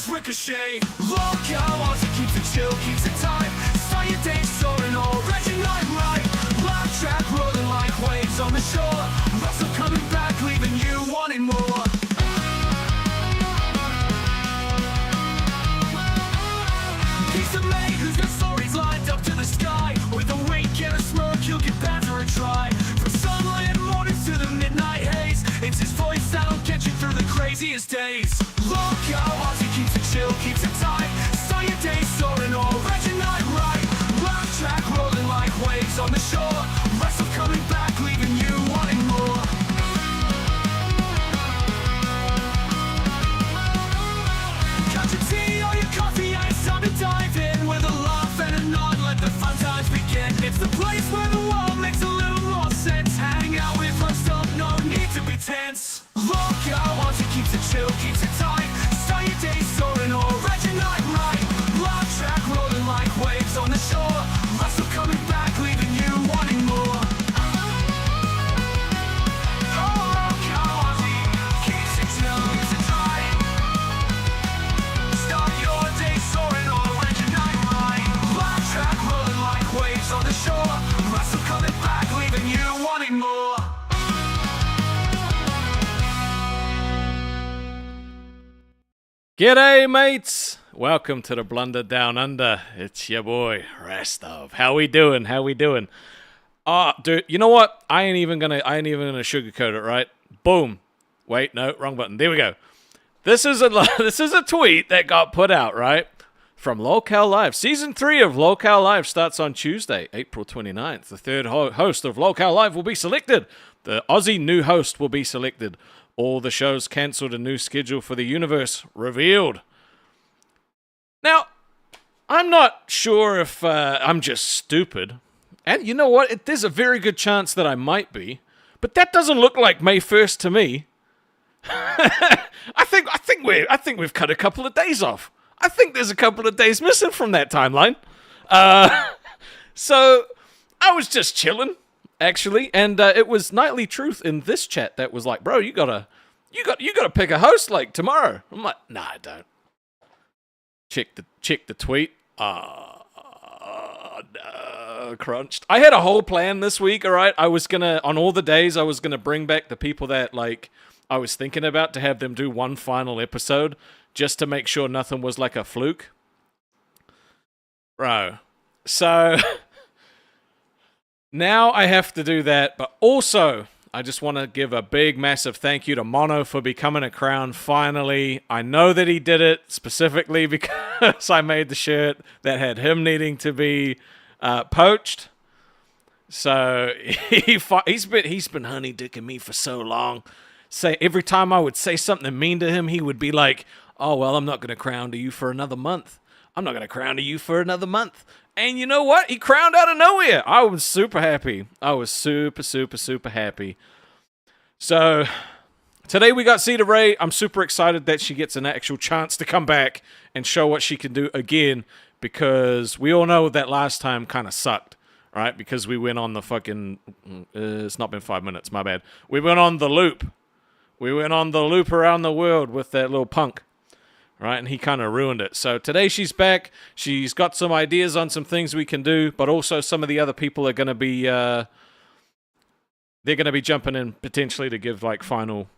jokes ricochet. Lolcow, Ozzy keeps it chill, keeps it tight. Start your day soaring, already not right. Laugh track rolling like waves on the shore. Russell coming back, leaving you wanting more. He's the mate who's got stories lined up to the sky. With a wink and a smirk, he'll give banter a try. From sunlit mornings to the midnight haze, it's his voice that'll get you through the craziest days. Lolcow, Ozzy keeps it chill, keeps it tight. Start your day soaring, already not right. Laugh track rolling like waves on the shore. Russell coming back, leaving you wanting more. Cut your tea or your coffee, and it's time to dive in. With a laugh and a nod, let the fun times begin. It's the place where the world makes a little more sense. Hang out with us, no need to be tense. Lolcow, Ozzy keeps it chill, keeps it tight. Start your day soaring, already not right. Laugh track rolling like waves on the shore. Russell coming back, leaving you wanting more. Lolcow, Ozzy keeps it chill, keeps it tight. Start your day soaring, already not right. Laugh track rolling like waves on the shore. Russell coming back, leaving you wanting more. G'day, mates! Welcome to the Blunder Down Under. It's your boy, Rastov. How we doing? Dude, you know what? I ain't even gonna sugarcoat it, right? Boom. Wait, no, wrong button. There we go. This is a tweet that got put out, right? From Lolcow Live. Season 3 of Lolcow Live starts on Tuesday, April 29th. The third host of Lolcow Live will be selected. The Aussie new host will be selected. All the shows cancelled, a new schedule for the universe revealed. Now, I'm not sure if I'm just stupid. And you know what? There's a very good chance that I might be. But that doesn't look like May 1st to me. I think we've cut a couple of days off. I think there's a couple of days missing from that timeline. So I was just chilling, actually, and it was Nightly Truth in this chat that was like, "Bro, you gotta pick a host like tomorrow." I'm like, "Nah, I don't." Check the tweet. No, crunched. I had a whole plan this week. All right, I was gonna on all the days I was gonna bring back the people that like I was thinking about to have them do one final episode just to make sure nothing was like a fluke, bro. So. Now I have to do that, but also I just want to give a big, massive thank you to Mono for becoming a crown finally. I know that he did it specifically because I made the shirt that had him needing to be poached. So he's been honey dicking me for so long. Every time I would say something mean to him, he would be like, "Oh well, I'm not going to crown to you for another month. I'm not going to crown to you for another month." And you know what? He crowned out of nowhere. I was super happy. I was super, super, super happy. So, today we got Zita Ray. I'm super excited that she gets an actual chance to come back and show what she can do again. Because we all know that last time kind of sucked. Right? Because we went on the fucking... it's not been 5 minutes, my bad. We went on the loop. We went on the loop around the world with that little punk. Right, and he kind of ruined it. So today she's back. She's got some ideas on some things we can do, but also some of the other people are going to be, they're going to be jumping in potentially to give like final,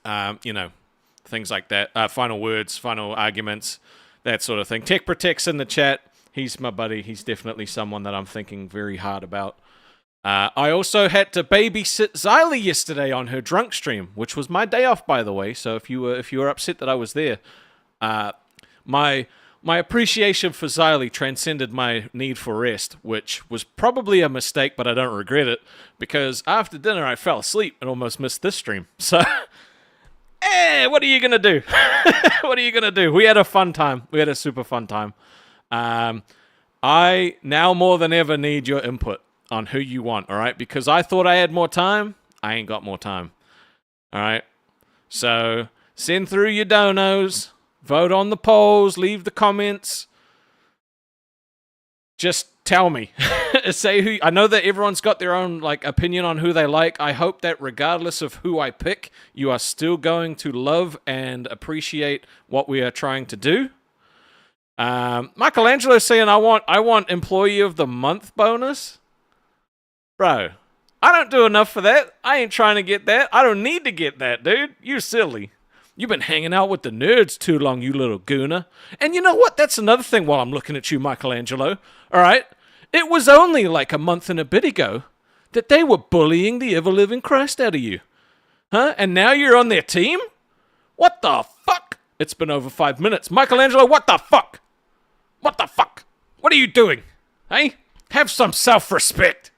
things like that. Final words, final arguments, that sort of thing. Tech Protect's in the chat. He's my buddy. He's definitely someone that I'm thinking very hard about. I also had to babysit Xylee yesterday on her drunk stream, which was my day off, by the way. So if you were upset that I was there. My appreciation for Xylee transcended my need for rest, which was probably a mistake, but I don't regret it, because after dinner I fell asleep and almost missed this stream. So, what are you going to do? What are you going to do? We had a fun time. We had a super fun time. I now more than ever need your input on who you want, all right? Because I thought I had more time. I ain't got more time. All right? So, send through your donos. Vote on the polls, leave the comments. Just tell me. Say who. I know that everyone's got their own like opinion on who they like. I hope that regardless of who I pick, you are still going to love and appreciate what we are trying to do. Michelangelo saying I want employee of the month bonus. Bro, I don't do enough for that. I ain't trying to get that. I don't need to get that, dude. You silly. You've been hanging out with the nerds too long, you little gooner. And you know what? That's another thing while I'm looking at you, Michelangelo. All right? It was only like a month and a bit ago that they were bullying the ever-living Christ out of you. Huh? And now you're on their team? What the fuck? It's been over 5 minutes. Michelangelo, what the fuck? What the fuck? What are you doing? Hey? Have some self-respect.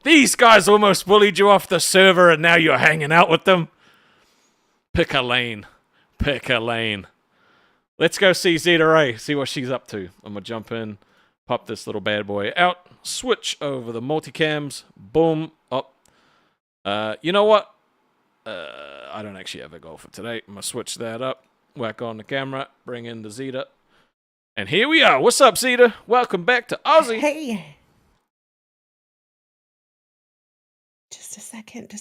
These guys almost bullied you off the server and now you're hanging out with them. Pick a lane. Pick a lane. Let's go see Zita Ray, see what she's up to. I'm going to jump in, pop this little bad boy out, switch over the multicams, boom, up. You know what? I don't actually have a goal for today. I'm going to switch that up, whack on the camera, bring in the Zita. And here we are. What's up, Zita? Welcome back to Aussie. Hey. Just a second.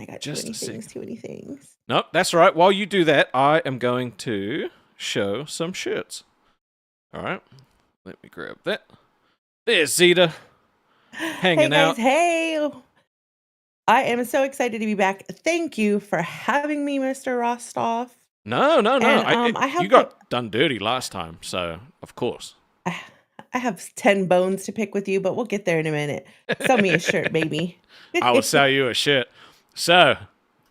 I got too many things. Nope, that's right. While you do that, I am going to show some shirts. All right. Let me grab that. There's Zita. Hanging out. Hey. I am so excited to be back. Thank you for having me, Mr. Rostov. No. And, you got done dirty last time, so of course. I have 10 bones to pick with you, but we'll get there in a minute. Sell me a shirt, baby. I will sell you a shirt. So,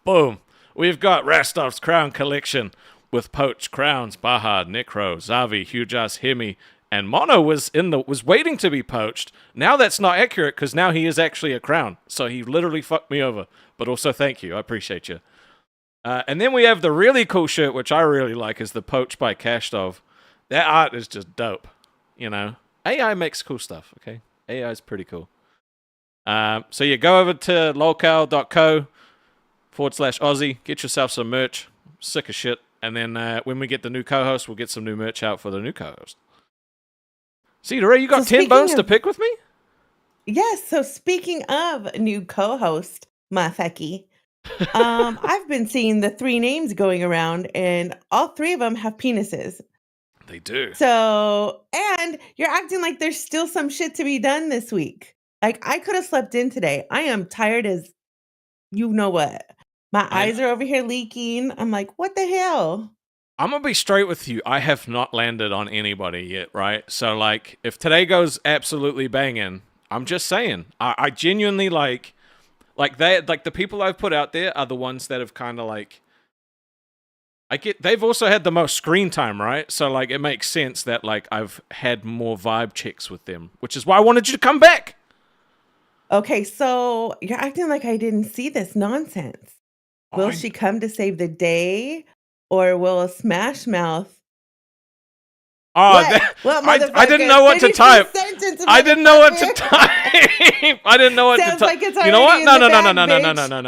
boom. We've got Rastov's Crown Collection with Poached Crowns, Bahad, Necro, Zavi, Hujas, Hemi, and Mono was waiting to be poached. Now that's not accurate because now he is actually a crown. So he literally fucked me over. But also thank you. I appreciate you. And then we have the really cool shirt, which I really like, is the Poached by Kashtov. That art is just dope. You know, AI makes cool stuff, okay? AI is pretty cool. So you go over to lolcow.co/Aussie, get yourself some merch. I'm sick of shit. And then when we get the new co-host, we'll get some new merch out for the new co-host. See, Ray, you got 10 bones to pick with me? Yes, so speaking of new co-host, Mafeki, I've been seeing the 3 names going around, and all 3 of them have penises. They do. So, and you're acting like there's still some shit to be done this week. Like, I could have slept in today. I am tired as you know what. My eyes are over here leaking. I'm like, what the hell? I'm going to be straight with you. I have not landed on anybody yet, right? So, like, if today goes absolutely banging, I'm just saying. I genuinely like the people I've put out there are the ones that have kind of like, they've also had the most screen time, right? So, like, it makes sense that, like, I've had more vibe checks with them, which is why I wanted you to come back. Okay, so you're acting like I didn't see this nonsense. Will she come to save the day, or will a Smash Mouth? Oh, I didn't know what to type. I didn't know what to type. I didn't know what to type. Like it's you know what? No.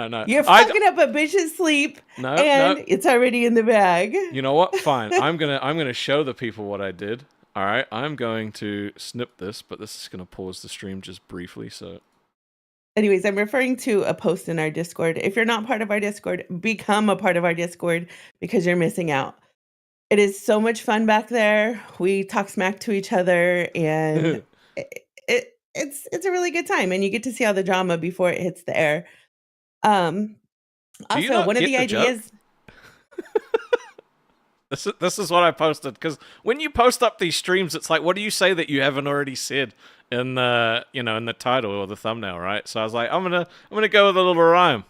No. You're fucking up a bitch's sleep, and it's already in the bag. You know what? Fine. I'm gonna show the people what I did. All right. I'm going to snip this, but this is gonna pause the stream just briefly. So. Anyways, I'm referring to a post in our Discord. If you're not part of our Discord, become a part of our Discord because you're missing out. It is so much fun back there. We talk smack to each other, and it's a really good time. And you get to see all the drama before it hits the air. Also, one of the ideas. This is what I posted, because when you post up these streams, it's like, what do you say that you haven't already said in the in the title or the thumbnail, right? So I was like, I'm gonna go with a little rhyme.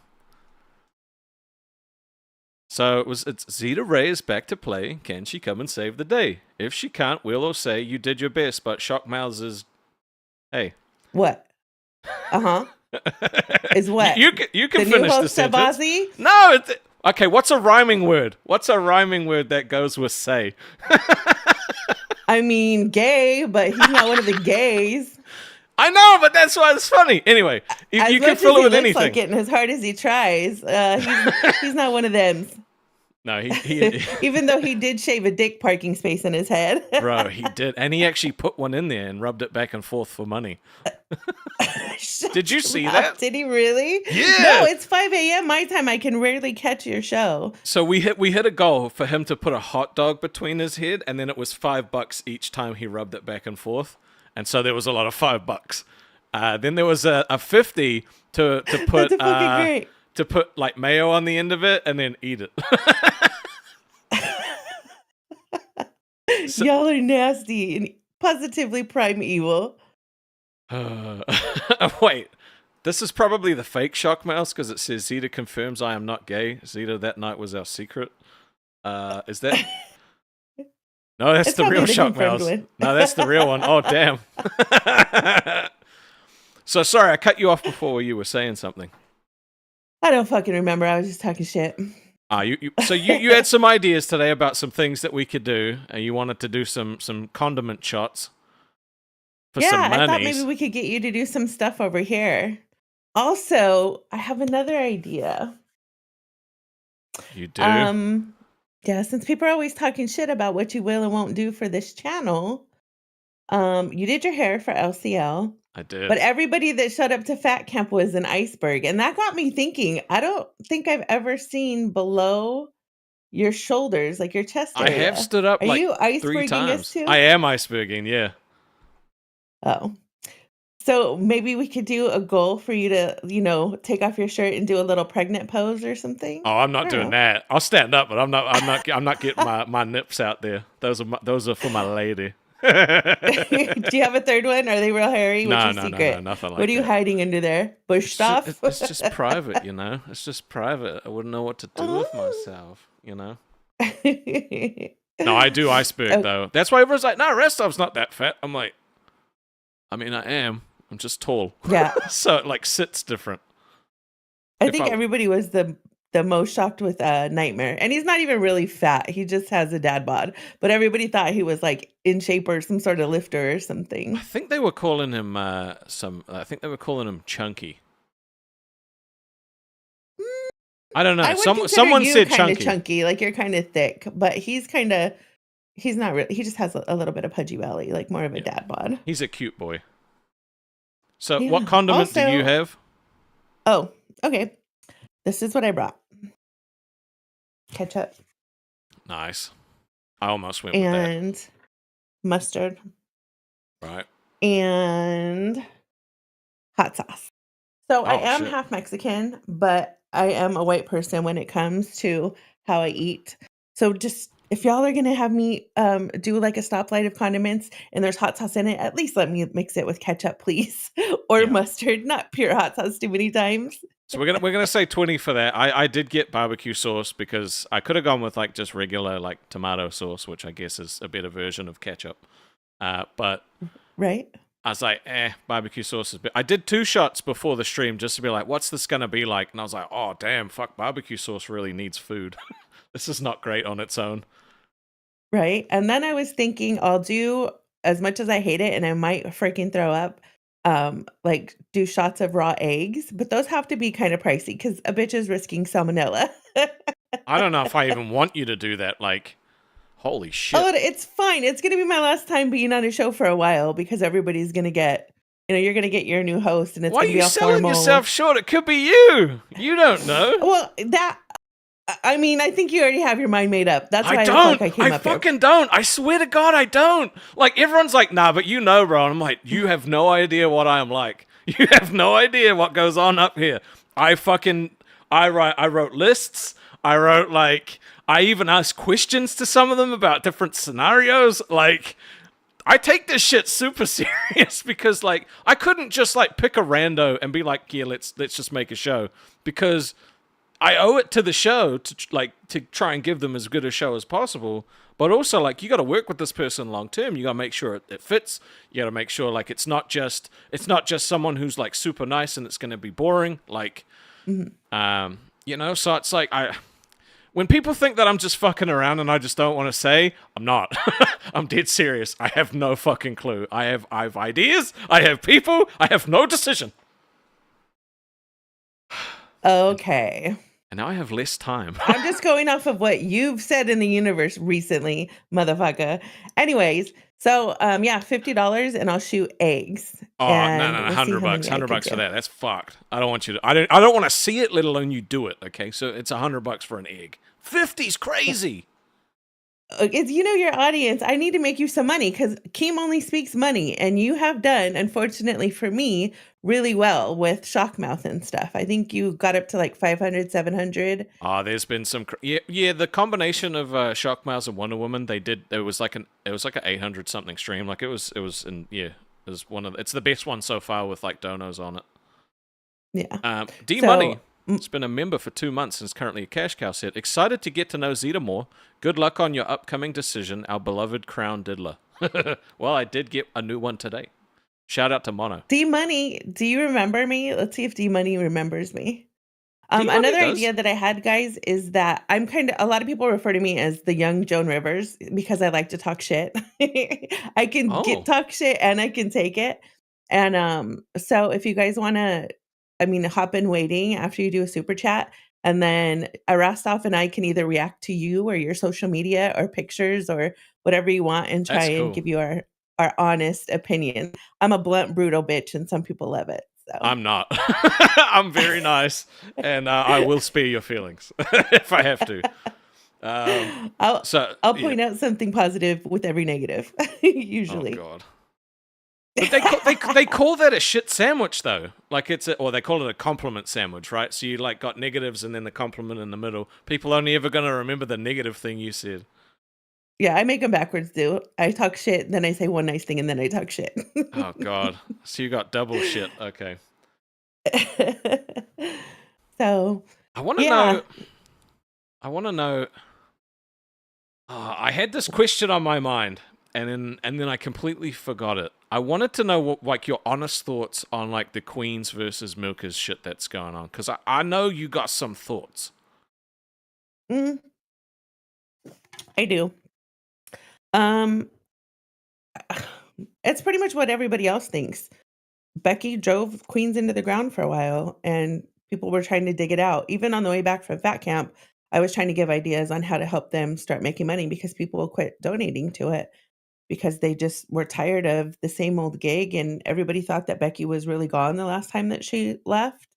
So it's Zita Ray is back to play. Can she come and save the day? If she can't, we'll all say you did your best. But Shock Mouths is, hey, what? Is what? You can the finish new the sentence. Ozzy? No. Okay, what's a rhyming word? What's a rhyming word that goes with say? I mean, gay, but he's not one of the gays. I know, but that's why it's funny. Anyway, you can fill it with anything. Like it, and as hard as he tries, he's not one of them. No, he Even though he did shave a dick parking space in his head. bro, he did, and he actually put one in there and rubbed it back and forth for money. Did you see that? Did he really? Yeah. No, it's 5 a.m. my time. I can rarely catch your show. So we hit a goal for him to put a hot dog between his head, and then it was $5 each time he rubbed it back and forth, and so there was a lot of $5. Then there was a 50 to put That's fucking great. to put like mayo on the end of it and then eat it. Y'all are nasty and positively primeval. Wait, this is probably the fake shock mouse because it says Zita confirms I am not gay. Zita, that night was our secret. Is that? No, that's It's the real probably the shock confirmed mouse. one. No, that's the real one. Oh, damn. So sorry, I cut you off before you were saying something. I don't fucking remember. I was just talking shit. So you had some ideas today about some things that we could do, and you wanted to do some condiment shots for some I thought monies. maybe we could get you to do some stuff over here. Also, I have another idea. You do? Yeah, since people are always talking shit about what you will and won't do for this channel, you did your hair for LCL. I did. But everybody that showed up to Fat Camp was an iceberg. And that got me thinking, I don't think I've ever seen below your shoulders, like your chest I area. have stood up Are like you 3 iceberging times. us too? I am iceberging, yeah. Oh. So maybe we could do a goal for you to, take off your shirt and do a little pregnant pose or something. Oh, I'm not I doing don't know. that. I'll stand up, but I'm not getting my nips out there. Those are for my lady. Do you have a third one? Are they real hairy? What's your secret? No, nothing like that. What are you hiding under there? Bush stuff? It's just private, you know? It's just private. I wouldn't know what to do with myself, you know? No, I do iceberg, though. That's why everyone's like, no, Restov's not that fat. I'm like, I mean, I am. I'm just tall. Yeah. So it, like, sits different. I think everybody was the most shocked with Nightmare. And he's not even really fat. He just has a dad bod. But everybody thought he was like in shape or some sort of lifter or something. I think they were calling him chunky. I don't know. I would consider Someone you said kind of chunky. chunky, like you're kind of thick, but he's not really. He just has a little bit of pudgy belly, like more of a dad bod. He's a cute boy. So Yeah. what condiment do Also- you have? Oh, okay. This is what I brought. Ketchup Nice. I almost went with and mustard that. Right. and hot sauce. So I Oh, am shit. half Mexican, but I am a white person when it comes to how I eat. So just if y'all are gonna have me do like a stoplight of condiments and there's hot sauce in it, at least let me mix it with ketchup, please, or Yeah. mustard, not pure hot sauce too many times. So we're gonna say 20 for that. I did get barbecue sauce because I could have gone with like just regular like tomato sauce, which I guess is a better version of ketchup. But Right? I was like, barbecue sauce is bit. I did 2 shots before the stream just to be like, what's this gonna be like? And I was like, oh damn, fuck, barbecue sauce really needs food. This is not great on its own. Right. And then I was thinking I'll do, as much as I hate it and I might freaking throw up, like do shots of raw eggs, but those have to be kind of pricey because a bitch is risking salmonella. I don't know if I even want you to do that. Like, holy shit. Oh, it's fine. It's gonna be my last time being on a show for a while because everybody's gonna get, you're gonna get your new host and it's Why are gonna be you all selling formal. yourself short? It could be you. You don't know. Well, I mean, I think you already have your mind made up. That's why I I don't. felt like I came up here. fucking don't. I swear to God, I don't. Like, everyone's like, nah, but you know, bro. And I'm like, you have no idea what I am like. You have no idea what goes on up here. I wrote lists. I even asked questions to some of them about different scenarios. Like, I take this shit super serious because, like, I couldn't just, like, pick a rando and be like, yeah, let's just make a show. Because I owe it to the show to try and give them as good a show as possible. But also, like, you got to work with this person long term. You got to make sure it fits. You got to make sure, like, it's not just someone who's like super nice and it's going to be boring. Like, so it's like when people think that I'm just fucking around and I just don't want to say, I'm not. I'm dead serious. I have no fucking clue. I have ideas. I have people. I have no decision. Okay. And now I have less time. I'm just going off of what you've said in the universe recently, motherfucker. Anyways, so yeah, $50 and I'll shoot eggs. Oh, no, And no, we'll see $100, how many I can $100 for do. that. That's fucked. I don't want you to. I don't want to see it, let alone you do it. Okay, so it's $100 for an egg. 50's crazy. It's your audience. I need to make you some money because Keem only speaks money, and you have done, unfortunately for me, really well with Shockmouth and stuff. I think you got up to like 500, 700. There's been some. Yeah. The combination of Shockmouse and Wonder Woman, they did. It was like an 800 something stream. Like it was in It was one of. It's the best one so far with like donos on it. Yeah. D Money. It's been a member for 2 months and is currently a cash cow set. Excited to get to know Zita more. Good luck on your upcoming decision, our beloved crown diddler. Well, I did get a new one today. Shout out to Mono. D Money, do you remember me? Let's see if D Money remembers me. D-Money Another does. idea that I had, guys, is that I'm a lot of people refer to me as the young Joan Rivers because I like to talk shit. I can talk shit and I can take it. And so if you guys want to, hop in waiting after you do a super chat, and then Rostov and I can either react to you or your social media or pictures or whatever you want and try and give you our honest opinion. I'm a blunt, brutal bitch, and some people love it. So. I'm not. I'm very nice, and I will spare your feelings if I have to. I'll point out something positive with every negative, usually. Oh God. But they call that a shit sandwich though. Like or they call it a compliment sandwich, right? So you like got negatives and then the compliment in the middle. People only ever gonna remember the negative thing you said. Yeah, I make them backwards, dude. I talk shit, then I say one nice thing, and then I talk shit. Oh God! So you got double shit. Okay. So I want to know. I had this question on my mind, and then I completely forgot it. I wanted to know what, like, your honest thoughts on like the Queens versus Milkers shit that's going on, because I know you got some thoughts. I do. It's pretty much what everybody else thinks. Becky drove Queens into the ground for a while, and people were trying to dig it out. Even on the way back from Fat Camp, I was trying to give ideas on how to help them start making money because people will quit donating to it because they just were tired of the same old gig, and everybody thought that Becky was really gone the last time that she left.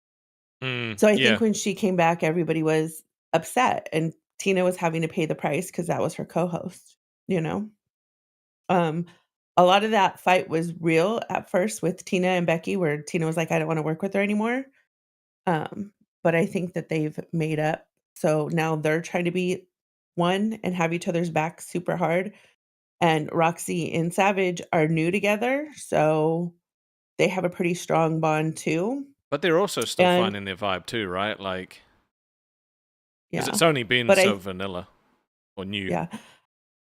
So I think when she came back, everybody was upset, and Tina was having to pay the price because that was her co-host, A lot of that fight was real at first with Tina and Becky, where Tina was like, I don't want to work with her anymore. But I think that they've made up. So now they're trying to be one and have each other's back super hard. And Roxy and Savage are new together, so they have a pretty strong bond too. But they're also still finding their vibe too, right? Like, because it's only been vanilla or new. Yeah.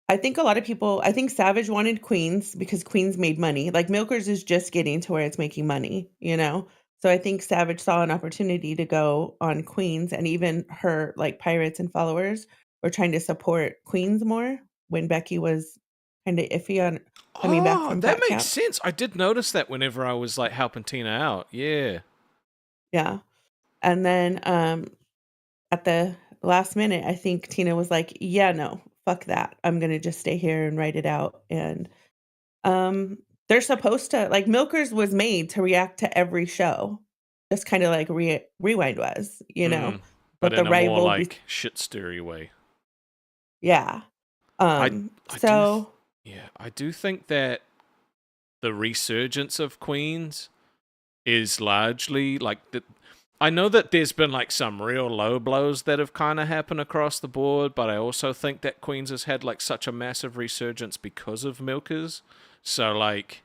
I think a lot of people, I think Savage wanted Queens because Queens made money. Like Milkers is just getting to where it's making money, So I think Savage saw an opportunity to go on Queens, and even her like pirates and followers were trying to support Queens more when Becky was kind of iffy on coming back from that Fat makes Camp. sense. I did notice that whenever I was like helping Tina out. Yeah. Yeah. And then at the last minute, I think Tina was like, yeah, no, fuck that. I'm going to just stay here and write it out. And they're supposed to, like, Milkers was made to react to every show. Just kind of like Rewind was, But in a more like shit stirry way. Yeah. I do think that the resurgence of Queens is largely like I know that there's been like some real low blows that have kind of happened across the board, but I also think that Queens has had like such a massive resurgence because of Milkers. So like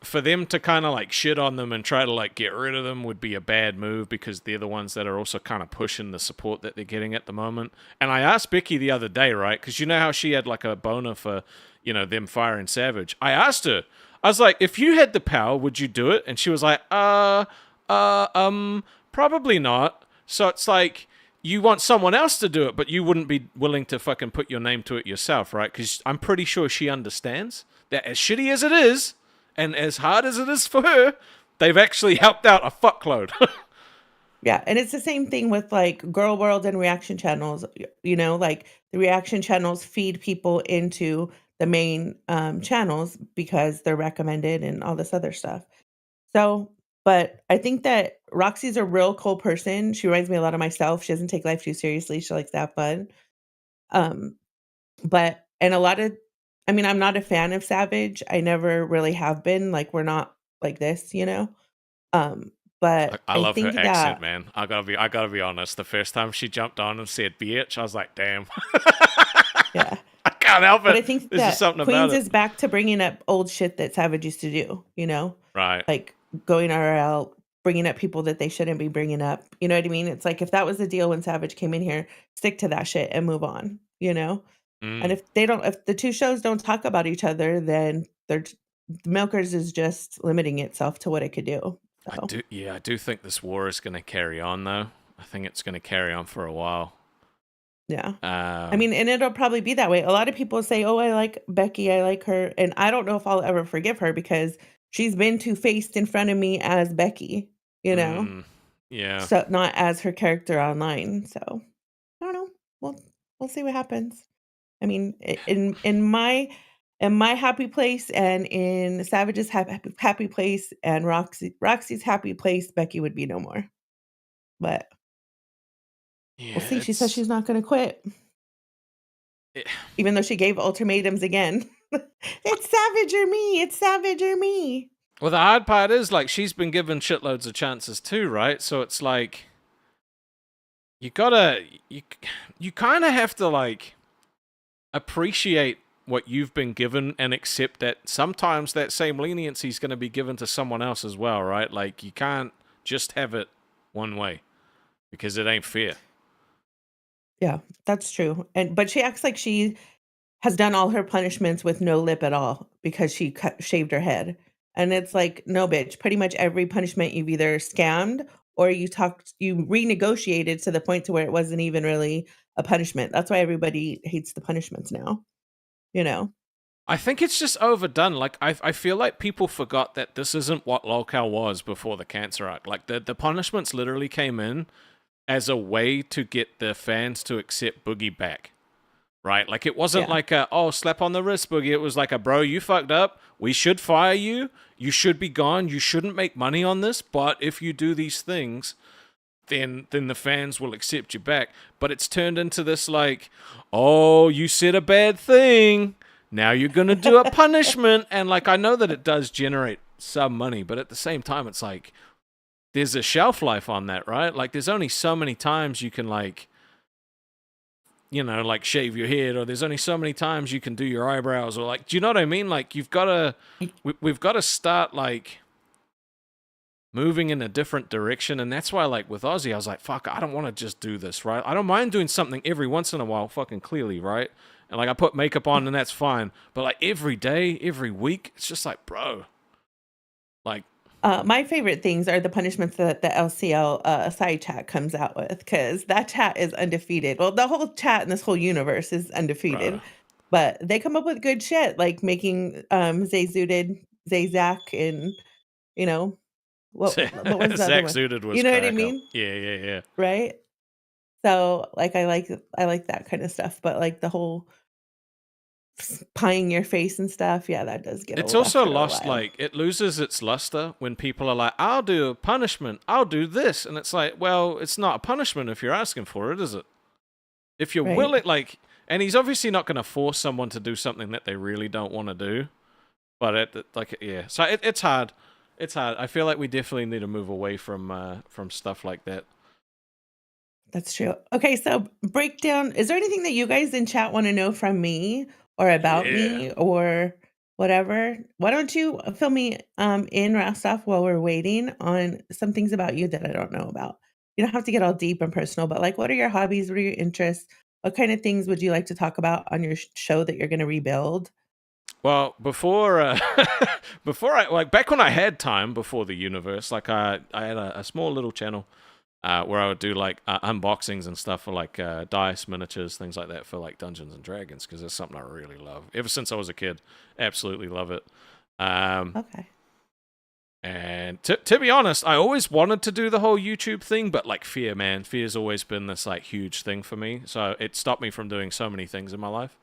for them to kind of like shit on them and try to like get rid of them would be a bad move because they're the ones that are also kind of pushing the support that they're getting at the moment. And I asked Becky the other day, right? Because you know how she had like a boner for, them firing Savage. I asked her, I was like, if you had the power, would you do it? And she was like, probably not. So it's like, you want someone else to do it, but you wouldn't be willing to fucking put your name to it yourself, right? Because I'm pretty sure she understands that as shitty as it is, and as hard as it is for her, they've actually helped out a fuckload. Yeah, and it's the same thing with like Girl World and reaction channels. Like the reaction channels feed people into the main channels because they're recommended and all this other stuff. So, but I think that Roxy's a real cool person. She reminds me a lot of myself. She doesn't take life too seriously. She likes to have fun. Um, but and a lot of, I mean, I'm not a fan of Savage. I never really have been. Like we're not like this. Um, but I I love her think accent, that man. I gotta be honest. The first time she jumped on and said "bitch," I was like, "Damn, yeah. I can't help But I it." think There's just that something about Queens it, is back to bringing up old shit that Savage used to do, right? like going RL, bringing up people that they shouldn't be bringing up. You know what I mean? It's like if that was the deal when Savage came in here, stick to that shit and move on. And Mm. if the two shows don't talk about each other, then Milkers is just limiting itself to what it could do. So. I do think this war is going to carry on, though. I think it's going to carry on for a while. Yeah. I Um, mean, and it'll probably be that way. A lot of people say, "Oh, I like Becky. I like her." And I don't know if I'll ever forgive her because she's been two-faced in front of me as Becky, you know? mm, yeah, So not as her character online. So, I don't know. We'll see what happens. I mean, in my happy place and in Savage's happy place and Roxy's happy place, Becky would be no more. But we'll yeah. see. She says she's not going to quit. It, Even though she gave ultimatums again. It's Savage or me. It's Savage or me. well, the hard part is like she's been given shitloads of chances too, right? So it's like you gotta you kind of have to like appreciate what you've been given and accept that sometimes that same leniency is going to be given to someone else as well, right? Like you can't just have it one way because it ain't fair. Yeah, that's true. But she acts like she has done all her punishments with no lip at all because she shaved her head. And it's like, no, bitch. Pretty much every punishment you've either scammed or you renegotiated to the point to where it wasn't even really a punishment. That's why everybody hates the punishments now. You know? I think it's just overdone. Like I feel like people forgot that this isn't what Lolcow was before the cancer arc. Like the punishments literally came in as a way to get the fans to accept Boogie back. Right? Like it wasn't Yeah. like a slap on the wrist, Boogie. It was like a bro, you fucked up. We should fire you. You should be gone. You shouldn't make money on this. But if you do these things, then the fans will accept you back. But it's turned into this like, oh, you said a bad thing. Now you're gonna do a punishment. And like I know that it does generate some money, but at the same time, it's like there's a shelf life on that, right? Like there's only so many times you can like like shave your head, or there's only so many times you can do your eyebrows, or like, do you know what I mean? Like you've got to, we've got to start like moving in a different direction. And that's why like with Ozzy, I was like, fuck, I don't want to just do this, right? I don't mind doing something every once in a while, fucking clearly, right? And like I put makeup on and that's fine. But like every day, every week, it's just like, bro, like, My favorite things are the punishments that the LCL side chat comes out with because that chat is undefeated. Well, the whole chat in this whole universe is bro. undefeated, but they come up with good shit like making Zay Zach and you know what was the other Zach one? Suited was You know what I crack up. mean, Yeah, yeah, yeah. right? So like I like that kind of stuff, but like the whole pieing your face and stuff, yeah, that does get It's old also after a lost, while. like, it loses its luster when people are like, I'll do a punishment, I'll do this. And it's like, well, it's not a punishment if you're asking for it, is it? If you're Right. willing, like, and he's obviously not going to force someone to do something that they really don't want to do. But, like, yeah. So it's hard. It's hard. I feel like we definitely need to move away from stuff like that. That's true. Okay, so breakdown. Is there anything that you guys in chat want to know from me or about Yeah. me or whatever? Why don't you fill me in, Rostov, while we're waiting on some things about you that I don't know about? You don't have to get all deep and personal, but like, what are your hobbies? What are your interests? What kind of things would you like to talk about on your show that you're going to rebuild? Well, before I like back when I had time before the universe, like I had a small little channel where I would do like unboxings and stuff for like dice, miniatures, things like that for like Dungeons and Dragons because it's something I really love. Ever since I was a kid, absolutely love it. Okay. And to be honest, I always wanted to do the whole YouTube thing, but like fear, man. Fear's always been this like huge thing for me. So it stopped me from doing so many things in my life.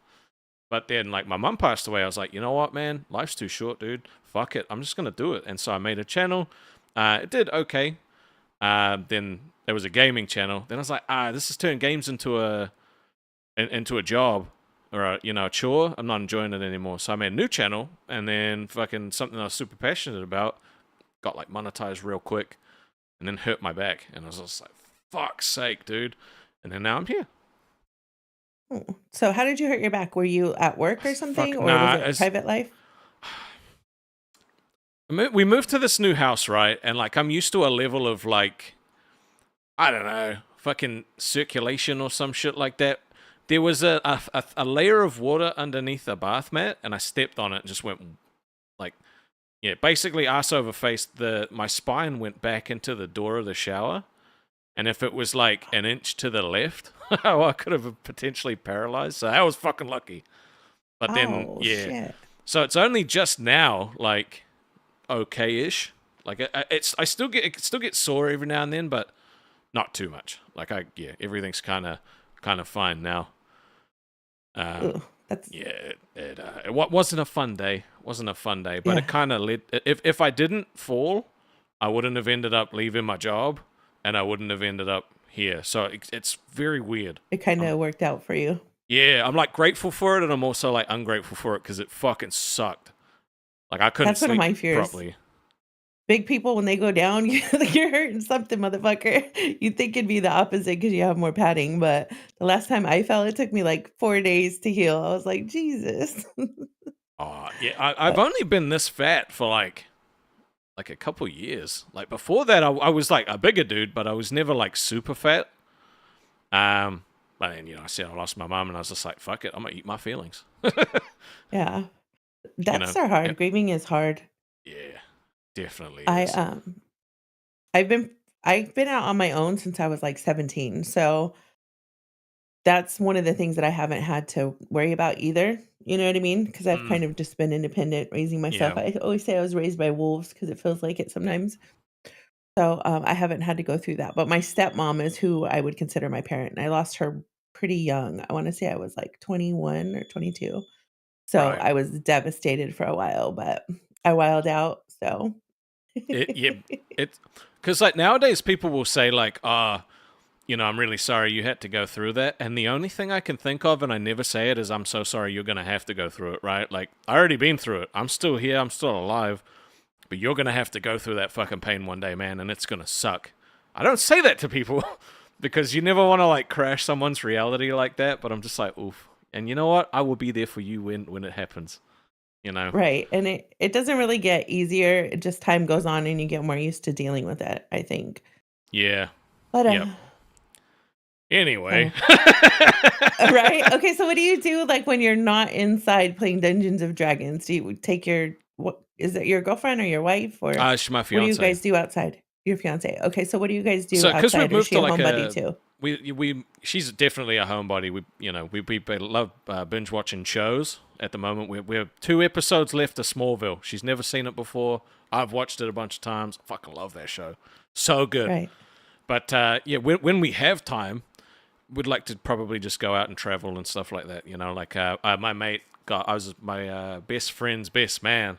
But then like my mum passed away, I was like, you know what, man? Life's too short, dude. Fuck it. I'm just going to do it. And so I made a channel. It did okay. Then there was a gaming channel. Then I was like, this has turned games into a job or a chore. I'm not enjoying it anymore. So I made a new channel, and then fucking something I was super passionate about got like monetized real quick, and then hurt my back, and I was just like, fuck's sake, dude. And then now I'm here. Oh, so how did you hurt your back? Were you at work or something, or was it private life? We moved to this new house, right? And like I'm used to a level of like, I don't know, fucking circulation or some shit like that. There was a layer of water underneath the bath mat, and I stepped on it and just went like, yeah, basically ass over face. My spine went back into the door of the shower, and if it was like an inch to the left, I could have potentially paralyzed. So that was fucking lucky. But then, yeah. Shit. So it's only just now, like, okay-ish. Like I still get sore every now and then, but not too much. Like everything's kind of fine now. It wasn't a fun day. But it kind of led. If I didn't fall, I wouldn't have ended up leaving my job, and I wouldn't have ended up here. So it's very weird. It kind of worked out for you. Yeah, I'm like grateful for it, and I'm also like ungrateful for it because it fucking sucked. Like I couldn't sleep one of my fears. properly. Big people, when they go down, you're hurting something, motherfucker. You'd think it'd be the opposite because you have more padding. But the last time I fell, it took me like 4 days to heal. I was like, Jesus. Oh, yeah. I've only been this fat for like a couple years. Like before that, I was like a bigger dude, but I was never like super fat. But then, I said I lost my mom, and I was just like, fuck it, I'm going to eat my feelings. Yeah. That's hard. Grieving is hard. Yeah. Definitely. I've been out on my own since I was like 17. So that's one of the things that I haven't had to worry about either. You know what I mean? Because I've kind of just been independent, raising myself. Yeah. I always say I was raised by wolves because it feels like it sometimes. So I haven't had to go through that. But my stepmom is who I would consider my parent. And I lost her pretty young. I want to say I was like 21 or 22. So right. I was devastated for a while, but I wilded out. So because like nowadays people will say like, I'm really sorry you had to go through that. And the only thing I can think of, and I never say it, is I'm so sorry you're going to have to go through it, right? Like I already been through it. I'm still here. I'm still alive. But you're going to have to go through that fucking pain one day, man. And it's going to suck. I don't say that to people because you never want to like crash someone's reality like that. But I'm just like, oof. And you know what? I will be there for you when it happens. Right. And it doesn't really get easier. It just time goes on and you get more used to dealing with it, I think. Yeah. But yep. Anyway. Right. Okay, so what do you do like when you're not inside playing Dungeons of Dragons? Do you take is it your girlfriend or your wife, or she's my fiance. What do you guys do outside? Your fiance. Okay, so what do you guys do outside? Is she a homebody too? She's definitely a homebody. We love binge watching shows at the moment. We have 2 episodes left of Smallville. She's never seen it before. I've watched it a bunch of times. I fucking love that show. So good. Right. But when we have time, we'd like to probably just go out and travel and stuff like that. Like my mate I was my best friend's best man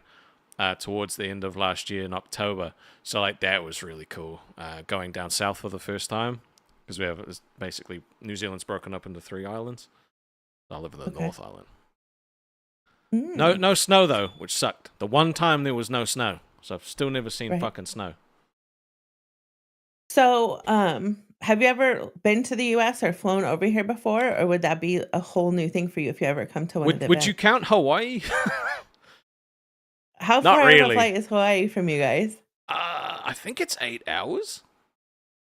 towards the end of last year in October. So like that was really cool. Going down south for the first time. Because basically New Zealand's broken up into 3 islands. I live in the North Island. No snow though, which sucked. The one time there was no snow, so I've still never seen fucking snow. So, have you ever been to the U.S. or flown over here before, or would that be a whole new thing for you if you ever come to one of the events? Would you count Hawaii? How far of a flight is Hawaii from you guys? I think it's 8 hours.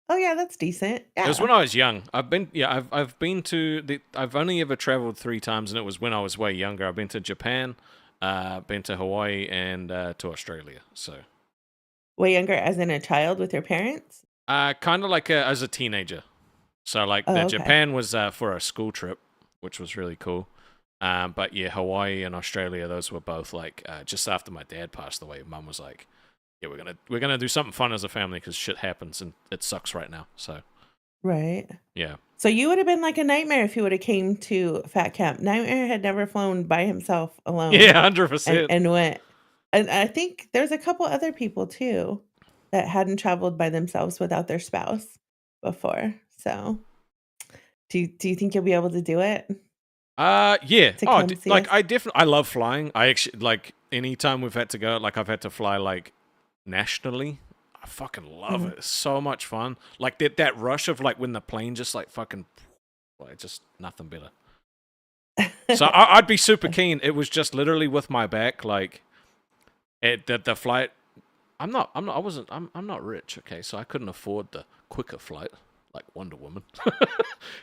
Oh yeah, that's decent. Yeah. It was when I was young. I've been to I've only ever traveled 3 times, and it was when I was way younger. I've been to Japan, been to Hawaii, and to Australia. So way younger, as in a child with your parents? Kind of like as a teenager. So like Japan was for a school trip, which was really cool. But yeah, Hawaii and Australia, those were both like just after my dad passed away. Mum was like, yeah, we're gonna do something fun as a family because shit happens and it sucks right now. So Right. yeah, So you would have been like a nightmare if you would have came to Fat Camp. Nightmare had never flown by himself alone yeah, 100%. and went. And I think there's a couple other people too that hadn't traveled by themselves without their spouse before. So do you think you'll be able to do it Yeah. to Oh, come see like us? I love flying. I actually like anytime we've had to go, like I've had to fly like nationally. I fucking love Mhm. it. It's so much fun. Like that rush of like when the plane just like fucking, like just nothing better. So I'd be super keen. It was just literally with my back, like the flight. I'm not rich. Okay, so I couldn't afford the quicker flight like Wonder Woman.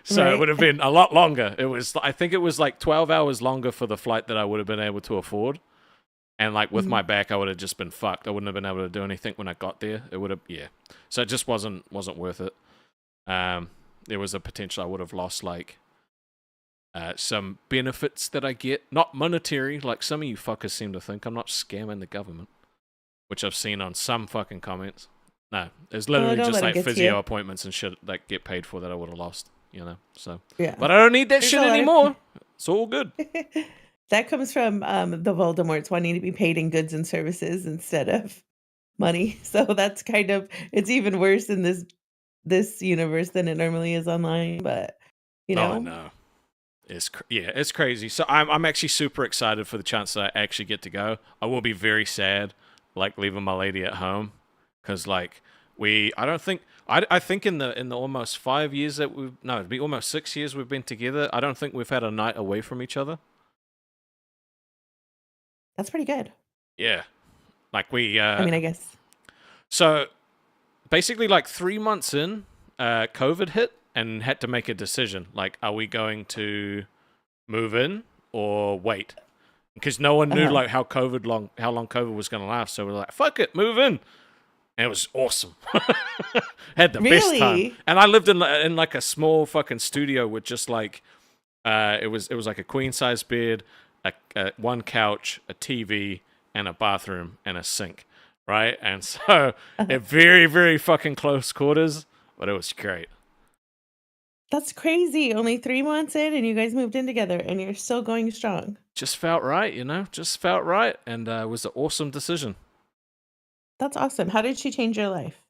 So it would Right. have been a lot longer. I think it was like 12 hours longer for the flight that I would have been able to afford. And like with Mhm. my back, I would have just been fucked. I wouldn't have been able to do anything when I got there. It would have, yeah. So it just wasn't worth it. There was a potential I would have lost like some benefits that I get, not monetary, like some of you fuckers seem to think. I'm not scamming the government, which I've seen on some fucking comments. No, it's Oh, literally don't just let 'em like get to physio you. appointments and shit that get paid for that I would have lost, so. Yeah. But I don't need that There's shit a lot of anymore. It's all good. that comes from the Voldemorts wanting to be paid in goods and services instead of money. So that's kind of it's even worse in this universe than it normally is online, but you Oh know. no. It's crazy. So I'm actually super excited for the chance that I actually get to go. I will be very sad, like leaving my lady at home, because like I think in the almost 5 years that it'd be almost 6 years we've been together. I don't think we've had a night away from each other. That's pretty good. Yeah, like we I mean, I guess. so basically like 3 months in, COVID hit and had to make a decision. Like, are we going to move in or wait? Because no one knew Uh-huh. like how long COVID was going to last. So we're like, fuck it, move in. And it was awesome. Had the best time. Really? And I lived in like a small fucking studio with just like it was like a queen size bed, one couch, a TV, and a bathroom and a sink, right? And so Uh-huh. very very fucking close quarters, but it was great. That's crazy. Only 3 months in and you guys moved in together and you're still going strong. Just felt right, just felt right, and it was an awesome decision. That's awesome. How did she change your life?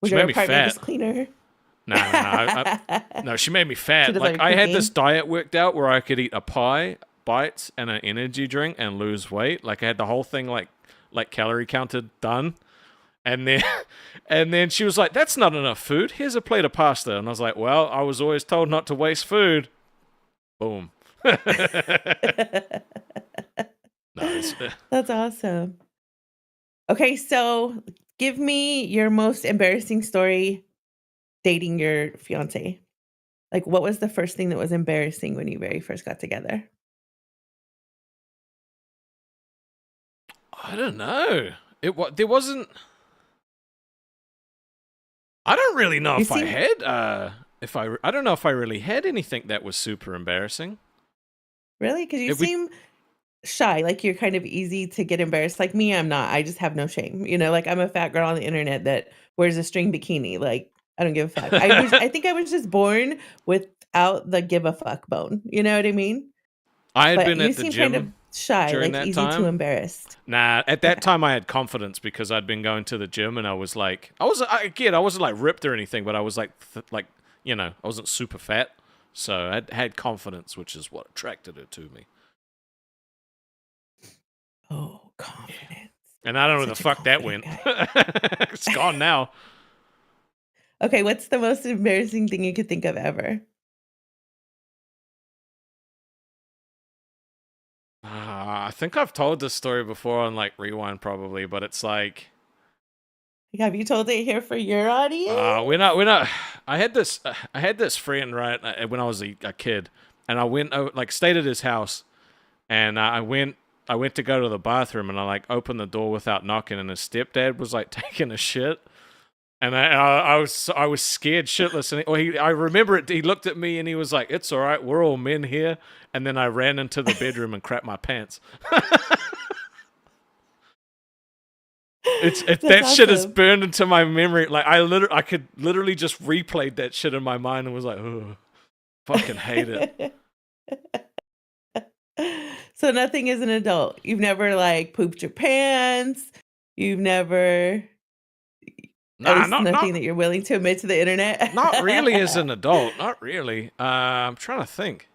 Was She your made me apartment fat. just cleaner? No, she made me She fat. does all Like your I had this cooking? diet worked out where I could eat a pie, bites, and an energy drink and lose weight. Like I had the whole thing like calorie counted done. And then and then she was like, "That's not enough food. Here's a plate of pasta." And I was like, "Well, I was always told not to waste food." Boom. Nice. That's awesome. Okay, so give me your most embarrassing story dating your fiance. Like, what was the first thing that was embarrassing when you very first got together? I don't know. There wasn't. I don't really know You if I seem had. I don't know if I really had anything that was super embarrassing. really? Because you If we seem shy, like you're kind of easy to get embarrassed. Like me, I'm not. I just have no shame. Like I'm a fat girl on the internet that wears a string bikini. Like I don't give a fuck. I think I was just born without the give a fuck bone. You know what I mean? I had But been you at the seem kind of gym shy, during like that easy to time. embarrassed. Nah, at that Okay. time I had confidence because I'd been going to the gym and I was like, I wasn't like ripped or anything, but I was like, I wasn't super fat, so I had confidence, which is what attracted her to me. Oh, confidence. And I don't know where the Such a fuck that confident went. guy. It's gone now. Okay, what's the most embarrassing thing you could think of ever? I think I've told this story before on like Rewind probably, but it's like Like, have you told it here for your audience? we're not. I had this friend right when I was a kid, and I went like stayed at his house, and I went to go to the bathroom, and I like opened the door without knocking, and his stepdad was like taking a shit, and I was scared shitless, and I remember it. He looked at me and he was like, "It's all right, we're all men here," and then I ran into the bedroom and crapped my pants. That shit is awesome. burned into my memory. Like I could literally just replay that shit in my mind and was like, oh, fucking hate it. So nothing as an adult. You've never like pooped your pants. You've never, at Nah, least nothing that you're willing to admit to the internet. not really as an adult. Not really. I'm trying to think.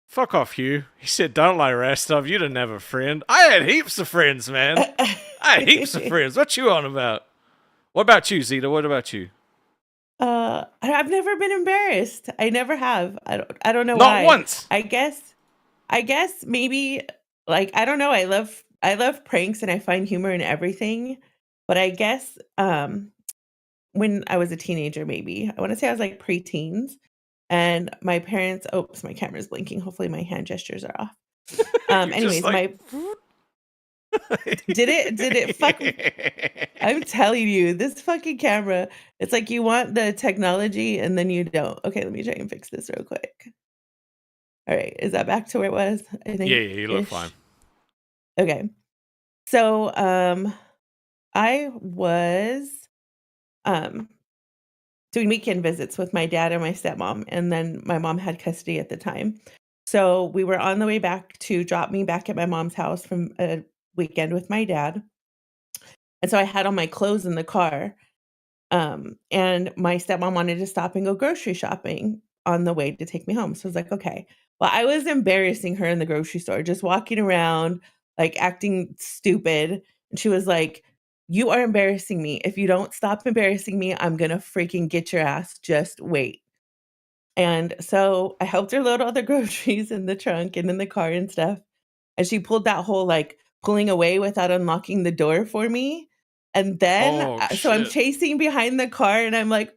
Fuck off, Hugh. He said, don't lie, Rastov. You didn't have a friend. I had heaps of friends, man. I had heaps of friends. What you on about? What about you, Zita? What about you? I've never been embarrassed. I never have. I don't know Not why. once. I guess maybe like I don't know. I love pranks and I find humor in everything. But I guess when I was a teenager, maybe I want to say I was like preteens, and my parents. Oops, my camera's blinking. Hopefully, my hand gestures are off. You're just Anyways, like, did it fuck? I'm telling you, this fucking camera. It's like you want the technology and then you don't. Okay, let me try and fix this real quick. All right, is that back to where it was? I think. Yeah, you look fine. Okay. So, I was doing weekend visits with my dad and my stepmom, and then my mom had custody at the time. So we were on the way back to drop me back at my mom's house from a weekend with my dad. And so I had all my clothes in the car. And my stepmom wanted to stop and go grocery shopping on the way to take me home. So I was like, okay. Well, I was embarrassing her in the grocery store, just walking around, like acting stupid. And she was like, you are embarrassing me. If you don't stop embarrassing me, I'm going to freaking get your ass. Just wait. And so I helped her load all the groceries in the trunk and in the car and stuff. And she pulled that whole like pulling away without unlocking the door for me. And then, Oh, so I'm shit. chasing behind the car and I'm like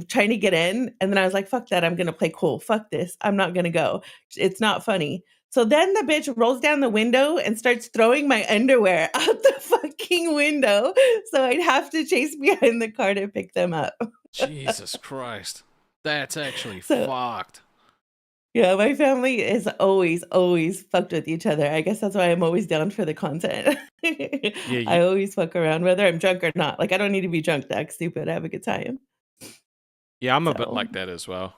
trying to get in. And then I was like, fuck that. I'm going to play cool. Fuck this. I'm not going to go. It's not funny. So then the bitch rolls down the window and starts throwing my underwear out the fucking window. So I'd have to chase behind the car to pick them up. Jesus Christ. That's actually So- fucked. Yeah, my family is always fucked with each other. I guess that's why I'm always down for the content. I always fuck around, whether I'm drunk or not. Like, I don't need to be drunk to act stupid. I have a good time. Yeah, I'm a bit So- like that as well.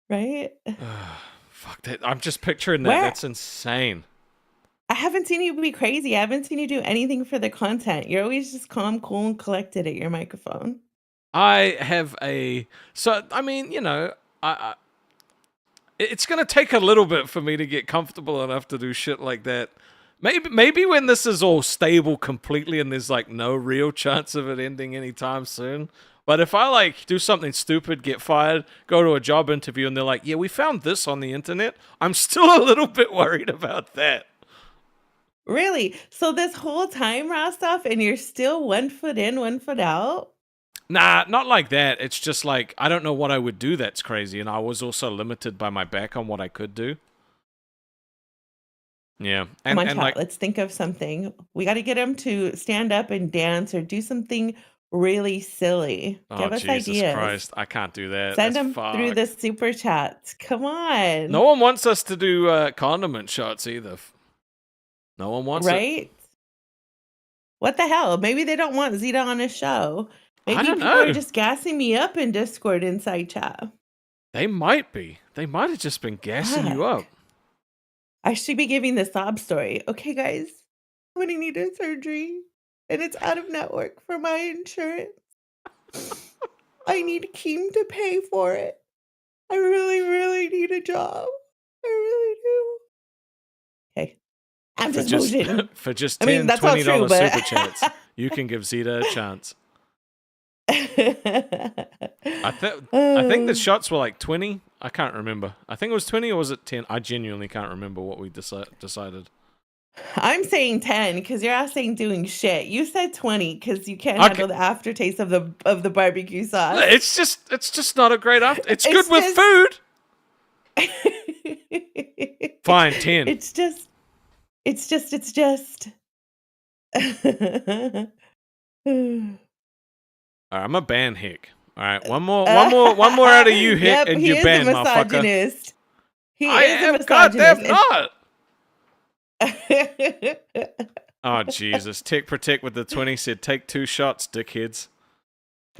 Right? Fuck that. I'm just picturing that. Where- That's insane. I haven't seen you be crazy. I haven't seen you do anything for the content. You're always just calm, cool, and collected at your microphone. I have I mean, you know, it's gonna take a little bit for me to get comfortable enough to do shit like that. Maybe when this is all stable completely and there's like no real chance of it ending anytime soon. But if I like do something stupid, get fired, go to a job interview, and they're like, "Yeah, we found this on the internet," I'm still a little bit worried about that. Really? So this whole time, Rostov, and you're still 1 foot in, 1 foot out? Nah, not like that. It's just like, I don't know what I would do that's crazy, and I was also limited by my back on what I could do. Yeah. Come on, and chat, like, let's think of something. We got to get him to stand up and dance or do something really silly. Give oh, us Jesus ideas. Christ, I can't do that. Send That's them through fucked. the super chats. Come on. No one wants us to do condiment shots either. No one wants it. Right? What the hell? Maybe they don't want Zita on a show. Maybe don't people know. are just gassing me up in Discord inside chat. They might be. They might have just been gassing you up. I should be giving the sob story. Okay, guys. When he needed surgery and it's out of network for my insurance. I need Keem to pay for it. I really, really need a job. I really do. Okay. I'm For just just, bullshitting. for just I $10, mean, that's not $20 true, but- super chats, you can give Zita a chance. I think the shots were like 20. I can't remember. I think it was 20 or was it 10? I genuinely can't remember what we decided. I'm saying 10 because your ass ain't doing shit. You said 20 because you can't Okay. handle the aftertaste of the barbecue sauce. It's just not a great after. It's good It's with just- food. Fine, 10. It's just. All right, I'm a ban Hick. All right, one more out of you, Hick, Yep, and he you is ban, a motherfucker. misogynist. He I is a am misogynist. goddamn And not. Oh, Jesus. Tick Protect with the 20 said, take 2 shots, dickheads.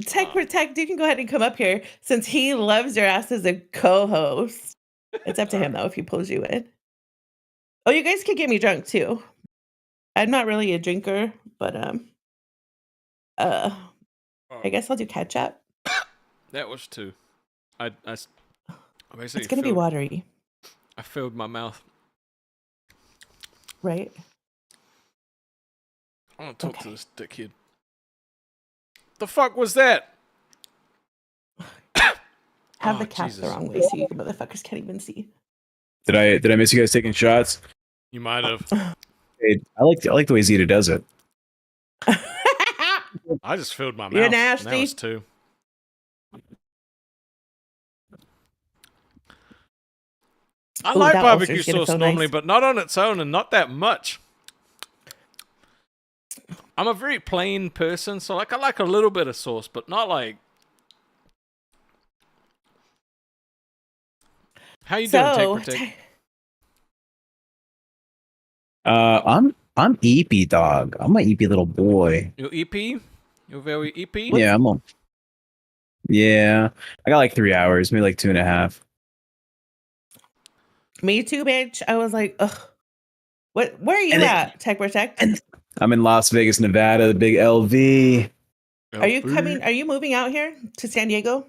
Tech Protect, you can go ahead and come up here since he loves your ass as a co-host. It's up to him though if he pulls you in. Oh, you guys could get me drunk too. I'm not really a drinker, but I guess I'll do catch up. That was 2. I basically It's gonna be watery, I filled my mouth. right? I want to talk to this dickhead. The fuck was that? Have Oh, the cap Jesus. the wrong way so you motherfuckers can't even see. Did I miss you guys taking shots? You might have. Hey, I like the way Zita does it. I just filled my mouth. You're And nasty. that was 2. I Ooh, like that barbecue ulcer's gonna sauce feel normally, nice. but not on its own and not that much. I'm a very plain person, so I like a little bit of sauce, but not like. How you doing, Take Protect? I'm eepy, dog. I'm an eepy little boy. You EP? You're very EP? Yeah, yeah. I got like 3 hours, maybe like 2.5. Me too, bitch. I was like, ugh. Where are you at, Tech Protect? I'm in Las Vegas, Nevada, the big LV. Are you coming? Are you moving out here to San Diego?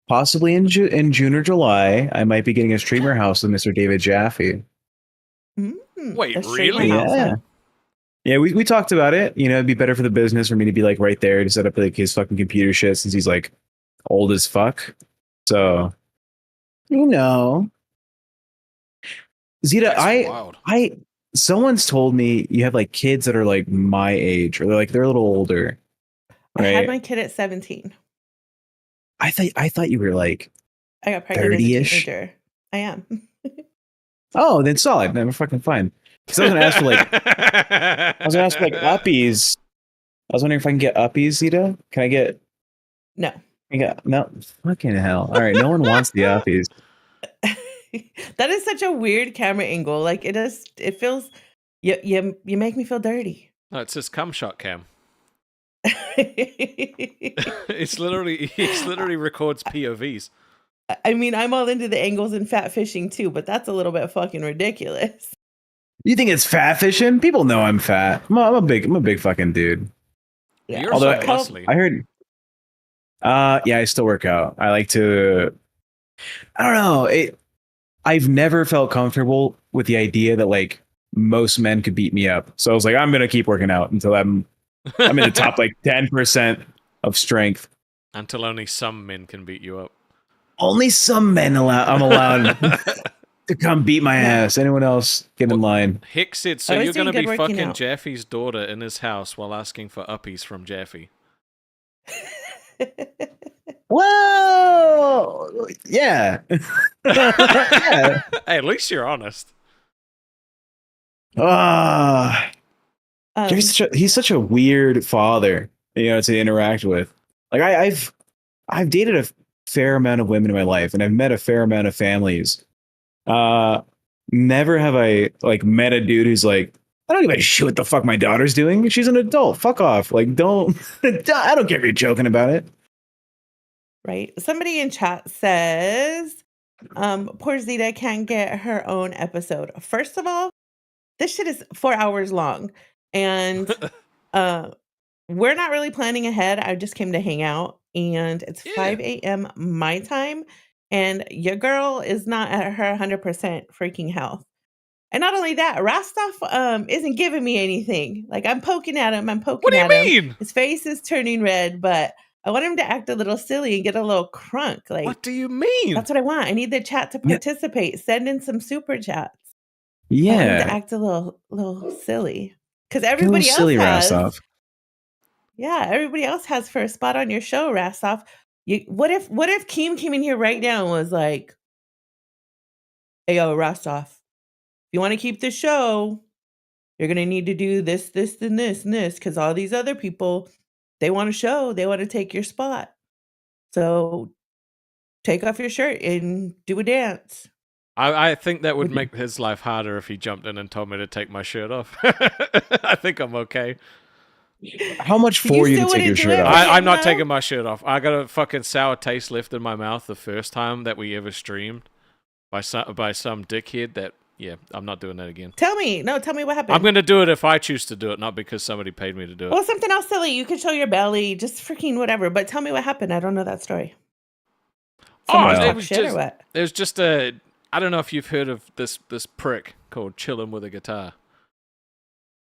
Possibly in June or July. I might be getting a streamer house with Mr. David Jaffy. Wait, a streamer really? house, Yeah. huh? Yeah, we talked about it. You know, it'd be better for the business for me to be like right there to set up like his fucking computer shit since he's like old as fuck. So, you know, Zita, That's wild. someone's told me you have like kids that are like my age or they're a little older. I had Right? my kid at 17. I thought you were like I got pregnant as a 30-ish. teenager. I am. Oh, then solid. Then we're fucking fine. Because I was gonna ask for like uppies. I was wondering if I can get uppies, Zita. Can I get? No. No. Fucking hell! All right, no one wants the uppies. That is such a weird camera angle. Like it feels you make me feel dirty. No, it's his cum shot cam. It's literally records POVs. I mean, I'm all into the angles and fat fishing too, but that's a little bit fucking ridiculous. You think it's fat fishing? People know I'm fat. I'm a big fucking dude. Yeah. You're Although so muscly. I heard. Yeah, I still work out. I like to. I don't know. I've never felt comfortable with the idea that like most men could beat me up. So I was like, I'm gonna keep working out until I'm in the top like 10% of strength. Until only some men can beat you up. Only some men I'm allowed to come beat my ass. Anyone else get in line? Hick said, so I was you're going to doing be good working fucking out. Jaffy's daughter in his house while asking for uppies from Jaffy. Whoa! Yeah. Yeah. Hey, at least you're honest. He's such a weird father, you know, to interact with. Like I've dated a fair amount of women in my life, and I've met a fair amount of families. Never have I like met a dude who's like, I don't give a shit what the fuck my daughter's doing. She's an adult. Fuck off. Like, don't. I don't care if you're joking about it. Right. Somebody in chat says, poor Zita can't get her own episode. First of all, this shit is 4 hours long. And we're not really planning ahead. I just came to hang out. And it's 5 a.m. my time. And your girl is not at her 100% freaking health. And not only that, Rostov isn't giving me anything. Like, I'm poking at him. What do you mean? His face is turning red, but I want him to act a little silly and get a little crunk. Like, What do you mean? that's what I want. I need the chat to participate. Send in some super chats. I want him Yeah. to act a little silly. Because Get a everybody little else silly, has. Rostov. Yeah, everybody else has for a spot on your show, Rostov. What if Keem came in here right now and was like, hey, yo, Rostov, if you want to keep the show, you're going to need to do this, this, and this, and this, because all these other people, they want a show. They want to take your spot. So take off your shirt and do a dance. I think that would make his life harder if he jumped in and told me to take my shirt off. I think I'm okay. How much for you to still take your wouldn't do shirt it, off? right? I'm not No? taking my shirt off. I got a fucking sour taste left in my mouth the first time that we ever streamed by some dickhead that, yeah, I'm not doing that again. Tell me what happened. I'm going to do it if I choose to do it, not because somebody paid me to do it. Well, something else silly. You could show your belly, just freaking whatever. But tell me what happened. I don't know that story. Someone it talk was shit just, or what? it was just a, I don't know if you've heard of this prick called Chillin' with a Guitar.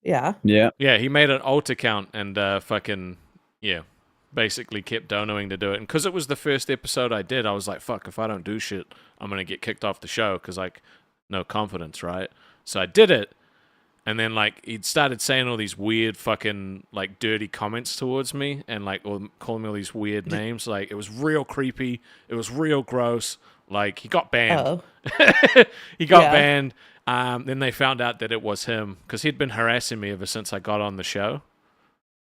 Yeah. Yeah. Yeah, he made an alt account and fucking, yeah, basically kept donoing to do it. And because it was the first episode I did, I was like, fuck, if I don't do shit, I'm going to get kicked off the show because, like, no confidence, right? So I did it. And then, like, he'd started saying all these weird fucking, like, dirty comments towards me and, like, or calling me all these weird names. Like, it was real creepy. It was real gross. Like, he got banned. Oh. He got Yeah. banned. Then they found out that it was him because he'd been harassing me ever since I got on the show.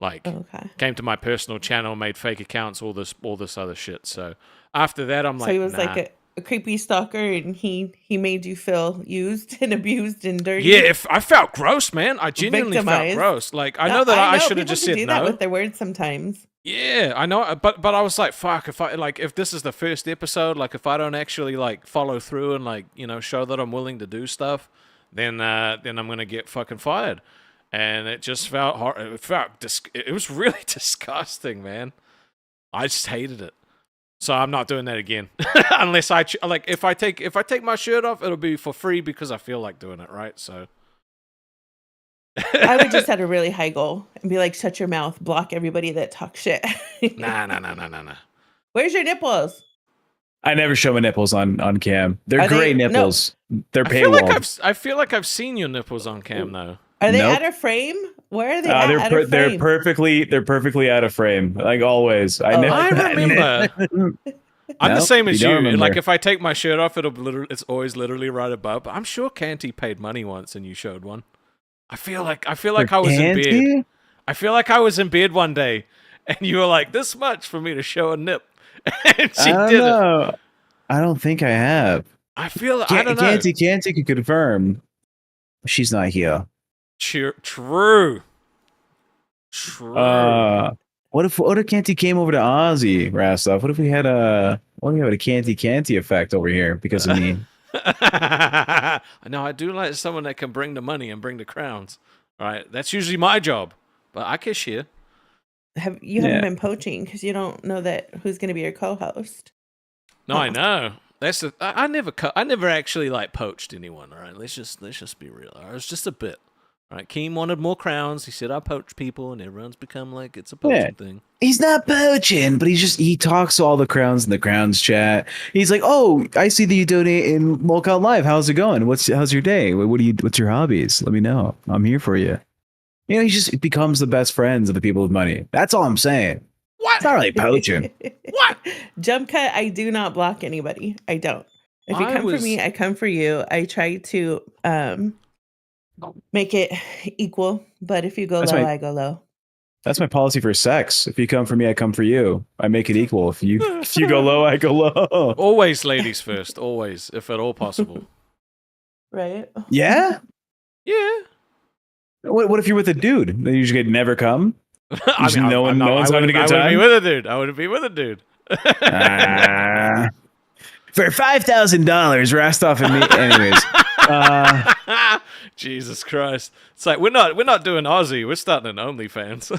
Like, Okay. came to my personal channel, made fake accounts, all this other shit. So after that, I'm like, So he was nah. like a creepy stalker, and he made you feel used and abused and dirty. Yeah, if I felt gross, man. I genuinely felt Victimized. gross. Like, I know that I should have people just can said do that no. with their words sometimes. Yeah, I know, but I was like, fuck, if this is the first episode, like if I don't actually like follow through and like, you know, show that I'm willing to do stuff, then I'm gonna get fucking fired. And it just felt it was really disgusting, man. I just hated it. So I'm not doing that again. Unless if I take my shirt off, it'll be for free because I feel like doing it, right? So I would just set a really high goal and be like, shut your mouth, block everybody that talks shit. nah. Where's your nipples? I never show my nipples on cam. They're Are they- great nipples. They're I feel paywall. I feel like I've seen your nipples on cam though. Are they Nope. out of frame? Where are they at? Out of they're frame? perfectly out of frame, like always. Oh, I remember. I'm the Nope, same as you you. don't remember. Like if I take my shirt off, it's always literally right above. But I'm sure Canty paid money once and you showed one. I feel like I was in bed. Canty? I feel like I was in bed one day and you were like, this much for me to show a nip. And she I don't did it. know. I don't think I have. I don't know. Canty can confirm. She's not here. True. What if Canty came over to Ozzy, Rastov? What if we had a Canty effect over here because of me? No, I do like someone that can bring the money and bring the crowns. Right? That's usually my job. But I kiss you. Haven't Yeah. been poaching because you don't know that who's going to be your co-host. No, I know. I never actually like poached anyone. All right, let's just be real. All right? It's just a bit. All right, Keem wanted more crowns. He said I poach people, and everyone's become like it's a poaching thing. He's not poaching, but he talks to all the crowns in the crowns chat. He's like, "Oh, I see that you donate in Lolcow Live. How's it going? How's your day? What's your hobbies? Let me know. I'm here for you." You know, he just becomes the best friends of the people with money. That's all I'm saying. What? It's not really poaching. What? Jump cut, I do not block anybody. I don't. If you I come for was- me, I come for you. I try to make it equal, but if you go That's low, my- I go low. That's my policy for sex. If you come for me, I come for you. I make it equal. If you go low, I go low. Always ladies first. Always, if at all possible. Right? Yeah. Yeah. What if you're with a dude? Then you just never come. I mean, no I'm one's having a good I wouldn't be time? with a dude. I wouldn't be with a dude. Ah. For $5,000, Rastov and me. Anyways, Jesus Christ! It's like we're not doing Aussie. We're starting an OnlyFans.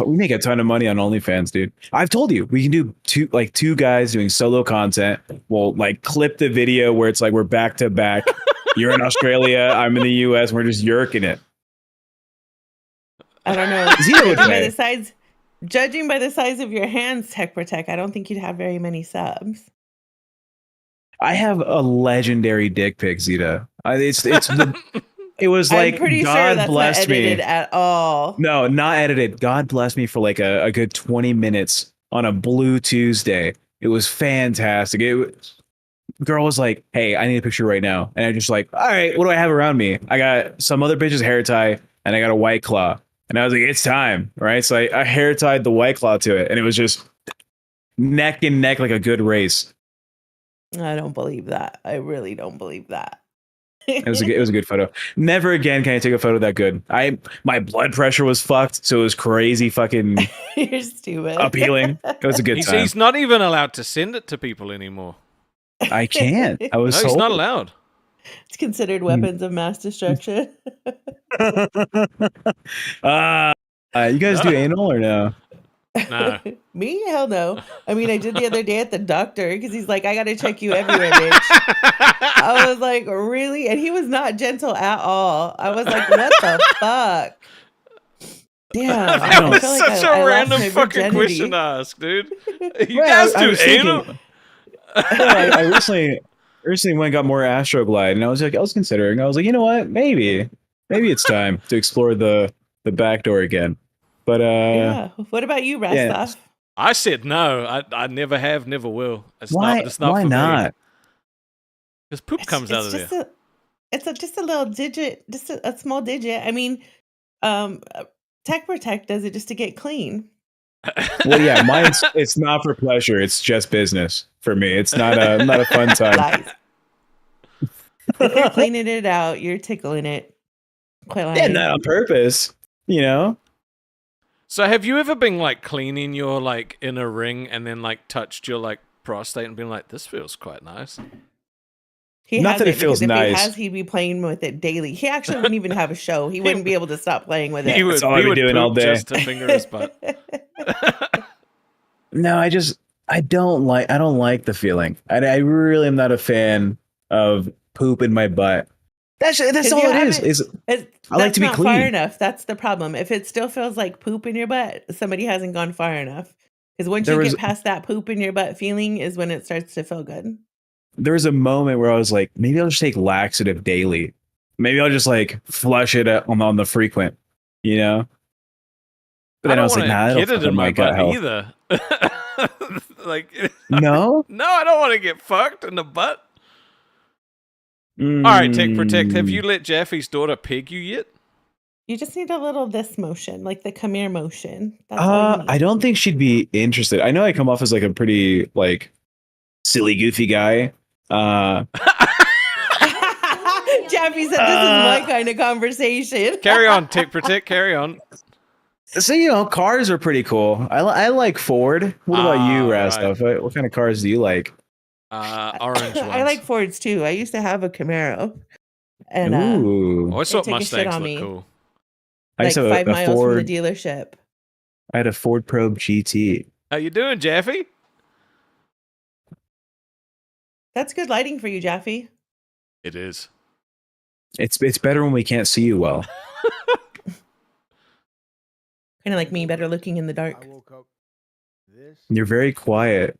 we make a ton of money on OnlyFans, dude. I've told you we can do two guys doing solo content. We'll like clip the video where it's like we're back to back. You're in Australia, I'm in the US. We're just yerking it. I don't know. Zita would Judging by the size of your hands, Tech Protect, I don't think you'd have very many subs. I have a legendary dick pic, Zita. It was like I'm pretty God sure that's not bless edited me. at all. No, not edited. God bless me for like a good 20 minutes on a Blue Tuesday. It was fantastic. Girl was like, "Hey, I need a picture right now," and I just like, "All right, what do I have around me? I got some other bitch's hair tie, and I got a White Claw." And I was like, "It's time, right?" So I hair tied the White Claw to it, and it was just neck and neck like a good race. I don't believe that. I really don't believe that. It was a good photo. Never again can I take a photo that good. My blood pressure was fucked, so it was crazy fucking You're stupid. appealing. It was a good time. He's not even allowed to send it to people anymore. I can't. I was No, he's told. not allowed. It's considered weapons of mass destruction. You guys do anal or no? No. Me? Hell no. I mean, I did the other day at the doctor because he's like, I got to check you everywhere, bitch. I was like, really? And he was not gentle at all. I was like, what the fuck? Damn. That was feel like such I a lost random my fucking virginity. question to ask, dude. You Well, guys I do was thinking- anal? I recently went and got more Astroglide, and I was considering. I was like, you know what? Maybe it's time to explore the back door again. But Yeah. What about you, Rastaf? yeah. I said no. I never have, never will. why? It's not Why for not? Because poop comes out of there. It's just a little digit, just a small digit. I mean, Tech Protect does it just to get clean. Well, yeah, it's not for pleasure. It's just business for me. It's not a fun time. Lies. If you're cleaning it out, you're tickling it. Quite lying. Yeah, not on purpose. You know. So have you ever been like cleaning your like inner ring and then like touched your like prostate and been like, this feels quite nice? He Not has that it feels because if nice. he has, he'd be playing with it daily. He actually wouldn't even have a show. He wouldn't be able to stop playing with it. He would, all I'd be doing all poop day. just to finger his butt. No, I don't like the feeling. I really am not a fan of poop in my butt. That's all it is. I like to be not clean. far enough. That's the problem. If it still feels like poop in your butt, somebody hasn't gone far enough. Because once you get past that poop in your butt feeling is when it starts to feel good. There was a moment where I was like, maybe I'll just take laxative daily. Maybe I'll just like flush it on the frequent, you know? But then I was like, nah, get that'll it in my gut butt health. either. Like, No? no, I don't want to get fucked in the butt. All right, Tech Protect. Have you let Jaffy's daughter peg you yet? You just need a little this motion, like the come here motion. That's all you need. I don't think she'd be interested. I know I come off as like a pretty like silly, goofy guy. Jaffy said this is my kind of conversation. Carry on, Tech Protect. Carry on. So, you know, cars are pretty cool. I like Ford. What about you, Rastaf? Right. What kind of cars do you like? Orange ones. I like Fords too. I used to have a Camaro. And Ooh. I always thought take a shit Mustangs on look me. cool. I like used to have 5 a miles Ford. from the dealership. I had a Ford Probe GT. How you doing, Jaffy? That's good lighting for you, Jaffy. It is. It's better when we can't see you well. Kind of like me, better looking in the dark. I woke up this. You're very quiet,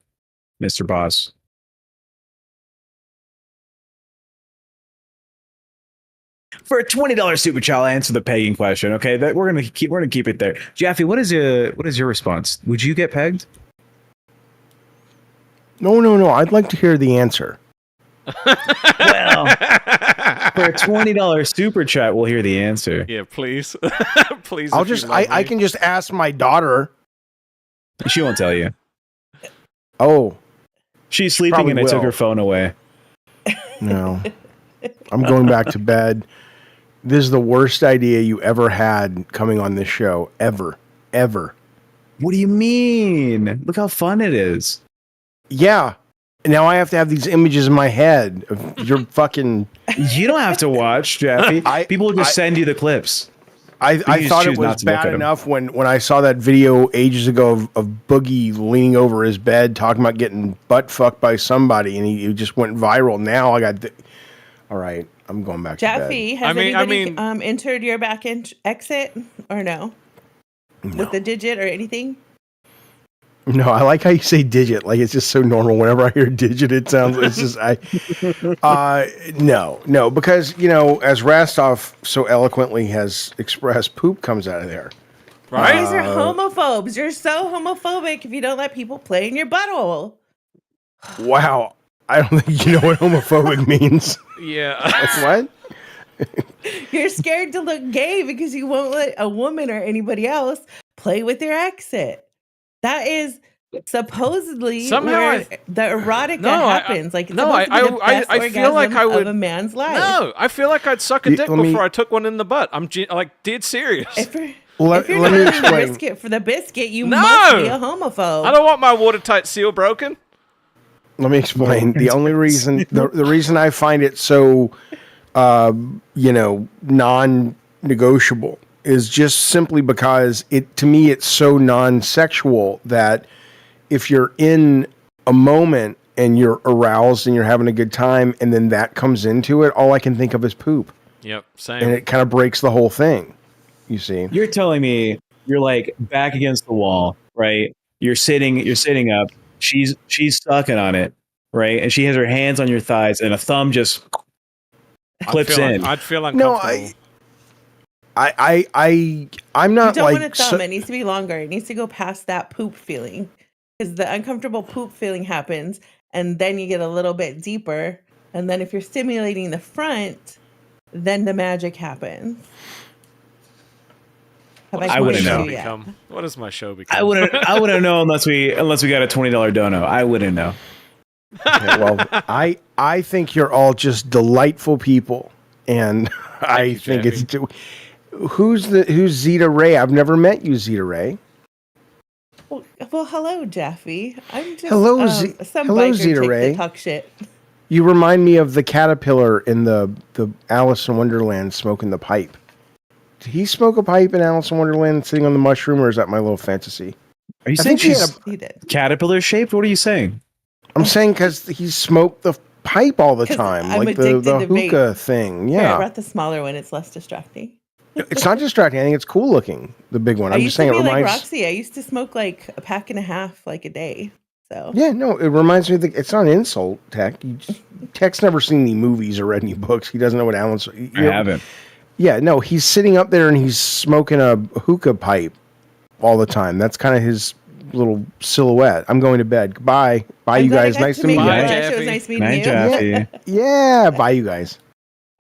Mr. Boss. For a $20 super chat, I'll answer the pegging question. Okay, that we're gonna keep it there. Jaffy, what is your response? Would you get pegged? No. I'd like to hear the answer. Well, for a $20 super chat, we'll hear the answer. Yeah, please. Please. I'll if you just love I me. can just ask my daughter. She won't tell you. Oh, She's sleeping Probably and I took will. her phone away. no. I'm going back to bed. This is the worst idea you ever had coming on this show. Ever. What do you mean? Look how fun it is. Yeah. Now I have to have these images in my head of your fucking... You don't have to watch, Jaffy. People will just send you the clips. I just thought it choose not was to look bad at 'em. enough when I saw that video ages ago of Boogie leaning over his bed talking about getting butt fucked by somebody, and he just went viral. Now I got... All right, I'm going back to Jaffy, has I anybody entered your back exit or no? bed. With the digit or anything? No, I like how you say digit. Like, it's just so normal. Whenever I hear digit, it sounds, it's just, no, because, you know, as Rastov so eloquently has expressed, poop comes out of there. You Right? guys are homophobes. You're so homophobic if you don't let people play in your butthole. Wow. I don't think you know what homophobic means. Yeah. Like, what? You're scared to look gay because you won't let a woman or anybody else play with your exit. That is supposedly Somehow where the erotica No, happens. Like, it's no, supposed to be the best I feel like orgasm I would. of a man's life. No, I feel like I'd suck a You- dick let me- before I took one in the butt. I'm like dead serious. If you're, Let- if you're let not me eating the explain. biscuit for the biscuit, you No! must be a homophobe. I don't want my watertight seal broken. Let me explain. The only reason, the reason I find it so, non-negotiable is just simply because to me, it's so non-sexual that if you're in a moment and you're aroused and you're having a good time, and then that comes into it, all I can think of is poop, Yep, and same. it kind of breaks the whole thing. You see? You're telling me you're like back against the wall, right? You're sitting up. She's sucking on it, right? And she has her hands on your thighs, and a thumb just clips in. I'd feel No, uncomfortable. I'm You not don't like want a thumb. It needs to be longer. It needs to go past that poop feeling, because the uncomfortable poop feeling happens, and then you get a little bit deeper. And then if you're stimulating the front, then the magic happens. Have I told wouldn't you know. yet? What does my show become? I wouldn't know unless we got a $20 dono. I wouldn't know. Okay, well, I think you're all just delightful people, and I you, think Jaffy. it's who's Zita Ray? I've never met you, Zita Ray. Well, hello, Jaffy. I'm just Hello, some hello, biker Zita chick Ray. that talk shit. You remind me of the caterpillar in the Alice in Wonderland smoking the pipe. Did he smoke a pipe in Alice in Wonderland sitting on the mushroom, or is that my little fantasy? Are you I saying think she had she's He did. caterpillar shaped? What are you saying? I'm saying because he smoked the pipe all the 'Cause time, I'm like the addicted to vape. hookah thing. Here, I Yeah, brought the smaller one. It's less distracting. it's not distracting. I think it's cool looking. The big one. I I'm used just saying to it be like reminds. Roxy. I used to smoke like a pack and a half like a day. So Yeah, no, it reminds me of it's not an insult, Tech. Tech's never seen any movies or read any books. He doesn't know what Alan's. I haven't. Yeah, no, he's sitting up there and he's smoking a hookah pipe all the time. That's kind of his little silhouette. I'm going to bed. Goodbye. Bye, I'm you glad I guys. got Nice to meet make you. you Bye, blush. It Jaffy. was nice meeting Night, you. Jaffy. Yeah, bye, you guys.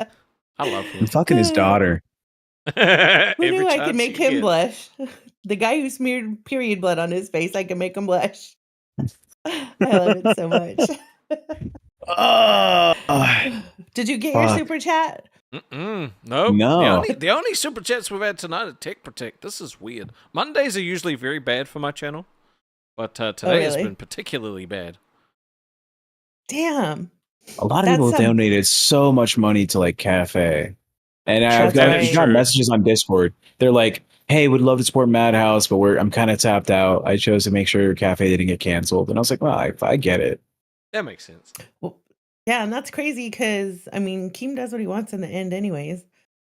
I love him. I'm fucking his daughter. Who knew I could make him blush? The guy who smeared period blood on his face, I can make him blush. I love it so much. Did you get your Fuck. super chat? Nope. No. The only super chats we've had tonight are Tech Protect. This is weird. Mondays are usually very bad for my channel, but today has really? been particularly bad. Damn. A lot of That's people some- donated so much money to like cafe, and I've That's got, right. got messages on Discord. They're like, "Hey, would love to support Madhouse, but I'm kind of tapped out. I chose to make sure cafe didn't get canceled." And I was like, "Well, I get it." That makes sense. Well, yeah, and that's crazy because I mean, Keem does what he wants in the end, anyways.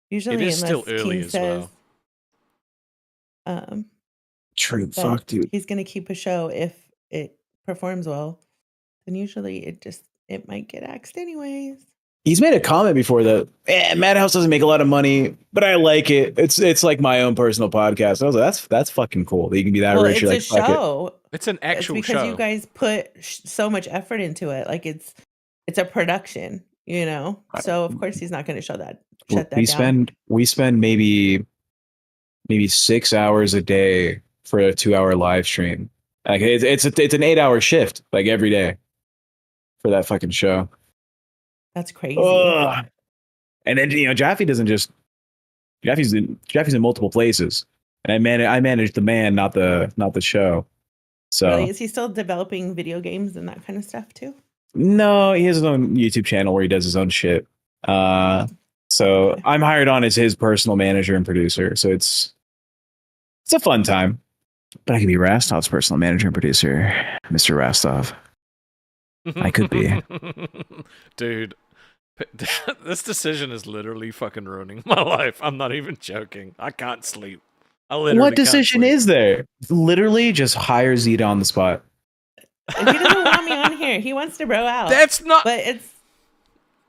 Usually, It is still unless early Keem as says, True. that Fuck, dude. he's going to keep a show if it performs well, then usually it might get axed anyways. He's made a comment before that Madhouse doesn't make a lot of money, but I like it. It's like my own personal podcast. I was like, that's fucking cool. That you can be that Well, rich. it's You're a like, fuck it. show. It's an It's actual because show. you guys put so much effort into it. Like it's a production, you know. So of course he's not going to shut that down. We spend maybe 6 hours a day for a 2-hour live stream. Like it's an 8-hour shift, like every day for that fucking show. That's crazy. Ugh. And then Jaffy's in multiple places, and I manage the man, not the show. So Really? Is he still developing video games and that kind of stuff too? no, he has his own YouTube channel where he does his own shit. So Okay. I'm hired on as his personal manager and producer. So it's a fun time. But I could be Rastov's personal manager and producer, Mr. Rastov. I could be. Dude, this decision is literally fucking ruining my life. I'm not even joking. I can't sleep. I literally What can't decision sleep. is there? Literally just hire Zita on the spot. He doesn't want me on here. He wants to bro out. That's not But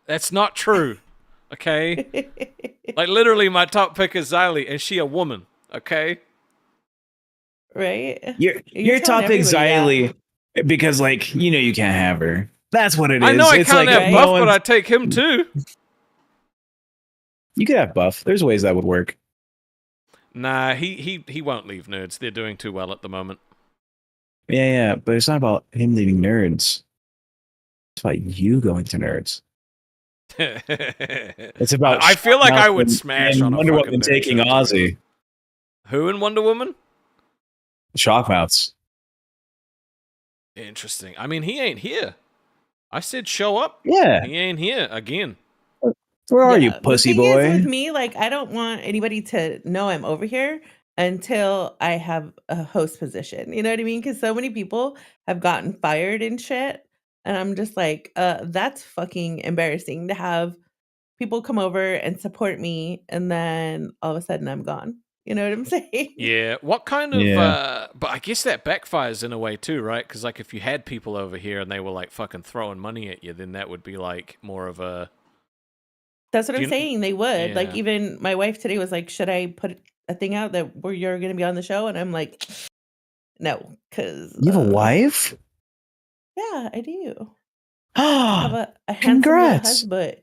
that's not true. Okay? it's Like literally my top pick is Xylee, and she a woman. Okay? Your right. You're top telling pick everybody Xylee because you can't have her. That's what it is. I know I It's can't like have right? Buff, no but one's- I take him too. You could have Buff. There's ways that would work. Nah, he won't leave Nerds. They're doing too well at the moment. Yeah, but it's not about him leaving nerds. It's about you going to nerds. It's about I feel like I would Shockmouth smash and on a Wonder fucking Woman nerd taking show, to be honest. Ozzy. Who in Wonder Woman? Shockmouths. Interesting. I mean, he ain't here. I said show up. Yeah. He ain't here again. Where are you, Yeah, pussy the thing boy? is with me, like, I don't want anybody to know I'm over here until I have a host position. You know what I mean? Because so many people have gotten fired and shit. And I'm just like, that's fucking embarrassing to have people come over and support me, and then all of a sudden I'm gone. You know what I'm saying? Yeah. What kind of? Yeah. But I guess that backfires in a way too, right? Because like if you had people over here and they were like fucking throwing money at you, then that would be like more of a. That's what Do I'm you- saying. They would. Like, Yeah. even my wife today was like, should I put a thing out that where you're going to be on the show? And I'm like, no, because You have a wife? yeah, I do. I have Oh, a handsome little congrats. husband.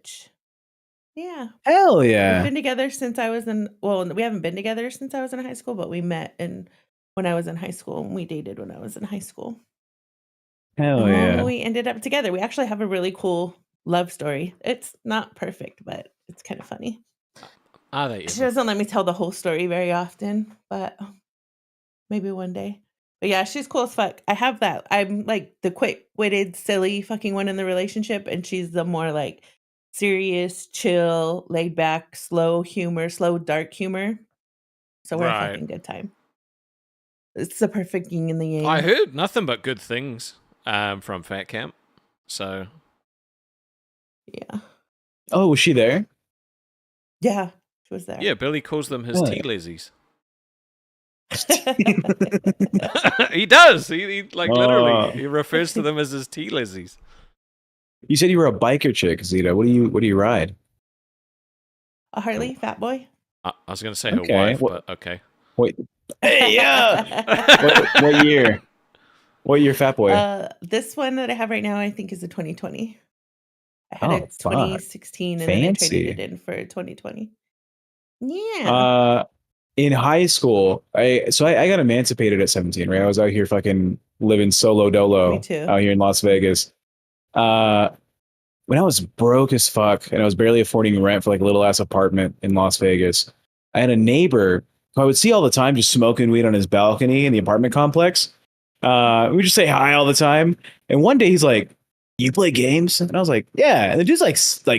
Yeah. Hell We've yeah. been together since I was in, well, we haven't been together since I was in high school, but we met when I was in high school, and we dated when I was in high school. Hell And yeah. we ended up together. We actually have a really cool love story. It's not perfect, but it's kind of funny. Are they? She ever? doesn't let me tell the whole story very often, but maybe one day. But yeah, she's cool as fuck. I have that. I'm like the quick-witted, silly fucking one in the relationship, and she's the more like serious, chill, laid back, slow dark humor. So we're a Right. fucking good time. It's the perfect yin and the yang. I heard nothing but good things from Fat Camp. So Yeah. Oh, was she there? Yeah. She was there. yeah, Billy calls them his Oh, tea yeah. lizzies. He does. He like literally he refers to them as his tea lizzies. You said you were a biker chick, Zita. What do you ride? A Harley, fat boy. I was gonna say her Okay, wife, what- but okay. Wait. Hey, yeah. What year? What year, Fat Boy? This one that I have right now, I think, is a 2020. I had Oh, a fuck. 2016, and then I Fancy. traded it in for a 2020. Yeah. In high school, I got emancipated at 17, right? I was out here fucking living solo dolo Me too. out here in Las Vegas. When I was broke as fuck and I was barely affording rent for like a little ass apartment in Las Vegas, I had a neighbor who I would see all the time just smoking weed on his balcony in the apartment complex. We would just say hi all the time. And one day he's like, "You play games?" And I was like, "Yeah." And the dude's like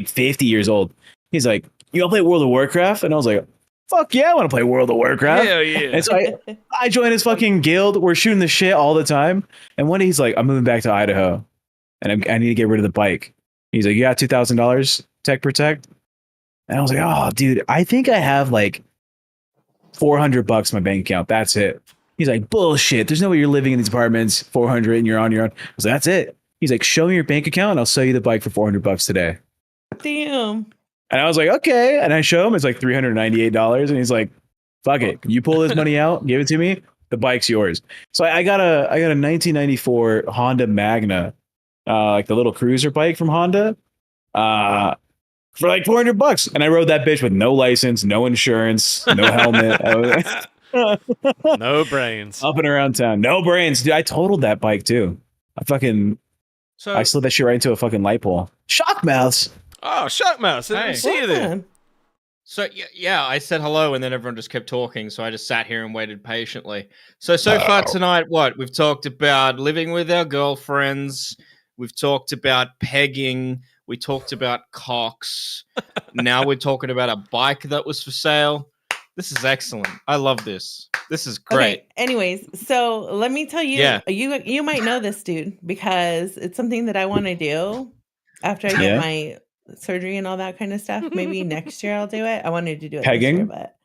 50 years old. He's like, "You all play World of Warcraft?" And I was like, "Fuck yeah, I want to play World of Warcraft." Hell yeah. And so I joined his fucking guild. We're shooting the shit all the time. And one day he's like, "I'm moving back to Idaho, and I need to get rid of the bike." He's like, "You got $2,000 Tech Protect?" And I was like, "Oh, dude, I think I have like $400 in my bank account. That's it." He's like, "Bullshit. There's no way you're living in these apartments, 400 and you're on your own." I was like, "That's it." He's like, "Show me your bank account and I'll sell you the bike for $400 today." Damn. And I was like, "Okay." And I show him, it's like $398. And he's like, "Fuck it. You pull this money out, give it to me. The bike's yours." So I got a 1994 Honda Magna, like the little cruiser bike from Honda, for like $400. And I rode that bitch with no license, no insurance, no helmet. No brains. Up and around town. No brains. Dude, I totaled that bike too. So I slid that shit right into a fucking light pole. Shock mouths. Oh, Shockmouse. I didn't Hey. see you there. Welcome. So yeah, I said hello, and then everyone just kept talking. So I just sat here and waited patiently. So far tonight, what we've talked about living with our girlfriends. We've talked about pegging. We talked about cocks. Now we're talking about a bike that was for sale. This is excellent. I love this. This is great. Okay, anyways, so let me tell you, Yeah. you might know this dude because it's something that I want to do after I get Yeah. my surgery and all that kind of stuff. Maybe next year I'll do it. I wanted to do it this year, Pegging? but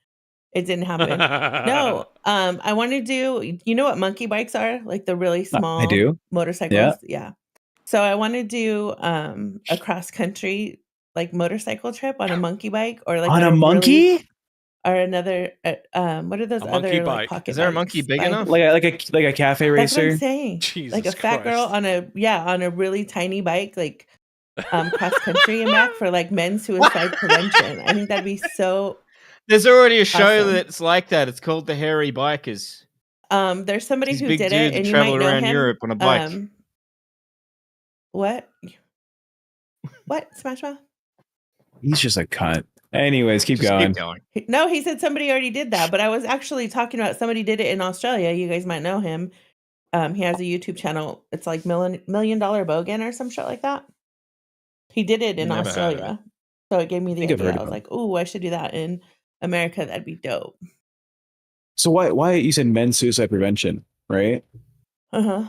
it didn't happen. No, I want to do. You know what monkey bikes are? Like the really small do. motorcycles. Yeah. So I want to do a cross country like motorcycle trip on a monkey bike or like On a really- monkey? or another. What are those A other monkey like bike. pocket Is there a bikes? monkey big Bike- enough? Like a cafe That's what I'm racer? saying. Jesus Like a fat girl Christ. on a really tiny bike, like cross country and back for like men's suicide prevention. I think that'd be so. There's already a show Awesome. that's like that. It's called The Hairy Bikers. There's somebody These who big did dudes it, that and you travel might know around him. Europe on a bike. What? What? Smash Mouth? He's just a cunt. Anyways, keep Just going. keep going. No, he said somebody already did that, but I was actually talking about somebody did it in Australia. You guys might know him. He has a YouTube channel. It's like Million Dollar Bogan or some shit like that. He did it in Never heard of Australia. So it gave me I the think I've idea. heard I of was him. like, "Ooh, I should do that in America. That'd be dope." So why you said men's suicide prevention, right? Uh-huh.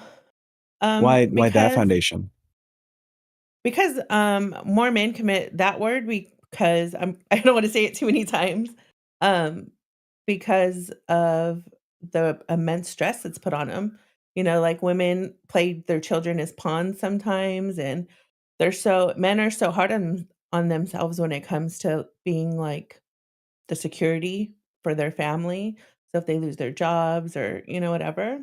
Why that Because foundation? more men commit that word because I don't want to say it too many times. Because of the immense stress that's put on them. You know, like women play their children as pawns sometimes, and men are so hard on themselves when it comes to being like the security for their family. So if they lose their jobs or, whatever.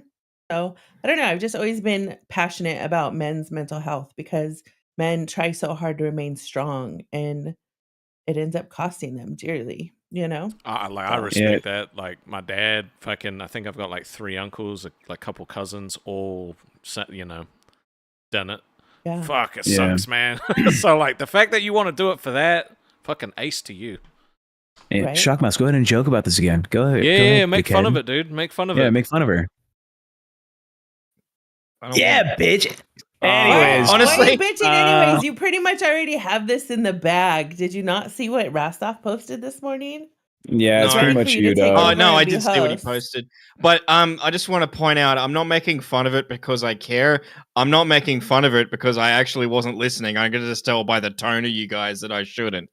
So I don't know. I've just always been passionate about men's mental health because men try so hard to remain strong and it ends up costing them dearly, I So respect that. Like my dad, fucking, I think I've got like 3 uncles, a couple cousins, all, done it. yeah. Fuck, it Yeah. sucks, man. So like the fact that you want to do it for that, fucking ace to you. Hey, Right. Shockmouse, go ahead and joke about this again. Go ahead. Yeah, go ahead, make fun dickhead. of it, dude. Make fun of Yeah, it. make fun of her. I don't want it. bitch. Why- Anyways, why are honestly, you bitching anyways? You pretty much already have this in the bag. Did you not see what Rastov posted this morning? yeah, it's No, pretty ready for much you to you, take Oh over. dog. no, and I be did see what he host. posted. But I just want to point out I'm not making fun of it because I care. I'm not making fun of it because I actually wasn't listening. I could just tell by the tone of you guys that I shouldn't.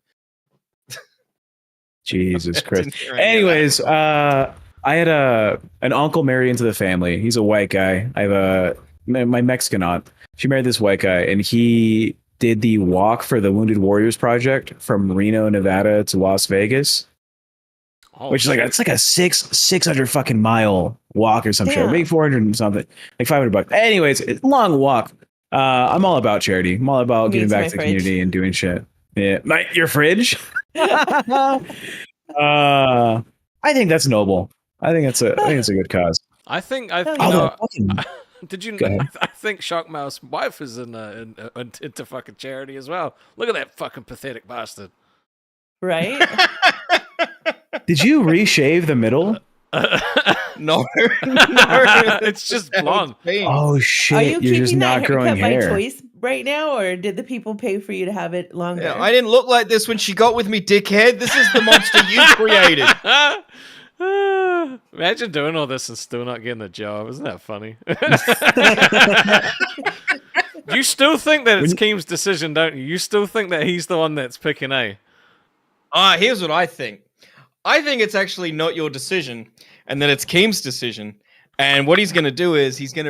Jesus I Christ. didn't hear any of that. Anyways, I had an uncle married into the family. He's a white guy. I have my Mexican aunt. She married this white guy, and he did the walk for the Wounded Warriors Project from Reno, Nevada to Las Vegas, Oh, which is like it's like a 600 fucking mile walk or some shit, Damn. maybe 400 and something, like $500. Anyways, it's a long walk. I'm all about charity. I'm all about Me giving too, back my to the fridge. community and doing shit. Yeah, your fridge. I think that's noble. I think it's a good cause. I think Hell you yeah. know. fucking, Did you? Go ahead. I think Shockmouth's wife is into fucking charity as well. Look at that fucking pathetic bastard. Right? did you reshave the middle? No, no, It's just blonde. Oh shit! Are you You're keeping just that not growing haircut by hair. choice right now, or did the people pay for you to have it longer? Yeah, I didn't look like this when she got with me, dickhead. This is the monster you created. Imagine doing all this and still not getting a job. Isn't that funny? You still think that it's Keem's decision, don't you? You still think that he's the one that's picking A? Here's what I think. I think it's actually not your decision, and that it's Keem's decision. And what he's going to do is he's going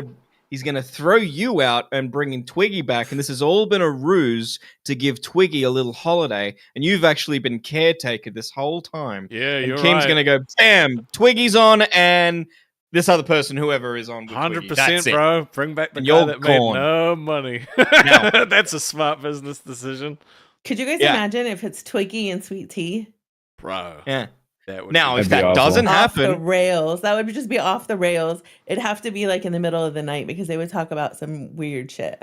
to throw you out and bring in Twiggy back. And this has all been a ruse to give Twiggy a little holiday. And you've actually been caretaker this whole time. Yeah, And you're Keem's right. going to go, damn, Twiggy's on, and this other person, whoever is on with Twiggy. 100%, That's it. bro. Bring back the And guy you're that made gone. no money. Now- That's a smart business decision, Could you guys Yeah. imagine if it's Twiggy and Sweet Tea? bro. Yeah. That would Now, be if That'd be that awful. doesn't Off the happen, rails. That would just be off the rails. It'd have to be like in the middle of the night because they would talk about some weird shit.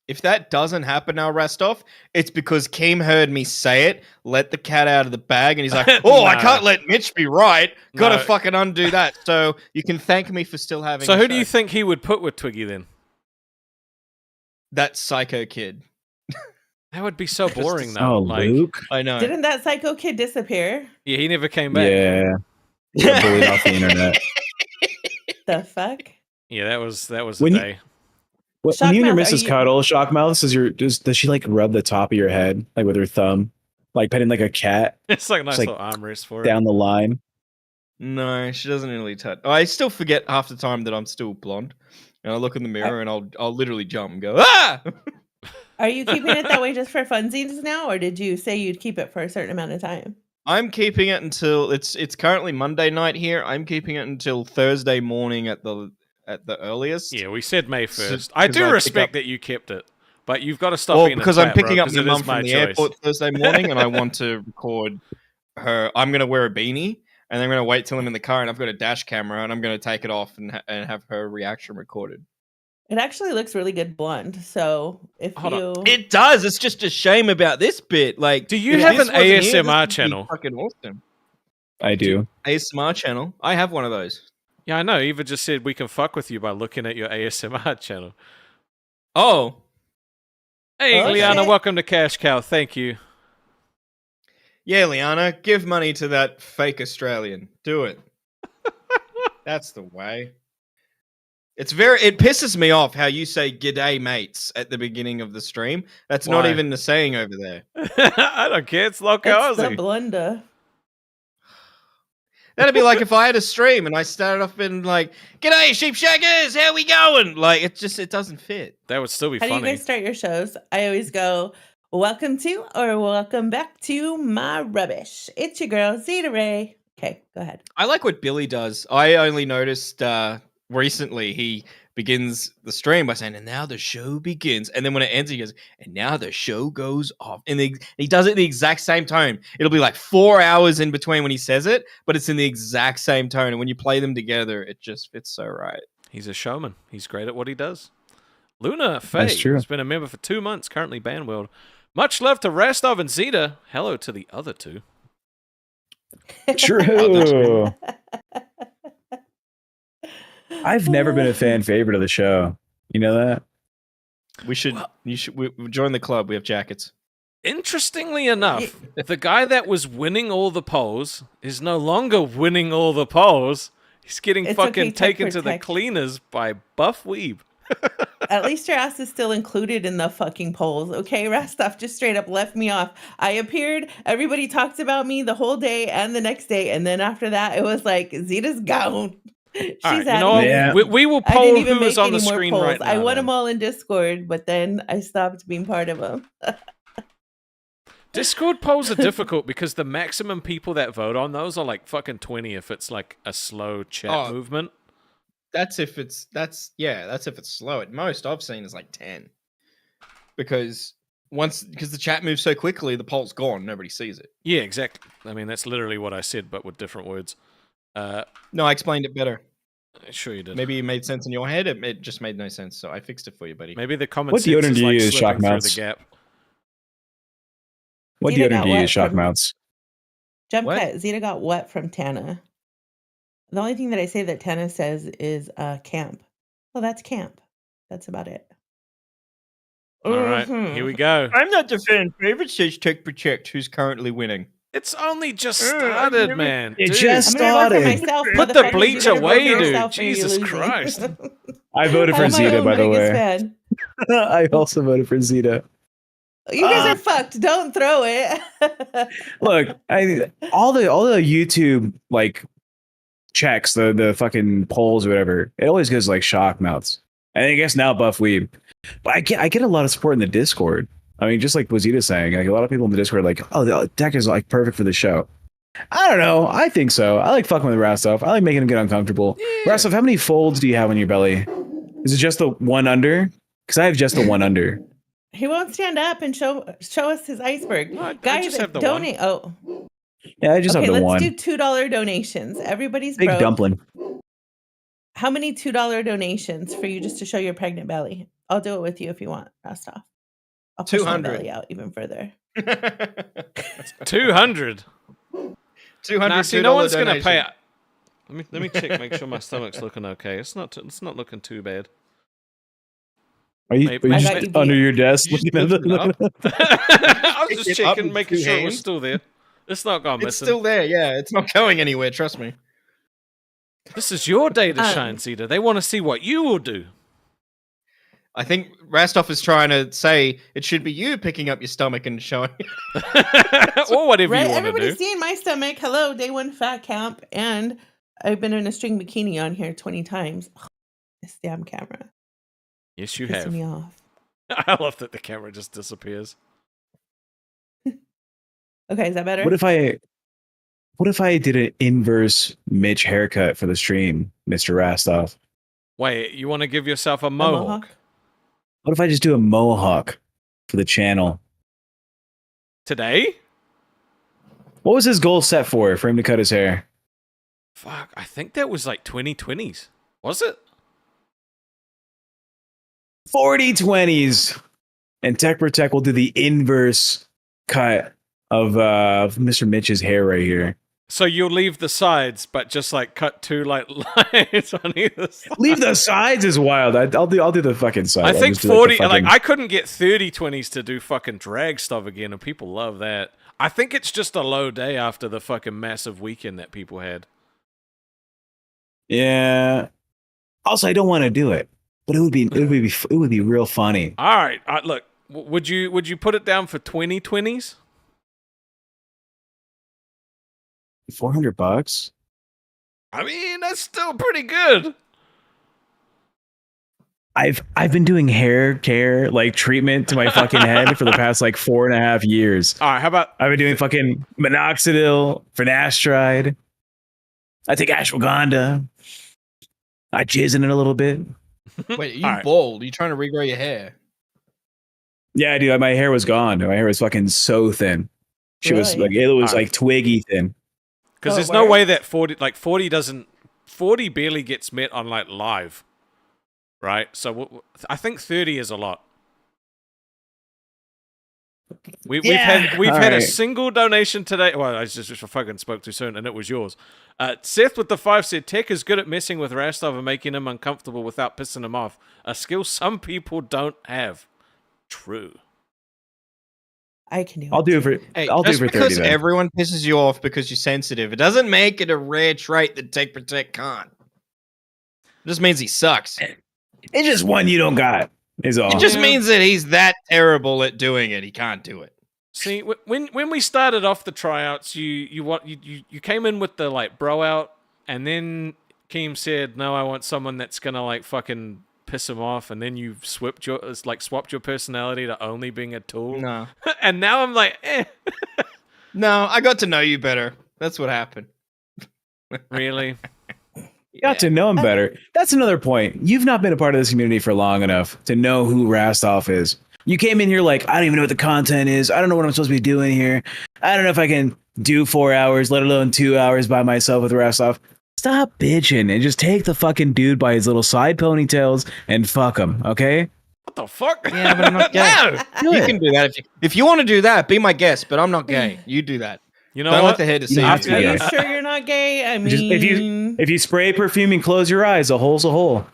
if that doesn't happen now, Rastov, it's because Keem heard me say it, let the cat out of the bag, and he's like, oh, I No. can't let Mitch be right. Gotta No. fucking undo that. So you can thank me for still having So a who do show. you think he would put with Twiggy then? That psycho kid. That would be so boring though. Oh, like, Luke. I know. Didn't that psycho kid disappear? yeah, he never came back. Yeah, got bullied off the internet. The fuck? Yeah, that was the When you- day. When you and your Shockmouth, are missus you- cuddle, Shockmouth, does she like rub the top of your head like with her thumb, like petting like a cat It's like a nice like, little armrest for it. down the line? No, she doesn't really touch. I still forget half the time that I'm still blonde. And I look in the mirror and I'll literally jump and go, ah! Are you keeping it that way just for funsies now, or did you say you'd keep it for a certain amount of time? I'm keeping it until it's currently Monday night here. I'm keeping it until Thursday morning at the earliest. Yeah, we said May So- 1st. I 'cause do I pick respect up- that you kept it, but you've got to stop Well, being because a I'm twat, picking bro, up 'cause my it mum is my from the choice. airport Thursday morning, and I want to record her. I'm going to wear a beanie, and I'm going to wait till I'm in the car, and I've got a dash camera, and I'm going to take it off and have her reaction recorded. It actually looks really good blonde. So if Hold on. you, It does. It's just a shame about this bit. Like, Do you if have this an wasn't here, ASMR this would be channel? Fucking awesome. I do. ASMR channel. I have one of those. Yeah, I know. Eva just said we can fuck with you by looking at your ASMR channel. Oh, Hey, Oh, Liana, shit. welcome to Cash Cow. Thank you. yeah, Liana, give money to that fake Australian. Do it. That's the way. It pisses me off how you say "g'day, mates" at the beginning of the stream. That's not Why? even the saying over there. I don't care. It's Lolcow, it's the Aussie. blunder. That'd be like if I had a stream and I started off in like, "G'day, sheep shaggers, how we going?" Like it doesn't fit. That would still be How do you funny. guys start your shows? I always go, welcome to or welcome back to my rubbish. It's your girl, Zita Ray. Okay, go ahead. I like what Billy does. I only noticed recently he begins the stream by saying, "And now the show begins," and then when it ends, he goes, "And now the show goes off." And he does it in the exact same tone. It'll be like 4 hours in between when he says it, but it's in the exact same tone. And when you play them together, it just fits so right. He's a showman. He's great at what he does. Luna Faye That's true. has been a member for 2 months, currently banned world. Much love to Rastov and Zita. Hello to the other two. True. I've never been a fan favorite of the show. You know that? You should join the club. We have jackets. Interestingly enough, the guy that was winning all the polls is no longer winning all the polls. He's getting It's fucking okay to taken to the protect. cleaners by Buff Weeb. At least your ass is still included in the fucking polls, okay? Rastov just straight up left me off. I appeared, everybody talked about me the whole day and the next day, and then after that, it was like, Zita's gone. She's All right, you out know of what? here. Yeah. We will I didn't poll even who's make on the any more screen polls. right now. I won then. them all in Discord, but then I stopped being part of them. Discord polls are difficult because the maximum people that vote on those are like fucking 20 if it's like a slow chat Oh. movement. That's if it's slow. At most I've seen is like 10. Because the chat moves so quickly, the poll's gone. Nobody sees it. Yeah, exactly. I mean, that's literally what I said, but with different words. No, I explained it better. Sure you did. Maybe it made sense in your head. It just made no sense. So I fixed it for you, buddy. Maybe the common What sense deodorant is do you like use, slipping through Shockmouths? the gap. What Zita deodorant got do you what use, shock from- mounts? Jump What? cut. Zita got what from Tana? The only thing that I say that Tana says is camp. Well, that's camp. That's about it. All right, Mhm. here we go. I'm not the fan favorite, says Tech Protect, who's currently winning. It's only just I've started, never- man. It Dude. just I'm gonna vote for started. myself. Put the motherfuckers. You bleach better vote for away, dude. yourself or you're Jesus losing. Christ. I voted for I'm my Zita, own by the biggest way. fan. I also voted for Zita. You guys are fucked. Don't throw it. Look, all the YouTube like checks, the fucking polls or whatever, it always goes like shock mouths. And I guess now Buff Weeb. But I get a lot of support in the Discord. I mean, just like Wazita's saying, like a lot of people in the Discord are like, oh, the deck is like perfect for the show. I don't know. I think so. I like fucking with Rastov. I like making him get uncomfortable. Rastov, how many folds do you have on your belly? Is it just the one under? Because I have just the one under. He won't stand up and show us his iceberg. No, I Guys, just have the donate. Oh, Yeah, I just okay. have the Let's one. do $2 donations. Everybody's Big broke. dumpling. How many $2 donations for you just to show your pregnant belly? I'll do it with you if you want, Rostov. I'll push my 200. belly out even further. 200. 200. Nah, see, no one's going gonna pay. Let me check, make sure my stomach's looking okay. It's not looking too bad. Are you, Maybe- are you I just got you under beat. your desk? You just looking at lift it the- I was Pick just it up checking, with making two sure it was hands. still there. It's not gone It's missing. still there. Yeah, it's not going anywhere. Trust me. This is your day to Um, shine, Zita. They want to see what you will do. I think Rastov is trying to say it should be you picking up your stomach and showing. Or whatever Right? you want to Everybody's do. seeing my stomach. Hello, day one fat camp. And I've been in a string bikini on here 20 times. This damn camera. Yes, you Pissing have. me off. I love that the camera just disappears. Okay, is that better? What if I did an inverse Mitch haircut for the stream, Mr. Rastov? Wait, you want to give yourself a A mohawk? What if I just do a mohawk for the channel? Today? What was his goal set for him to cut his hair? Fuck, I think that was like 2020s. Was it? 40/20s. And Tech Protect will do the inverse cut of Mr. Mitch's hair right here. So you'll leave the sides, but just like cut two like lines on either side. Leave the sides is wild. I'll do the fucking side. I I'll think just do, 40, the fucking- like I couldn't get 30/20s to do fucking drag stuff again, and people love that. I think it's just a low day after the fucking massive weekend that people had. Yeah. Also, I don't want to do it, but it would be real funny. All right, look, would you put it down for 20/20s? $400. I mean, that's still pretty good. I've been doing hair care like treatment to my fucking head for the past like 4.5 years. All right, how about I've been doing fucking minoxidil, finasteride. I take ashwagandha. I jizz in it a little bit. Wait, are you All right. bald? Are you trying to regrow your hair? Yeah, dude, my hair was gone. My hair was fucking so thin. She was Really? like, it was All right. like twiggy thin. because Oh, there's no way word? that 40 barely gets met on like live, right? So I think 30 is a lot. We've had all a right. single donation today. Well, I just fucking spoke too soon, and it was yours. Seth with the 5 said, "Tech is good at messing with Rastov and making him uncomfortable without pissing him off. A skill some people don't have." True. I can do it. I'll do it for Hey, I'll do it just for 30 because then. everyone pisses you off because you're sensitive, it doesn't make it a rare trait that Take Protect can't. It just means he sucks. It's just one you don't got. Is all. It just means that he's that terrible at doing it. He can't do it. See, when we started off the tryouts, you came in with the like bro out, and then Keem said, "No, I want someone that's gonna like fucking piss him off," and then you swapped your personality to only being a tool. No. And now I'm like, No, I got to know you better. That's what happened. really? You got to know him better. That's another point. You've not been a part of this community for long enough to know who Rastov is. You came in here like, I don't even know what the content is. I don't know what I'm supposed to be doing here. I don't know if I can do 4 hours, let alone 2 hours by myself with Rastov. Stop bitching and just take the fucking dude by his little side ponytails and fuck him, okay? What the fuck? Yeah, but I'm not gay. You can do that if you want to do that. Be my guest, but I'm not gay. You do that. You know Don't what? let the head You deceive have to Are you. you sure you're not gay? I mean, Just- if you spray perfume and close your eyes, a hole's a hole.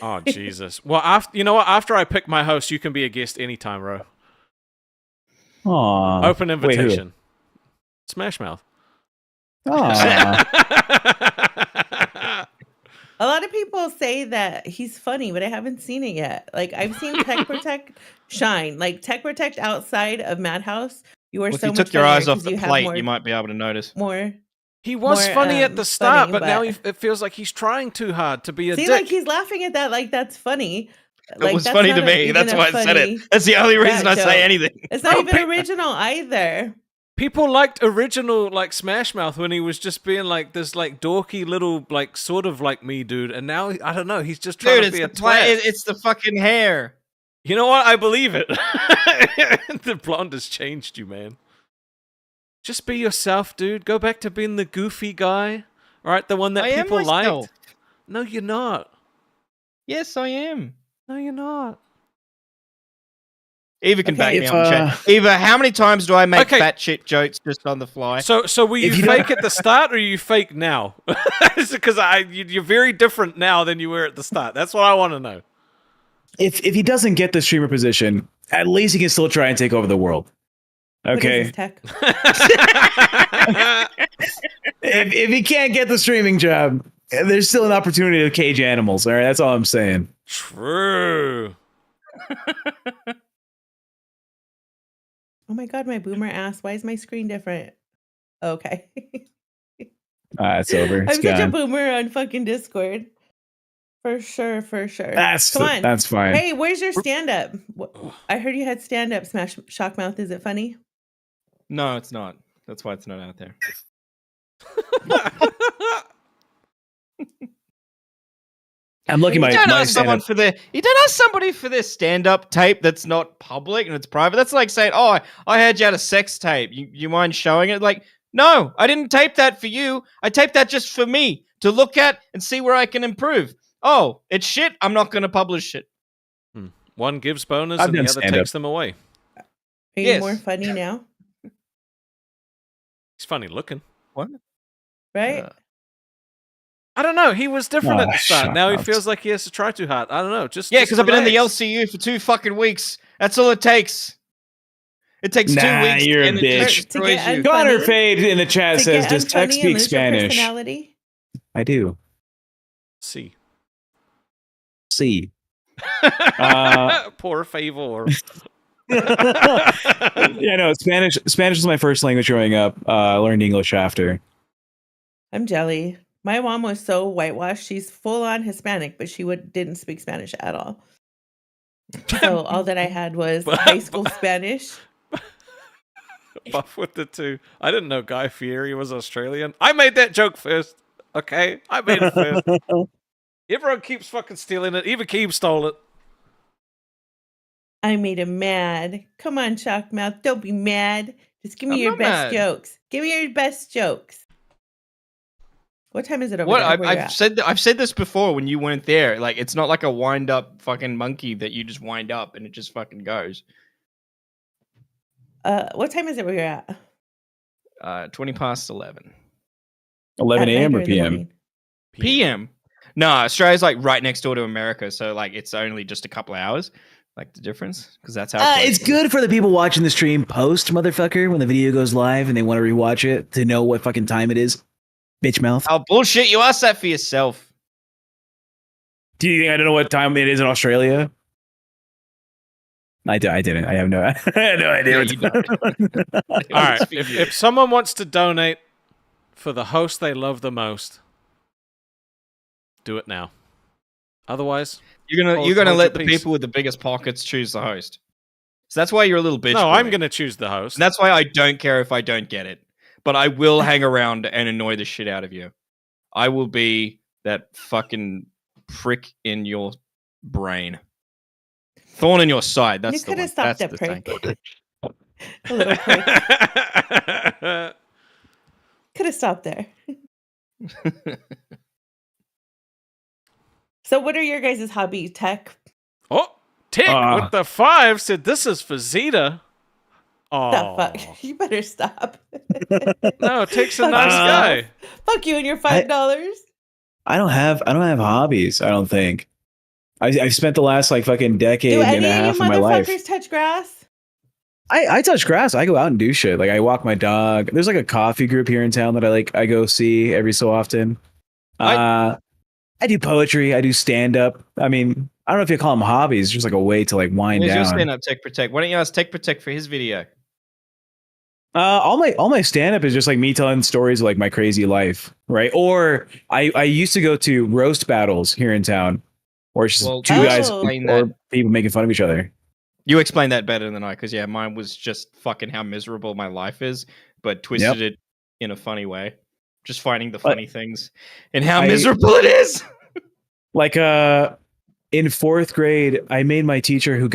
Oh Jesus! Well, after you know what? After I pick my host, you can be a guest anytime, Ro. Aww. Open Wait, who? invitation. Smash Mouth. Aw. a lot of people say that he's funny, but I haven't seen it yet. Like I've seen Tech Protect shine. Like Tech Protect outside of Madhouse, you are Well, if so you much took your funnier eyes off 'cause the you have plate, more, you might be able to notice. more. He was More, funny at the start, funny, but now but- it feels like he's trying too hard to be a See, dick. like he's laughing at that. Like that's funny. It was that's funny not to me. even That's a why I said funny- it. That's the only reason that I say joke. anything. It's not Oh, even original either. People liked original like Smash Mouth when he was just being like this like dorky little like sort of like me dude, and now I don't know, he's just trying Dude, to it's be the, a twat. it's the fucking hair. You know what? I believe it. The blonde has changed you, man. Just be yourself, dude. Go back to being the goofy guy, all right? The one that I am people myself. liked. No, you're not. Yes, I am. No, you're not. Eva can back Okay, me if, up. in chat. Eva, how many times do I make Okay. fat shit jokes just on the fly? So will you If you don't- fake at the start or you fake now? Because you're very different now than you were at the start. That's what I want to know. If he doesn't get the streamer position, at least he can still try and take over the world. What is Okay. this, Tech? If he can't get the streaming job, there's still an opportunity to cage animals. All right, that's all I'm saying. True. Oh my god, my boomer ass. Why is my screen different? Okay. It's over. It's I'm such a gone. boomer on fucking Discord. For sure, for sure. That's Come on. that's fine. Hey, where's your stand up? I heard you had stand up, Smash Shockmouth. Is it funny? No, it's not. That's why it's not out there. I'm looking You my don't my ask someone stand-up. for their. You don't ask somebody for their stand-up tape that's not public and it's private. That's like saying, "Oh, I heard you had a sex tape. You mind showing it?" Like, No, I didn't tape that for you. I taped that just for me to look at and see where I can improve. Oh, it's shit. I'm not going to publish it. One gives bonus I've and the done other stand-up. takes them away. Are you Yes. more funny now? He's funny looking. What? Right? I don't know. He was different at the start. shut Now he up. feels like he has to try too hard. I don't know. Just Yeah, because I've been in the relax. LCU for 2 fucking weeks. That's all it takes. It takes 2 Nah, weeks. you're a and it bitch. destroys To get you. Funny? Connor Fade in the chat To says, get "Does unfunny Tech and speak lose your Spanish?" personality? I do. See. See. Poor favor. Yeah, no, Spanish was my first language growing up. I learned English after. I'm jelly. My mom was so whitewashed. She's full on Hispanic, but she didn't speak Spanish at all. So all that I had was high school Spanish. Buff with the two. I didn't know Guy Fieri was Australian. I made that joke first. Okay, I made it first. Everyone keeps fucking stealing it. Even Keeb stole it. I made him mad. Come on, Shockmouth. Don't be mad. Just give me I'm your not best mad. jokes. Give me your best jokes. What time is it over What there? where you're I've said this before when you weren't there. Like, it's not like a wind up fucking monkey that you just wind up and it just fucking goes. What time is it where you're at? 20 past 11 11 At night a.m. or in the p.m. morning? p.m. No, Australia's like right next door to America, so like it's only just a couple hours. Like the difference, because that's how close It's it is. good for the people watching the stream post, motherfucker, when the video goes live and they want to rewatch it to know what fucking time it is. Bitch mouth. Oh bullshit! You asked that for yourself. Do you think I don't know what time it is in Australia? I didn't. I have no, I had no idea. Yeah, what you time- All right. If someone wants to donate for the host they love the most, do it now. Otherwise, You're gonna hold your let the peace. people with the biggest pockets choose the host. So that's why you're a little bitch. no, boy. I'm going to choose the host. And that's why I don't care if I don't get it. But I will hang around and annoy the shit out of you. I will be that fucking prick in your brain. Thorn in your side. That's You the could one. have stopped That's that the prick. thing. A little prick. Could have stopped there. So what are your guys' hobby tech? Oh, Tick with the 5 said this is for Zita. Oh, The fuck? You better stop. no, Tick's a Fuck nice yourself. guy. Fuck you and your $5. I don't have hobbies. I don't think. I've spent the last like fucking decade Do and any a of you half of my life. motherfuckers touch grass? I touch grass. I go out and do shit. Like I walk my dog. There's like a coffee group here in town that I go see every so often. I do poetry. I do stand up. I mean, I don't know if you call them hobbies. It's just like a way to like wind Where's your down. stand up Tech Protect? Why don't you ask Tech Protect for his video? All my stand up is just like me telling stories of like my crazy life, right? Or I used to go to roast battles here in town, where it's just Well, two Oh. guys explain or that. people making fun of each other. You explained that better than I, because yeah, mine was just fucking how miserable my life is, but twisted it in a funny way. Just finding the funny things and how miserable it is. Like in 4th grade, I made my teacher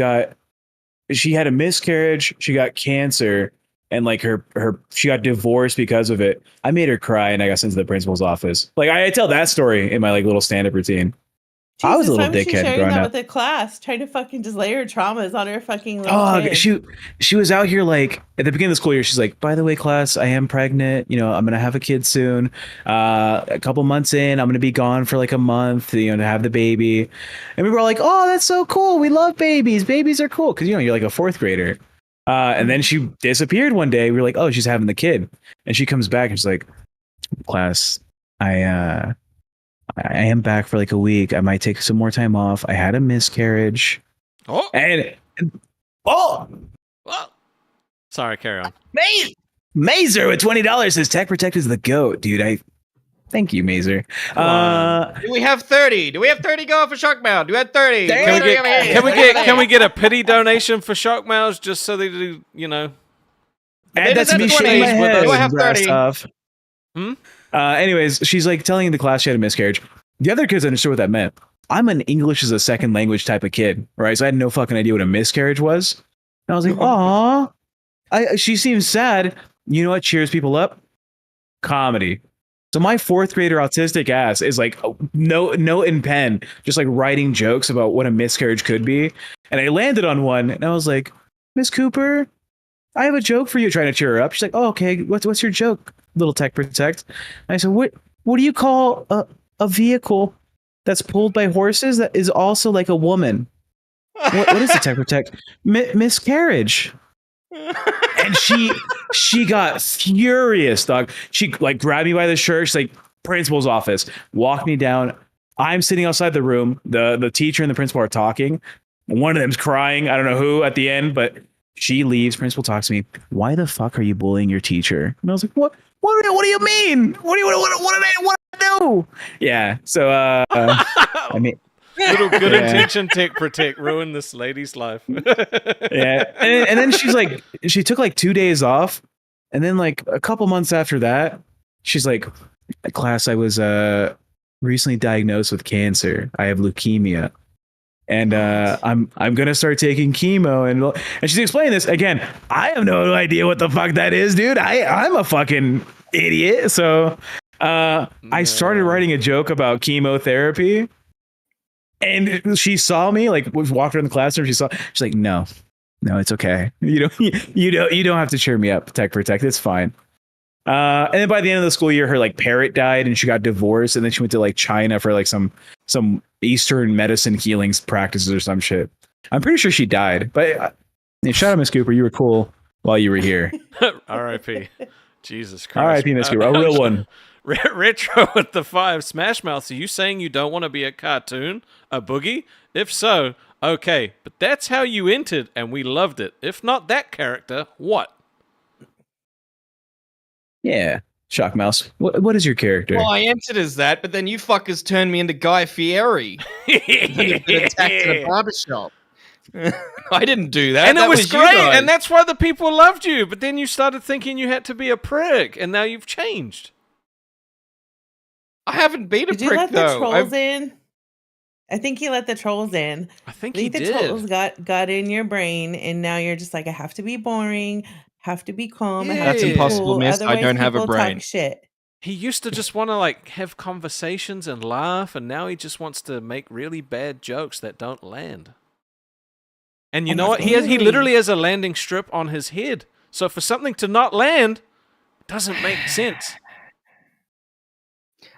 she had a miscarriage, she got cancer, and like she got divorced because of it. I made her cry and I got sent to the principal's office. Like I tell that story in my like little stand up routine. I was a Jesus, little why was she dickhead sharing growing that up. with the class? Trying to fucking just lay her traumas on her fucking little Oh, kid. she was out here like at the beginning of the school year. She's like, by the way, class, I am pregnant. You know, I'm gonna have a kid soon. A couple months in, I'm gonna be gone for like a month. You know, to have the baby. And we were all like, oh, that's so cool. We love babies. Babies are cool because you know you're like a 4th grader. And then she disappeared one day. We were like, oh, she's having the kid. And she comes back and she's like, class, I am back for like a week. I might take some more time off. I had a miscarriage. Oh, And sorry, carry on. Mazer with $20 says Tech Protect is the GOAT, dude. Thank you, Mazer. Do we have 30? Do we have 30 going for Shockmouth? Do we have 30? Can we get a pity donation for Shockmouths just so they do, you know? And that's There's me a shaking my 20s, head. do I have brass 30? off. Anyways, she's like telling the class she had a miscarriage. The other kids understood what that meant. I'm an English as a second language type of kid, right? So I had no fucking idea what a miscarriage was. And I was like, aw. She seems sad. You know what cheers people up? comedy. So my fourth grader autistic ass is like note and pen, just like writing jokes about what a miscarriage could be. And I landed on one, and I was like, Miss Cooper, I have a joke for you. Trying to cheer her up. She's like, oh, okay. What's your joke, little tech protect? And I said, what do you call a vehicle that's pulled by horses that is also like a woman? What is the tech protect? Miscarriage. And she got furious, dog. She like grabbed me by the shirt. She's like, principal's office. Walked me down. I'm sitting outside the room. The teacher and the principal are talking. One of them's crying. I don't know who at the end, but she leaves. Principal talks to me. Why the fuck are you bullying your teacher? And I was like, what do you mean? What did I do? Yeah. So I mean, Little good intention tech protect ruined this lady's life. yeah. And then she's like, she took like 2 days off. And then like a couple months after that, she's like, class, I was recently diagnosed with cancer. I have leukemia. And I'm gonna start taking chemo, and she's explaining this again. I have no idea what the fuck that is, dude. I'm a fucking idiot. So I started writing a joke about chemotherapy, and she saw me like walked around the classroom. She's like, no, it's okay. You don't have to cheer me up, Tech Protect. It's fine. And then by the end of the school year, her like parrot died, and she got divorced, and then she went to like China for like some Eastern medicine healings practices or some shit. I'm pretty sure she died. But shout out Miss Cooper, you were cool while you were here. R.I.P. Jesus Christ. R.I.P. Miss Cooper, a real one. Retro with the 5 Smash Mouth. Are you saying you don't want to be a cartoon, a boogie? If so, okay, but that's how you entered, and we loved it. If not that character, what? Yeah, Shock Mouse. What is your character? Well, I entered as that, but then you fuckers turned me into Guy Fieri. Been attacked in a barbershop. I didn't do that. And that it was you great, guys. and that's why the people loved you. But then you started thinking you had to be a prick, and now you've changed. I haven't been a Did you prick let though. the trolls in? I think he let the trolls in. I think I he think the did. trolls got in your brain, and now you're just like, I have to be boring, have to be calm. I have That's to be impossible, cool, miss. I otherwise don't have a people brain. Talk shit. He used to just want to like have conversations and laugh, and now he just wants to make really bad jokes that don't land. And you And know what? he's He angry. literally has a landing strip on his head. So for something to not land, doesn't make sense.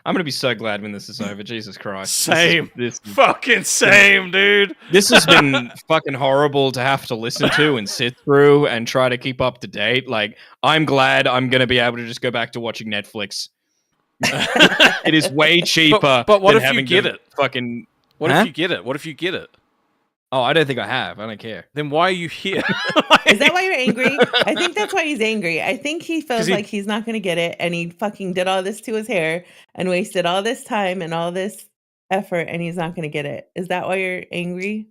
I'm gonna be so glad when this is over. Jesus Christ. Same. This Fucking same, dude. This has been fucking horrible to have to listen to and sit through and try to keep up to date. Like, I'm glad I'm going to be able to just go back to watching Netflix. It is way cheaper. But what than if you having get to it? Fucking. What Huh? if you get it? What if you get it? Oh, I don't think I have. I don't care. Then why are you here? Is that why you're angry? I think that's why he's angry. I think he feels he- like he's not going to get it, and he fucking did all this to his hair and wasted all this time and all this effort, and he's not going to get it. Is that why you're angry?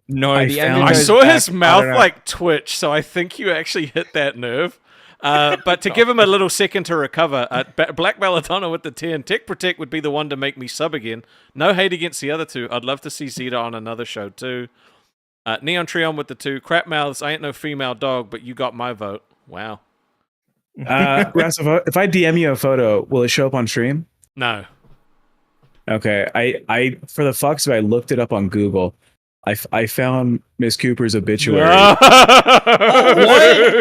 No, I the found- anger I goes saw back- his I mouth don't know. like twitch, so I think you actually hit that nerve. But to give him a little second to recover, Black Belladonna with the 10. Tech Protect would be the one to make me sub again. No hate against the other two. I'd love to see Zita on another show too. Neon Treon with the 2. Crap Mouths, I ain't no female dog, but you got my vote. Wow. Russ, if I DM you a photo, will it show up on stream? No. Okay. I for the fucks of it, I looked it up on Google. I found Miss Cooper's obituary. What?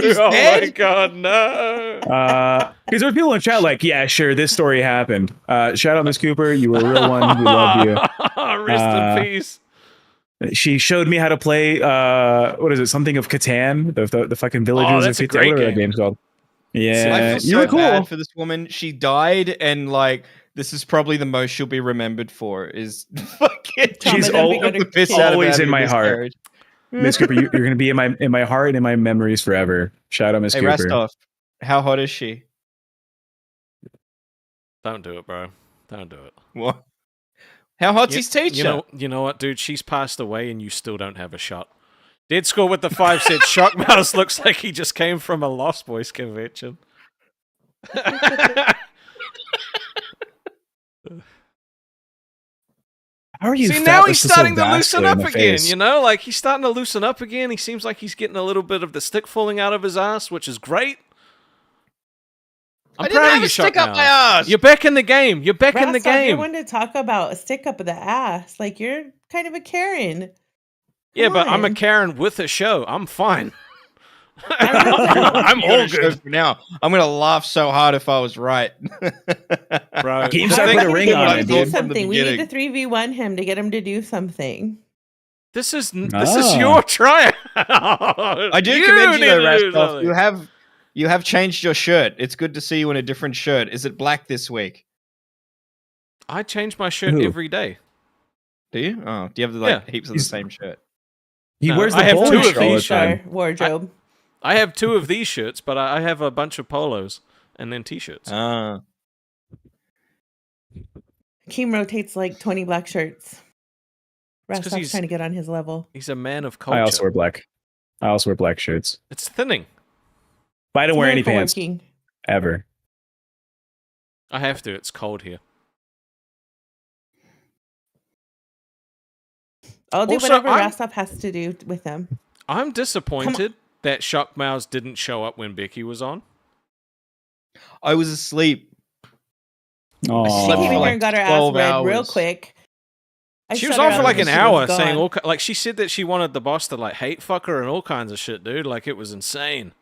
He's Oh my dead? god, no. Because there were people in chat like, yeah, sure, this story happened. Shout out Miss Cooper, you were a real one. We love you. Rest in peace. She showed me how to play what is it? Something of Catan, the fucking villagers Oh, that's of a Catan. great Whatever that game. game's called. I Yeah, feel you so were cool. bad for this woman. She died, and like, this is probably the most she'll be remembered for. Is fucking. She's the piss out of always having in my this heart. marriage. Miss Cooper, you're gonna be in my heart and in my memories forever. Shout out Miss Hey, Cooper. Rastov, how hot is she? Don't do it, bro. Don't do it. What? How hot's his teacher? You know what, dude? She's passed away, and you still don't have a shot. Dead Score with the 5 said, Shock Mouse looks like he just came from a Lost Boys convention. How are you? See, fat now with he's so starting to loosen vascular in up the again, face? you know? Like, he's starting to loosen up again. He seems like he's getting a little bit of the stick falling out of his ass, which is great. I'm I didn't proud have of you, a stick up my Shockmouse. ass. You're back in the game. You're back in the Rastov, you're game. one to talk about a stick up the ass. Like, you're kind of a Karen. Yeah, Come but I'm a on. Karen with a show. I'm fine. I don't know. I'm all good. For now, I'm gonna laugh so hard if I was right. Bro, Keep the Start Why thing- put a don't we ring get on him it, to do dude. From the something? We need to beginning. 3v1 him to get him to do something. this is Ah. your tryout. I do commend you though, need to do Rastov. something. You have changed your shirt. It's good to see you in a different shirt. Is it black this week? I change my shirt Who? every day. Do you? Oh, do you have like Yeah. heaps of the same shirt? He No, wears I the have bowling two of shirt all the these. time. Our wardrobe. I have 2 of these shirts, but I have a bunch of polos and then t-shirts. Ah, Keem rotates like 20 black shirts. 'cause Rastov's he's- trying to get on his level. He's a man of culture. I also wear black. I also wear black shirts. It's thinning. But I don't It's wear any miracle pants working. ever. I have to. It's cold here. I'll do Also, whatever I'm- Rastov has to do with him. I'm disappointed that Shockmouse didn't show up when Becky was on. I was asleep. She Aw. slept came in for here like and got her ass 12 read real hours. quick. I She was shut her on for out like and an she hour was saying gone. like she said that she wanted the boss to like hate fuck her and all kinds of shit, dude. Like it was insane.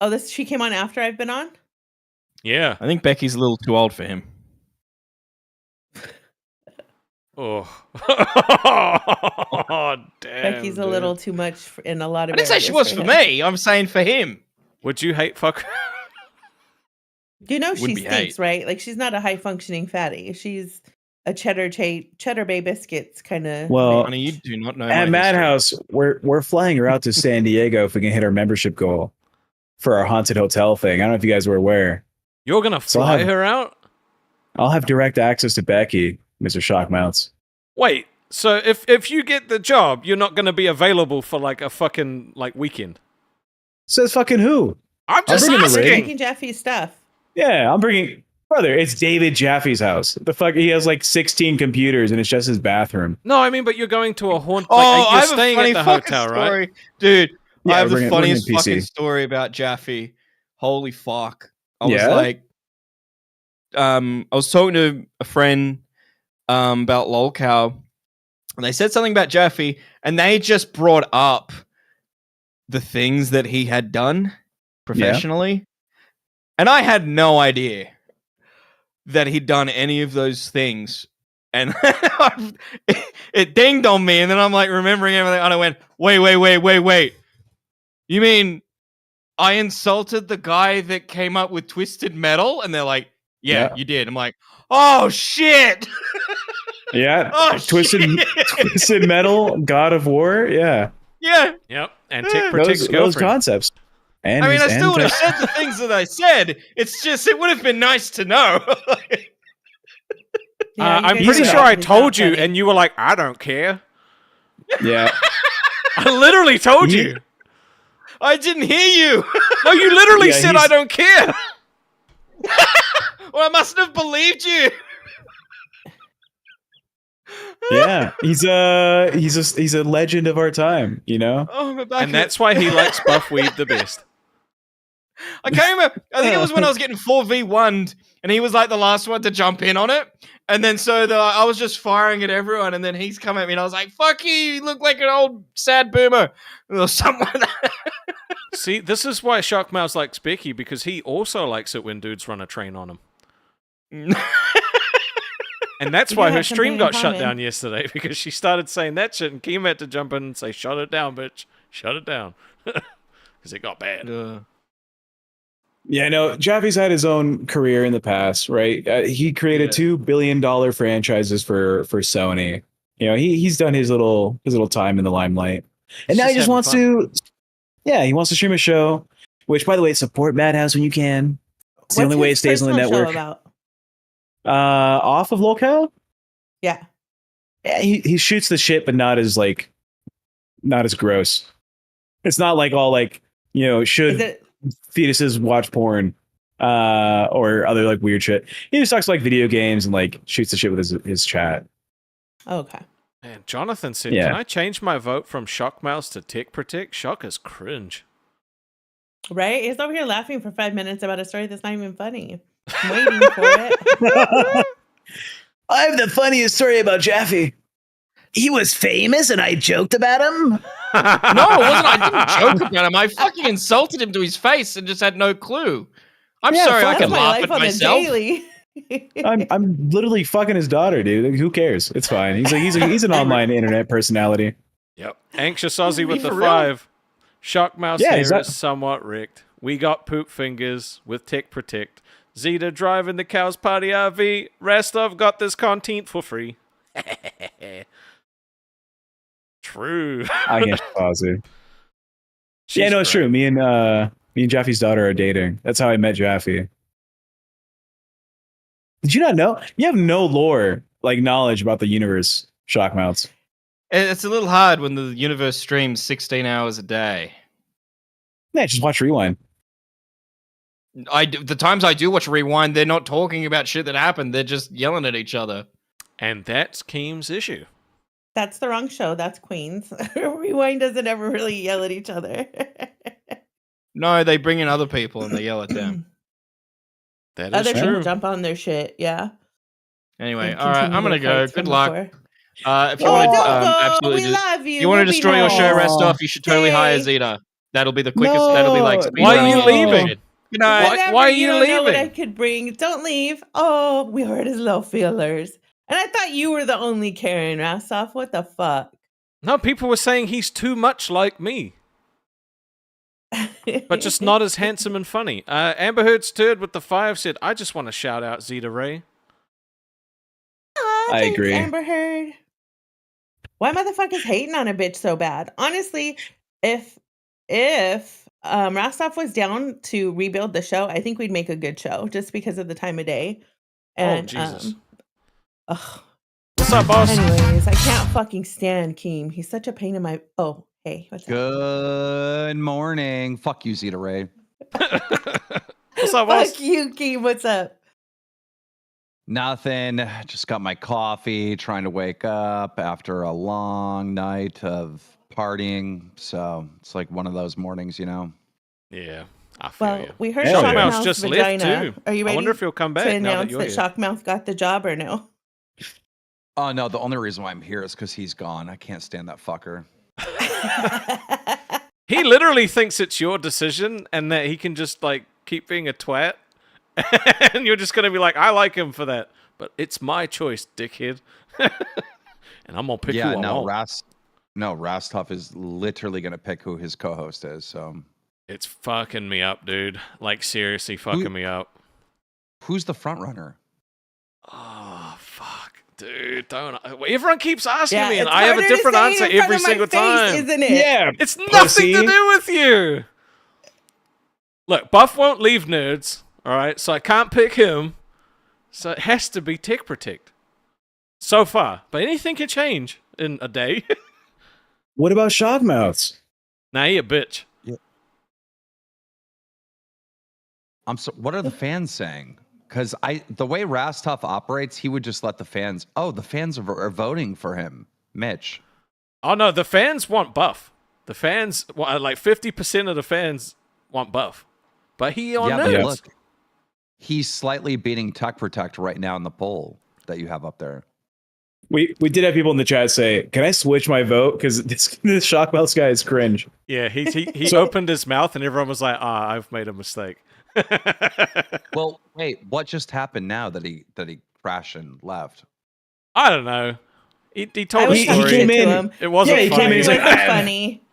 Oh, she came on after I've been on? Yeah. I think Becky's a little too old for him. Oh. Oh, damn. Becky's a dude. little too much in a lot I of didn't say areas she was for him. me. I'm saying for him. Would you hate fuck her? You know Would she be stinks, hate. right? Like she's not a high functioning fatty. She's a cheddar bay biscuits kind of. Well, Honey, you do not know. At my history. Madhouse, we're flying her out to San Diego if we can hit our membership goal for our haunted hotel thing. I don't know if you guys were aware. You're gonna So I'll fly have- her out? I'll have direct access to Becky, Mr. Shockmounts. Wait, so if you get the job, you're not gonna be available for like a fucking like weekend? Says fucking who? I'm just bringing the She's ring. asking. making Jaffy's stuff. Yeah, I'm bringing brother. It's David Jaffy's house. The fuck, he has like 16 computers and it's just his bathroom. No, I mean, but you're going to a haunt. Oh, Like, I you're have a staying funny at the fucking hotel, right? story, dude. Yeah, I have bring the it- bring it in funniest fucking PC. story about Jaffy. Holy fuck! I was Yeah? like, I was talking to a friend about Lolcow, and they said something about Jaffy, and they just brought up the things that he had done professionally, and I had no idea that he'd done any of those things. And it dinged on me, and then I'm like remembering everything, and I went, wait. You mean I insulted the guy that came up with Twisted Metal? And they're like, yeah, Yeah. you did. I'm like, oh shit. Yeah, Oh Twisted shit. Twisted Metal, God of War. Yeah, Yeah. Yep. And Tick protects those girlfriend. concepts. And I mean, I his- still and would have said the things that I said. It's just, it would have been nice to know. Yeah, you I'm guys pretty are sure I not told you, funny. and you were like, "I don't care." yeah. I literally told you. I didn't hear you. No, you literally Yeah, said, he's- "I don't care." Well, I mustn't have believed you. Yeah, he's a legend of our time, you know. Oh, my back And that's why he likes Buffweed the best. I can't remember. I think it was when I was getting 4v1'd, and he was like the last one to jump in on it. And then I was just firing at everyone, and then he's come at me, and I was like, "Fuck you! You look like an old sad boomer," or something like that. See, this is why Shockmouse likes Becky, because he also likes it when dudes run a train on him. And that's We why do her have stream something in got shut common. down yesterday, because she started saying that shit, and Keem had to jump in and say, "Shut it down, bitch. Shut it down." Because it got bad. Yeah, no, Jaffy's had his own career in the past, right? He created Yeah. $2 billion franchises for Sony. You know, he's done his little time in the limelight, and He's now he just just wants having to. Yeah, he wants to stream a show. Which, by the way, support Madhouse when you can. It's the What's only way it his stays on the personal show network. about? Off of Lolcow? Yeah. Yeah, he shoots the shit, but not as gross. It's not like all like, you know, Is should it? fetuses watch porn or other like weird shit. He just talks like video games and like shoots the shit with his chat. Oh, okay. Man, Jonathan said, Yeah. "Can I change my vote from Shockmouse to Tick Protect? Shock is cringe." Right? He's over here laughing for 5 minutes about a story that's not even funny. I'm waiting for it. I have the funniest story about Jaffy. He was famous and I joked about him. No, it wasn't. I didn't joke about him. I fucking insulted him to his face and just had no clue. I'm Yeah, sorry, I fuck can him. My laugh life at on the myself. daily. I'm literally fucking his daughter, dude. Who cares? It's fine. He's an online internet personality. Yep. Anxious Aussie with the For real? 5. Shockmouse Yeah, hair is that- is somewhat rigged. We got poop fingers with Tech Protect. Zita driving the Cows Party RV. Rastov got this content for free. True. I guess Aussie. She's Yeah, no, it's great. true. Me and Jaffy's daughter are dating. That's how I met Jaffy. Did you not know? You have no lore, like knowledge about the universe, Shockmouths. It's a little hard when the universe streams 16 hours a day. Yeah, just watch Rewind. The times I do watch Rewind, they're not talking about shit that happened. They're just yelling at each other. And that's Keem's issue. That's the wrong show. That's Queens. Rewind doesn't ever really yell at each other. No, they bring in other people and they yell at them. That is Other people true. jump on their shit. Yeah. Anyway, and all right, I'm continue gonna their go. fights Good from luck. before. If you Oh, want to don't go. absolutely, We love you. you want to We'll be destroy your show, home. Restov, you should totally hire Stay. Zita. That'll be the quickest. That'll be like. No. speed Why are round you of the leaving? shit. Good night. Whatever, Why are you don't know what I leaving? could bring. Don't leave. Oh, we heard his low feelers. And I thought you were the only Karen, Rastov. What the fuck? No, people were saying he's too much like me, but just not as handsome and funny. Amber Heard Stirred with the 5 said, I just want to shout out Zeta Ray. Aw, I thanks, agree. Amber Heard. Why motherfuckers hating on a bitch so bad? Honestly, if Rostov was down to rebuild the show, I think we'd make a good show just because of the time of day. And Jesus. ugh. What's up, boss? Anyways, I can't fucking stand Keem. He's such a pain in my. Oh, hey, what's up? Good morning. Fuck you, Zeta Ray. What's up, boss? Fuck you, Keem. What's up? Nothing. Just got my coffee, trying to wake up after a long night of partying. So it's like one of those mornings, you know. Yeah, I feel Well, you. we heard Hell yeah. Shockmouse Shockmouth's just vagina. left too. Are you ready I wonder if he'll come to back now that announce you're that here. Shockmouth got the job or no? Oh, no. The only reason why I'm here is because he's gone. I can't stand that fucker. He literally thinks it's your decision and that he can just like keep being a twat. And you're just gonna be like, I like him for that. But it's my choice, dickhead. And I'm gonna pick who I no, want. Rastov is literally going to pick who his co-host is. So It's fucking me up, dude. Like seriously fucking me up. who's the front runner? Oh fuck. Dude, don't everyone keeps asking Yeah, me and it's I have a harder to different say it answer in front every of my single face, time. isn't it? Yeah, It's nothing to pussy. do with you. Look, Buff won't leave nerds, alright? So I can't pick him. So it has to be Tech Protect. So far. But anything can change in a day. What about Shockmouths? Nah, he a bitch. What are the fans saying? Because the way Rastov operates, he would just let the fans. Oh, the fans are voting for him, Mitch. Oh no, the fans want Buff. The fans, like 50% of the fans want Buff. But he on But nerds. look, he's slightly beating Tech Protect right now in the poll that you have up there. We did have people in the chat say, "Can I switch my vote?" Because this Shockmouths guy is cringe. Yeah, he opened his mouth and everyone was like, I've made a mistake. Well, wait, what just happened now that he crashed and left? I don't know. He I told a was He talking story. shit came in- to him. It wasn't Yeah, he funny. came in, he's It like, wasn't "I- funny.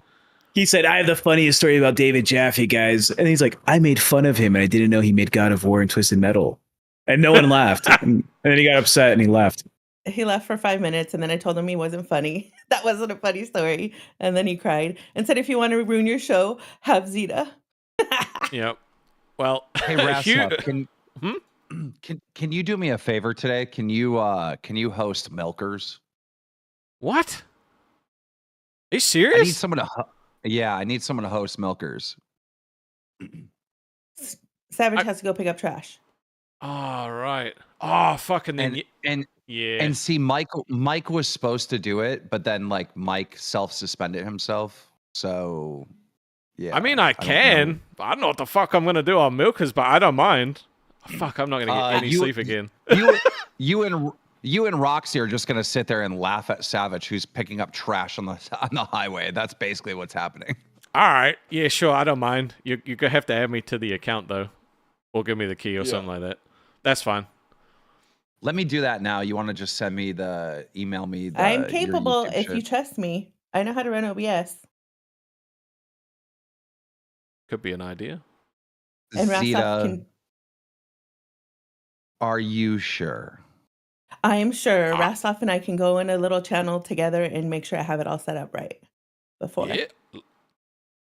He said, "I have the funniest story about David Jaffe, guys," and he's like, "I made fun of him, and I didn't know he made God of War and Twisted Metal," and no one laughed. And then he got upset and he left. He left for 5 minutes and then I told him he wasn't funny. That wasn't a funny story. And then he cried and said, if you want to ruin your show, have Zita. Yep. Well, Hey, Hugh- Rastov, can you do me a favor today? Can you host Milkers? what? Are you I serious? need someone to. I need someone to host Milkers. Savage has to go pick up trash. Oh, right. Oh, fucking then. And Yeah. and see, Mike was supposed to do it, but then like Mike self-suspended himself. So Yeah. I mean, I don't know. can. But I don't know what the fuck I'm gonna do on Milkers, but I don't mind. Fuck, I'm not gonna get any sleep again. You and Roxy are just gonna sit there and laugh at Savage, who's picking up trash on the highway. That's basically what's happening. All right, yeah, sure, I don't mind. You're gonna have to add me to the account though, or give me the key or something like that. That's fine. Let me do that now. You want to just email me? I'm capable if you trust me. I know how to run OBS. Could be an idea. And Zita, Rastov can. are you sure? I am sure Rastov and I can go in a little channel together and make sure I have it all set up right before. Yeah.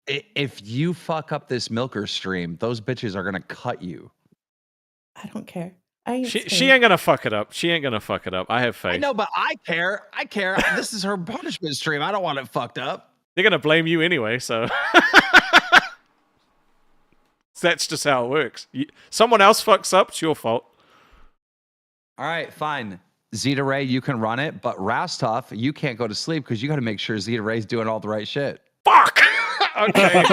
If you fuck up this Milker stream, those bitches are gonna cut you. I don't care. I ain't She ain't gonna fuck it up. She ain't gonna fuck it up. I have faith. I know, but I care. I care. This is her punishment stream. I don't want it fucked up. They're gonna blame you anyway, so that's just how it works. Someone else fucks up, it's your fault. All right, fine. Zeta Ray, you can run it, but Rastov, you can't go to sleep because you got to make sure Zeta Ray's doing all the right shit. Fuck! Okay.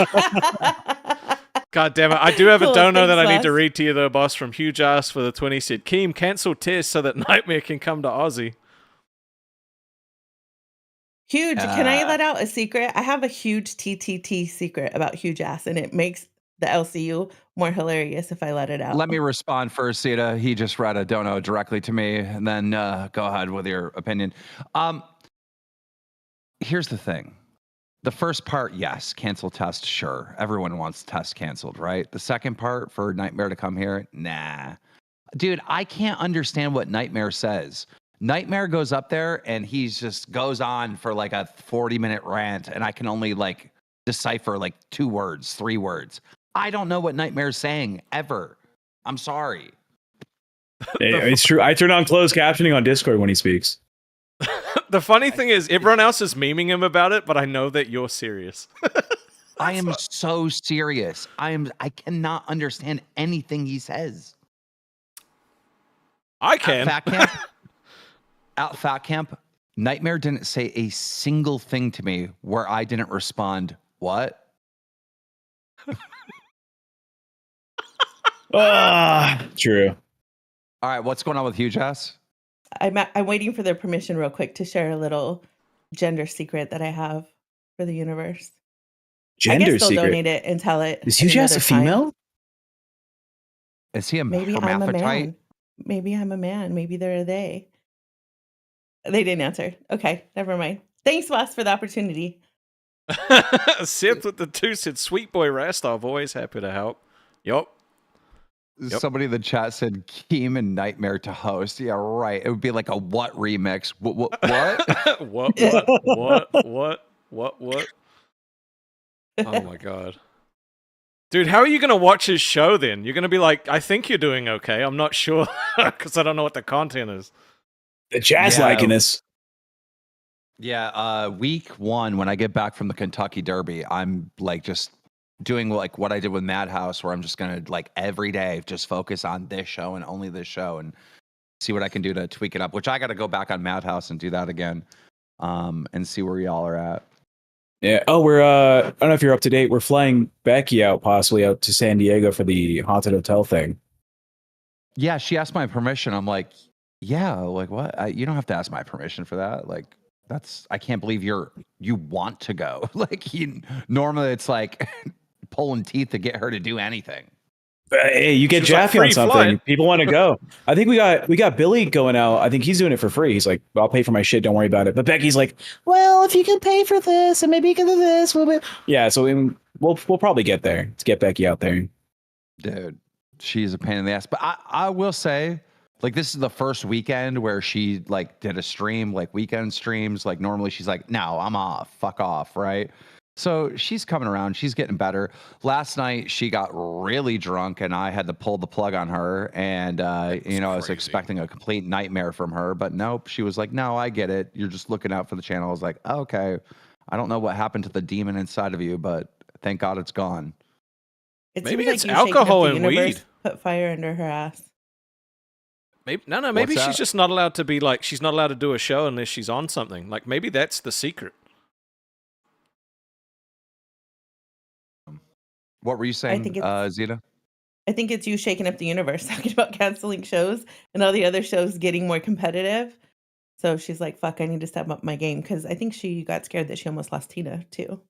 God damn it. I do have a dono that I need to read to you, though, boss, from Huge Ass for the 20 said, Keem, cancel test so that Nightmare can come to Aussie. Huge. Can I let out a secret? I have a huge TTT secret about Huge Ass, and it makes the LCU more hilarious if I let it out. Let me respond first, Zeta. He just read a dono directly to me, and then go ahead with your opinion. Here's the thing. The first part, yes, cancel test, sure. Everyone wants test canceled, right? The second part, for Nightmare to come here, nah. Dude, I can't understand what Nightmare says. Nightmare goes up there, and he just goes on for like a 40-minute rant, and I can only like decipher like 2 words, 3 words. I don't know what Nightmare's saying, ever. I'm sorry. It's true. I turn on closed captioning on Discord when he speaks. The funny thing is, everyone else is memeing him about it, but I know that you're serious. I am so serious. I cannot understand anything he says. I can. At Fat Camp, Nightmare didn't say a single thing to me where I didn't respond, what? True. All right, what's going on with Huge Ass? I'm waiting for their permission real quick to share a little gender secret that I have for the universe. I Gender guess they'll secret. donate it and tell it. Is Huge Ass a another time. female? Is he a Maybe I'm a hermaphrodite? man. Maybe I'm a man. Maybe they're a they. They didn't answer. Okay, never mind. Thanks, boss, for the opportunity. Sith with the 2 said, Sweet boy Rastov, always happy to help. Yup. Yep. Somebody in the chat said Keem and Nightmare to host. Yeah, right. It would be like a what remix? What? What? Oh my god. Dude, how are you going to watch his show then? You're going to be like, I think you're doing okay. I'm not sure because I don't know what the content is. The chat's liking this. Yeah, week 1, when I get back from the Kentucky Derby, I'm like just doing like what I did with Madhouse, where I'm just gonna like every day just focus on this show and only this show and see what I can do to tweak it up. Which I got to go back on Madhouse and do that again, and see where y'all are at. Yeah. Oh, we're I don't know if you're up to date. We're flying Becky possibly out to San Diego for the haunted hotel thing. Yeah, she asked my permission. I'm like, yeah, like what? You don't have to ask my permission for that. Like, I can't believe you want to go. Like, normally it's like pulling teeth to get her to do anything. Hey, you get Jaffy on something. Flight. People want to go. I think we got Billy going out. I think he's doing it for free. He's like, I'll pay for my shit. Don't worry about it. But Becky's like, well, if you can pay for this and maybe you can do this. Yeah, so we'll probably get there. Let's get Becky out there. Dude, she's a pain in the ass. But I will say, like, this is the first weekend where she like did a stream, like weekend streams. Like normally she's like, no, I'm off. Fuck off, right? So she's coming around. She's getting better. Last night, she got really drunk, and I had to pull the plug on her. And, I was expecting a complete nightmare from her. But nope, she was like, no, I get it. You're just looking out for the channel. I was like, oh, okay. I don't know what happened to the demon inside of you, but thank God it's gone. Maybe it's alcohol and weed. Put fire under her ass. Maybe she's just not allowed to be like, she's not allowed to do a show unless she's on something. Like, maybe that's the secret. What were you saying, think it's Zita? I think it's you shaking up the universe, talking about canceling shows and all the other shows getting more competitive. So she's like, "Fuck, I need to step up my game," because I think she got scared that she almost lost Tina too.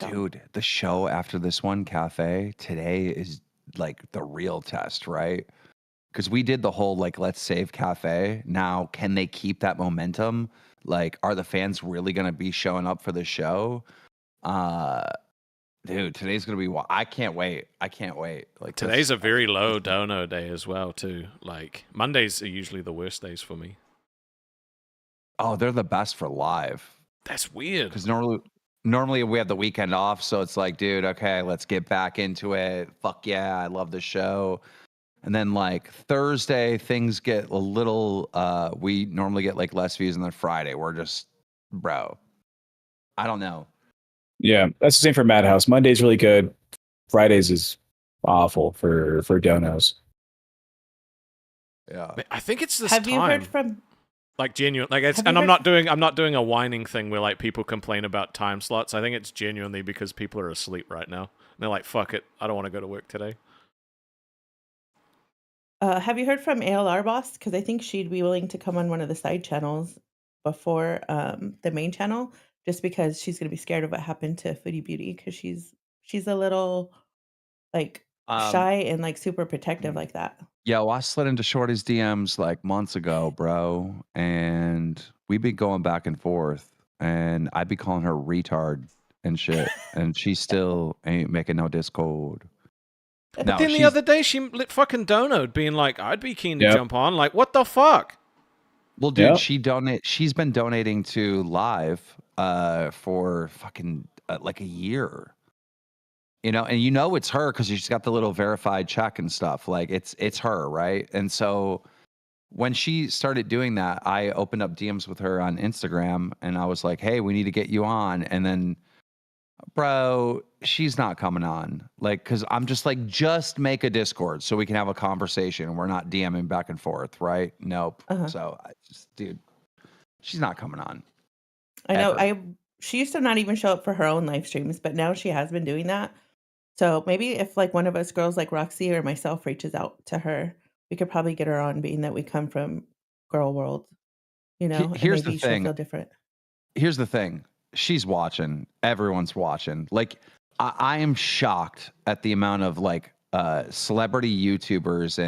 So Dude, the show after this one, Cafe, today is like the real test, right? Because we did the whole like let's save Cafe. Now, can they keep that momentum? Like, are the fans really gonna be showing up for the show? Uh dude, today's gonna be I can't wait. I can't wait. Like Today's a very low dono day as well, too. Like, Mondays are usually the worst days for me. oh, they're the best for live. That's weird. Because normally we have the weekend off, so it's like, dude, okay, let's get back into it. Fuck yeah, I love the show. And then like Thursday, things get a little we normally get like less views, and then Friday, we're just bro. I don't know. Yeah, that's the same for Madhouse. Monday's really good. Fridays is awful for donos. Yeah. I think it's this have time. you heard from? Like genuine, like it's, Have and you I'm not doing a whining thing where like people complain about time slots. I think it's genuinely because people are asleep right now. And they're like, "Fuck it, I don't want to go to work today." Have you heard from ALR boss? Because I think she'd be willing to come on one of the side channels before the main channel, just because she's gonna be scared of what happened to Foodie Beauty because she's a little like Um, shy and like super protective like that. Yo, I slid into Shorty's DMs like months ago, bro, and we be going back and forth, and I be calling her retard and shit, and she still ain't making no Discord. But No, then the she's other day she lit fucking donoed, being like, "I'd be keen to Yep. jump on." Like, what the fuck? well, dude. Yep. She's been donating to live for fucking like a year. You know, and you know it's her because she's got the little verified check and stuff. Like it's her, right? And so when she started doing that, I opened up DMs with her on Instagram, and I was like, "Hey, we need to get you on." And then, bro, she's not coming on. Like, because I'm just like, just make a Discord so we can have a conversation. We're not DMing back and forth, right? Nope. Uh-huh. So I just, dude, she's not coming on. I know. Ever. She used to not even show up for her own live streams, but now she has been doing that. So maybe if like one of us girls like Roxy or myself reaches out to her, we could probably get her on, being that we come from girl world, you know, and Here's the maybe she'll thing. feel different. Here's the thing. She's watching. Everyone's watching. Like, I am shocked at the amount of like celebrity YouTubers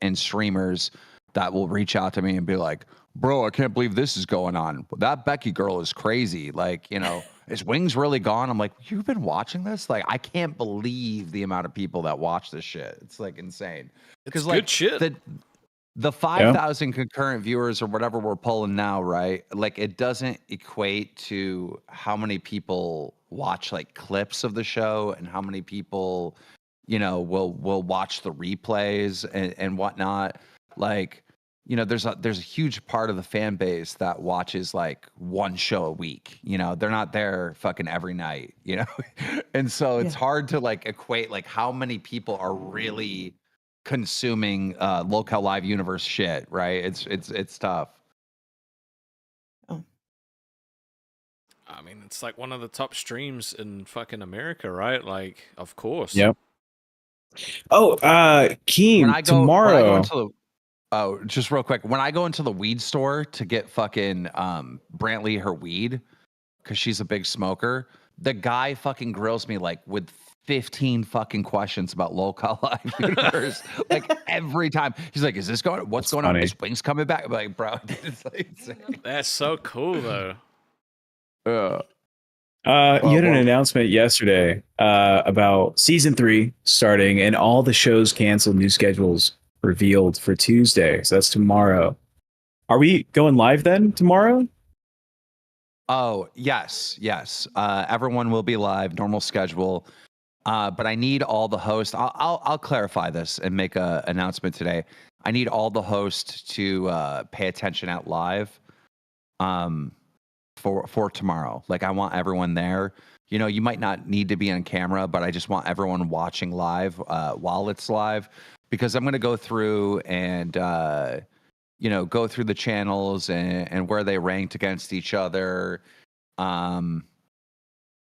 and streamers that will reach out to me and be like, "Bro, I can't believe this is going on. That Becky girl is crazy. Like, you know, is Wings really gone?" I'm like, "You've been watching this? Like, I can't believe the amount of people that watch this shit. It's like insane." It's like good shit. the 5,000 concurrent viewers or whatever we're pulling now, right? Like, it doesn't equate to how many people watch like clips of the show and how many people, you know, will watch the replays and whatnot. Like, you know, there's a huge part of the fan base that watches like one show a week. You know, they're not there fucking every night, you know? And so it's Yeah. hard to like equate like how many people are really consuming Lolcow Live Universe shit, right? It's tough. Oh, I mean, it's like one of the top streams in fucking America, right? Like, of course. Yep. Oh, Keen, When I go tomorrow. into the oh, just real quick, when I go into the weed store to get fucking Brantley her weed, because she's a big smoker, the guy fucking grills me like with 15 fucking questions about Lolcow Live Universe. Like every time. He's like, "Is this going? What's That's going on? funny. Is Wings coming back?" I'm like, bro, it's like insane. That's so cool, though. Yeah. You had an well- announcement yesterday about season 3 starting and all the shows canceled, new schedules revealed for Tuesday. So that's tomorrow. Are we going live then tomorrow? Oh, yes. Everyone will be live, normal schedule. But I need all the hosts. I'll clarify this and make a announcement today. I need all the hosts to pay attention at live for tomorrow. Like, I want everyone there. You know, you might not need to be on camera, but I just want everyone watching live while it's live, because I'm going to go through and you know, go through the channels and where they ranked against each other.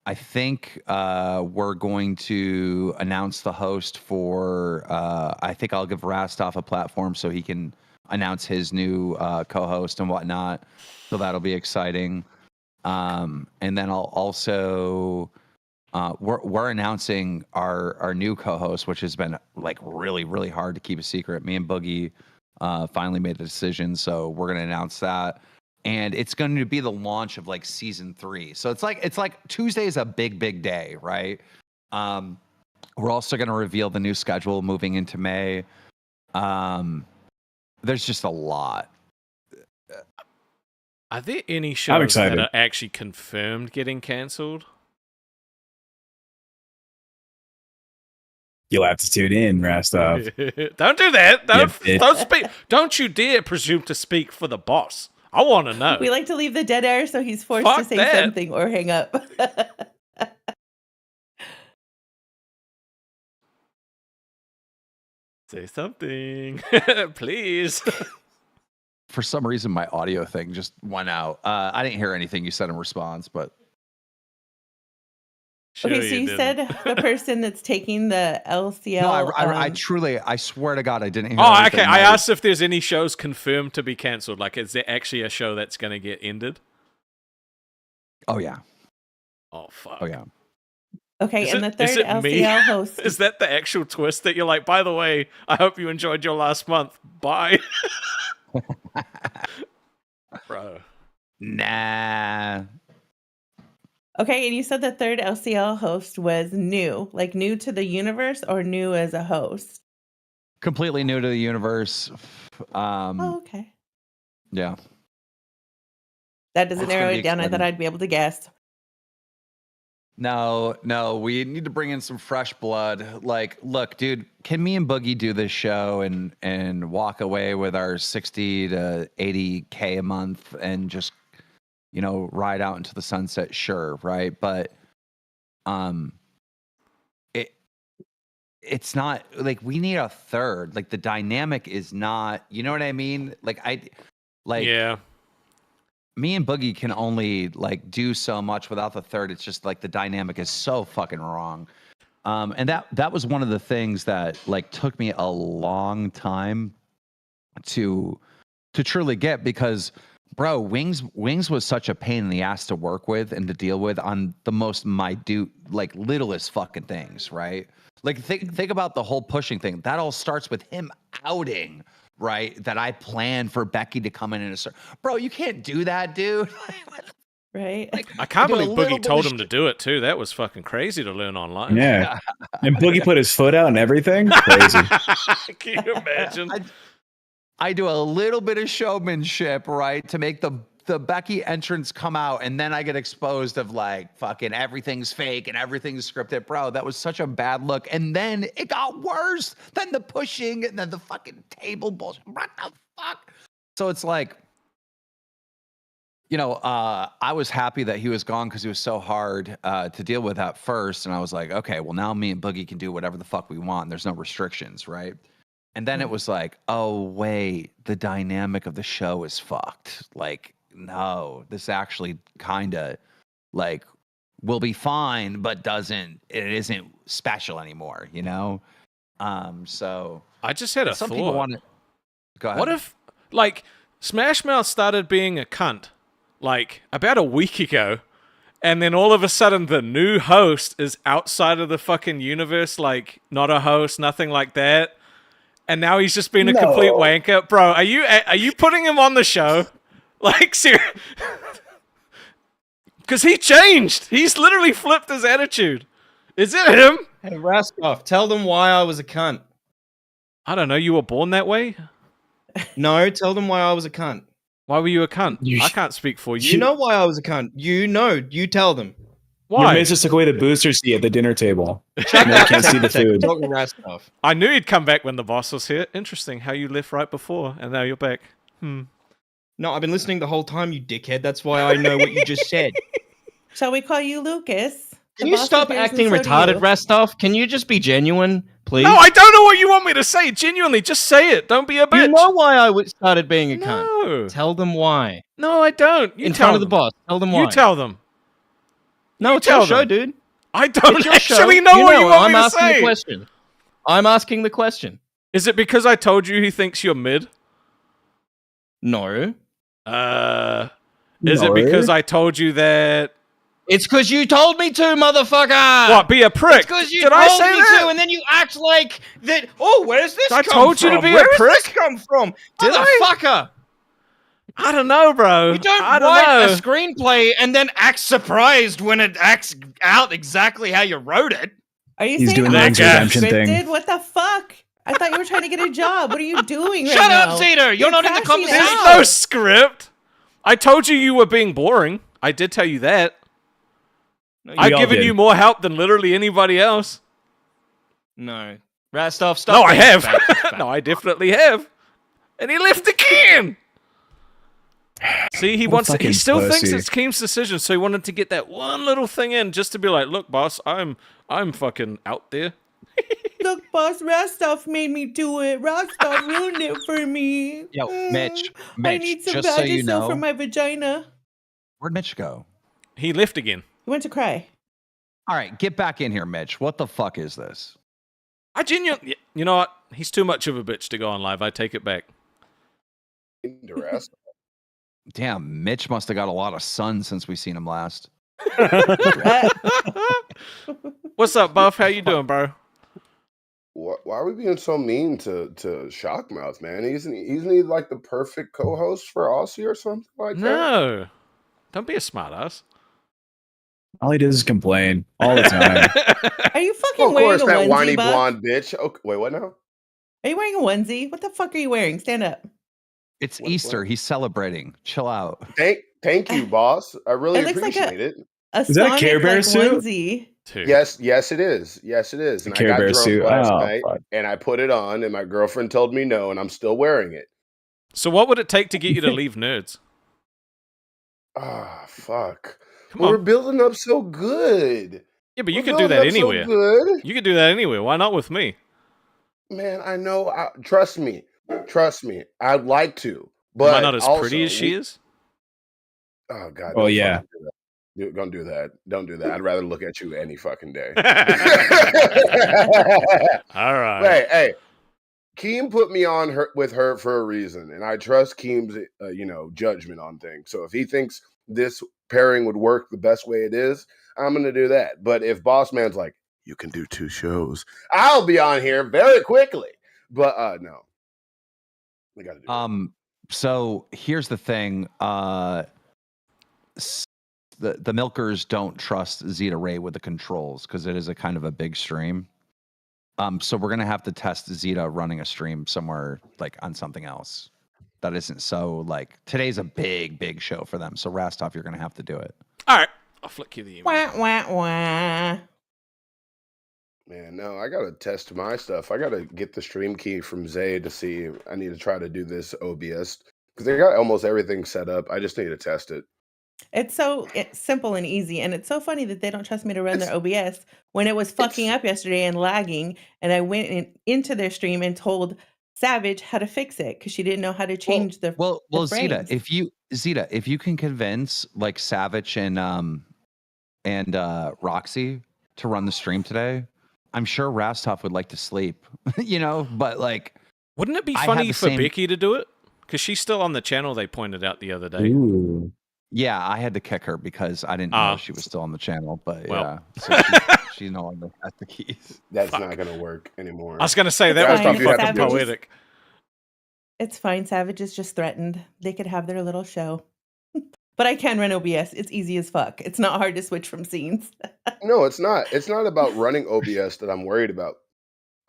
I think we're going to announce the host for. I think I'll give Rastov a platform so he can announce his new co-host and whatnot. So that'll be exciting. And then I'll also we're announcing our new co-host, which has been like really, really hard to keep a secret. Me and Boogie finally made the decision, so we're gonna announce that. And it's going to be the launch of like season 3. So it's like Tuesday is a big day, right? We're also going to reveal the new schedule moving into May. There's just a lot. Are there any shows that excited. are actually confirmed getting cancelled? You'll have to tune in, Rastov. Don't do that. bitch. Don't speak. Don't you dare presume to speak for the boss. I want to know. We like to leave the dead air so he's forced Fuck to say that. something or hang up. Say something, please. For some reason, my audio thing just went out. I didn't hear anything you said in response, but Sure Okay, so you didn't. said the person that's taking the LCL. no, I truly, I swear to God, I didn't hear. Oh, anything. okay. I asked if there's any shows confirmed to be cancelled. Like, is there actually a show that's going to get ended? Oh yeah, Oh, fuck. oh yeah. Okay, Is and it- the is third it me? LCL host. Is that the actual twist that you're like, by the way, I hope you enjoyed your last month. Bye. Bro. Nah. Okay, and you said the third LCL host was new, like new to the universe or new as a host. Completely new to the universe. Oh, okay. Yeah. That doesn't It's gonna narrow be it down. I thought exciting. I'd be able to guess. No, we need to bring in some fresh blood. Like, look, dude, can me and Boogie do this show and walk away with our 60 to 80K a month and just, you know, ride out into the sunset? Sure, right? But it's not like we need a third. Like the dynamic is not, you know what I mean? Yeah. Me and Boogie can only like do so much without the third. It's just like the dynamic is so fucking wrong. And that was one of the things that like took me a long time to truly get, because bro, Wings was such a pain in the ass to work with and to deal with on the most minute, like littlest fucking things, right? Like think about the whole pushing thing. That all starts with him outing, right? That I planned for Becky to come in a certain. Bro, you can't do that, dude. Right? I can't do a believe little Boogie bit told of him to do it too. That was fucking crazy to learn online. Yeah. And Boogie put his foot out and everything. Crazy. Can you imagine? I do a little bit of showmanship, right, to make the Becky entrance come out, and then I get exposed of like fucking everything's fake and everything's scripted. Bro, that was such a bad look. And then it got worse than the pushing and then the fucking table bullshit. What the fuck? So it's like, you know, I was happy that he was gone because he was so hard to deal with at first. And I was like, okay, well, now me and Boogie can do whatever the fuck we want. There's no restrictions, right? And then it was like, oh, wait, the dynamic of the show is fucked. Like, no, this actually kind of like will be fine, but it isn't special anymore, you know? So I just had a some thought. people want to go ahead. What if, like, Smash Mouth started being a cunt, like, about a week ago, and then all of a sudden the new host is outside of the fucking universe, like, not a host, nothing like that, and now he's just been a complete wanker? Bro, are you putting him on the show? Like, seriously? Because he changed. He's literally flipped his attitude. Is it him? Hey, Raskoff, tell them why I was a cunt. I don't know. You were born that way? No, tell them why I was a cunt. Why were you a cunt? You I sh- can't speak for you. You know why I was a cunt. You know. You tell them. Your Why? missus took away the booster seat at the dinner table. Now you can't see the food. Talk to Raskoff. I knew he'd come back when the boss was here. Interesting how you left right before, and now you're back. No, I've been listening the whole time, you dickhead. That's why I know what you just said. Shall we call you Lucas? Can The you boss stop appears and acting so do retarded, you. Rastoff? Can you just be genuine, please? No, I don't know what you want me to say. Genuinely, just say it. Don't be a bitch. You know why I started being a cunt. No. Tell them why. No, I don't. You In tell front of the them. boss. Tell them why. You tell them. No, it's tell your show, them. dude. I don't It's your actually show. know what you want I'm me to asking say. the question. I'm asking the question. Is it because I told you he thinks you're mid? No. Is it because I told you that It's because you told me to, motherfucker. what? Be a prick. Because you Did told I say me that? to, and then you act like that. Oh, where's this I come told you from? to be a Where does prick? this come from, Did I? motherfucker? I don't know, bro. You don't I don't write know. a screenplay and then act surprised when it acts out exactly how you wrote it. Are you He's saying doing the I'm exemption thing. scripted? What the fuck? I thought you were trying to get a job. What are you doing right Shut now? up, Zita. You're not in the crashing conversation. There's out. no script. I told you were being boring. I did tell you that. I've all given did. you more help than literally anybody else. No. Rastov, stop. No, I being have. fake. No, I definitely have. And he left again. See, he wants. He fucking still thinks pussy. it's Keem's decision, so he wanted to get that one little thing in, just to be like, "Look, boss, I'm fucking out there." Look, boss, Rostov made me do it. Rostov ruined it for me. Yo, Mitch, I need some just so you Vagisil for know, my vagina. where'd Mitch go? He left again. He went to cry. All right, get back in here, Mitch. What the fuck is this? I genuinely, you know what? He's too much of a bitch to go on live. I take it back. Interesting. Damn, Mitch must have got a lot of sun since we seen him last. What's up, Buff? How you doing, bro? Why are we being so mean to Shockmouth, man? Isn't he like the perfect co-host for Aussie or something like that? No, don't be a smartass. All he does is complain all the time. Are you fucking Well, of wearing course, a that onesie, whiny Buff? blonde bitch. Okay, wait, what now? Are you wearing a onesie? What the fuck are you wearing? Stand up. It's What- Easter. what? He's celebrating. Chill out. Thank you, boss. I really It looks like appreciate it. A Is that a Care Sonic, Bear like, suit? onesie. Dude. Yes, it is. Yes, it is. And I Care got Bear drunk suit. last Oh, night, fuck. and I put it on, and my girlfriend told me no, and I'm still wearing it. So, what would it take to get you to leave nerds? Ah, fuck. Come We're on. building up so good. Yeah, but you We're could do building that up so anywhere. good. You could do that anywhere. Why not with me? Man, I know. Trust me. I'd like to, but Am I not as also, pretty as she is? Oh God. Oh, don't yeah. fucking do that. Don't do that. Don't do that. I'd rather look at you any fucking day. All right. Hey, Keem put me on with her for a reason, and I trust Keem's judgment on things. So if he thinks this pairing would work the best way it is, I'm gonna do that. But if Boss Man's like, you can do 2 shows, I'll be on here very quickly. But no, we gotta do it. So here's the thing. The milkers don't trust Zeta Ray with the controls because it is a kind of a big stream. So we're gonna have to test Zeta running a stream somewhere like on something else that isn't so like today's a big show for them. So Rastov, you're gonna have to do it. All right. I'll flick you the email. Wah, wah, wah. Man, no, I gotta test my stuff. I gotta get the stream key from Zay to see. I need to try to do this OBS because they got almost everything set up. I just need to test it. It's simple and easy, and it's so funny that they don't trust me to run their OBS when it was fucking up yesterday and lagging, and I went into their stream and told Savage how to fix it because she didn't know how to change the Well, Zeta, frames. if you can convince like Savage and Roxy to run the stream today, I'm sure Rastov would like to sleep, but like, Wouldn't it be I had funny the for same- Becky to do it? Because she's still on the channel they pointed out the other day. Ooh. yeah, I had to kick her because I didn't know she was still on the channel, but Well. yeah, so she no longer has the keys. That's Fuck. not gonna work anymore. I was going to say, It's that would fine. be fucking Savages- poetic. It's fine. Savage is just threatened. They could have their little show. But I can run OBS. It's easy as fuck. It's not hard to switch from scenes. No, it's not. It's not about running OBS that I'm worried about.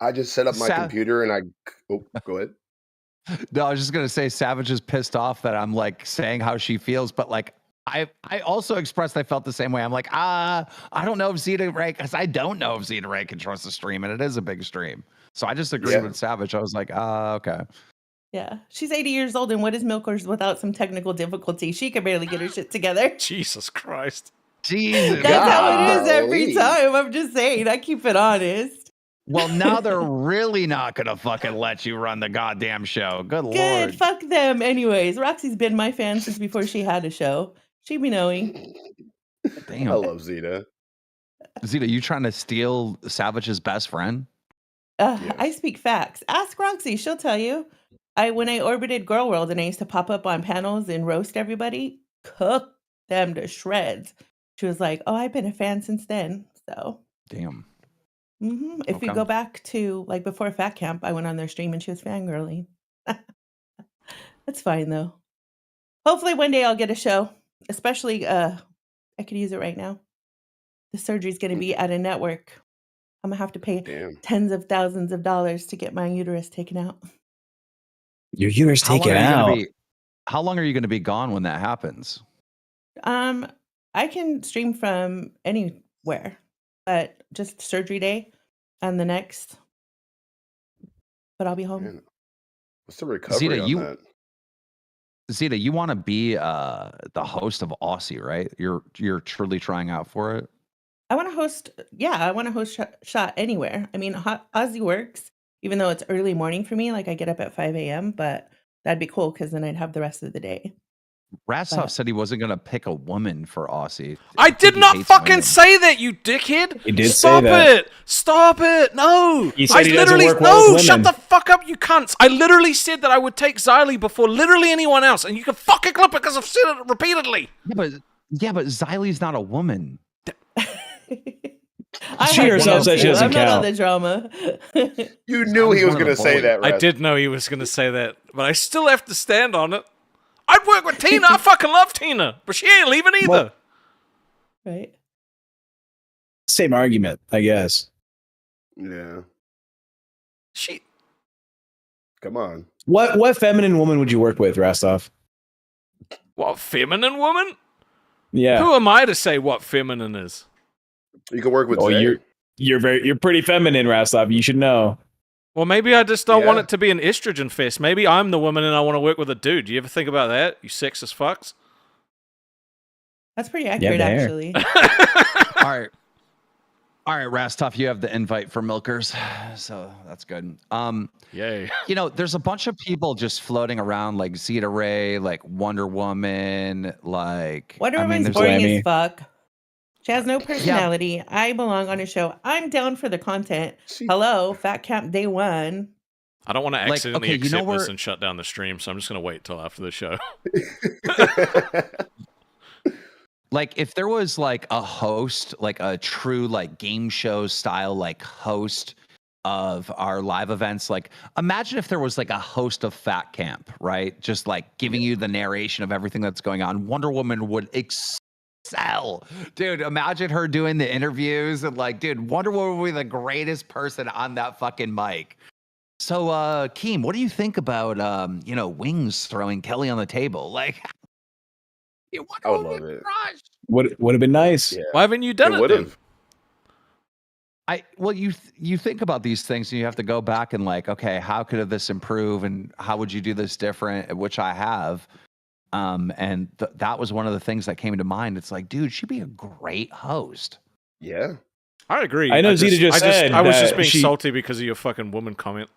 I just set up my computer and go ahead. No, I was just gonna say Savage is pissed off that I'm like saying how she feels, but like I also expressed I felt the same way. I'm like, I don't know if Zeta Ray, because I don't know if Zeta Ray can trust the stream, and it is a big stream. So I just agreed Yeah. with Savage. I was like, okay. Yeah. She's 80 years old, and what is Milkers without some technical difficulty? She can barely get her shit together. Jesus Christ. Jesus. That's how it is every Golly. time. I'm just saying. I keep it honest. Well, now they're really not gonna fucking let you run the goddamn show. Good Good. lord. Fuck them. Anyways, Roxy's been my fan since before she had a show. She be knowing. Damn. I love Zita. Zita, you trying to steal Savage's best friend? I speak facts. Ask Roxy, she'll tell you. When I orbited Girl World and I used to pop up on panels and roast everybody, cook them to shreds. She was like, "Oh, I've been a fan since then." So, Damn. if we Okay. go back to like before Fat Camp, I went on their stream and she was fangirling. That's fine though. Hopefully one day I'll get a show. Especially, I could use it right now. The surgery's going to be at a network. I'm gonna have to pay Damn. tens of thousands of dollars to get my uterus taken out. Your uterus How long taken are you gonna out. be? How long are you going to be gone when that happens? I can stream from anywhere, but just surgery day and the next. But I'll be home. Man, what's the recovery Zita, on that? Zita, you want to be the host of Aussie, right? You're truly trying out for it. I want to host. Yeah, I want to host shot anywhere. I mean, Aussie works, even though it's early morning for me. Like I get up at 5 a.m., but that'd be cool because then I'd have the rest of the day. Rastov But- said he wasn't going to pick a woman for Aussie. I did He not hates fucking women. say that, you dickhead. He did say Stop that. it. Stop it. No. He said he doesn't work well no, with shut women. the fuck up, you cunts. I literally said that I would take Xylee before literally anyone else, and you can fucking clip it because I've said it repeatedly. Yeah, but Xylie's not a woman. She have herself one says she too. doesn't I'm not on count. the drama. You knew he Sounds was one going of to the say bullies. that, I Raz. did know he was going to say that, but I still have to stand on it. I'd work with Tina. I fucking love Tina, but she ain't leaving either. Well- Right. Same argument, I guess. Yeah. She. Come on. What feminine woman would you work with, Rastov? What, feminine woman? Yeah. Who am I to say what feminine is? You can work with Oh, Zay. you're pretty feminine, Rastov. You should know. Well, maybe I just don't want Yeah. it to be an estrogen fest. Maybe I'm the woman and I want to work with a dude. Do you ever think about that? You sexist fucks. That's pretty accurate, there. actually. All right, Rastov, you have the invite for Milkers, so that's good. Yay. You know, there's a bunch of people just floating around, like Zeta Ray, like Wonder Woman, like Wonder I mean, Woman's there's boring Lammy. as fuck. She has no personality. I belong on a show. I'm down for the content. Hello, Fat Camp Day 1. I don't want to Like, accidentally okay, you know accept this where- and shut down the stream, so I'm just going to wait till after the show. Like if there was like a host, like a true like game show style like host of our live events, like imagine if there was like a host of Fat Camp, right? Just like giving you the narration of everything that's going on. Wonder Woman would excel. Dude, imagine her doing the interviews and like, dude, Wonder Woman would be the greatest person on that fucking mic. So Keem, what do you think about Wings throwing Kelly on the table? Like I would love it. Would have been nice. Yeah. Why haven't you done It it would then? have. You think about these things and you have to go back and like, okay, how could this improve and how would you do this different? Which I have. And that was one of the things that came to mind. It's like, dude, she'd be a great host. Yeah. I agree. I know Zita just said I was that just being she- salty because of your fucking woman comment.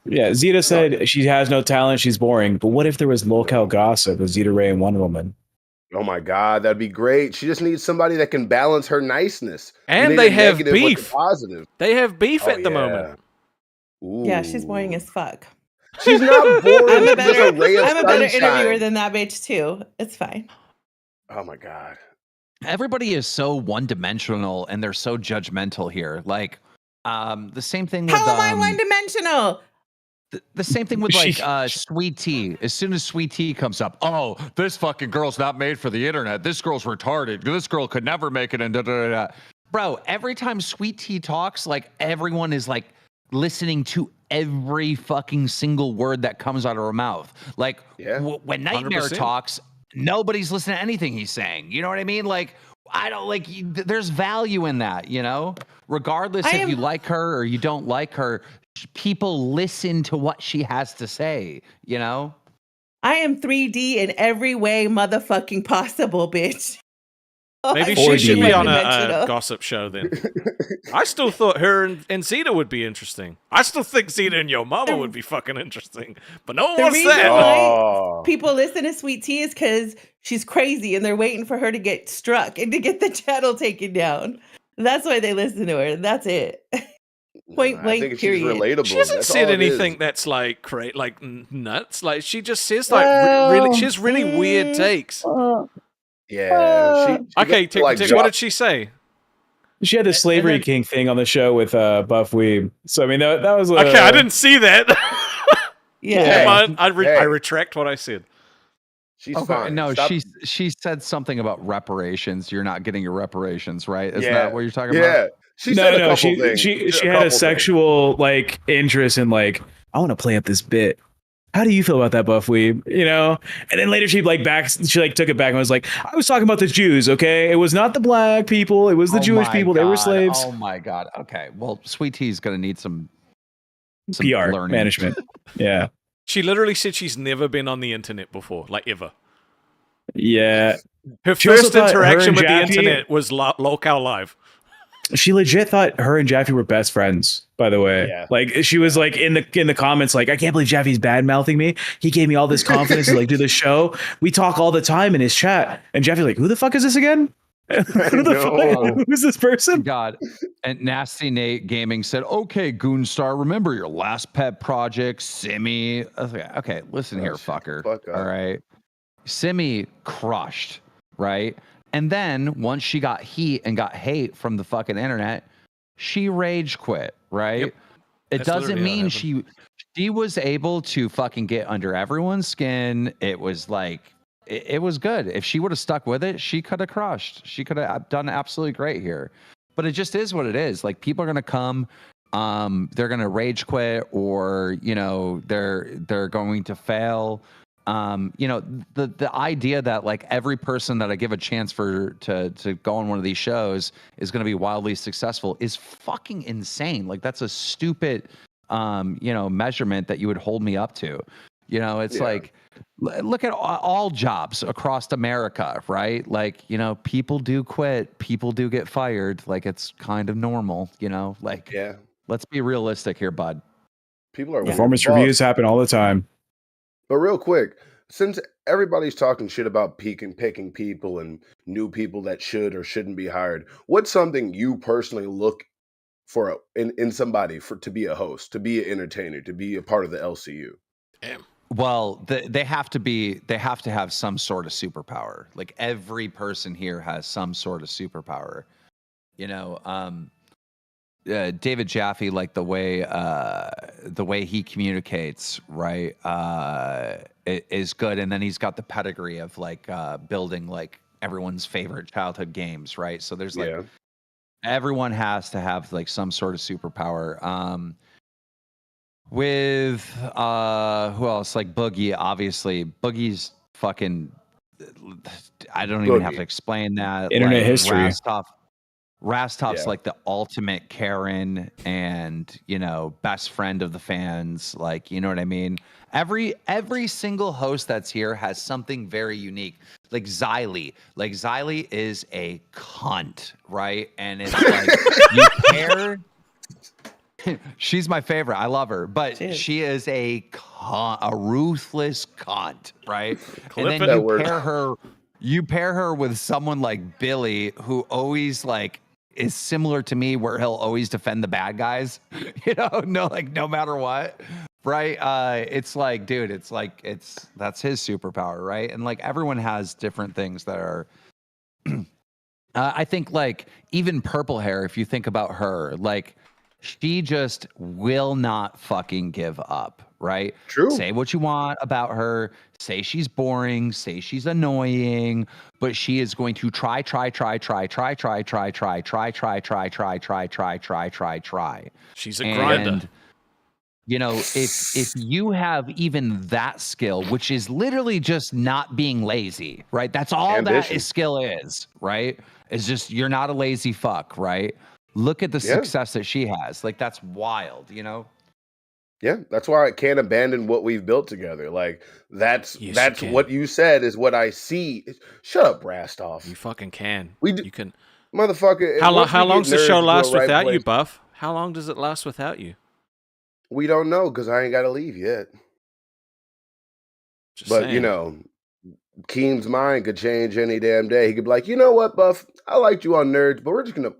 Yeah, Zeta said she has no talent, she's boring. But what if there was Lolcow gossip with Zeta Ray and Wonder Woman? Oh my God, that'd be great. She just needs somebody that can balance her niceness. You And need they a have negative with the beef. Positive. They have beef Oh, at the moment. Yeah, she's Ooh. boring as fuck. She's not boring. I'm a There's better, ray of I'm a better sunshine. interviewer than that bitch, too. It's fine. Oh my God. Everybody is so one-dimensional and they're so judgmental here. Like, the same thing with How am I one dimensional? the same thing with like Sweet Tea. As soon as Sweet Tea comes up, oh, this fucking girl's not made for the internet. This girl's retarded. This girl could never make it. And da, da, da, da. Bro, every time Sweet Tea talks, like everyone is like listening to every fucking single word that comes out of her mouth. Like Yeah. when Nightmare 100%. talks, nobody's listening to anything he's saying. You know what I mean? Like, I don't like, there's value in that, you know? Regardless if you like her or you don't like her, people listen to what she has to say, you know? I am 3D in every way motherfucking possible, bitch. Maybe I'm she should be on one-dimensional. a gossip show then. I still thought her and Zeta would be interesting. I still think Zeta and your mother would be fucking interesting. But no one The wants reason that. why Oh. people listen to Sweet Tea is because she's crazy, and they're waiting for her to get struck and to get the channel taken down. That's why they listen to her. That's it. Point I blank. think if she's Period. relatable, She hasn't that's said all it is. anything that's like nuts. Like she just says like really, she has really weird takes. Yeah. She Okay, goes like what did she say? She had the slavery king thing on the show with Buff Weeb. So I mean that was Okay, I didn't see that. Yeah. Come on, I Hey. retract what I said. She's fine. No, Stop- she said something about reparations. You're not getting your reparations, right? Is Yeah. that what you're talking about? Yeah. She said a couple she things. she said had a couple things. sexual like interest in like I want to play up this bit. How do you feel about that, Buff Weeb? You know, and then later she took it back and was like, I was talking about the Jews. Okay, it was not the black people. It was the Jewish my people. They were God. slaves. Oh my God. Okay. Well, Sweet Tea's gonna need some PR learning. management. Yeah, She literally said she's never been on the internet before, like ever. yeah. Her She also first thought her interaction and with Jaffy- the internet was Lolcow Live. She legit thought her and Jaffy were best friends, by the way. Yeah. Like she was like in the comments, like, I can't believe Jaffy's bad mouthing me. He gave me all this confidence to like do the show. We talk all the time in his chat. And Jaffy's like, who the fuck is this again? Who the fuck? Who's this person? God. And Nasty Nate Gaming said, okay, Goonstar, remember your last pet project, Simi. I was like, okay, listen here, fucker. fuck up. All right. Simi crushed, right? And then once she got heat and got hate from the fucking internet, she rage quit, right? Yep. It That's doesn't literally mean what she was able to fucking get under everyone's skin. It was like it was good. If she would have stuck with it, she could have crushed. She could have done absolutely great here. But it just is what it is. Like people are gonna come, they're gonna rage quit, or you know, they're going to fail. You know, the idea that like every person that I give a chance to go on one of these shows is going to be wildly successful is fucking insane. Like that's a stupid, you know, measurement that you would hold me up to. You know, it's like, look at all jobs across America, right? Like, you know, people do quit, people do get fired. Like it's kind of normal, you know, like, let's be realistic here, bud. People are Performance weird. reviews happen all the time. But real quick, since everybody's talking shit about picking people and new people that should or shouldn't be hired, what's something you personally look for in somebody to be a host, to be an entertainer, to be a part of the LCU? Damn. Well, they have to have some sort of superpower. Like every person here has some sort of superpower. You know, David Jaffy, like the way he communicates, right, is good. And then he's got the pedigree of like building like everyone's favorite childhood games, right? So there's like everyone has to have like some sort of superpower. With who else? Like Boogie, obviously. Boogie's fucking. I don't even have to explain that. Internet like, history. Rastop's like the ultimate Karen and, you know, best friend of the fans. Like, you know what I mean? Every single host that's here has something very unique. Like Xylee. Like Xylee is a cunt, right? And it's like you pair. She's my favorite. I love her, but she is a ruthless cunt, right? And then you pair her with someone like Billy, who always like is similar to me, where he'll always defend the bad guys. You know, no matter what, right? It's like, dude, that's his superpower, right? And like everyone has different things that are. I think like even Purple Hair, if you think about her, like. She just will not fucking give up, right? True. Say what you want about her. Say she's boring. Say she's annoying. But she is going to try. She's a grinder. And, you know, if you have even that skill, which is literally just not being lazy, right? That's all that skill is, right? It's just you're not a lazy fuck, right? Look at the success that she has. Like, that's wild, you know? Yeah, that's why I can't abandon what we've built together. Like, that's what you said is what I see. Shut up, Rastov. You fucking can. You can. Motherfucker. How long's the show last without you, Buff? How long does it last without you? We don't know, because I ain't got to leave yet. But, you know, Keen's mind could change any damn day. He could be like, you know what, Buff? I liked you on Nerds, but we're just gonna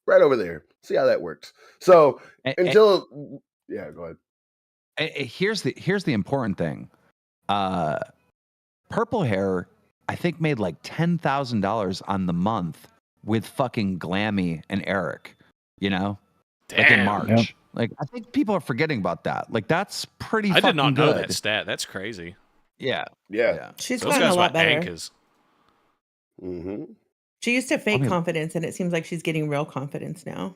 right over there. See how that works. So until yeah, go ahead. Here's the important thing. Purple Hair, I think, made like $10,000 on the month with fucking Glammy and Eric. You know, like in March. Yep. Like I think people are forgetting about that. Like that's pretty. I did not know good. that stat. That's crazy. Yeah. She's Those gotten guys a lot were better. anchors. Mm-hmm. She used to fake I mean- confidence, and it seems like she's getting real confidence now.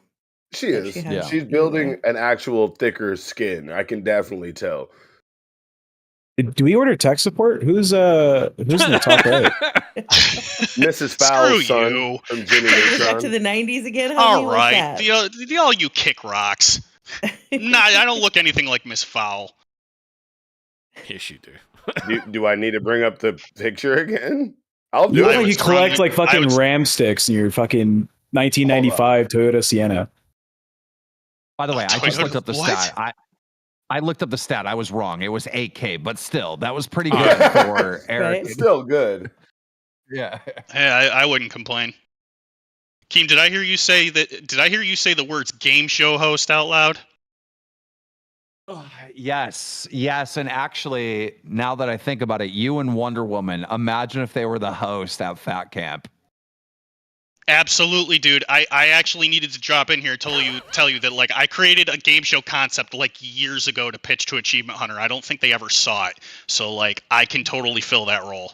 She Like is. she has Yeah. She's building an actual thicker skin. I can definitely tell. Do we order tech support? Who's in the top right? Mrs. Fowl's Screw son you. from Jimmy Taking us back Neutron. to the 90s again, homie? All What's right, that? the all you kick rocks. Nah, I don't look anything like Miss Fowl. Yes, you do. do I need to bring up the picture again? I'll You do look I like would you collect strongly- like fucking I would- Ram sticks in your fucking 1995 Toyota Sienna. By the way, I just Toyota- looked up the what? stat. I looked up the stat. I was wrong. It was 8K, but still, that was pretty good for Eric. Right. Still good. Yeah. Hey, I wouldn't complain. Keem, did I hear you say that? Did I hear you say the words "game show host" out loud? Yes, and actually, now that I think about it, you and Wonder Woman, imagine if they were the host at Fat Camp. Absolutely, dude. I actually needed to drop in here to tell you that like I created a game show concept like years ago to pitch to Achievement Hunter. I don't think they ever saw it, so like I can totally fill that role.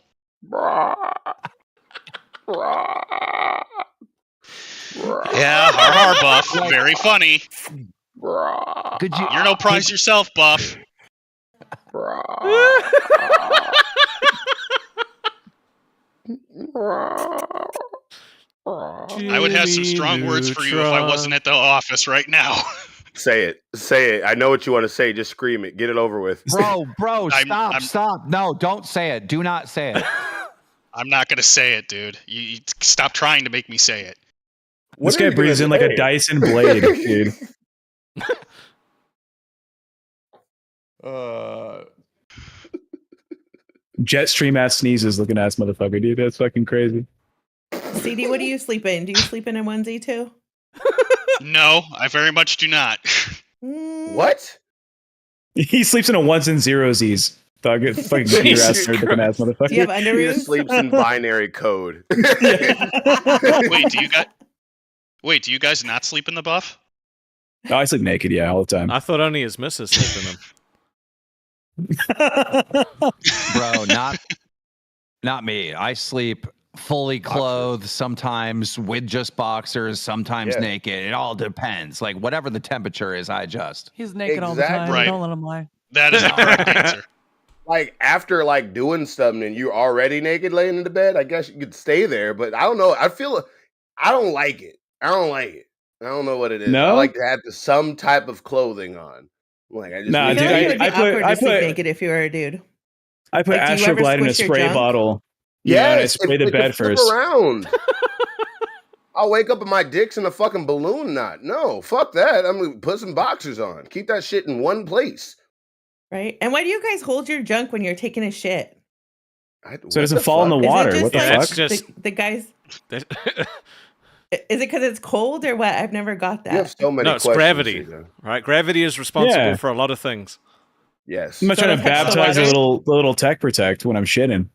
Yeah, har Buff. Very funny. Could you? You're no prize yourself, Buff. I would have some strong words for you if I wasn't at the office right now. Say it. Say it. I know what you want to say. Just scream it. Get it over with. Bro, I'm- stop. No, don't say it. Do not say it. I'm not gonna say it, dude. You stop trying to make me say it. This What are guy you breathes gonna in like a say? Dyson blade, dude. Jetstream ass sneezes looking ass motherfucker, dude. That's fucking crazy. CD, what do you sleep in? Do you sleep in a onesie too? No, I very much do not. Mm, What? He sleeps in a ones and zerosies. Dog, fucking your ass Jesus nerd looking ass motherfucker. Do you have He underoos? just sleeps in binary code. Wait, do you guys not sleep in the buff? Oh, I sleep naked, yeah, all the time. I thought only his missus slept in them. Bro, not me. I sleep fully clothed, sometimes with just boxers, sometimes Yeah. naked. It all depends. Like whatever the temperature is, I adjust. He's naked all the time. Exactly. Right. Don't let him lie. That is the correct answer. Like after like doing something and you're already naked laying in the bed, I guess you could stay there. But I don't know. I don't like it. I don't know what it is. I No? like to have some type of clothing on. Like I just Nah, I need feel dude, like to- it would be I put- awkward I to sleep put- naked if you were a dude. I put Like, do you ever Astroglide in a squish your spray junk? bottle. Yeah, and I Yes, spray the it could bed flip first. around. I'll wake up and my dick's in a fucking balloon knot. No, fuck that. I'm gonna put some boxers on. Keep that shit in one place. Right? And why do you guys hold your junk when you're taking a shit? So So it doesn't fall in the Is it water. just What the like That's fuck? just- the guys? That- Is it because it's cold or what? I've never got You have that. so many No, it's questions. gravity. Zita. right? Gravity is responsible Yeah. for a lot of things. Yes. I'm not So trying it to affects the baptize water? the little tech protect when I'm shitting.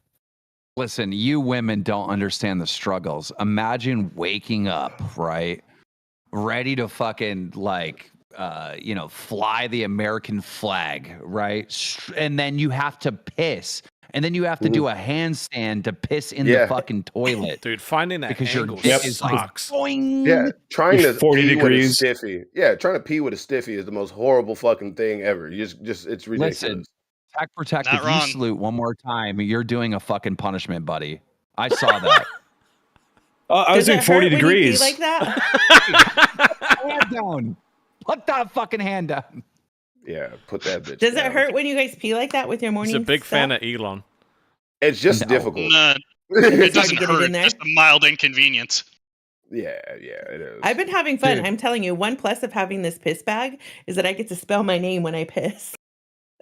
Listen, you women don't understand the struggles. Imagine waking up, right? Ready to fucking fly the American flag, right? And then you have to piss. And then you have to do a handstand to piss in Yeah. the fucking toilet. Dude, finding that Because your angle dick is like sucks. boing. Yeah, trying You're to 40 pee degrees. with a stiffy. Yeah, trying to pee with a stiffy is the most horrible fucking thing ever. You just it's ridiculous. Listen, Tech Protect, Not if wrong. you salute one more time, you're doing a fucking punishment, buddy. I saw that. I was Does it doing 40 hurt when you pee degrees. like that? Hand down. Put that fucking hand down. Yeah, put that bitch. Does it down. hurt when you guys pee like that with your morning? He's a big fan stuff? of Elon. It's just No. difficult. Nah, It's hard it to doesn't get it hurt. in there. Just a mild inconvenience. Yeah, it is. I've been having fun. Dude. I'm telling you, one plus of having this piss bag is that I get to spell my name when I piss.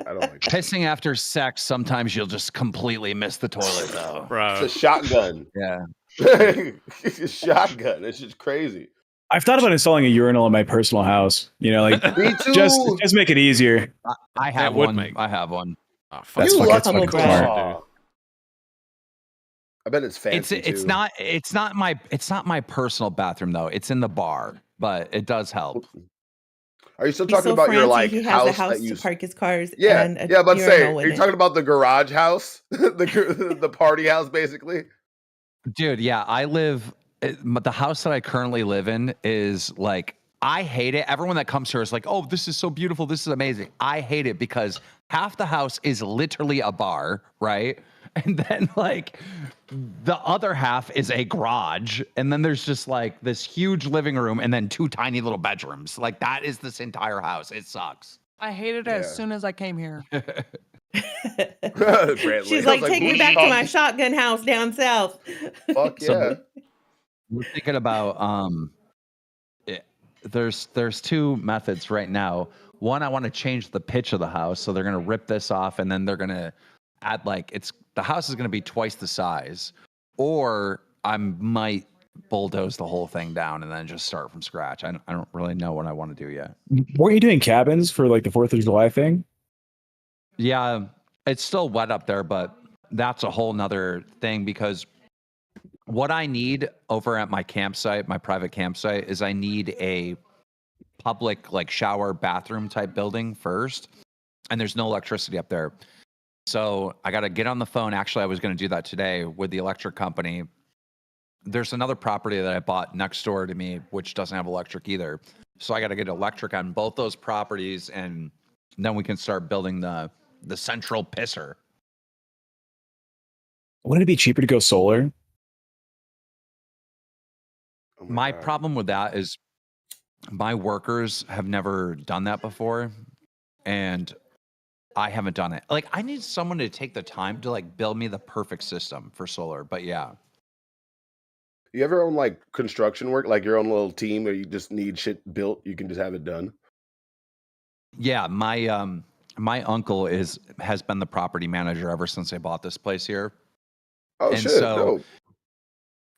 I don't like that. Pissing after sex, sometimes you'll just completely miss the toilet, though. Bro. It's a shotgun. Yeah. It's a shotgun. It's just crazy. I've thought about installing a urinal in my personal house. You know, like Me too. just make it easier. I have would one. make- I have one. Oh, fuck. That's You fucking, lucky that's fucking Brad. smart. Aw. I bet it's fancy. It's too. not my personal bathroom though. It's in the bar, but it does help. Are you still He's talking so about your fancy, like he has a house that to you? park his cars Yeah, and a yeah. But say, urinal are with you it. talking about the garage house, the party house, basically? Dude, yeah, the house that I currently live in is like, I hate it. Everyone that comes here is like, oh, this is so beautiful. This is amazing. I hate it because half the house is literally a bar, right? And then like the other half is a garage. And then there's just like this huge living room and then 2 tiny little bedrooms. Like that is this entire house. It sucks. I hated it as soon as I came here. Brantley. She's I was like, take who me are back you to my talking shotgun house down south. Fuck So- yeah. We're thinking about there's 2 methods right now. One, I want to change the pitch of the house, so they're gonna rip this off and then they're gonna add the house is gonna be twice the size, or I might bulldoze the whole thing down and then just start from scratch. I don't really know what I want to do yet. Weren't you doing cabins for like the 4th of July thing? Yeah, it's still wet up there, but that's a whole nother thing because what I need over at my campsite, my private campsite, is I need a public like shower bathroom type building first, and there's no electricity up there. So I got to get on the phone. Actually, I was going to do that today with the electric company. There's another property that I bought next door to me, which doesn't have electric either. So I got to get electric on both those properties, and then we can start building the central pisser. Wouldn't it be cheaper to go solar? Oh My God. problem with that is my workers have never done that before, and I haven't done it. Like, I need someone to take the time to like build me the perfect system for solar. But yeah, You ever own like construction work, like your own little team, or you just need shit built? You can just have it done. yeah, my uncle has been the property manager ever since I bought this place here. Oh And shit! so- Dope.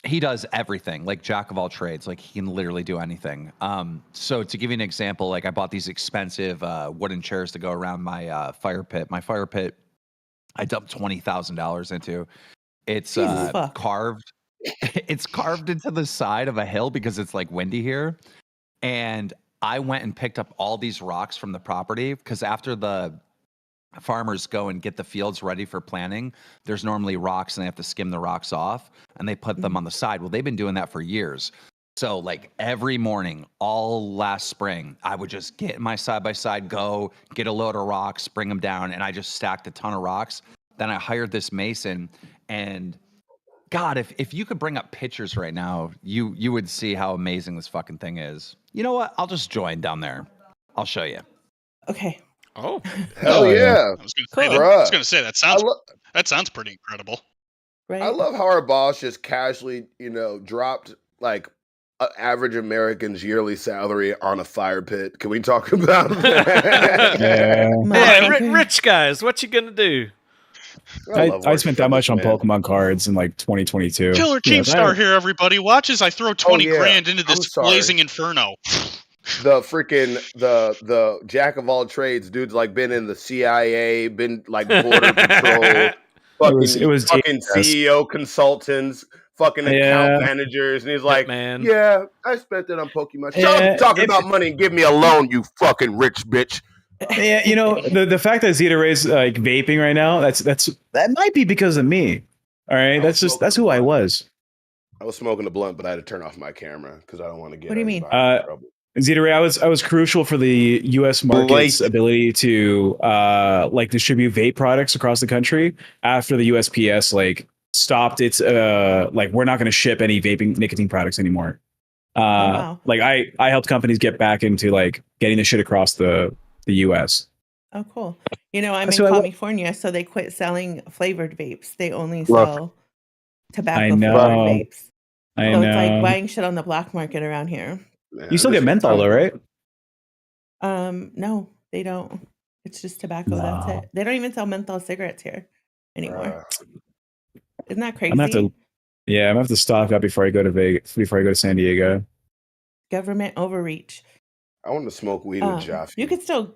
He does everything, like jack of all trades. Like he can literally do anything. So to give you an example, like I bought these expensive wooden chairs to go around my fire pit. My fire pit, I dumped $20,000 into. It's Jesus fuck. carved. It's carved into the side of a hill because it's like windy here. And I went and picked up all these rocks from the property because after the farmers go and get the fields ready for planting, there's normally rocks and they have to skim the rocks off and they put them on the side. Well, they've been doing that for years. So like every morning, all last spring, I would just get in my side by side, go get a load of rocks, bring them down, and I just stacked a ton of rocks. Then I hired this mason, and God, if you could bring up pictures right now, you would see how amazing this fucking thing is. You know what? I'll just join down there. I'll show you. Okay. Oh, Hell yeah! I was going to Cool. say that. I was Bruh. going to say that sounds pretty incredible. Right. I love how our boss just casually, dropped like an average American's yearly salary on a fire pit. Can we talk about that? Yeah. yeah, Motherfucker. rich guys, what you gonna do? love I working spent for that much this on man. Pokemon cards in like 2022. Killer Yeah, Keemstar here, everybody. Watch as I throw 20 yeah. grand into I'm this sorry. blazing inferno. The freaking the jack of all trades, dude's like been in the CIA, been like border patrol, It was fucking dangerous. CEO consultants, fucking account Yeah. managers, and he's like, man. yeah, I spent it on Pokemon. Shut Yeah, up talking if- about money and give me a loan, you fucking rich bitch. Yeah, the fact that Zita Ray's like vaping right now, that might be because of me. All right, that's who I was. I was smoking a blunt, but I had to turn off my camera because I don't want to get What do you mean? anybody in trouble. Zita Ray, I was crucial for the U.S. market's ability to like distribute vape products across the country after the USPS like stopped its like we're not going to ship any vaping nicotine products anymore. Wow. Like I helped companies get back into like getting the shit across the U.S. Oh, cool. I'm That's in who I wa- California, so they quit selling flavored vapes. They only Look. sell tobacco I flavored know. vapes. I So know. it's like buying shit on the black market around here. Man, You still this get menthol is- though, right? No, they don't. It's just tobacco. That's No. it. They don't even sell menthol cigarettes here anymore. Isn't that crazy? I'm gonna have to. Yeah, I'm gonna have to stock up before I go to Vegas. Before I go to San Diego. Government overreach. I want to smoke weed with Jaffy. You could still.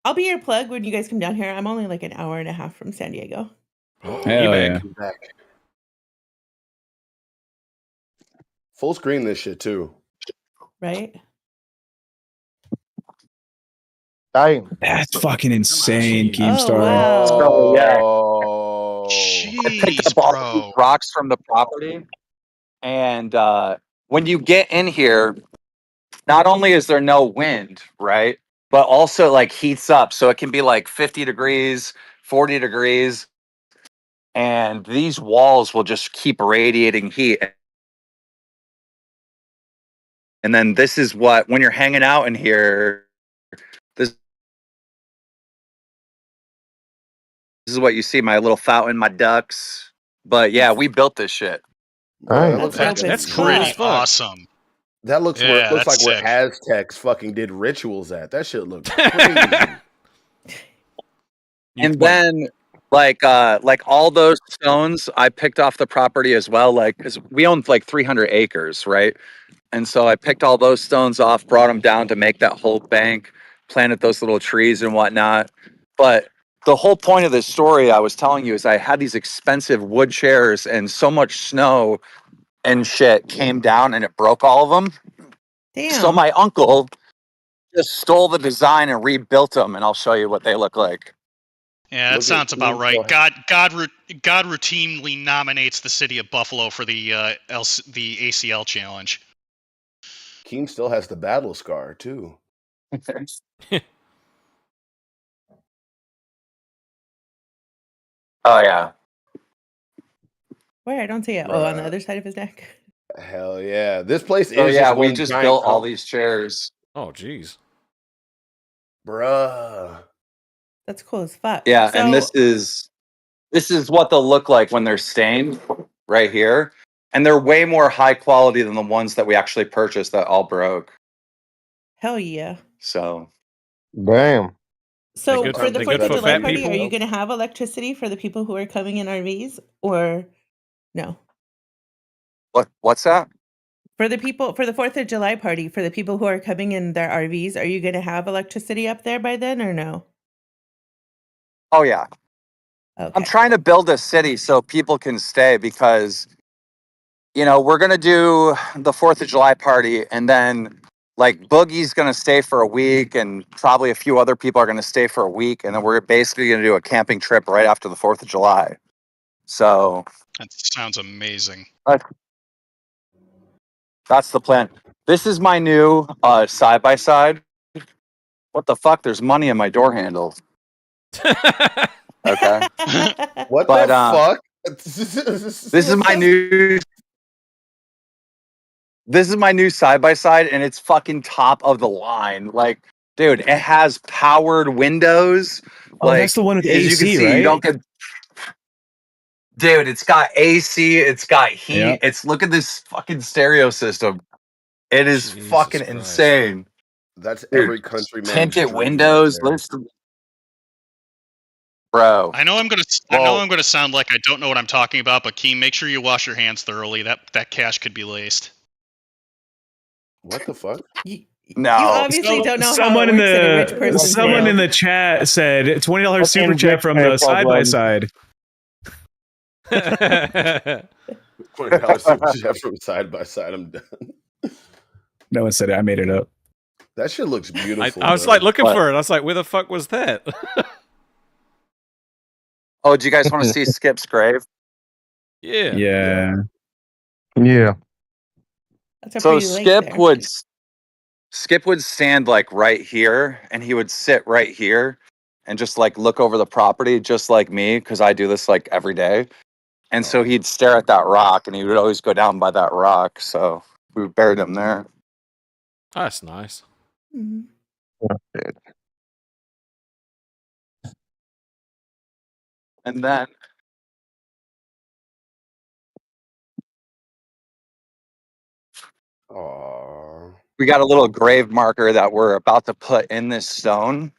I'll be your plug when you guys come down here. I'm only like an hour and a half from San Diego. Hell yeah. Come back. Full screen this shit too. Right? That's fucking insane, Jeez. Keemstar. wow. So, yeah. Oh, I picked Jeez, up all bro. these rocks from the property, and when you get in here, not only is there no wind, right, but also like heats up, so it can be like 50 degrees, 40 degrees, and these walls will just keep radiating heat. And then this is what, when you're hanging out in here, this is what you see, my little fountain, my ducks. But yeah, we built this shit. bro, that That's looks dope like as That's fuck. cool as Pretty fuck. awesome. that looks where Yeah, it looks like that's where sick. Aztecs fucking did rituals at. That shit looks crazy. And then like all those stones I picked off the property as well, like because we owned like 300 acres, right? And so I picked all those stones off, brought them down to make that whole bank, planted those little trees and whatnot. But the whole point of this story I was telling you is I had these expensive wood chairs, and so much snow and shit came down and it broke all of them. Damn. So my uncle just stole the design and rebuilt them, and I'll show you what they look like. Yeah, that Look at sounds about Keen right. still- God routinely nominates the city of Buffalo for the the ACL challenge. Keen still has the battle scar too. Oh yeah. Where? I don't see it. Oh, on the Bruh. other side of his neck. Hell yeah, this place So is yeah, just we one just giant built all comp- these chairs. Oh, jeez. bruh. That's cool as fuck. Yeah, So, and this is what they'll look like when they're stained right here. And they're way more high quality than the ones that we actually purchased that all broke. hell yeah. So Damn. So good- for the they 4th good of for July fat party, are people? you going to have electricity for the people who are coming in RVs or no? what's that? For the 4th of July party, for the people who are coming in their RVs, are you going to have electricity up there by then or no? Oh yeah. Okay. I'm trying to build a city so people can stay because, you know, we're going to do the 4th of July party, and then like Boogie's going to stay for a week, and probably a few other people are going to stay for a week. And then we're basically going to do a camping trip right after the 4th of July. So That sounds amazing. that's the plan. This is my new side by side. What the fuck? There's money in my door handle. Okay. What But, the fuck? This is my new side by side, and it's fucking top of the line. Like, dude, it has powered windows. Oh, Like, that's the one with as you can AC, see, right? you don't get. Dude, it's got AC. It's got heat. Yeah. It's look at this fucking stereo system. It is Jesus fucking Christ. insane. That's Dude, every country man. Tinted windows. Bro. I know I'm gonna sound like I don't know what I'm talking about, but Keem, make sure you wash your hands thoroughly. That cash could be laced. What the fuck? You No. obviously don't know Someone how in it works in a rich person's someone world. in the chat said $20 super Fucking chat from the rich side by problem. side. $20 super chat from side by side. I'm done. No one said it. I made it up. That shit looks beautiful. I was bro. like looking What? for it. I was like, where the fuck was that? Oh, do you guys want to see Skip's grave? Yeah. Yeah. Yeah. That's a So pretty lake there. Skip would stand like right here, and he would sit right here and just like look over the property, just like me, because I do this like every day. And so he'd stare at that rock, and he would always go down by that rock. So we buried him there. Oh, that's nice. Mhm. And then Aw. we got a little grave marker that we're about to put in this stone.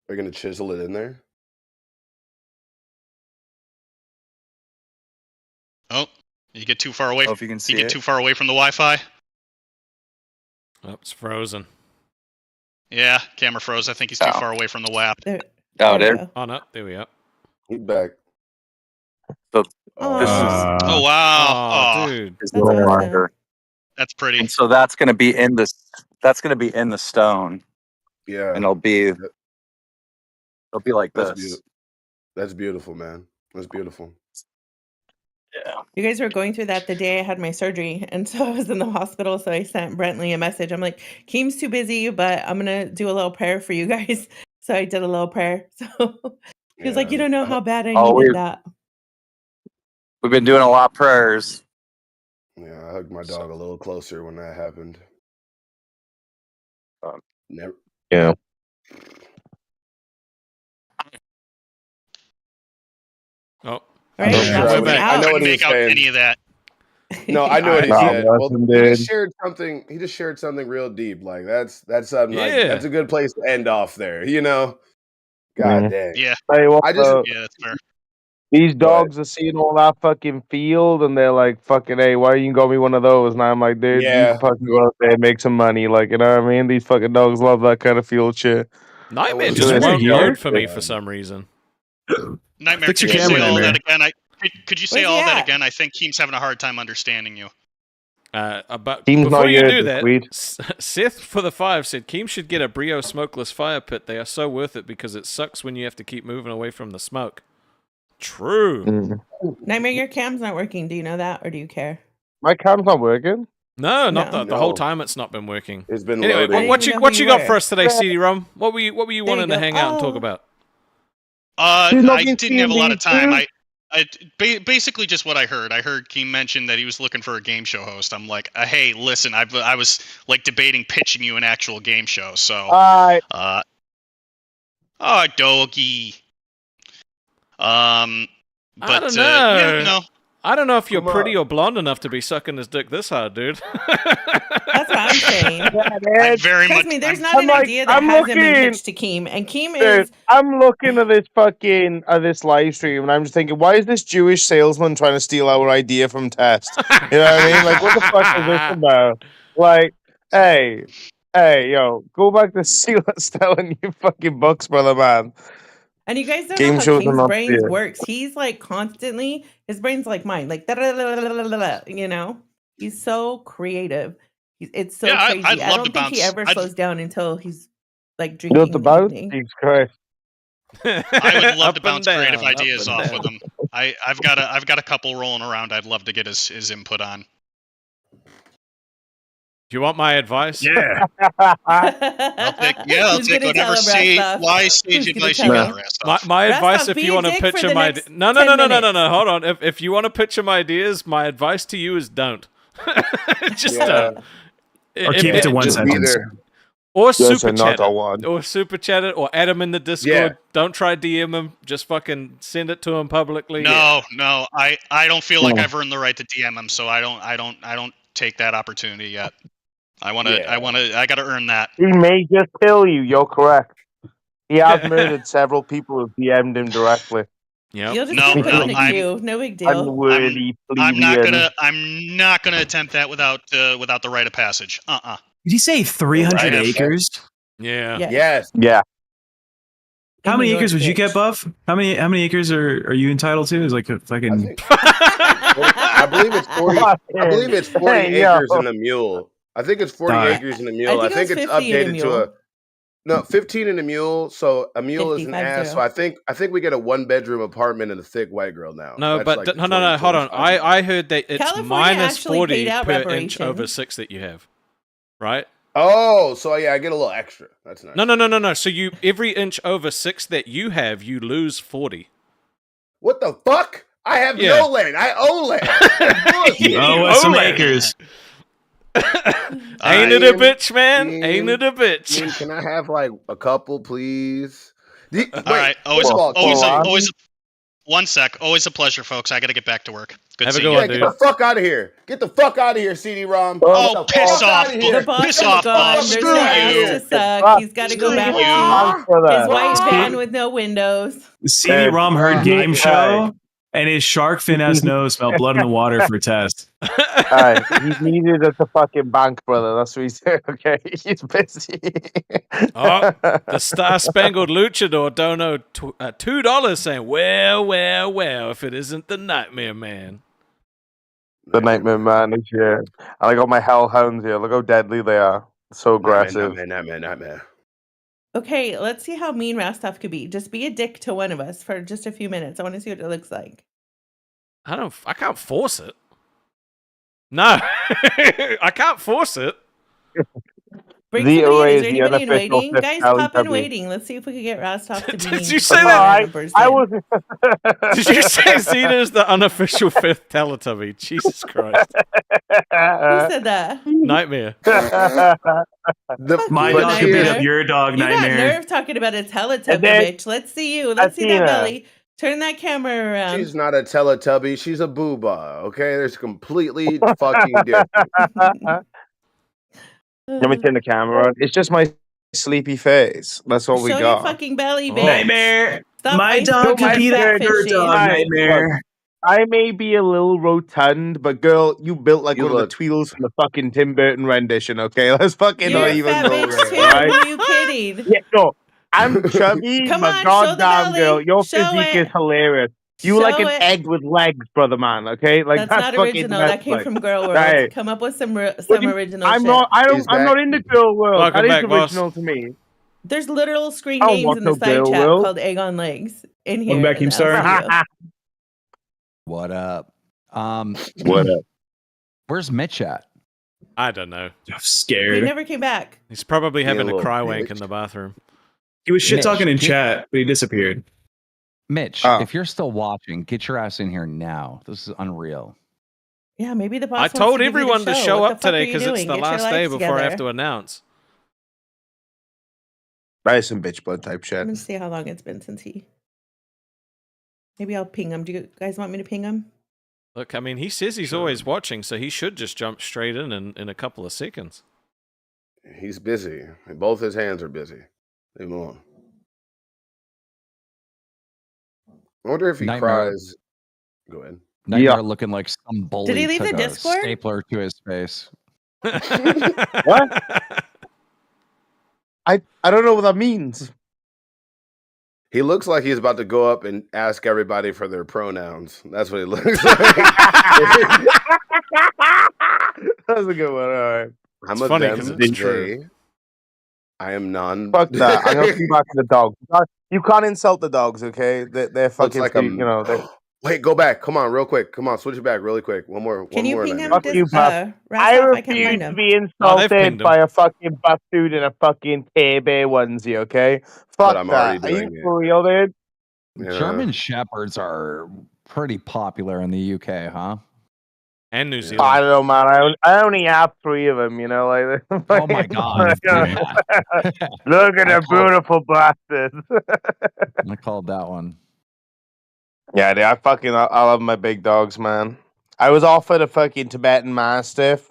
Are you gonna chisel it in there? Oh, you get too far away. Oh, if you can see you get it. too far away from the Wi-Fi. Oh, it's frozen. Yeah, camera froze. I think he's too far away from the WAP. There, Oh, there we there. go. Oh no, there we are. He's back. So Aw. this Oh wow! Oh, Oh, dude. is That's no awesome. longer. that's pretty. And so that's going to be in the stone, Yeah, and it'll be like that's this. beautiful. That's beautiful, man. That's beautiful. Yeah. You guys were going through that the day I had my surgery, and so I was in the hospital. So I sent Brentley a message. I'm like, Keem's too busy, but I'm gonna do a little prayer for you guys. So I did a little prayer. So he was like, you don't know how bad I Oh, needed that. We've been doing a lot of prayers. Yeah, I hugged my dog a little closer when that happened. Never. Yeah. Oh, All right, know, that's sure, me I out. know what Couldn't he make was out saying. any of that. No, I know what he I- said. God Well, bless him, he dude. just shared something. He just shared something real deep. Like that's something. Like Yeah. that's a good place to end off there. You know. God dang. Yeah, Hey, what I just. yeah, that's fair. these Go ahead. dogs are seeing all that fucking field, and they're like, "Fucking hey, why you got me one of those?" And I'm like, "Dude, you Yeah. can fucking go out there and make some money." Like, you know what I mean? These fucking dogs love that kind of field shit. Nightmare was just doing won't it here. load for me Yeah. for some reason. Nightmare, Fix could your you say camera, all Nightmare. that again? Could you say Where's all he that at? again? I think Keem's having a hard time understanding you. But Keem's before not you here do this that, week. Sith for the 5 said Keem should get a Brio smokeless fire pit. They are so worth it because it sucks when you have to keep moving away from the smoke. True. Mm. Nightmare, your cam's not working. Do you know that, or do you care? My cam's not working. No, not No. the whole No. time it's not been working. It's been Anyway, loading. what didn't you know what who you you got were. for us today, CD-ROM? What were you There wanting you to go. hang out and talk Oh. about? She's not I been didn't have a lot of seeing time. these Basically just what I heard. I heard Keem mention that he was looking for a game show host. I'm like, hey, listen, I was like debating pitching you an actual game show. So, I oh, doggy. But I don't yeah, know. no. I don't know if you're Come pretty on. or blonde enough to be sucking his dick this hard, dude. That's what I'm saying. I very Trust much. me, there's I'm- not I'm an like, idea that I'm hasn't been looking- pitched to Keem, and Keem dude, is. I'm looking at this fucking this live stream, and I'm just thinking, why is this Jewish salesman trying to steal our idea from Test? You know what I mean? Like, what the fuck is this about? Like, hey, yo, go back to selling you fucking books, brother, man. And you guys don't Game know how shows are Keem's not brains fair. works. He's like constantly, his brain's like mine, like you know. He's so creative. It's so Yeah, crazy. I'd I love don't to think he bounce- ever I'd- slows down until he's like You drinking know in the the boat? evening. Jesus Christ. I would love Up to and bounce down, creative up and ideas off down. with him. I've got a couple rolling around. I'd love to get his input on. Do you want my advice? Yeah. I'll take Who's gonna whatever tell him, Rastaf? wise Who's sage gonna advice tell you him? got, Rastaf. My Rastaf, advice, if be you a want to dick pitch for him the ideas, next no, 10 minutes. hold on. If you want to pitch him ideas, my advice to you is don't. Just Yeah. don't. Or keep it to one Just be sentence. there. Or Yes, super and not chat a it. one. Or super chat it, or add him in the Discord. Yeah. Don't try DM him. Just fucking send it to him publicly. No, I don't feel like I've earned the right to DM him, so I don't take that opportunity yet. I gotta earn that. He may just kill you. You're correct. He has murdered several people who DM'd him directly. Yep. You'll just No, keep putting no, in a I'm- queue. No big deal. Unworthy I'm not plebeian. gonna attempt that without the rite of passage. Did he say 300 Right. acres? Yeah. Yes. Yes. Yeah. In How many New acres York, would you bitch. get, Buff? How many acres are you entitled to? Is like a I fucking. think. I believe it's 40. I believe it's 40 Hey, yo. acres in a mule. I think it's 40 acres in a mule. I think it was it's 50 in a updated to mule. a. No, 15 in a mule. So a mule is an 50, ass. So I think we get a 1-bedroom apartment and a thick white girl now. No, That's but like the no. 20, Hold on. 25. I heard that it's California minus actually 40 paid out per inch reparations. over 6 that you have, right? Oh, so yeah, I get a little extra. That's nice. No. So you every inch over 6 that you have, you lose 40. What the fuck? I have Yeah. no land. I own land. You owe us some Ole. acres. Ain't it a bitch, man? Ain't it a bitch? Ian, can I have like a couple, please? Wait, All right, first of all, always Keem, 1 sec. Always a pleasure, folks. I got to get back to work. Good Have a seeing good you. one, Get dude. the fuck out of here. Get the fuck out of here, CD-ROM. Oh, Get the piss fuck off, outta Bu- here. The boss piss is off, gone. boss. There's Screw no ass you. to suck. He's got to go Screw back you. to his white van with no windows. CD-ROM heard game show, and his shark fin ass nose smelled blood in the water for a test. Alright, he's needed at the fucking bank, brother. That's what he said. Okay, he's busy. Oh, the Star Spangled Luchador dono $2 saying, well, if it isn't the Nightmare Man. The Nightmare Man is here. And I got my hellhounds here. Look how deadly they are. So aggressive. Nightmare. Okay, let's see how mean Rastov could be. Just be a dick to one of us for just a few minutes. I want to see what it looks like. I can't force it. No, I can't force it. Bring The somebody in. array Is is there the anybody in unofficial waiting? fifth Guys, talent pop in company. waiting. Let's see if we could get Rastov to be Did mean. you say to that? one person. I was. Did you say Zeta is the unofficial fifth Teletubby? Jesus Christ. Who said that? Nightmare. My you, dog could beat Nightmare. up your dog, You got Nightmare. nerve talking about a Teletubby, then- bitch. Let's see you. Let's see that Athena. belly. Turn that camera around. She's not a Teletubby. She's a booba. Okay, there's completely fucking different. Let me turn the camera on. It's just my sleepy face. That's all we Show got. your fucking belly, Oh. bitch. Nightmare. Stop My wasting dog your could beat fat up your fishy. dog, Right, Nightmare. I may be a little rotund, but girl, you built like You one look- of the Tweedles from the fucking Tim Burton rendition, okay? Let's fucking You're not a even fat go bitch there, too. right? Who are you kidding? Yeah, no, I'm chubby, Come but on, show the goddamn belly. girl, your Show physique it. is hilarious. You Show like an it. egg with legs, brother man, okay? Like That's that's not fucking original. nuts, That came like. from Girl World. Right. Come up with some What do you- original I'm shit. not. He's I'm not back. in the girl world. Welcome That is back, boss. original to me. There's literal screen I don't names want in the no side Girl chat World. called Egg on Legs in here. Welcome back, in the Keemstar. LCU. What up? What up? Where's Mitch at? I don't know. I'm He scared. never came back. He's probably Being a having a little cry wank bitch. in the bathroom. He was shit talking in Mitch, chat, but he disappeared. Mitch, Oh. if you're still watching, get your ass in here now. This is unreal. Yeah, maybe the boss. I wants told to give you the everyone to show What up the fuck today are you because it's doing? the Get your last day life before I have together. to announce. That is some bitch blood type shit. Let me see how long it's been since he. Maybe I'll ping him. Do you guys want me to ping him? Look, I mean, he says he's always watching, so he should just jump straight in a couple of seconds. He's busy. Both his hands are busy. Leave him alone. I wonder if he Nightmare. cries. Go ahead. Nightmare looking like some bully Did he leave took the a Discord? stapler to his face. What? I don't know what that means. He looks like he's about to go up and ask everybody for their pronouns. That's what he looks like. That's a good one. All right. I'm It's a funny them, 'cause it's true. they. I am non. Fuck that. I'm gonna come back to the dogs. You can't insult the dogs, okay? They're Looks fucking, like you know. They're, Wait, go back. Come on, real quick. Come on, switch it back really quick. One more. Can one you more ping minute. him? Fuck you, Buff. I Rastov, I can't refuse find to him. be Oh, they've pinged insulted him. by a fucking buff dude in a fucking Tay-Bay onesie, okay? Fuck I'm that. already Are you doing it. for real, dude? Yeah. German Shepherds are pretty popular in the UK, huh? And New Zealand. I don't know, man. I only have 3 of them, you know? Like, Oh my god. Yeah. Look at I the beautiful bastards. I called that one. Yeah, dude, I love my big dogs, man. I was offered a fucking Tibetan Mastiff.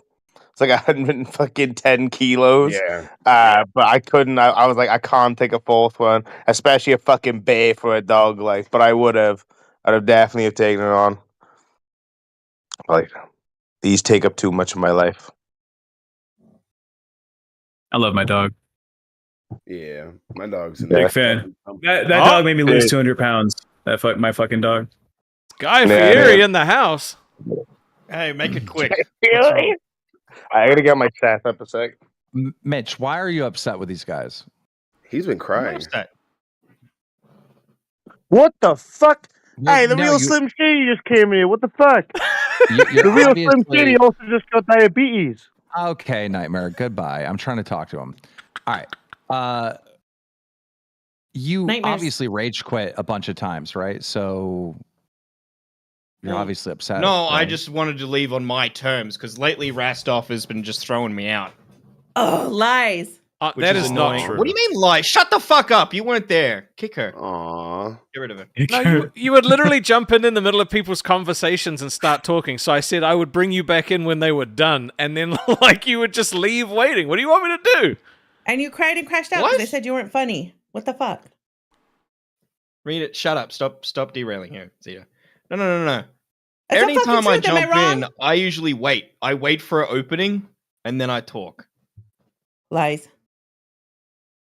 It's like 110 kilos. Yeah. But I couldn't. I was like, I can't take a 4th one, especially a fucking bay for a dog. Like, but I would have. I'd have definitely have taken it on. Like, these take up too much of my life. I love my dog. Yeah. My dog's in Big there. fan. That Oh. dog made me lose Dude. 200 pounds. My fucking dog. Guy Yeah, Fieri yeah. in the house. Hey, make it quick. Really? I gotta get my stats up a sec. Mitch, why are you upset with these guys? He's been I'm crying. upset. What the fuck? Well, Hey, the no, real you- Slim Shady just came here. What the fuck? You're The real Slim obviously- Shady also just got diabetes. Okay, Nightmare. Goodbye. I'm trying to talk to him. All right. You Nightmares. obviously rage quit a bunch of times, right? So you're Well, obviously upset. No, I right? just wanted to leave on my terms because lately Rastov has been just throwing me out. Oh, lies. which that is is not annoying. true. What do you mean lie? Shut the fuck up! You weren't there. Kick her. Aw. Get rid of her. No, you would literally jump in the middle of people's conversations and start talking. So I said I would bring you back in when they were done, and then like you would just leave waiting. What do you want me to do? And you cried and crashed out because I said you weren't funny. What the fuck? Read it. Shut up. Stop derailing here, Zita. No. That's Anytime not I fucking truth. Am jump I in, wrong? I usually wait. I wait for an opening, and then I talk. Lies.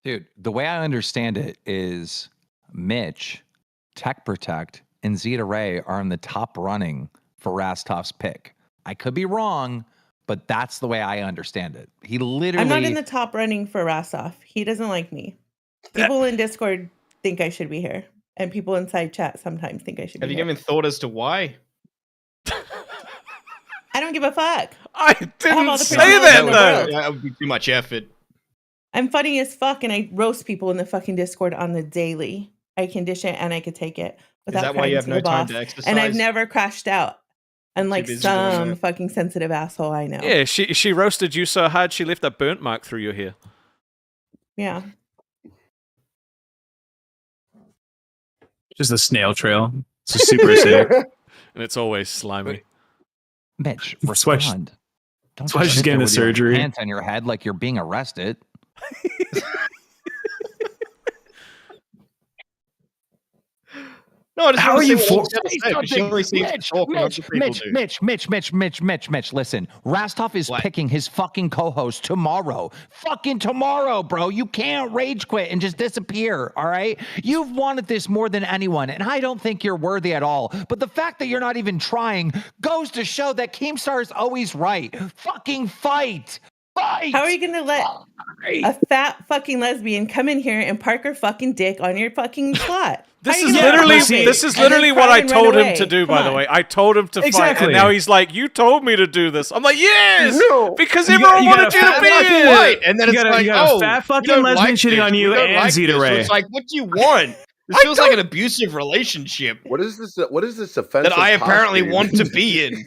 Dude, the way I understand it is Mitch, Tech Protect, and Zeta Ray are in the top running for Rastov's pick. I could be wrong, but that's the way I understand it. He literally. I'm not in the top running for Rastov. He doesn't like me. People in Discord think I should be here, and people inside chat sometimes think I should Have be you here. given thought as to why? I don't give a fuck. I have all didn't the say personality that in the though. world. That would be too much effort. I'm funny as fuck, and I roast people in the fucking Discord on the daily. I can dish it and I could take it without that why crying you have to no the time boss. to exercise? And I've never crashed out. Unlike busy doing some that. fucking sensitive asshole I know. Yeah, she roasted you so hard she left a burnt mark through your hair. Yeah. Just a snail trail. It's just super acidic. And it's always slimy. Mitch, That's why she- respond. Don't that's why just she's sit there getting the with your surgery. Hands on your head like you're being arrested. No, I just How want are to you see for- what she said, but she only seems to talk when other people do. Mitch, listen. Rastov is What? picking his fucking co-host tomorrow. Fucking tomorrow, bro. You can't rage quit and just disappear, all right? You've wanted this more than anyone, and I don't think you're worthy at all. But the fact that you're not even trying goes to show that Keemstar is always right. Fucking fight! Fight! How are you gonna let a fat fucking lesbian come in here and park her fucking dick on your fucking slot? This How is you gonna literally help it? this is And then literally cry what I and run told him away? to do, Come by the on. way. I told him to fight, Exactly. and now he's like, "You told me to do this." I'm like, "Yes, No. because You everyone got a wanted you to fat be fucking here." Right, and then You it's got a- like, you got a oh, fat fucking you don't lesbian like cheating this, on you don't and like Zeta this. So Ray. it's like, what do you want? This feels like an abusive relationship What is this? What is this offensive? that I apparently posture? want to be in.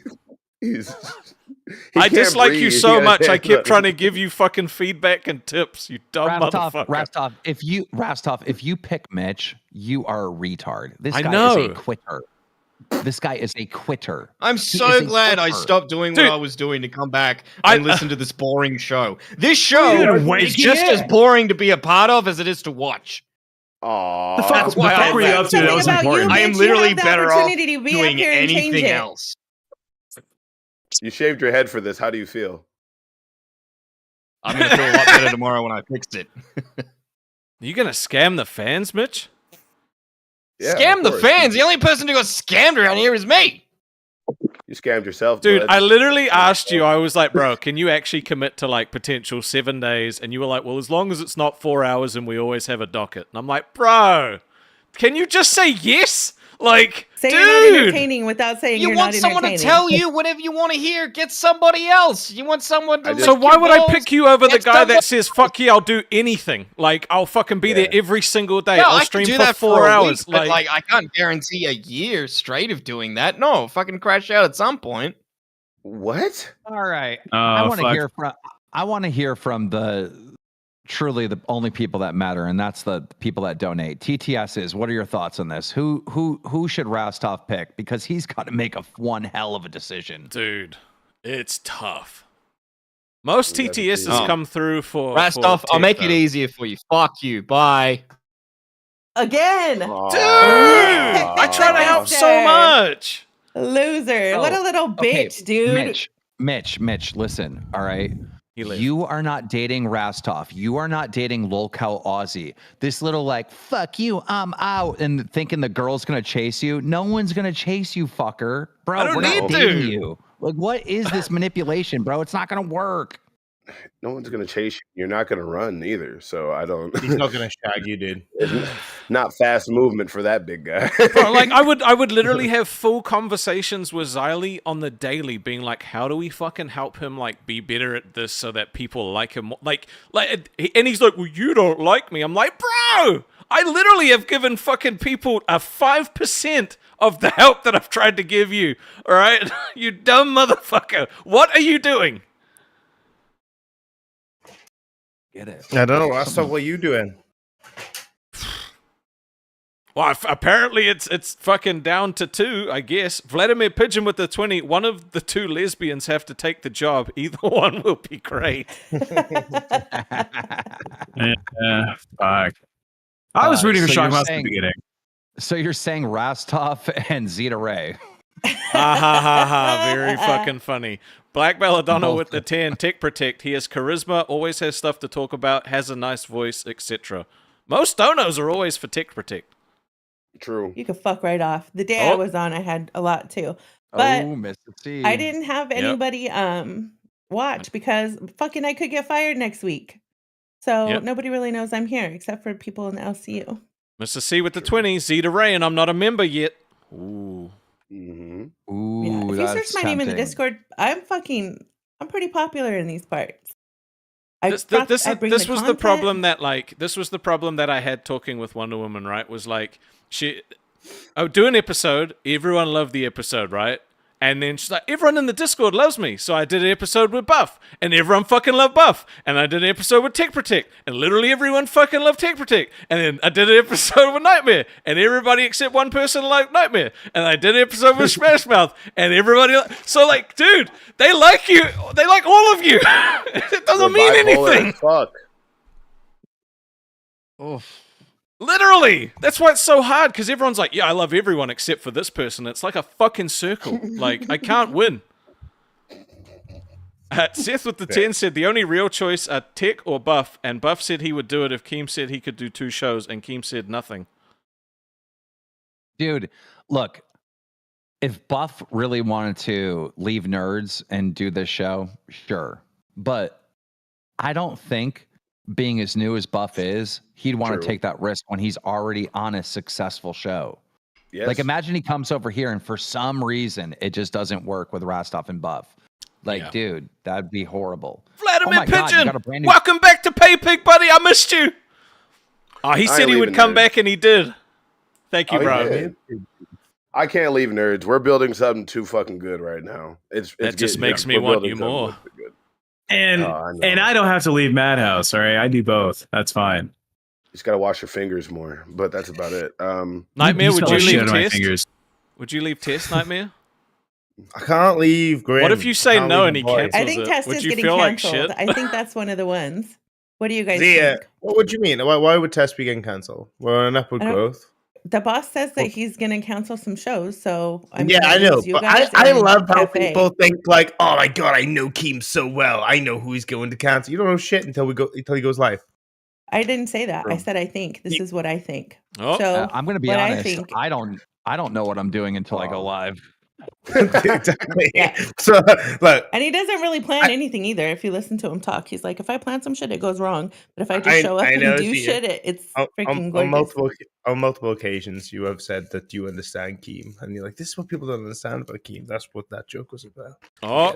I can't dislike you breathe. so He much. I can't- kept trying to give you fucking feedback and tips. You dumb motherfucker. Rastov, if you pick Mitch, you are a retard. This I guy know. is a quitter. This guy is a quitter. I'm He so is a glad I quitter. stopped doing Dude, what I was doing to come back and listen to this boring show. This show Dude, wake is just it. as boring to be a part of as it is to watch. Aw. The fuck, That's why the fuck I were you left. up to? That was Something about you, important. I am bitch, you literally have the better off opportunity to be up doing here and change anything it. else. You shaved your head for this. How do you feel? I'm gonna feel a lot better tomorrow when I fixed it. You gonna scam the fans, Mitch? Yeah, Scam of the course. fans. The only person who got scammed around here is me. You scammed yourself, Dude, bud. I literally asked you, I was like, bro, can you actually commit to like potential 7 days? And you were like, well, as long as it's not 4 hours and we always have a docket. And I'm like, bro, can you just say yes? Like, Say you're not dude. entertaining without saying You you're want not someone to entertaining. tell you whatever you want to hear. Get somebody else. You want someone to. So lick why your would I balls? pick you over the Get guy somebody- that says, fuck yeah, I'll do anything? Like, I'll fucking be there every single day. Yeah, I'll I stream can do for that 4 for a hours. week, but like, I can't guarantee a year straight of doing that. No, fucking crash out at some point. What? All right. Oh, I want to fuck. hear from. I want to hear from the truly the only people that matter, and that's the people that donate. TTSs. What are your thoughts on this? Who should Rastov pick? Because he's got to make one hell of a decision. Dude, it's tough. Most We gotta TTSs see. come through for Rastov, for I'll tech, make though. it easier for you. Fuck you. Bye. Again. Dude, I try to help so much. Loser. What a little Okay, bitch, dude. Mitch, listen, all right? He lived. You are not dating Rastov. You are not dating Lolcow Aussie. This little like, fuck you, I'm out, and thinking the girl's gonna chase you. No one's gonna chase you, fucker. Bro, I don't we're not need dating to. you. Like, what is this manipulation, bro? It's not gonna work. No one's gonna chase you. You're not gonna run either. So I don't. He's not gonna shag you, dude. Not fast movement for that big guy. Bro, like I would literally have full conversations with Xylee on the daily, being like, "How do we fucking help him like be better at this so that people like him?" Like, and he's like, "Well, you don't like me." I'm like, "Bro, I literally have given fucking people a 5% of the help that I've tried to give you. All right, you dumb motherfucker. What are you doing?" Get it? I don't know. That's not what you doing. Well, apparently it's fucking down to 2, I guess. Vladimir Pigeon with the 20. One of the 2 lesbians have to take the job. Either one will be great. Fuck. I was rooting for so you're Shockmouse at the saying- beginning. So you're saying Rastov and Zita Ray? Very fucking funny. Black Belladonna with the 10. Tech Protect. He has charisma, always has stuff to talk about, has a nice voice, etc. Most donos are always for Tech Protect. True. You could fuck right off. The day I was on, I had a lot too. But Mississippi. I didn't have anybody watch because fucking I could get fired next week. So nobody really knows I'm here except for people in the LCU. Mr. C with the 20. Zeta Ray, and I'm not a member yet. Ooh. Mm-hmm. Ooh, Yeah. If you that's search my name in the tempting. Discord, I'm pretty popular in these parts. This was the problem that I had talking with Wonder Woman, right? Was like I would do an episode, everyone loved the episode, right? And then she's like, everyone in the Discord loves me. So I did an episode with Buff, and everyone fucking loved Buff. And I did an episode with Tech Protect, and literally everyone fucking loved Tech Protect. And then I did an episode with Nightmare, and everybody except one person liked Nightmare. And I did an episode with Smash Mouth, and everybody. So, like, dude, they like you. They like all of you. It doesn't mean anything. Fuck. Oof. Literally. That's why it's so hard, because everyone's like, yeah, I love everyone except for this person. It's like a fucking circle. Like, I can't win. Seth with the 10 said the only real choice are Tech or Buff, and Buff said he would do it if Keem said he could do 2 shows, and Keem said nothing. Dude, look, if Buff really wanted to leave Nerds and do this show, sure. But I don't think, being as new as Buff is, he'd want to take that risk when he's already on a successful show. Yes. Like, imagine he comes over here and for some reason it just doesn't work with Rostov and Buff. Like, dude, that'd be horrible. Vladimir my God, Pigeon, you got a brand new- welcome back to Pay Pig, buddy. I missed you. Oh, he I said ain't he would leaving come Nerds. back, and he did. Thank you, Oh, he bro. did. I can't leave Nerds. We're building something too fucking good right now. That just makes me want you more. And I don't have to leave Madhouse, all right? I do both. That's fine. You just gotta wash your fingers more, but that's about it. Nightmare, would smell you shit leave on my Test? fingers. Would you leave Test, Nightmare? I can't leave Grim. What if you say Can't no leave and he the boys. cancels I think it? Test Would is you getting feel like canceled. shit? I think that's one of the ones. What do you guys Zia, think? what would you mean? Why would Test be getting cancelled? We're on an upward I don't- growth. The boss says that he's going to cancel some shows, so I'm Yeah, gonna I know, lose you but guys I and love how Cafe. people think like, "Oh my god, I know Keem so well. I know who he's going to cancel." You don't know shit until he goes live. I didn't say that. I said I think. This is what I think. Oh. So I'm going to be what I honest. think- I don't know what I'm doing until I go live. Exactly. Yeah. So look, And he doesn't really plan anything either. If you listen to him talk, he's like, if I plan some shit, it goes wrong. But if I just show up I and know, do Zia. shit, it's freaking gorgeous. on multiple occasions, you have said that you understand Keem, and you're like, "This is what people don't understand about Keem." That's what that joke was about. Oh,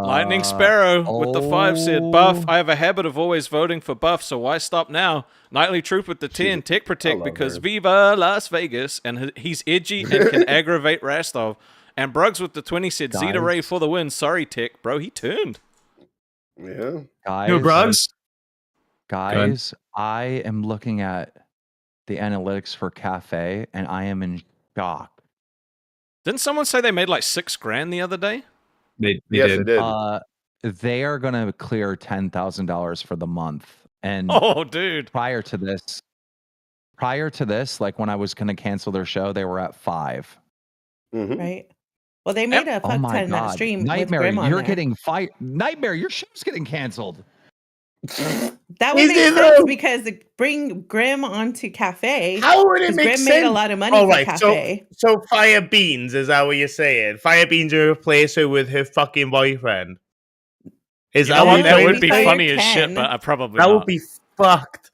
Lightning Sparrow with the 5 said, Buff, I have a habit of always voting for Buff, so why stop now? Nightly Troop with the 10, Tech Protect because her. Viva Las Vegas, and he's edgy and can aggravate Rastov. And Bruggs with the 20 said, Zeta Guys. Ray for the win. Sorry, Tech. Bro, he turned. Yeah. Guys, Who, Bruggs? guys, I am looking at the analytics for Cafe, and I am in shock. Didn't someone say they made like $6,000 the other day? They Yes, did. it did. They are going to clear $10,000 for the month. And Oh, dude. prior to this, like when I was going to cancel their show, they were at 5. Mhm. Right? Well, they made a fuck Oh my ton in that God. stream Nightmare, with Grim on you're there. getting fired. Nightmare, your show's getting canceled. That would Is make it sense though? because bring Grim onto Cafe. How would it Because make Grim sense? made a lot of money All for right, Cafe. so Fire Beans, is that what you're saying? Fire Beans will replace her with her fucking boyfriend. Is You that know what what? No, That maybe would be Fire funny as Ken. shit, but I probably That not. would be fucked.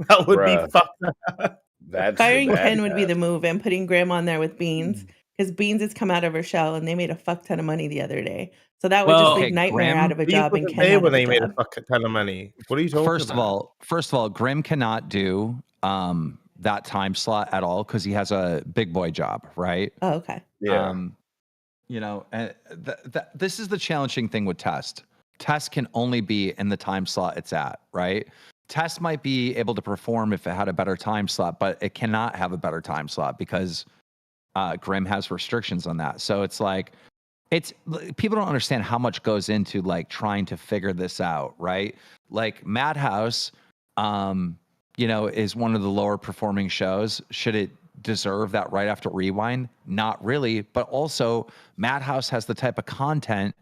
That would Bruh. be fucked. That's Firing bad, Ken would be bad. the move and putting Grim on there with Beans. Because Beans has come out of her shell and they made a fuck ton of money the other day. So that would Well, just leave okay, Nightmare Grim, out of a You job and wasn't Ken there out when of a they made a job. fuck ton of money. What are you talking First about? of all, Grim cannot do that time slot at all because he has a big boy job, right? Oh, okay. Yeah. You know, and this is the challenging thing with Test. Test can only be in the time slot it's at, right? Test might be able to perform if it had a better time slot, but it cannot have a better time slot because Grim has restrictions on that. So it's like, people don't understand how much goes into like trying to figure this out, right? Like Madhouse, is one of the lower performing shows. Should it deserve that right after Rewind? Not really, but also Madhouse has the type of content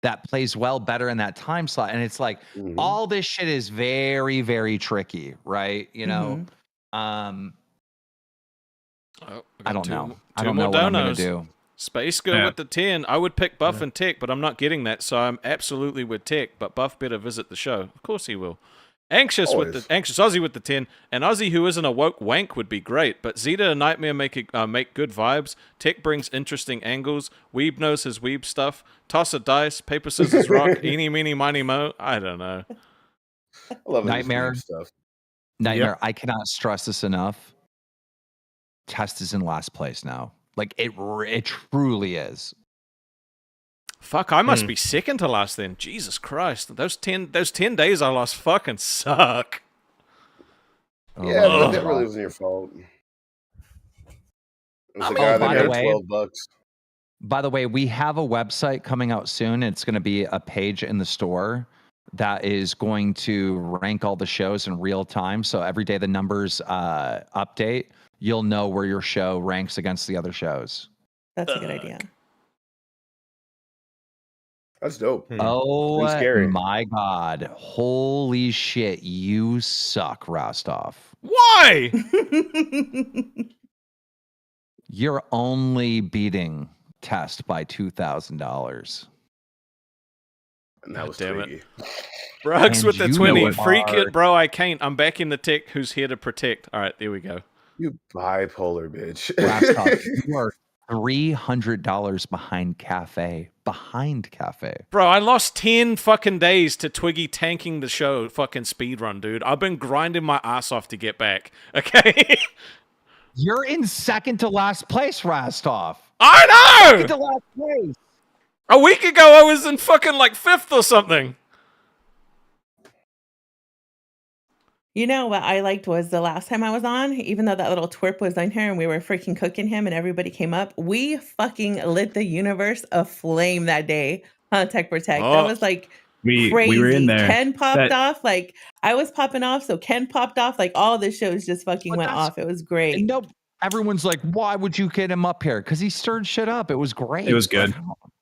that plays well better in that time slot. And it's like all this shit is very, very tricky, right? I don't know. I don't know what I'm going to do. Space Girl with the 10. I would pick Buff and Tech, but I'm not getting that, so I'm absolutely with Tech. But Buff better visit the show. Of course he will. Anxious Ozzy with the 10, and Ozzy who isn't a woke wank would be great. But Zita and Nightmare make good vibes. Tech brings interesting angles. Weeb knows his Weeb stuff. Toss a dice, paper scissors rock, eeny meeny miny mo. I don't know. I love Nightmare stuff. Nightmare. Yep. I cannot stress this enough. Test is in last place now. Like it truly is. Fuck, I must be second to last then. Jesus Christ. Those 10 days I lost fucking suck. Yeah, but that really wasn't your fault. It was the guy that made $12. By the way, we have a website coming out soon. It's going to be a page in the store that is going to rank all the shows in real time. So every day the numbers update, you'll know where your show ranks against the other shows. That's a good idea. That's dope. Oh my God. Holy shit. You suck, Rostov. Why? You're only beating Test by $2,000. And that was damn tricky. It. Brooks with the 20. Freak it, bro. I can't. I'm back in the Tech who's here to protect. All right, there we go. You bipolar bitch. Rostov, you are $300 behind Cafe. Bro, I lost 10 fucking days to Twiggy tanking the show fucking speedrun, dude. I've been grinding my ass off to get back. Okay? You're in second to last place, Rostov. I know! Second to last place. A week ago I was in fucking like 5th or something. You know what I liked was the last time I was on, even though that little twerp was on here and we were freaking cooking him and everybody came up, we fucking lit the universe aflame that day on Tech Protect. That was like crazy. We were in there. Ken popped off. Like I was popping off. So Ken popped off. Like all the shows just fucking went off. It was great. No, everyone's like, why would you get him up here? Because he stirred shit up. It was great. It was good.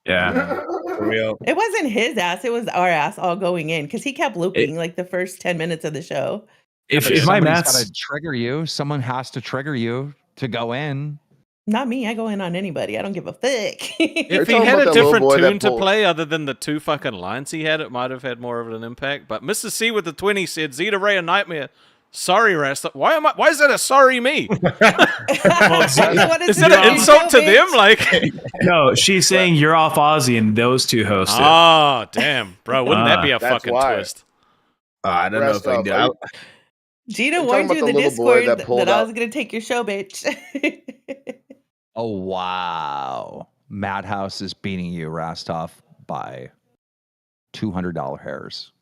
Yeah. For real. It wasn't his ass. It was our ass all going in because he kept looping like the first 10 minutes of the show. If my math's got to trigger you, someone has to trigger you to go in. Not me. I go in on anybody. I don't give a fuck. If he had a different tune to play other than the 2 fucking lines he had, it might have had more of an impact. But Mrs. C with the 20 said, Zeta Ray and Nightmare. Sorry, Rasta. Why is that a sorry me? Is that an insult to them? Like, no, she's saying you're off Ozzy and those two host it. Oh, damn, bro. Wouldn't that be a fucking twist? I don't know if I do. Gina warned you in the Discord that I was going to take your show, bitch. Oh, wow. Madhouse is beating you, Rastov, by $200 hairs.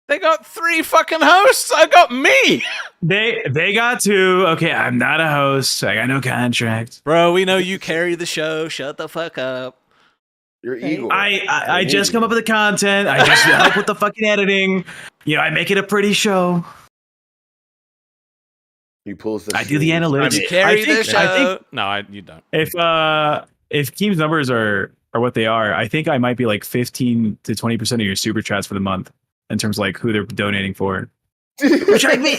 They got 3 fucking hosts. I got me. They got 2. Okay, I'm not a host. I got no contract. Bro, we know you carry the show. Shut the fuck up. You're Igor. I just come up with the content. I just help with the fucking editing. I make it a pretty show. He pulls the I do the analytics. You carry the show. No, you don't. If Keem's numbers are what they are, I think I might be like 15 to 20% of your super chats for the month in terms of like who they're donating for. Which I mean,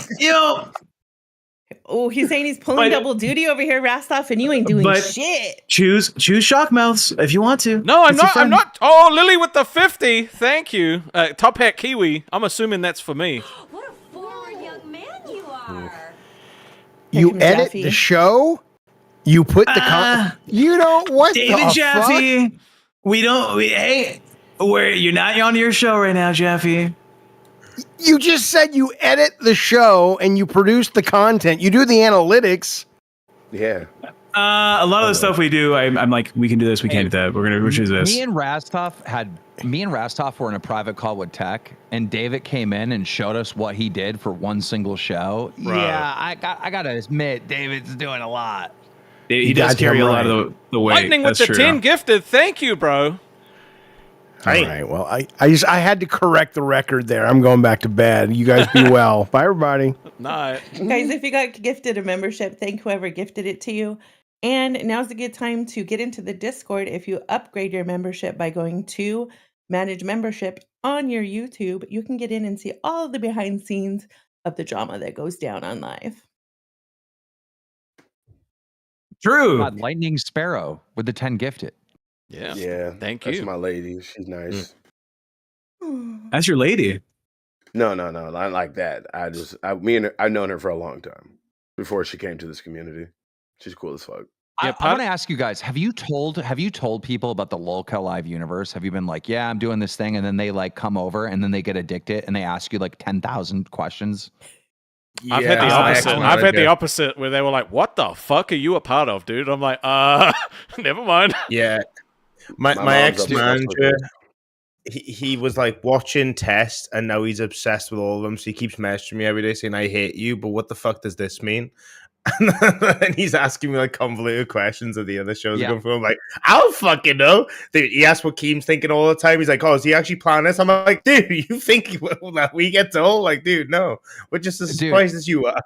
Oh, he's saying he's pulling double duty over here, Rastov, and you ain't doing shit. Choose shock mouths if you want to. No, I'm not. Oh, Lily with the 50. Thank you. Top Hat Kiwi. I'm assuming that's for me. What a forward young man you are. You edit the show? You put the you don't what David the Jaffy. Fuck? You're not on your show right now, Jaffy. You just said you edit the show and you produce the content. You do the analytics. Yeah. A lot of the stuff we do, I'm like, we can do this, we can't do that. We're gonna choose this. Me and Rastov were in a private call with Tech, and David came in and showed us what he did for one single show. Bro. Yeah, I gotta admit, David's doing a lot. He does carry a lot of the weight. Lightning with That's the true. 10 gifted. Thank you, bro. All right. Well, I had to correct the record there. I'm going back to bed. You guys be well. Bye, everybody. Night. Guys, if you got gifted a membership, thank whoever gifted it to you. And now's a good time to get into the Discord if you upgrade your membership by going to Manage Membership on your YouTube. You can get in and see all of the behind scenes of the drama that goes down on live. True. God, Lightning Sparrow with the 10 gifted. Yeah. Yeah. Thank That's you. my lady. She's nice. That's your lady. No, not like that. Me and her, I've known her for a long time before she came to this community. She's cool as fuck. Yeah, I want to ask you guys: Have you told people about the Lolcow Live universe? Have you been like, "Yeah, I'm doing this thing," and then they like come over and then they get addicted and they ask you like 10,000 questions? I've had the opposite. I've had the opposite where they were like, "What the fuck are you a part of, dude?" I'm like, never mind." Yeah, my mom's ex-manager, he was like watching Test, and now he's obsessed with all of them. So he keeps messaging me every day saying, "I hate you," but what the fuck does this mean? And he's asking me like convoluted questions of the other shows. Yeah. I'm like, I don't fucking know. Dude, he asks what Keem's thinking all the time. He's like, oh, is he actually planning this? I'm like, dude, you think that we get told? Like, dude, no. We're just as surprised as you are.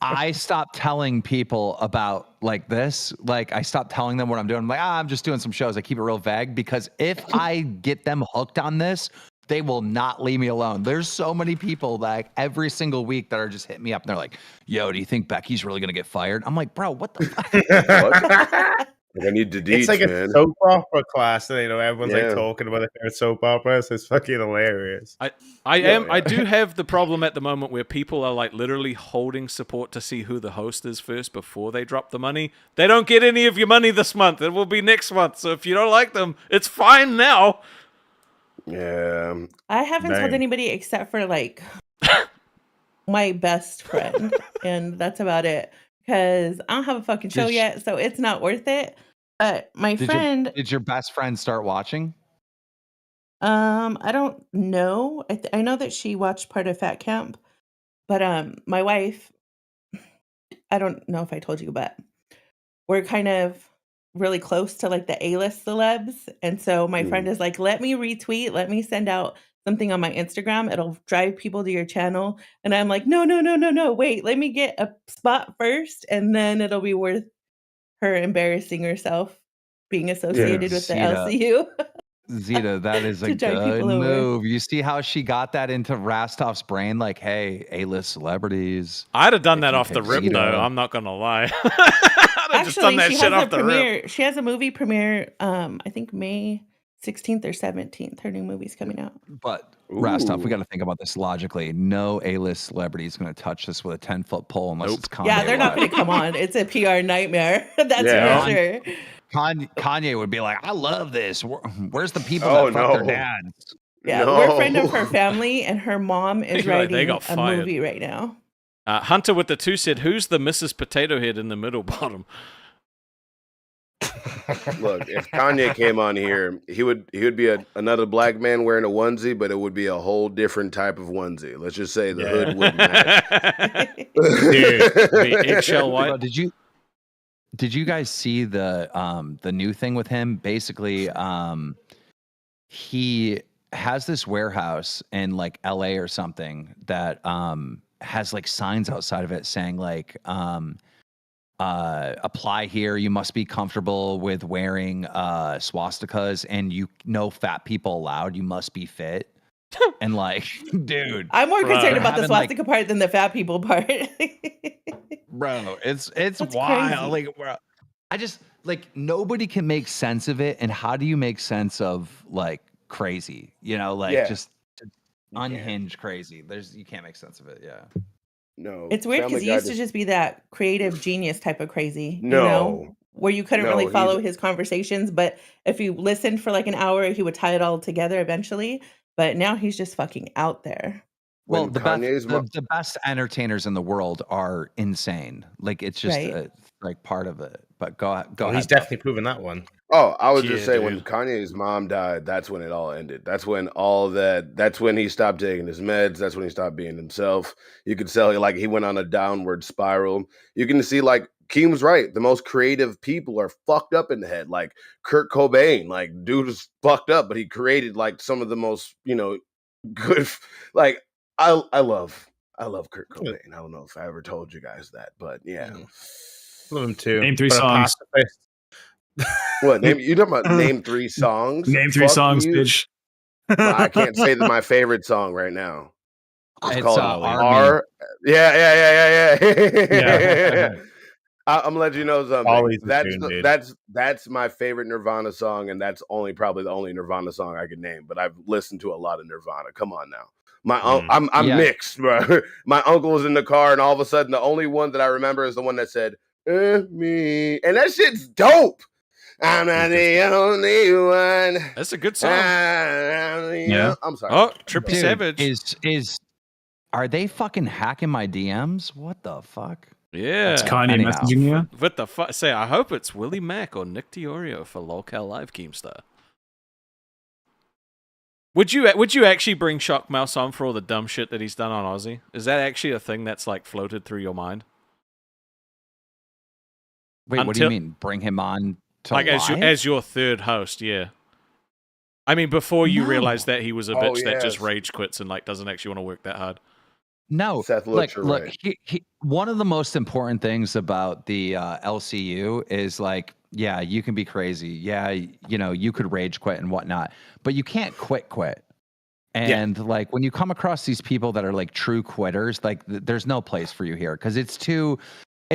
I stopped telling people about like this. Like, I stopped telling them what I'm doing. I'm like, I'm just doing some shows. I keep it real vague because if I get them hooked on this, they will not leave me alone. There's so many people that every single week that are just hitting me up and they're like, yo, do you think Becky's really going to get fired? I'm like, bro, what the fuck? What? I need to It's like man. a soap opera class, and everyone's like talking about their soap opera. So it's fucking hilarious. I do have the problem at the moment where people are like literally holding support to see who the host is first before they drop the money. They don't get any of your money this month. It will be next month. So if you don't like them, it's fine now. Yeah. I haven't told anybody except for like my best friend, and that's about it. Because I don't have a fucking show yet, so it's not worth it. But my friend, did your best friend start watching? I don't know. I know that she watched part of Fat Camp, but my wife, I don't know if I told you, but we're kind of really close to like the A-list celebs, and so my friend is like, let me retweet, let me send out something on my Instagram, it'll drive people to your channel. And I'm like, no, wait, let me get a spot first, and then it'll be worth her embarrassing herself being associated with the LCU. Zita, that is a good move. You see how she got that into Rastov's brain? Like, hey, A-list celebrities. I'd have done that off the rip, though. I'm not gonna lie. I'd have just done that she shit has off the rip. She has a movie premiere, I think May 16th or 17th. Her new movie's coming out. But Rastov, we got to think about this logically. No A-list celebrity is going to touch this with a 10-foot pole unless it's Kanye. Yeah, they're not going to come on. It's a PR nightmare. That's for sure. Kanye would be like, I love this. Where's the people that fuck their dads? Yeah, we're a friend of her family, and her mom is writing a movie right now. Hunter with the 2 said, who's the Mrs. Potato Head in the middle bottom? Look, if Kanye came on here, he would be another black man wearing a onesie, but it would be a whole different type of onesie. Let's just say the hood wouldn't match. The eggshell white. Did you guys see the new thing with him? Basically, he has this warehouse in like LA or something that has like signs outside of it saying like apply here, you must be comfortable with wearing swastikas, and fat people allowed, you must be fit. And like, dude, I'm more concerned about the swastika part than the fat people part. Bro, it's That's wild. crazy. Like, bro, I just like, nobody can make sense of it. And how do you make sense of like crazy? Just unhinged crazy. You can't make sense of it. Yeah. No, it's weird because he used to just be that creative genius type of crazy, where you couldn't really follow his conversations, but if you listened for like an hour, he would tie it all together eventually. But now he's just fucking out there. Well, the best entertainers in the world are insane. Like, it's just like part of it. But go ahead. He's definitely proven that one. Oh, I was just Yeah, saying when dude. Kanye's mom died, that's when it all ended. That's when he stopped taking his meds. That's when he stopped being himself. You could tell like he went on a downward spiral. You can see like Keem was right. The most creative people are fucked up in the head. Like Kurt Cobain, like dude is fucked up, but he created like some of the most, good like I love Kurt Cobain. I don't know if I ever told you guys that, but yeah. Love him too. Name 3 But a songs. pacifist. What name? You talking about name 3 songs? Name 3 Fuck songs, you. bitch. I can't say that my favorite song right now. It's called Army. R. Yeah. Yeah. I'm gonna let you know something. Always a tune, dude. That's my favorite Nirvana song, and that's probably the only Nirvana song I could name. But I've listened to a lot of Nirvana. Come on now. I'm Yeah. mixed, bro. My uncle was in the car, and all of a sudden, the only one that I remember is the one that said "me," and that shit's dope. I'm not the only one. That's a good song. Yeah. I'm sorry. Oh, Trippy Dude, Savage. Are they fucking hacking my DMs? What the fuck? Yeah. It's Kanye anyhow. messaging you. What the fuck? Say, I hope it's Willie Mack or Nick Diorio for Lolcow Live Keemstar. Would you actually bring Shock Mouse on for all the dumb shit that he's done on Aussie? Is that actually a thing that's like floated through your mind? Wait, what do you mean? Bring him on to like live? as your third host? Yeah. I mean, before you No. realize that he was a bitch that just yes. rage quits and like doesn't actually want to work that hard. No, Seth, look, you're look. right. One of the most important things about the LCU is like, yeah, you can be crazy. Yeah, you could rage quit and whatnot, but you can't quit. And like when you come across these people that are like true quitters, like there's no place for you here because it's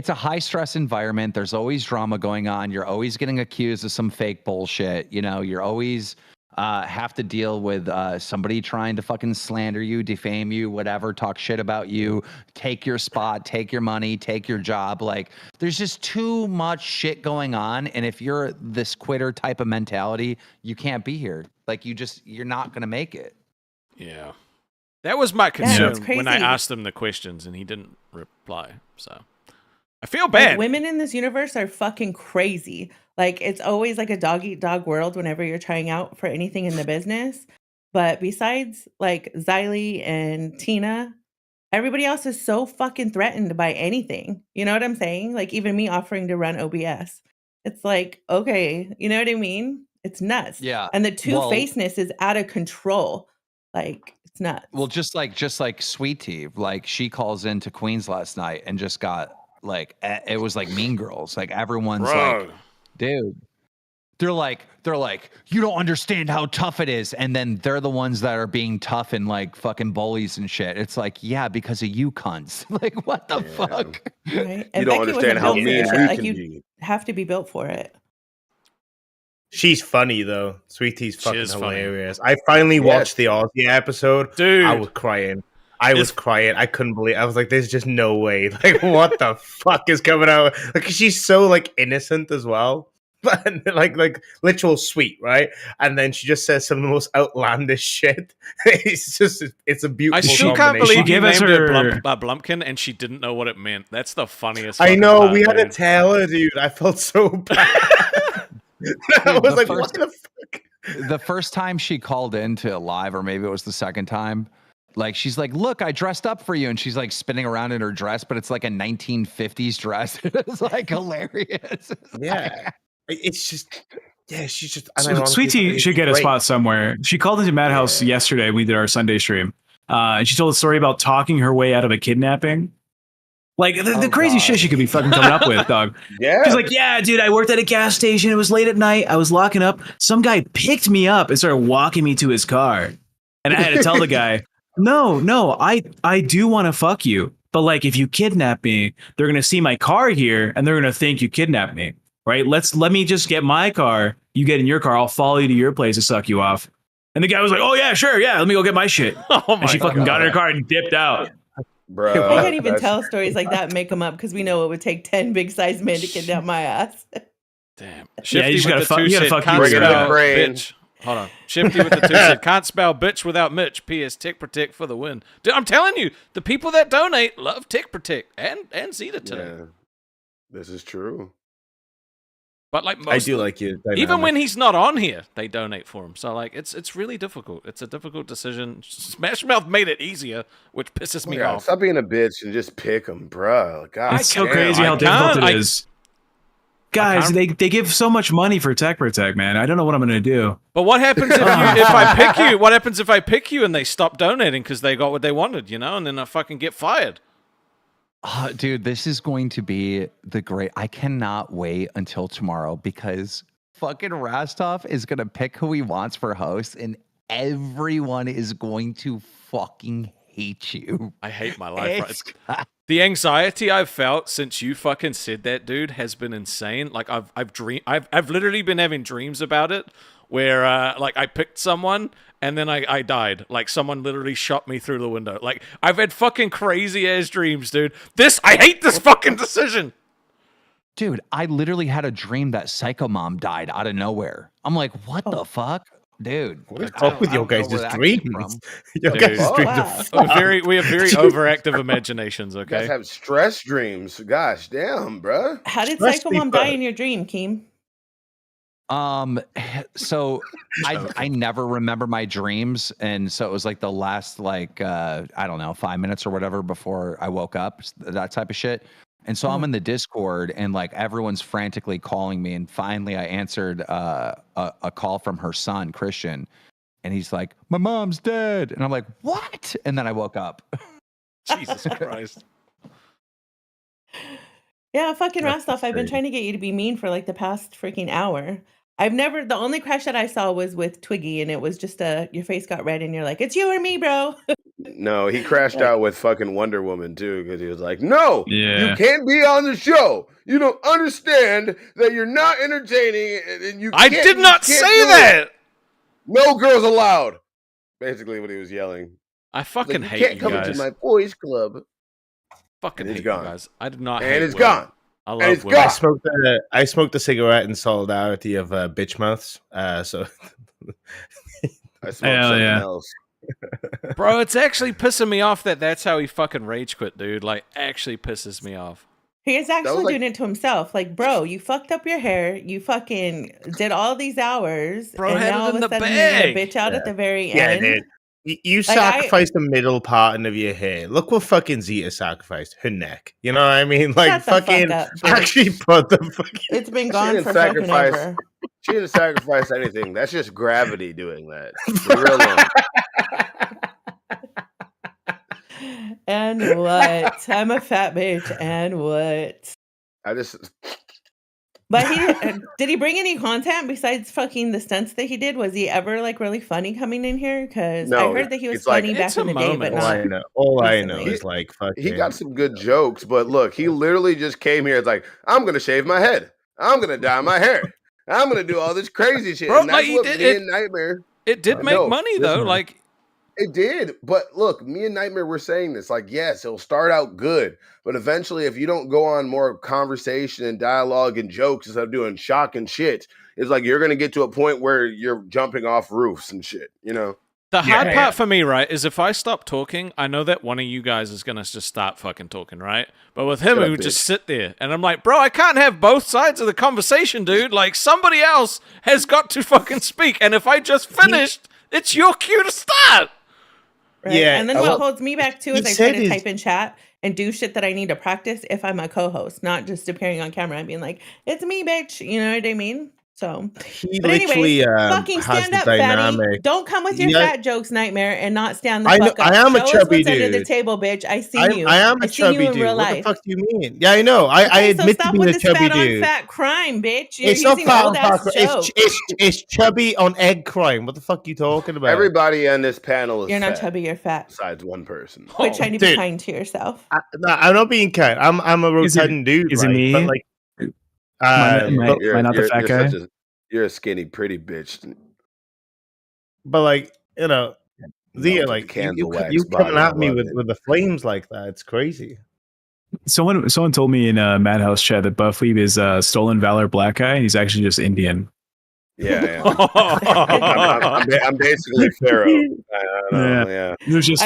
a high stress environment. There's always drama going on. You're always getting accused of some fake bullshit. You're always have to deal with somebody trying to fucking slander you, defame you, whatever, talk shit about you, take your spot, take your money, take your job. Like there's just too much shit going on. And if you're this quitter type of mentality, you can't be here. Like you're not going to make it. Yeah. That was my it's concern when I crazy. asked him the questions and he didn't reply. So I feel bad. Like, women in this universe are fucking crazy. Like it's always like a dog eat dog world whenever you're trying out for anything in the business. But besides like Xylee and Tina, everybody else is so fucking threatened by anything. You know what I'm saying? Like even me offering to run OBS. It's like, okay, you know what I mean? It's nuts. Yeah. And the two-facedness is out of control. Like it's nuts. Well, just like Sweet Tea, like she calls into Queens last night and just got like it was like Mean Girls. Like everyone's like, dude, they're like, you don't understand how tough it is, and then they're the ones that are being tough and like fucking bullies and shit. It's like, yeah, because of you cunts. Like what the fuck? Right? You don't understand how mean we like can you be. have to be built for it. She's funny though. Sweetie's fucking is funny. hilarious. I finally watched the Aussie episode. Dude. I was crying. I couldn't believe. I was like, "There's just no way." Like, what the fuck is coming out? Like, she's so like innocent as well, but like literal sweet, right? And then she just says some of the most outlandish shit. It's a beautiful. I still can't combination. believe you gave us named her her- Blumpkin and she didn't know what it meant. That's the funniest. I fucking know. part, We had to dude. tell her, dude. I felt so bad. I was like, "What the fuck?" The first time she called into live, or maybe it was the second time, like she's like, "Look, I dressed up for you," and she's like spinning around in her dress, but it's like a 1950s dress. It's like hilarious. Yeah, it's just. Yeah, she's just. Sweetie should get a spot somewhere. She called into Madhouse yesterday. We did our Sunday stream. And she told a story about talking her way out of a kidnapping. Like the crazy shit she could be fucking coming up with, dog. Yeah. She's like, yeah, dude, I worked at a gas station. It was late at night. I was locking up. Some guy picked me up and started walking me to his car. And I had to tell the guy, no, I do want to fuck you. But like, if you kidnap me, they're going to see my car here and they're going to think you kidnapped me. Right? Let me just get my car. You get in your car. I'll follow you to your place to suck you off. And the guy was like, oh yeah, sure. Yeah. Let me go get my shit. And she fucking got in her car and dipped out. Bro, We can't even tell stories like that and make them up because we know it would take 10 big sized men to kidnap my ass. Damn. Yeah, you just gotta fuck. You gotta fuck Can't you. spell brain. bitch. Hold on. Shifty with the two said, can't spell bitch without Mitch. P.S. Tick Protect for the win. Dude, I'm telling you, the people that donate love Tick Protect and Zita today. Yeah. This is true. But like I do like you. Even when he's not on here, they donate for him. So like it's really difficult. It's a difficult decision. Smash Mouth made it easier, which pisses me off. Stop being a bitch and just pick him, bro. God, It's so crazy how difficult it is. Guys, they give so much money for Tech Protect, man. I don't know what I'm gonna do. But what happens if I pick you? What happens if I pick you and they stop donating because they got what they wanted, you know, and then I fucking get fired? Dude, this is going to be the great. I cannot wait until tomorrow because fucking Rastov is going to pick who he wants for host and everyone is going to fucking hate you. I hate my life. Right? The anxiety I've felt since you fucking said that, dude, has been insane. Like I've literally been having dreams about it where like I picked someone and then I died. Like someone literally shot me through the window. Like I've had fucking crazy ass dreams, dude. I hate this fucking decision. Dude, I literally had a dream that Psycho Mom died out of nowhere. I'm like, what the fuck? Dude, what's up with your guys' dreams? Your guys' dreams we have very overactive imaginations, okay? You guys have stress dreams. Gosh damn, bro. How did Psycho Mom die in your dream, Keem? So I never remember my dreams, and so it was like the last like I don't know 5 minutes or whatever before I woke up, that type of shit. And so I'm in the Discord and like everyone's frantically calling me, and finally I answered a call from her son Christian, and he's like, my mom's dead, and I'm like, what? And then I woke up. Jesus Christ. Yeah, fucking Rastov, I've been trying to get you to be mean for like the past freaking hour. The only crash that I saw was with Twiggy, and it was just your face got red and you're like, it's you or me, bro. No, he crashed out with fucking Wonder Woman too, because he was like, no, you can't be on the show. You don't understand that you're not entertaining and you I did not say that. No girls allowed. Basically what he was yelling. I fucking hate you. Can't you come guys. into my boys club. Fucking hate gone. you guys. I did not and hate it's Will. gone. I love Will. I smoked a cigarette in solidarity of bitch mouths. So I smoked something else. Bro, it's actually pissing me off that's how he fucking rage quit, dude. Like, actually pisses me off. He is actually doing it to himself. Like, bro, you fucked up your hair. You fucking did all these hours. Bro, and had now it all in of a the sudden bag. you're gonna bitch out at the very yeah, end. dude. You sacrificed the middle part of your hair. Look what fucking Zita sacrificed. Her neck. You know what I mean? Like, Shut the fucking fuck up, bitch. actually put the fucking... It's been gone for fucking ever. She didn't sacrifice anything. That's just gravity doing that. Leave her alone. And what? I'm a fat bitch. And what? But did he bring any content besides fucking the stunts that he did? Was he ever like really funny coming in here? Because I heard that he was funny back in the day, but not. All I know is like fucking. He got some good jokes, but look, he literally just came here. It's like, I'm gonna shave my head. I'm gonna dye my hair. I'm gonna do all this crazy shit. Bro, and that's like, what me and Nightmare. It did make money though. Like. It did, but look, me and Nightmare were saying this. Like, yes, it'll start out good, but eventually, if you don't go on more conversation and dialogue and jokes instead of doing shock and shit, it's like you're gonna get to a point where you're jumping off roofs and shit. You know. The hard part for me, right, is if I stop talking, I know that one of you guys is gonna just start fucking talking, right? But with him, he would just sit there, and I'm like, bro, I can't have both sides of the conversation, dude. Like, somebody else has got to fucking speak, and if I just finished, it's your cue to start. Right? Yeah. And then what holds me back too is I try to type in chat and do shit that I need to practice if I'm a co-host, not just appearing on camera and being like, it's me, bitch. You know what I mean? So, but anyway, fucking stand up, fatty. Don't come with your fat jokes, Nightmare, and not stand the fuck up. I am Show a chubby dude. Under the table, bitch. I see you. I am a chubby dude. What the fuck do you mean? Yeah, I know. I admit to being a chubby dude. Fat crime, bitch. You're it's not fat on fat. It's chubby on egg crime. What the fuck are you talking about? Everybody on this panel is You're not fat, chubby. You're fat. Besides one person. Quit trying to be kind to yourself. I'm not being kind. I'm a rotating dude. Is it me? But like, am I not the fat guy? You're a skinny, pretty bitch. But like, you know, Zia, like you coming at me with the flames like that. It's crazy. Someone told me in Madhouse chat that Buffweeb is stolen valor black guy. He's actually just Indian. Yeah. I'm basically Pharaoh. I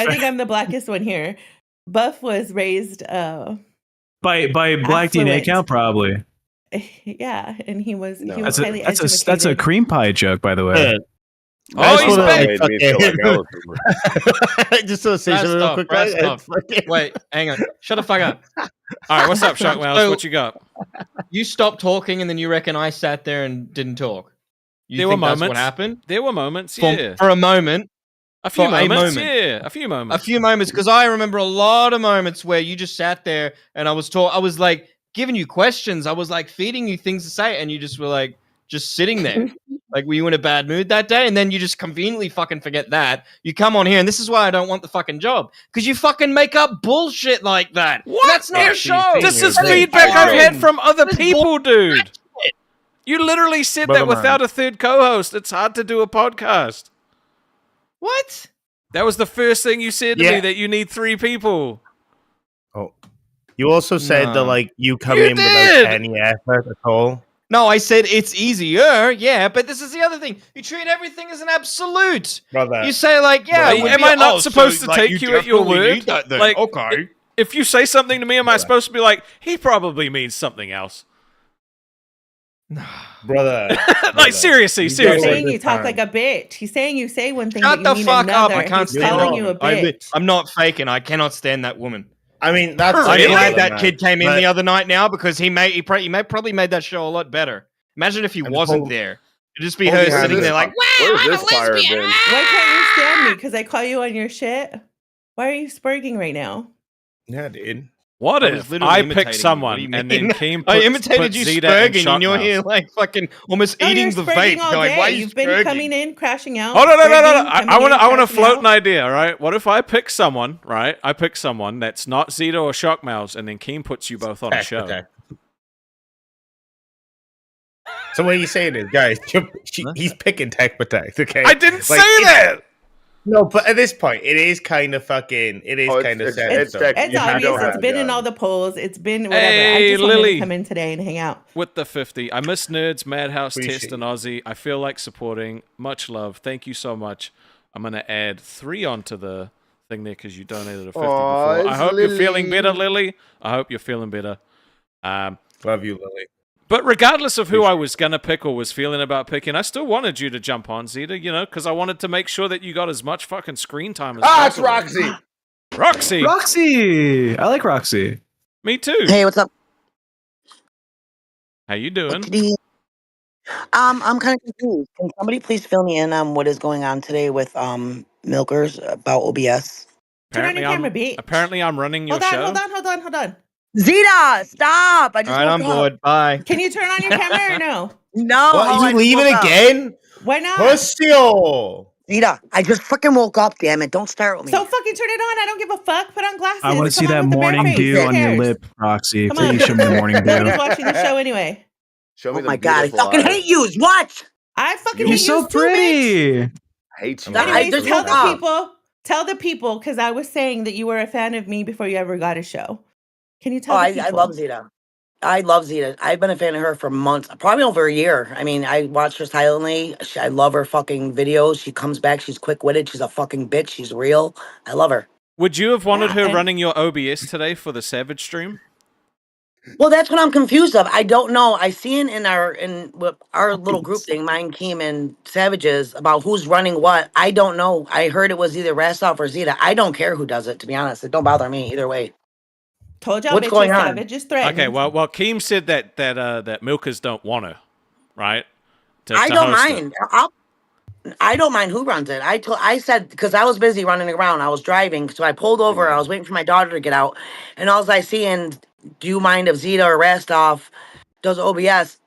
think I'm the blackest one here. Buff was raised By Black DNA affluent. count, probably. Yeah, and he was That's highly that's a cream pie joke, by the way. Yeah. Oh, he's back. Made me feel like I was the Just to say something real quick. Press guys. stop. Wait, hang on. Shut the fuck up. All right, what's up, Shockmouse? So- What you got? You stopped talking, and then you reckon I sat there and didn't talk. You There think were that's moments. what happened? There were moments, For, yeah. for a moment. A few for a moments, moment. yeah. A few moments. A few moments, because I remember a lot of moments where you just sat there and I was like giving you questions. I was like feeding you things to say, and you just were like just sitting there. Like, were you in a bad mood that day? And then you just conveniently fucking forget that. You come on here, and this is why I don't want the fucking job. Because you fucking make up bullshit like that. What? That's not a show. This is That feedback I've had from other This is people, dude. You literally said Brother that without a third co-host. It's hard to do a podcast. What? That was the first thing you said to Yeah. me, that you need 3 people. Oh, you also said that No. like you come You in did! without any effort at all. No, I said it's easier, yeah, but this is the other thing. You treat everything as an absolute. Brother. You say like, yeah, it would Am be- I not oh, so, supposed to like, take you at your definitely word? need that then. Like, okay. If you say something to me, am I supposed to be like, he probably means something else? Brother. Like, seriously, He's seriously. saying you talk like a bitch. He's saying you say one thing, Shut but the you mean fuck up! another. I can't He's stand calling that you a woman. bitch. I'm not faking. I cannot stand that woman. I mean, that's I'm Really? glad man. that kid came in But- the other night now because he probably made that show a lot better. Imagine if he And wasn't hold- there. It'd just be hold her your sitting hands there up. like, Where's this fire been? Why can't you stand me? Because I call you on your shit? Why are you spurging right now? Yeah, dude. What I was if literally I imitating pick you. someone What do you and mean? then Keem I puts, imitated puts you Zita and spurging, and you're Shockmouse? here like fucking almost No, eating you're the spurging vape. all Going, day. why are you You've been spurging? coming in, crashing out. Oh no! spurging, I coming want in, to crashing float out. an idea, right? What if I pick someone, right? I pick someone that's not Zeta or Shockmouse, and then Keem puts you both on a show. Okay. So what are you saying is, guys, he's picking Tech Protect, okay? I didn't say it's- that. No, but at this point, it is kind of fucking. It is Oh, kind of it's- sad. it's so Tech- It's You have obvious. to It's have been in done. all the polls. It's been whatever. I Hey, just wanted Lily. to come in today and hang out. With the 50. I miss Nerds, Madhouse, Appreciate Test, and Aussie. I feel like supporting. Much love. Thank you so much. I'm going to add 3 onto the thing there because you donated a 50 Aw, before. I it's hope you're feeling Lily. better, Lily. I hope you're feeling better. Love you, Lily. But regardless of who I was going to pick or was feeling about picking, I still wanted you to jump on, Zeta, you know, because I wanted to make sure that you got as much fucking screen time as Ah, it's possible. Roxy. Roxy! Roxy! I like Roxy. Me too. Hey, what's up? How you doing? I'm kind of confused. Can somebody please fill me in on what is going on today with Milkers about OBS? Turn on your camera, bitch. Apparently I'm running your Hold on, show. hold on. Zita, stop! I just All right, I'm woke up. bored. Bye. Can you turn on your camera or no? No, What? I You just leaving woke up. again? Why not? Pussio. Zita, I just freaking woke up. Damn it! Don't start with me. So fucking turn it on. I don't give a fuck. Put on glasses. I want to see Come on that with the bare morning face. dew Who on your cares? lip, Roxy. Come on. Please show me the morning Nobody's dew. watching the show anyway. Show me Oh the my god, I beautiful fucking eyes. hate yous. What? I fucking You're hate so you too, bitch. pretty. Hate you. I Anyways, just tell woke the up. people. Tell the people because I was saying that you were a fan of me before you ever got a show. Can you tell the people? I love Zita. I love Zita. I've been a fan of her for months, probably over a year. I mean, I watch her silently. I love her fucking videos. She comes back. She's quick-witted. She's a fucking bitch. She's real. I love her. Would you have wanted her and- running your OBS today for the Savage stream? Well, that's what I'm confused of. I don't know. I seen in our little group thing, mine, Keem, and Savages, about who's running what. I don't know. I heard it was either Rastov or Zita. I don't care who does it, to be honest. It don't bother me either way. Told y'all What's bitches going on? Savage is threatened. Okay, well, Keem said that milkers don't want her, right? I to don't host it. mind. I don't mind who runs it. I said, because I was busy running around. I was driving, so I pulled over. I was waiting for my daughter to get out, and all I see and do you mind if Zita or Rastov does OBS?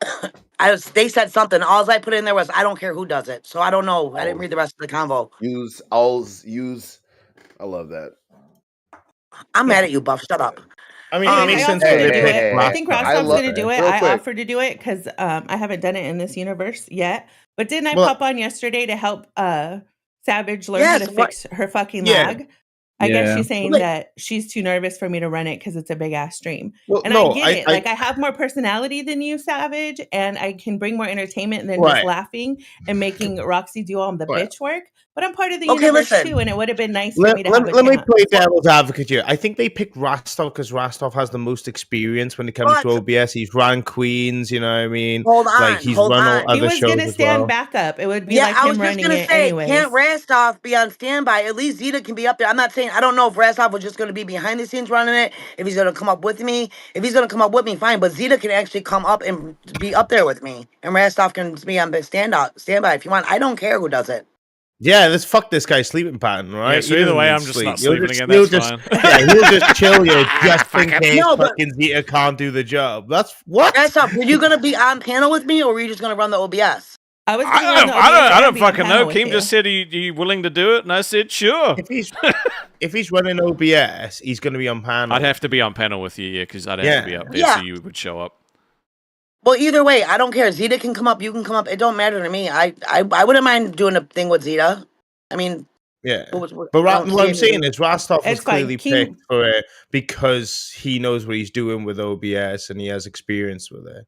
They said something. All I put in there was I don't care who does it. So I don't know. I didn't read the rest of the convo. Use. I love that. I'm mad at you, Buff. Shut up. I mean, I it makes also sense. gonna when do they pick it. I think Rastov. Rostov's gonna do it. Real I quick. offered to do it because I haven't done it in this universe yet. But didn't I Well- pop on yesterday to help Savage learn Yes, how to what- fix her fucking Yeah. lag? I guess Yeah. she's saying Like- that she's too nervous for me to run it because it's a big ass stream. Well, And no, I get it. Like I have more personality than you, Savage, and I can bring more entertainment than just Right. laughing and making Roxy do all the Right. bitch work. But I'm part of the Okay, universe listen. too, and it would have been nice for me Let, to have a let me chance. play devil's advocate here. I think they picked Rostov because Rostov has the most experience when it comes to But- OBS. He's run Queens, you know what I mean? Hold on, Like he's hold run on. all He other was shows gonna as stand well. backup. It would be Yeah, like I was him just running gonna it say, anyways. can't Rastov be on standby? At least Zita can be up there. I'm not saying I don't know if Rastov was just gonna be behind the scenes running it. If he's gonna come up with me, if he's gonna come up with me, fine. But Zita can actually come up and be up there with me, and Rastov can be on standby if you want. I don't care who does it. Yeah, let's fuck this guy's sleeping pattern, right? Yeah, so He either doesn't way, need I'm just sleep. not He'll sleeping just- again. he'll That's just- fine. Yeah, he'll just chill you just in case No, but- fucking Zita can't do the job. That's what? Rastov, were you gonna be on panel with me, or were you just gonna run the OBS? I was I gonna run don't, the I don't, OBS I don't and be on fucking panel know. with Kim you. just said, "Are you willing to do it?" And I said, "Sure." If he's running OBS, he's going to be on panel. I'd have to be on panel with you, yeah, because I'd have Yeah. to be up there, Yeah. so you would show up. Well, either way, I don't care. Zita can come up, you can come up. It don't matter to me. I wouldn't mind doing a thing with Zita. I mean, Yeah. what But I don't what see I'm saying any- is Rostov was It's fine. clearly Kim- picked for it because he knows what he's doing with OBS and he has experience with it.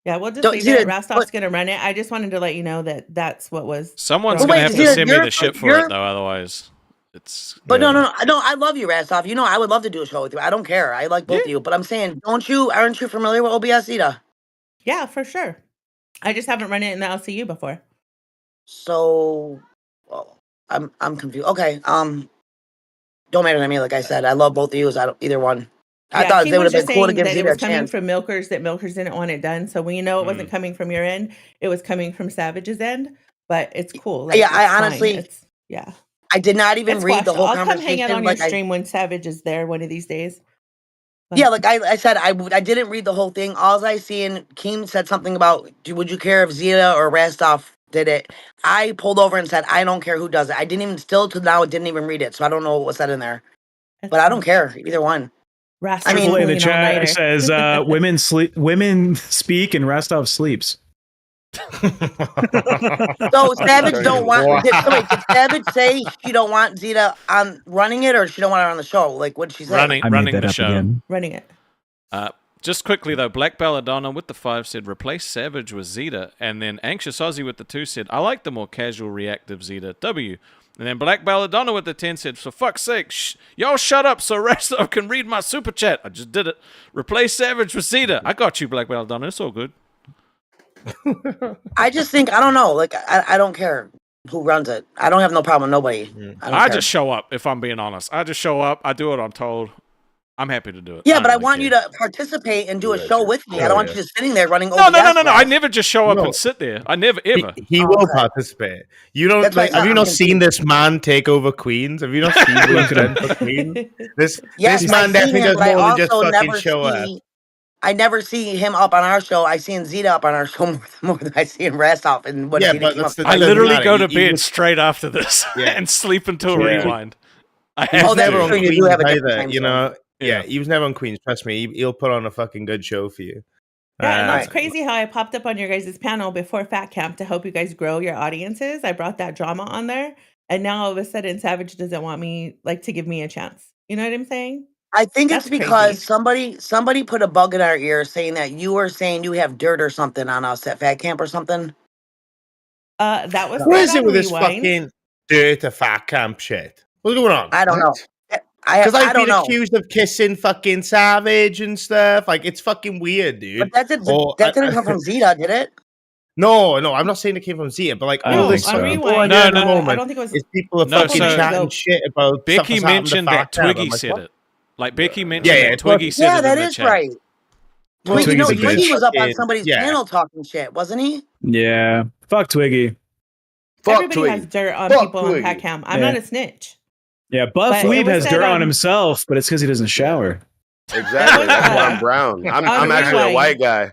Yeah, we'll just Don't- leave Zita, it. Rostov's gonna run it. I just wanted to let you know that that's what was. Someone's thrown gonna wait, have out to there. Zita, send me you're- the shit for you're- it, though. Otherwise, it's. But Yeah. no, I love you, Rastov. You know, I would love to do a show with you. I don't care. I like both of you. But I'm saying, aren't you familiar with OBS, Zita? Yeah, for sure. I just haven't run it in the LCU before. So, well, I'm confused. Okay, don't matter to me. Like I said, I love both of you. I don't either one. I Yeah, thought Kim they would was have just been cool to saying give that it Zita a was coming chance. from Milkers, that Milkers didn't want it done. So when you know it wasn't coming from your end, it was coming from Savage's end. But it's cool. Like, Yeah, it's I fine. honestly- it's yeah. I did not even It's read the squashed. whole I'll come conversation. hang out on like your stream when Savage is there one of these days. But- Yeah, like I said, I didn't read the whole thing. All I see, and Keem said something about, would you care if Zita or Rastov did it? I pulled over and said, I don't care who does it. I didn't even, still to now, didn't even read it, so I don't know what was said in there. But I don't care either one. Rastov I mean, Triple A in the pulling an all-nighter. chat says women speak and Rostov sleeps. So Savage don't want. Did Savage say she don't want Zita on running it, or she don't want her on the show? Like, what'd she say? running the show. Running it. Just quickly though, Black Belladonna with the 5 said replace Savage with Zeta, and then Anxious Aussie with the 2 said I like the more casual, reactive Zeta W. And then Black Belladonna with the 10 said, for fuck's sake, y'all shut up so Rastov can read my super chat. I just did it. Replace Savage with Zeta. I got you, Black Belladonna. It's all good. I just think I don't know. Like I don't care who runs it. I don't have no problem with nobody. I just show up, if I'm being honest. I just show up. I do what I'm told. I'm happy to do it. Yeah, but I don't want really you to participate and do a show with me. I don't want you just sitting there running. care. No. OBS I never just show up and sit there. I never, ever. He will participate. You don't That's like, why have you I'm not confused. seen this man take over Queens? Have you not seen what he's done for Queens? This man definitely does more than just fucking show up. I never see him up on our show. I seen Zita up on our show more than I see him Rastov. And what Zita came up. I literally go to bed straight after this and sleep until rewind. I have He's never on true, you do Queens have a different either, time you zone. know. Yeah, he was never on Queens. Trust me, he'll put on a fucking good show for you. Yeah, and that's crazy how I popped up on your guys' panel before Fat Camp to help you guys grow your audiences. I brought that drama on there, and now all of a sudden Savage doesn't want me to give me a chance. You know what I'm saying? I think That's it's because crazy. somebody put a bug in our ear saying that you were saying you have dirt or something on us at Fat Camp or something. That was What is said it on with this Rewind. fucking dirty fat camp shit? What's going on? I don't know. Because I I've don't been know. accused of kissing fucking Savage and stuff. Like, it's fucking weird, dude. But that didn't come from Zita, did it? No, I'm not saying it came from Zia, but like I don't all this think so. fucking Rewind, at the I moment don't think it was. is people are No, fucking so- chatting shit about stuff Becky that's happened to mentioned Fat that Camp. I'm Twiggy like, said what? it. Like Becky mentioned Yeah, that Twiggy said Yeah, it that in the is chat. right. Well, Twiggy, no, Twiggy's a Twiggy bitch. was up on Fucking- somebody's yeah. panel talking shit, wasn't he? Yeah. Fuck Twiggy. Everybody has dirt on people on Fat Camp. I'm Yeah. not a snitch. Yeah, Buff But it Weeb was has said dirt on on- himself, but it's because he doesn't shower. Exactly. That's why I'm brown. I'm actually a white guy.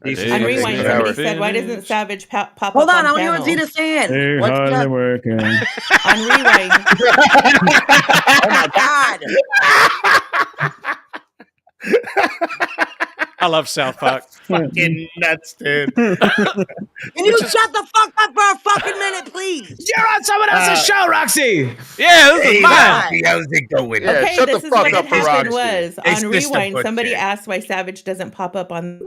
On Rewind, somebody said, "Why doesn't Savage pop Hold up on, I want to hear panel?" what Zita's saying. Hey, What's how's that? it working? On Rewind, Oh my god! I love South Park. Fucking nuts, dude. Can you shut the fuck up for a fucking minute, please? You're on someone else's show, Roxy. Yeah, this is mine. How's it going? Yeah, Okay, shut this the is fuck what up, had happened Roxy. was It's on Mr. Rewind, somebody Butcher. asked why Savage doesn't pop up on.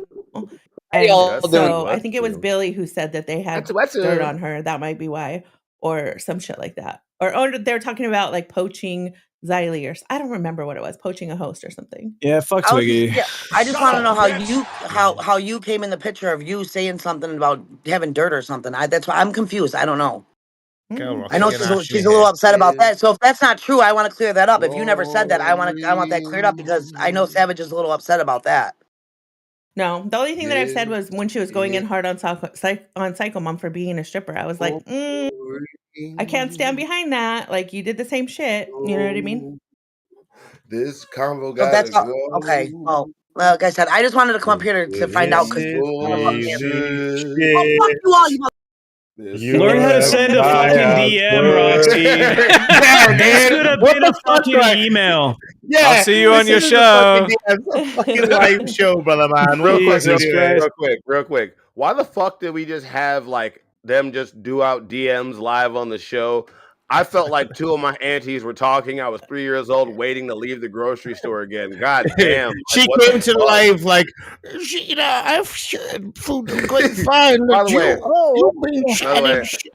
Hey, y'all And doing? so I think it was Billy who said that they had What's dirt on her. That might be why, or some shit like that. Or they're talking about like poaching Xylee, or I don't remember what it was, poaching a host or something. Yeah, fuck I was Twiggy. I just want to know how you came in the picture of you saying something about having dirt or something. That's why I'm confused. I don't know. I know she's a little upset about that. So if that's not true, I want to clear that up. If you never said that, I want that cleared up because I know Savage is a little upset about that. No, the only thing that I've said was when she was going in hard on Psycho Mom for being a stripper. I was like, I can't stand behind that. Like you did the same shit. You know what I mean? This convo So got that's all, okay. Well, like I said, I just wanted to come up here to find out. Cause, oh, fuck you all, you Learn how to send a fucking DM, Roxy. This could have been a fucking email. Yeah, I'll see you on your show. Fucking live show, brother man. Real quick. Why the fuck did we just have like them just do out DMs live on the show? I felt like two of my aunties were talking. I was 3 years old, waiting to leave the grocery store again. God damn! She came to the live like, I've food going fine. By the way, you've been chatting shit.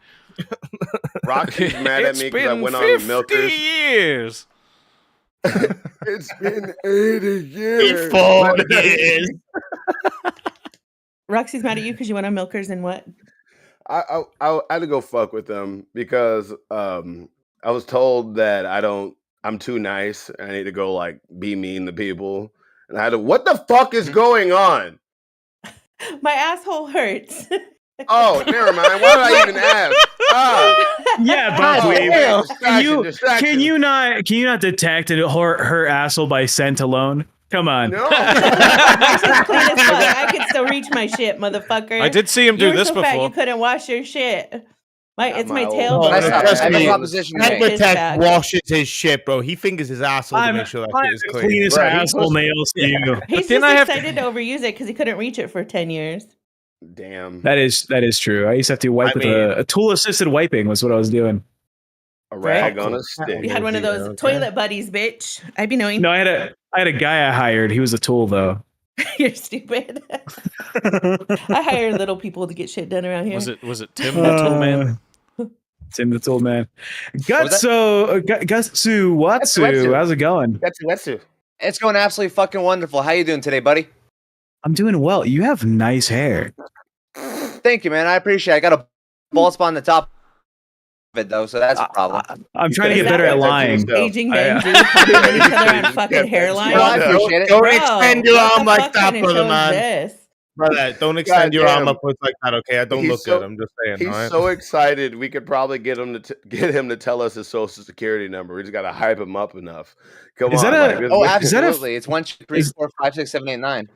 Roxy's mad at me because I went on 50 Milkers. years. It's been 80 years. 40 years. Roxy's mad at you because you went on Milkers and what? I had to go fuck with them because I was told that I'm too nice. I need to go like be mean to people. And I had to, what the fuck is going on? My asshole hurts. Oh, never mind. Why did I even ask? Yeah, Buckwheat. Can you not detect her asshole by scent alone? Come on. No. Clean as fuck. I could still reach my shit, motherfucker. I did see him do You were this so fat before. you couldn't wash your shit. It's my old- tail. Oh, bone. trust me. His Protect bag. washes his shit, bro. He fingers his asshole to I'm make sure that the shit is clean. cleanest Right, asshole nails to you. He's then just I have to- excited to overuse it because he couldn't reach it for 10 years. Damn. That is true. I used to have to wipe with a tool assisted wiping was what I was doing. A rag on a stick. We had one of those toilet buddies, bitch. I'd be knowing. No, I had a guy I hired. He was a tool though. You're stupid. I hire little people to get shit done around here. Was it Tim the Tool Man? Tim the Tool Man. Gatsu Watsu, how's it going? Gatsu. It's going absolutely fucking wonderful. How you doing today, buddy? I'm doing well. You have nice hair. Thank you, man. I appreciate it. I got a bald spot on the top of it, though, so that's a problem. I'm trying to get better at lying. Aging men do compliment each other on fucking hairline. Well, I appreciate it. Don't Bro, extend your what arm the like fuck that, kind of brother show is man. this? Brother, don't extend your arm upwards like that, okay? I don't He's look so- good. I'm just saying. He's all right? so excited. We could probably get him to tell us his social security number. We just got to hype him up enough. Come Is on. that like, Oh, this- absolutely. It's 1, 2, 3, 4, 5, 6, 7, 8, 9.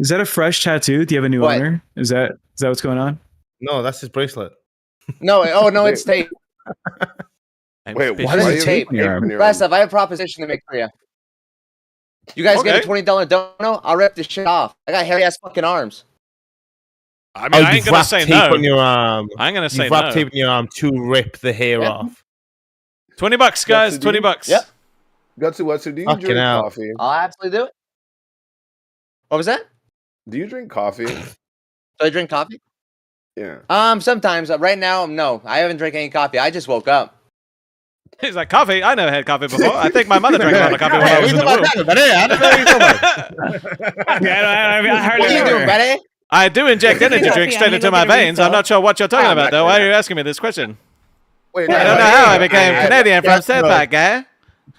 Is that a fresh tattoo? Do you have a new What? owner? Is that what's going on? No, that's his bracelet. No, no, it's tape. Wait, Bitch. why What do is you it tape? have tape in your Last arm? up, I have a proposition to make for you. You guys get a $20 dono? I'll rip this shit off. I got hairy ass fucking arms. I mean, I ain't you've gonna wrapped say tape no. on your arm. I ain't gonna say You've wrapped no. tape on your arm to rip the hair off. $20, guys. Gatsu, do you- $20. Yep. Gatsu, do you Fucking drink hell. coffee? I'll absolutely do it. What was that? Do you drink coffee? Do I drink coffee? Yeah. Sometimes. Right now, no. I haven't drank any coffee. I just woke up. He's like, coffee? I never had coffee before. I think my mother drank a lot of coffee when I was in the womb. What are you doing, buddy? I do inject energy Coffee, drinks I'm straight gonna into go my get a veins. I'm not sure what you're talking about, though. Why are you asking me this question? Wait, I don't know how I became Canadian from South Park, guy.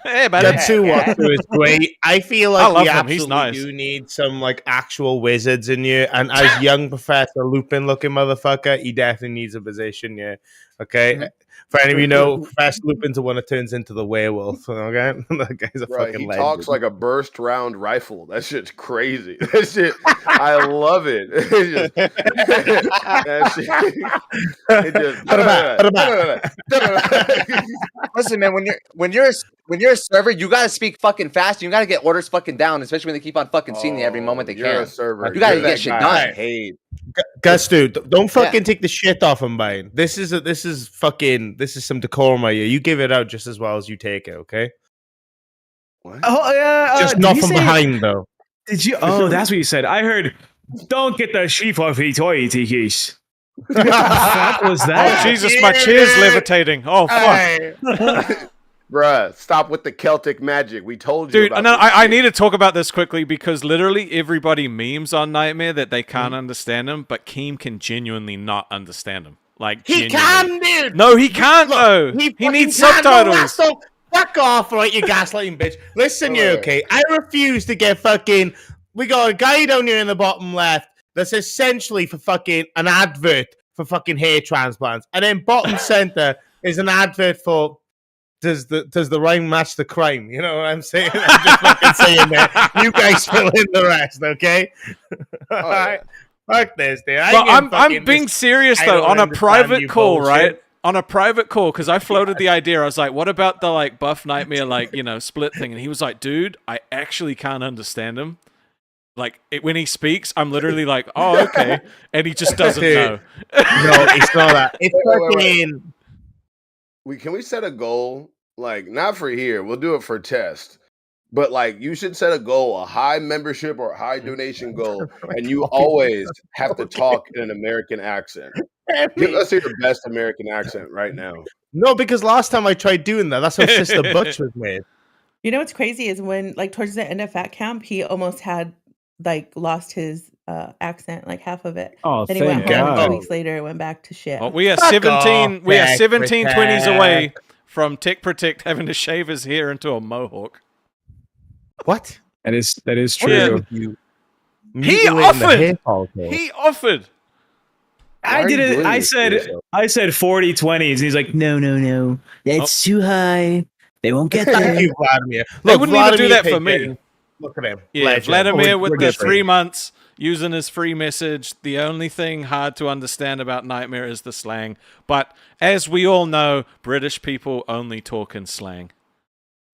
Hey, buddy. Gatsu Watsu is great. I feel like I love we him. He's absolutely nice. do need some like actual wizards in you. And as young Professor Lupin looking motherfucker, he definitely needs a position. Yeah, Okay. For any of you know, Professor Lupin's the one that turns into the werewolf. Okay, that guy's a Right, fucking he legend. talks like a burst round rifle. That shit's crazy. That shit, I love it. It just, that shit, it just. Listen, man, when you're a server, you gotta speak fucking fast. You gotta get orders fucking down, especially when they keep on fucking seeing you every moment they you're can. a server. Like, you gotta You're get that shit guy done. I hate. Gus, dude, don't fucking take the shit off him, Bane. This is some decorum right here. You give it out just as well as you take it, okay? What? Oh yeah, Just did not you from say- behind though. Did you? Oh, that's what you said. I heard. Don't get the sheep off the toy, TKs. What the fuck was that? Oh Jesus, my chair's levitating. Oh fuck. Bruh, stop with the Celtic magic. We told you Dude, about no, this I shit. need to talk about this quickly because literally everybody memes on Nightmare that they can't understand him, but Keem can genuinely not understand him. Like, He genuinely. can, dude. No, he can't Look, though. He He needs fucking can. No, subtitles. that's fuck off, right? You gaslighting bitch. Listen, you okay? I refuse to get fucking. We got a guy down here in the bottom left that's essentially for fucking an advert for fucking hair transplants, and then bottom center is an advert for. Does the rhyme match the crime? You know what I'm saying? I'm just fucking saying that. You guys fill in the rest, okay? All right. Fuck this, dude. But I'm being serious though. On a private call, right? On a private call, because I floated the idea. I was like, "What about the like Buff Nightmare like split thing?" And he was like, "Dude, I actually can't understand him. Like when he speaks, I'm literally like, oh okay," and he just doesn't know. No, it's not that. It's fucking. Can we set a goal? Like, not for here. We'll do it for test. But like, you should set a goal, a high membership or high donation goal, and you always have to talk in an American accent. Let's hear your best American accent right now. No, because last time I tried doing that, that's how Sister Butch was made. You know what's crazy is when, like, towards the end of Fat Camp, he almost had like lost his accent, like half of it. Oh, then he went thank home. God. 2 weeks later, it went back to shit. Well, we are Fuck 17. off, We are Tech 17 20s Protect. away from Tech Protect having to shave his hair into a mohawk. What? That is Yeah. true. He offered. He offered. I did it. I said 40/20s, and he's like, no. That's too high. They won't get Thank there. you, Vladimir. They Look, wouldn't even do Vladimir that for Pickett. me. Look at him. Yeah, Legend. Vladimir Oh, with we're the different. 3 months using his free message. The only thing hard to understand about Nightmare is the slang. But as we all know, British people only talk in slang.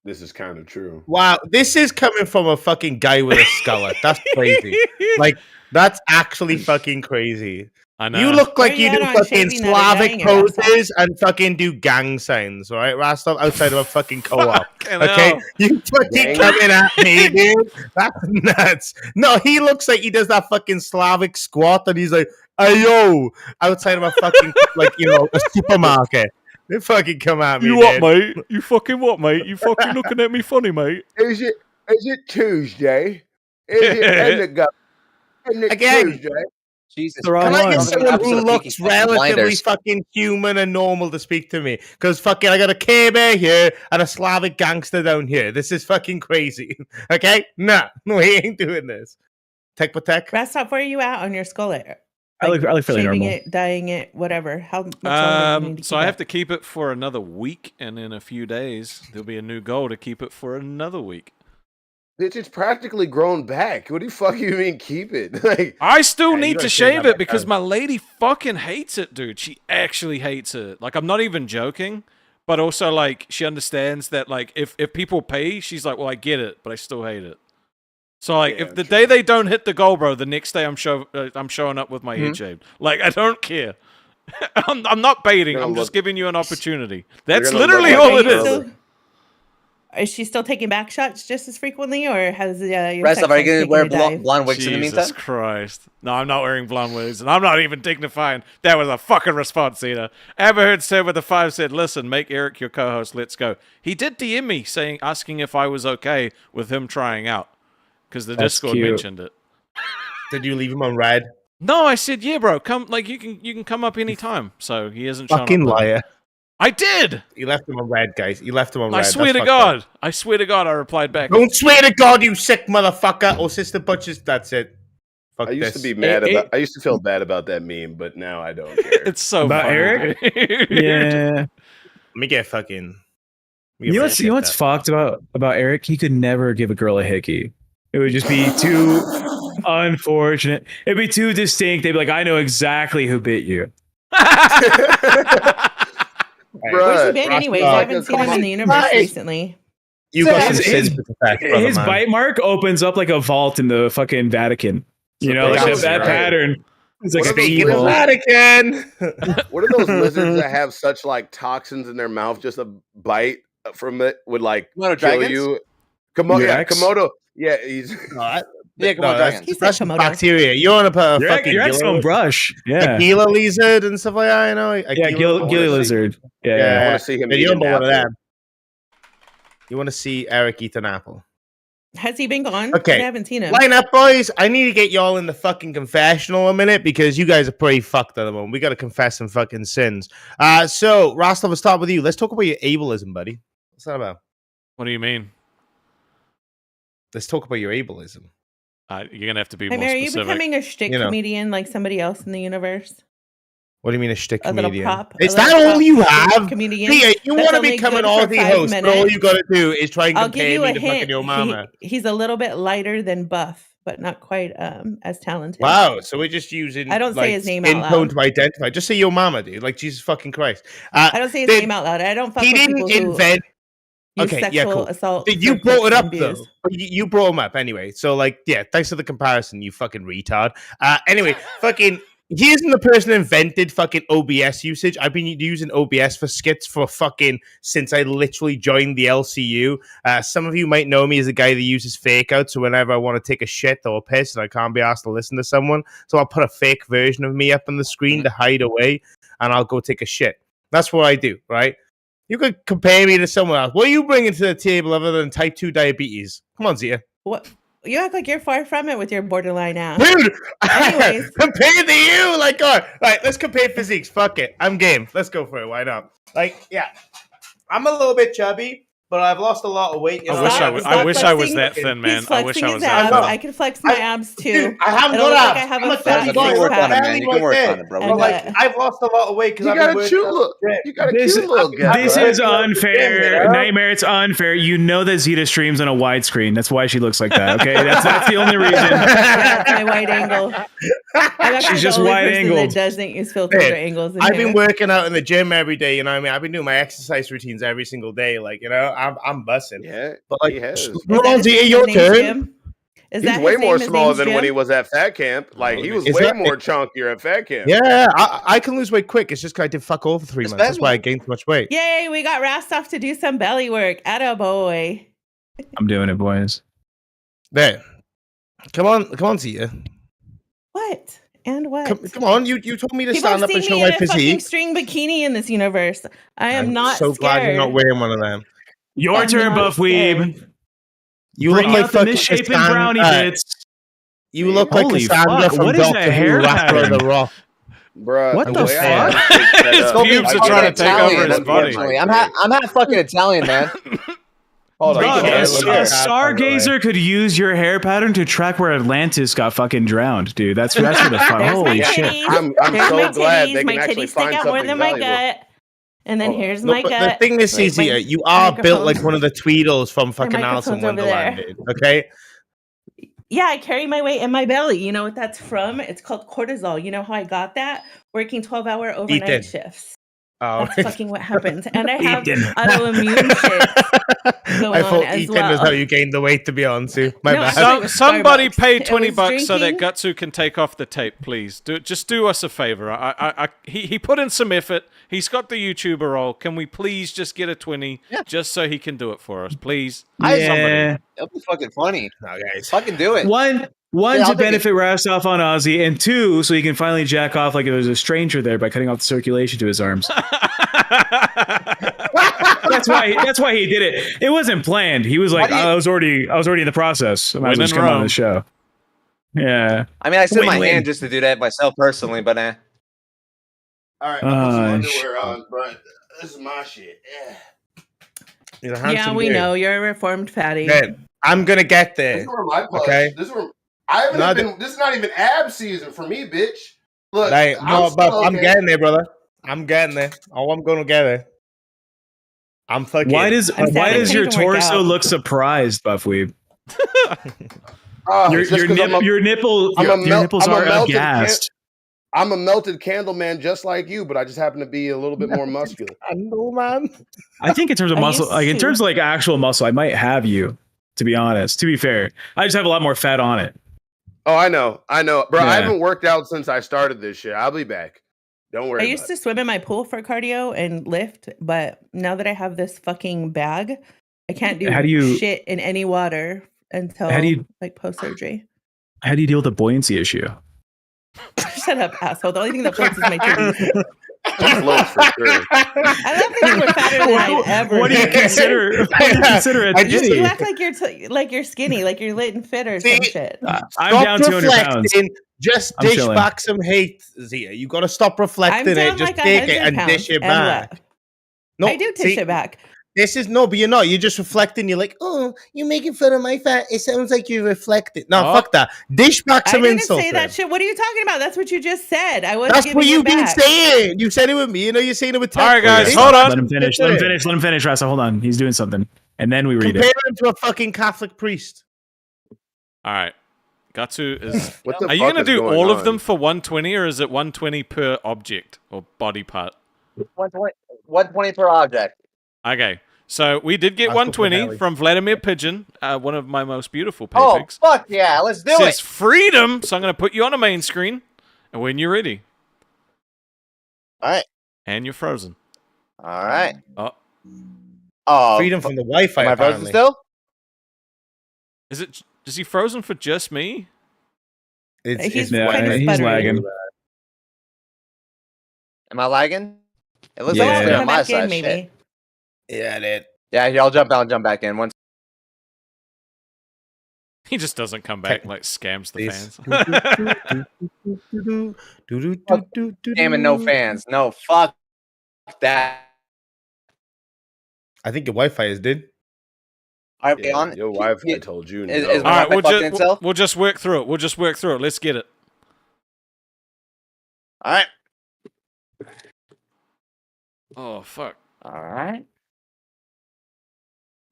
This is kind of true. Wow, this is coming from a fucking guy with a skullet. That's crazy. Like, that's actually fucking crazy. I know. You look like Where you you do at on fucking shaving that or Slavic dyeing it, Rastov? poses and fucking do gang signs, right? Rastov outside of a fucking co-op. Fucking Okay? hell. You fucking Gang? coming at me, dude. That's nuts. No, he looks like he does that fucking Slavic squat and he's like, ayo, outside of a fucking, like, a supermarket. They fucking come at me, You what, dude. mate? You fucking what, mate? You fucking looking at me funny, mate? Is it Tuesday? Is it Again. Tuesday? Jesus. The wrong Can I one. get Sounds like an someone episode who of looks Peaky relatively Blinders. fucking human and normal to speak to me? Because fucking I got a K-Bear here and a Slavic gangster down here. This is fucking crazy. Okay? Nah, we ain't doing this. Tech Protect? Rastop, where are you at on your skullet? I look fairly shaving normal. it, dyeing it, whatever. How much longer do you need to So keep I it? have to keep it for another week, and in a few days there'll be a new goal to keep it for another week. Bitch, it's practically grown back. What do you fuck you mean keep it? Like, I still you need gotta to shave shave that it because back. my lady fucking hates it, dude. She actually hates it. Like, I'm not even joking, but also like she understands that like if people pay, she's like, well, I get it, but I still hate it. So like, if the day they don't hit the goal, bro, the next day I'm showing up with my head shaved. Like, I don't care. I'm not baiting. I'm just giving you an opportunity. That's gonna literally look all like it is. Still- is she still taking back shots just as frequently, or has your Rest sex of are you life gonna wear taken a dive? blonde wigs in the Jesus meantime? Christ. No, I'm not wearing blonde wigs, and I'm not even dignifying. That was a fucking response, Zita. Amberheard said with the 5 said, listen, make Eric your co-host, let's go. He did DM me asking if I was okay with him trying out, because the That's Discord cute. mentioned it. Did you leave him on red? No, I said, yeah, bro, come, like, you can come up anytime. So he hasn't shown up. Fucking though. liar. I did! You left him on red, guys. You left him on red. I swear to That's fucked up. God. I swear to God, I replied back. Don't swear to God, you sick motherfucker. Or Sister Butchers, that's it. Fuck I used to this. be mad about. I used to feel bad about that meme, but now I don't care. It's so About funny, Eric? dude. Yeah. Let me get fucking. You know what's fucked about Eric? He could never give a girl a hickey. It would just be too unfortunate. It'd be too distinct. They'd be like, I know exactly who bit you. Where's he been anyways? I haven't seen him in the universe recently. You got some his, sins to confess, brother, his man. bite mark opens up like a vault in the fucking Vatican. You know, like that pattern. It's like Speaking of Vatican. What are those lizards that have such like toxins in their mouth? Just a bite from it would like Komodo kill dragons? you. Komodo, yeah, Rex? Komodo. Yeah, he's Yeah, come on, dragons. That's bacteria. You want to put a fucking Your ex Gila- don't brush. a Yeah. Gila lizard and stuff like that. You know, Yeah, Gila lizard. Yeah. I want to see him Yeah, eat you an don't want one of apple. them. You want to see Eric eat an apple? Has he been gone? Okay. I haven't seen him. Line up, boys. I need to get y'all in the fucking confessional a minute because you guys are pretty fucked at the moment. We got to confess some fucking sins. So, Rostov, let's start with you. Let's talk about your ableism, buddy. What's that about? What do you mean? Let's talk about your ableism. You're gonna have to be Hey, more Mary, are you specific. becoming a shtick comedian like somebody else in the universe? What do you mean a shtick A little comedian? prop, Is a that little all prop you shtick have? comedian Thea, you that's want to only become an good for Aussie 5 host, but all minutes? you got to do is try and I'll give compare you me a to fucking hint. your mama. He's a little bit lighter than Buff, but not quite as talented. Wow, so we're just using I don't say like, his name skin out tone loud. to identify. Just say your mama, dude. Like Jesus fucking Christ. I don't say his name out loud. I don't fuck He with didn't people who invent. use Okay, sexual yeah, cool. assault. Dude, you for brought it clicks up and though. views. You brought him up anyway. So like, yeah, thanks for the comparison, you fucking retard. Anyway, fucking. He isn't the person who invented fucking OBS usage. I've been using OBS for skits for fucking since I literally joined the LCU. Some of you might know me as a guy that uses fake out. So whenever I want to take a shit or a piss and I can't be asked to listen to someone, so I'll put a fake version of me up on the screen to hide away, and I'll go take a shit. That's what I do, right? You could compare me to someone else. What are you bringing to the table other than type 2 diabetes? Come on, Zita. What? You act like you're far from it with your borderline ass. Dude, Anyways. compared to you, like, God. Right, let's compare physiques. Fuck it. I'm game. Let's go for it. Why not? Like, yeah. I'm a little bit chubby, but I've lost a lot of weight. I wish I was that thin, man. I wish I was that abs. thin. I can flex my abs too. Dude, I haven't It'll got look like abs. I have I'm a a fat fatty boy. six work pack. on it, man. You can work on it, bro. But like, I've lost a lot of weight because You got a cute look. You got a cute little guy. This right? is unfair. Nightmare, it's unfair. You know that Zita streams on a widescreen. That's why she looks like that. Okay, that's the only reason. That's my wide angle. I'm actually She's just the only wide person angled. that doesn't use filters or angles. In I've here. been working out in the gym every day. You know what I mean? I've been doing my exercise routines every single day. Like, you know, I'm bussing. Yeah, but like, he has. come on, Zita, your turn. Is He's that way his more name? His smaller name's than when Jim? he was at fat camp. Like he was Is way that- more chunkier at fat camp. Yeah, I can lose weight quick. It's just 'cause I did fuck all for 3 months. That's why I gained so much weight. Yay, we got Rastoff to do some belly work. Attaboy. I'm doing it, boys. There. Come on, Zita. What? And what? Come on, you told me to People stand have up and seen show me my in a fucking physique. string bikini in this universe. I am I'm not so glad you're scared. not wearing one of them. Your I'm turn, not Buff Weeb. scared. You Bring look like out the fucking misshapen Cassandra- brownie bits. You look like Holy Cassandra fuck, from what is Doctor that hair Who, Wrestler of pattern? the Rock. Bruh, What the way I fuck? have it set His up, pubes I are get trying to take Italian, over his body. unfortunately. I'm half fucking Italian, man. Hold on. Dog, look a here, look here. stargazer could use your hair pattern to track where Atlantis got fucking drowned, dude. That's what the fuck. There's my Holy shit. titties. I'm There's so my glad titties. they My can actually titties stick find out more something than my valuable. gut. And then here's No, my but gut. the thing is, Like, my Zita, you are built like microphones. one of the Tweedles from fucking Alice in microphone's over Wonderland, there. dude. Okay? Yeah, I carry my weight in my belly. You know what that's from? It's called cortisol. You know how I got that? Working 12-hour overnight Ethan. shifts. Oh, That's fucking what happens. And I have Ethan. autoimmune shit going I on thought as Ethan well. is how you gained the weight, to be honest. Too. My No, bad. I thought it was Somebody Starbucks. pay It 20 was bucks so that drinking. Gutsu can take off the tape, please. Just do us a favor. He put in some effort. He's got the YouTuber role. Can we please just get a 20 just so he can do it for us, please? Yeah. That'd be fucking funny. No, guys. Fucking do it. One Yeah, to I'll take benefit Rastoff on Ozzy, and two, so he can finally jack off like there's a stranger there by cutting off the circulation to his arms. That's why he did it. It wasn't planned. He was like, I was already in the process. I might as well just come on the show. Yeah. I mean, I set my Win-win. hand just to do that myself personally, but All right, I'll put some underwear shit. on, but this is my shit. Yeah. Yeah, we know. You're a reformed fatty. Man, I'm gonna get there. This is where my plugs. Okay. This is where I haven't Not- even. This is not even ab season for me, bitch. Look, Like, I'm still I'm okay. getting there, brother. I'm getting there. Oh, I'm gonna get there. I'm fucking. Why does I'm sad I your couldn't even work torso out. look surprised, Buffweeb? It's just 'cause your nipples are aghast. I'm a melted candle man, just like you, but I just happen to be a little bit more muscular. Candle man. I think in terms of muscle, like in terms of like actual muscle, I might have you. To be honest, to be fair, I just have a lot more fat on it. Oh, I know, bro. Yeah. I haven't worked out since I started this shit. I'll be back. Don't worry. I used to swim in my pool for cardio and lift, but now that I have this fucking bag, I can't do shit in any water until like post surgery. How do you deal with the buoyancy issue? Shut up, asshole. The only thing that floats is my titties. Floats for sure. I love things we're fatter than I've ever. What do you been. consider? What do you consider a titty? You act like you're skinny, like you're lit and fit or some shit. I'm down 200 pounds. Just I'm dish chilling. back some hate, Zia. You got to stop reflecting I'm down it. Just like take it 100 and pounds dish it and back. what? No, I do dish it back. This is but you're not. You're just reflecting. You're like, oh, you're making fun of my fat. It sounds like you're reflecting. No, fuck that. Dish back some I didn't insults. say that then. shit. What are you talking about? That's what you just said. I wasn't That's giving what you've it been back. saying. You said it with me. You know, you're saying it with. All right, guys, Dish hold back on. Let him finish. Let him finish. Let him finish, Rasa. Hold on. He's doing something, and then we read Compare it. him to a fucking Catholic priest. All right. Gatsu is. What the Are you fuck going to is do going all of on? them for 120, or is it 120 per object or body part? 120 per object. Okay. So we did get That's good for 120 Nelly. from Vladimir Pigeon, one of my most beautiful Oh, paypigs. fuck yeah. Let's do Says it. freedom. So I'm going to put you on a main screen, and when you're ready. All right. And you're frozen. All right. Oh. Freedom from the Wi-Fi. Am I frozen apparently. still? Is he frozen for just me? He's Yeah, kind of he's sputtering. lagging. Am I lagging? It looks Yeah. like it's good on Come my back side. in, maybe. Shit. Yeah, it. Yeah, I'll jump back in. Once. He just doesn't come back, like scams the Please. fans. Damn it, no fans. No, fuck that. I think your Wi-Fi is dead. All right, Yeah, on. your Wi-Fi told you. Is- no. is All right, Wi-Fi fucking itself? we'll just work through it. We'll just work through it. Let's get it. All right. Oh fuck! All right.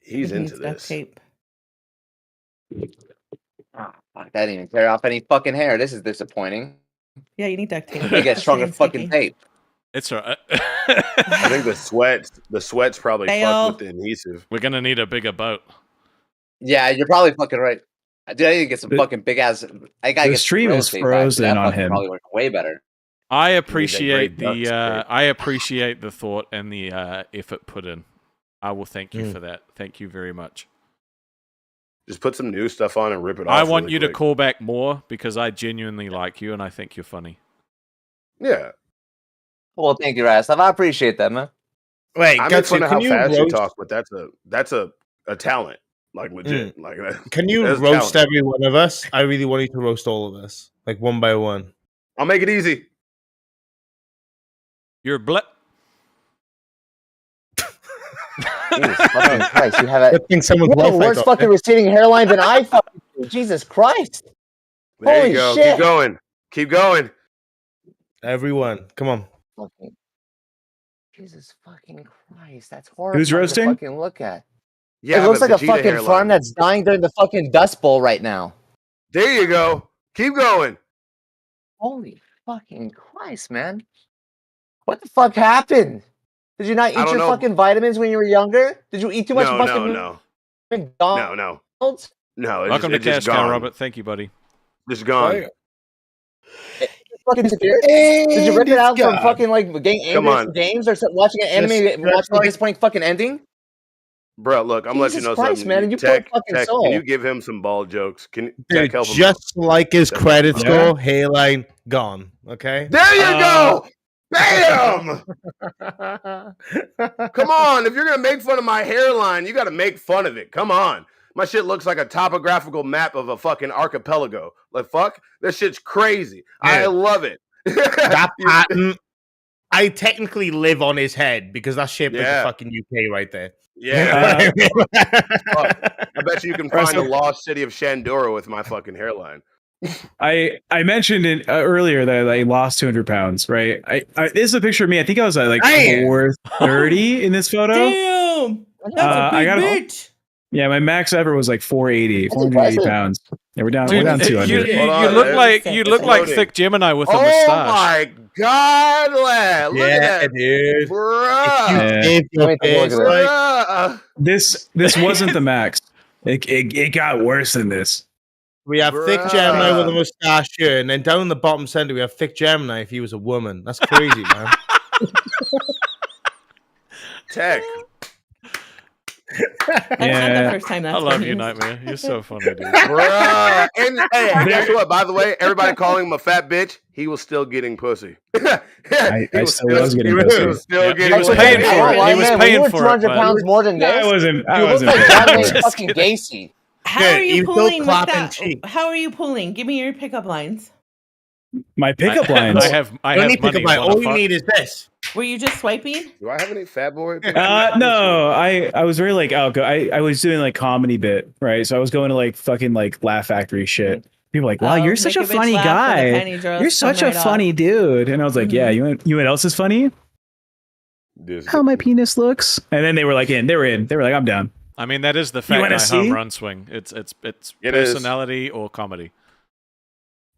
He's He into needs duct this. tape. Oh, fuck, that didn't even tear off any fucking hair. This is disappointing. Yeah, you need duct tape. You get stronger It's fucking sticky. tape. It's all right. I think the sweats probably Fail. fucked with the adhesive. We're gonna need a bigger boat. Yeah, you're probably fucking right. Dude, I need to get some fucking big ass. I gotta The get some stream real is estate back. frozen That on fucking him. Probably work way better. I great appreciate duct the tape. I appreciate the thought and the effort put in. I will thank you Mm. for that. Thank you very much. Just put some new stuff on and rip it off. I want really you to quick. call back more because I genuinely like you and I think you're funny. Yeah. Well, thank you, Rastav. I appreciate that, man. Wait, I make fun Gatsu, of can how you fast you roast? talk, but that's a talent. Like legit. Like that. Can you That's roast talent. every one of us? I really want you to roast all of us, like one by one. I'll make it easy. You're ble- Jesus fucking Christ, you have a Good thing someone's you have a Wi-Fi worse got fucking there. receding hairline than I fucking do. Jesus Christ. There Holy you go. shit. Keep going. Keep going. Everyone, come on. Fucking Jesus fucking Christ. That's horrible Who's roasting? to fucking look at. Yeah, it looks but like a Vegeta fucking hairline. farm that's dying during the fucking Dust Bowl right now. There you go. Keep going. Holy fucking Christ, man. What the fuck happened? Did you not I eat don't your know. fucking vitamins when you were younger? Did you eat too much No, fucking no, no. McDonald's? No, no. It's Welcome just, to it's Cash just Cow, gone. Robert. Thank you, buddy. Just gone. Fucking disappeared? Did you rip it it's out from gone. fucking like getting Come angry on. at games or watching an anime, Just watching like- a disappointing fucking ending? Bro, look, I'm letting you Jesus know Christ, something. man, you Tech, poor fucking Tech, soul. can you give him some ball jokes? Can Dude, Tech help him out? just like his That's credit fine. score, hairline gone. Okay. There you go. Bam! Come on. If you're going to make fun of my hairline, you got to make fun of it. Come on. My shit looks like a topographical map of a fucking archipelago. Like, fuck. This shit's crazy. I Yeah. love it. That pattern. I technically live on his head because that's shaped like Yeah. the fucking UK right there. Yeah. Fuck. I bet you can find the lost city of Shandora with my fucking hairline. I mentioned it earlier that I lost 200 pounds, right? This is a picture of me. I think I was at like Damn. 430 in this photo. Damn, that's a I big got bitch. Yeah, my max ever was like 480, That's 480 impressive. pounds. Yeah, we're down. Dude, we're down 200. you Hold on, look it's- like it's loading. Thick Gemini with a Oh mustache. my God, lad! Look at that, dude. bruh. Yeah. Save your face, like, Bruh. This wasn't the max. It got worse than this. we have thick Gemini with a Bruh. mustache here, and then down in the bottom center we have thick Gemini if he was a woman. That's crazy, man. Tech. That's not the first time that's I love been you, used. Nightmare. You're so funny, dude. Bruh. And hey, guess what? By the way, everybody calling him a fat bitch, he was still getting pussy. I still was getting He pussy. was still Yeah, he getting was pussy. paying for it. He was When paying you were for it. 200 But pounds more than No, this, I wasn't. I you look wasn't. like John Wayne Just fucking kidding. Gacy. How Good, are you you still pulling with clapping that? cheeks. How are you pulling? Give me your pickup lines. My pickup lines. I have Don't need money. pick up line. Wanna All you fuck? need is this. Were you just swiping? Do I have any fat boy? No, I was very like I was doing like comedy bit, right? So I was going to like fucking like Laugh Factory shit. People were like, wow, Oh, you're such make a bitch funny laugh when the guy. panty draws You're come such a right off. funny dude. And I was like, yeah, you know what else is funny? How my penis looks. And then they were like they were like, I'm down. I mean, that is the Fat wanna Guy home see? run swing. It's It is. personality or comedy.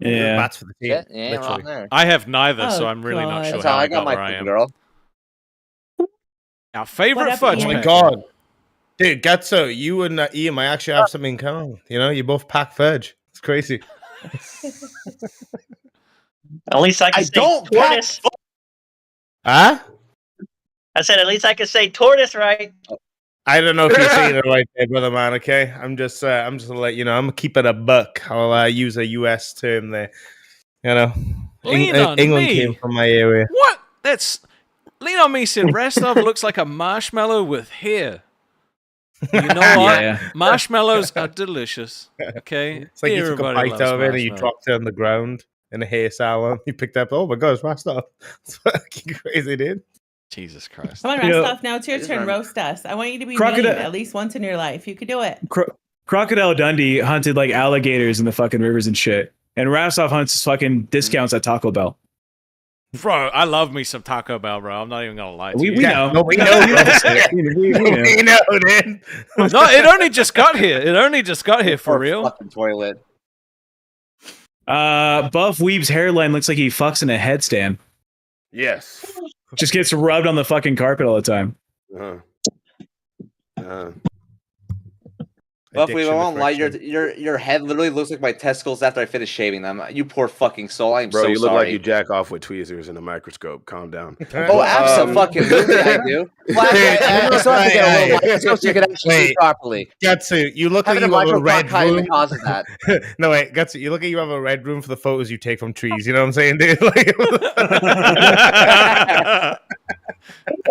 Yeah. Bats for the team. Yeah, yeah, literally. wrong there. I have neither, so Oh, I'm really not God. sure That's how how I I got where my I fucking am. girl. Our favorite What up, fudge Oh my Ian? pack. god. Dude, Gatso, you and Ian might actually have something in common. You know, you both pack fudge. It's crazy. At least I can I say don't tortoise. Huh? I said at least I can say tortoise right. I don't know if you're saying it right there, brother man, okay? I'm just gonna let you know. I'm gonna keep it a buck. I'll use a US term there. You know. Lean on England me. came from my area. What? That's Lean on Me said Restov looks like a marshmallow with hair. You know what? Yeah. Marshmallows are delicious. Okay, It's like you took a Everybody bite loves out of it and you marshmallows. dropped it on the ground in a hair salon. You picked up, oh my god, it's Rostov. It's fucking crazy, dude. Jesus Christ. Come on, You know, Rostov. Now it's your turn. Roast us. I want you to be Crocodile- mean at least once in your life. You could do it. Crocodile Dundee hunted like alligators in the fucking rivers and shit. And Rastov hunts fucking discounts at Taco Bell. Bro, I love me some Taco Bell, bro. I'm not even gonna lie to We you. know. No, we know. We know. We know, dude. No, it only just got here. It only just got here for Or real. Fucking toilet. Buff Weeb's hairline looks like he fucks in a headstand. Yes. Just gets rubbed on the fucking carpet all the time. Uh-huh. Buffy, I Addiction to won't lie. friction. Your head literally looks like my testicles after I finish shaving them. You poor fucking soul. I'm Bro, so you look sorry. like you jack off with tweezers in a microscope. Calm down. Oh, absolutely, I do. Well, I still have to get a little microscope so you can actually see Wait. properly. Gatsu, you look like Having a you have a microclock red cut in the room. cause of that. No, wait, Gatsu, you look like you have a red room for the photos you take from trees. You know what I'm saying, dude? Like,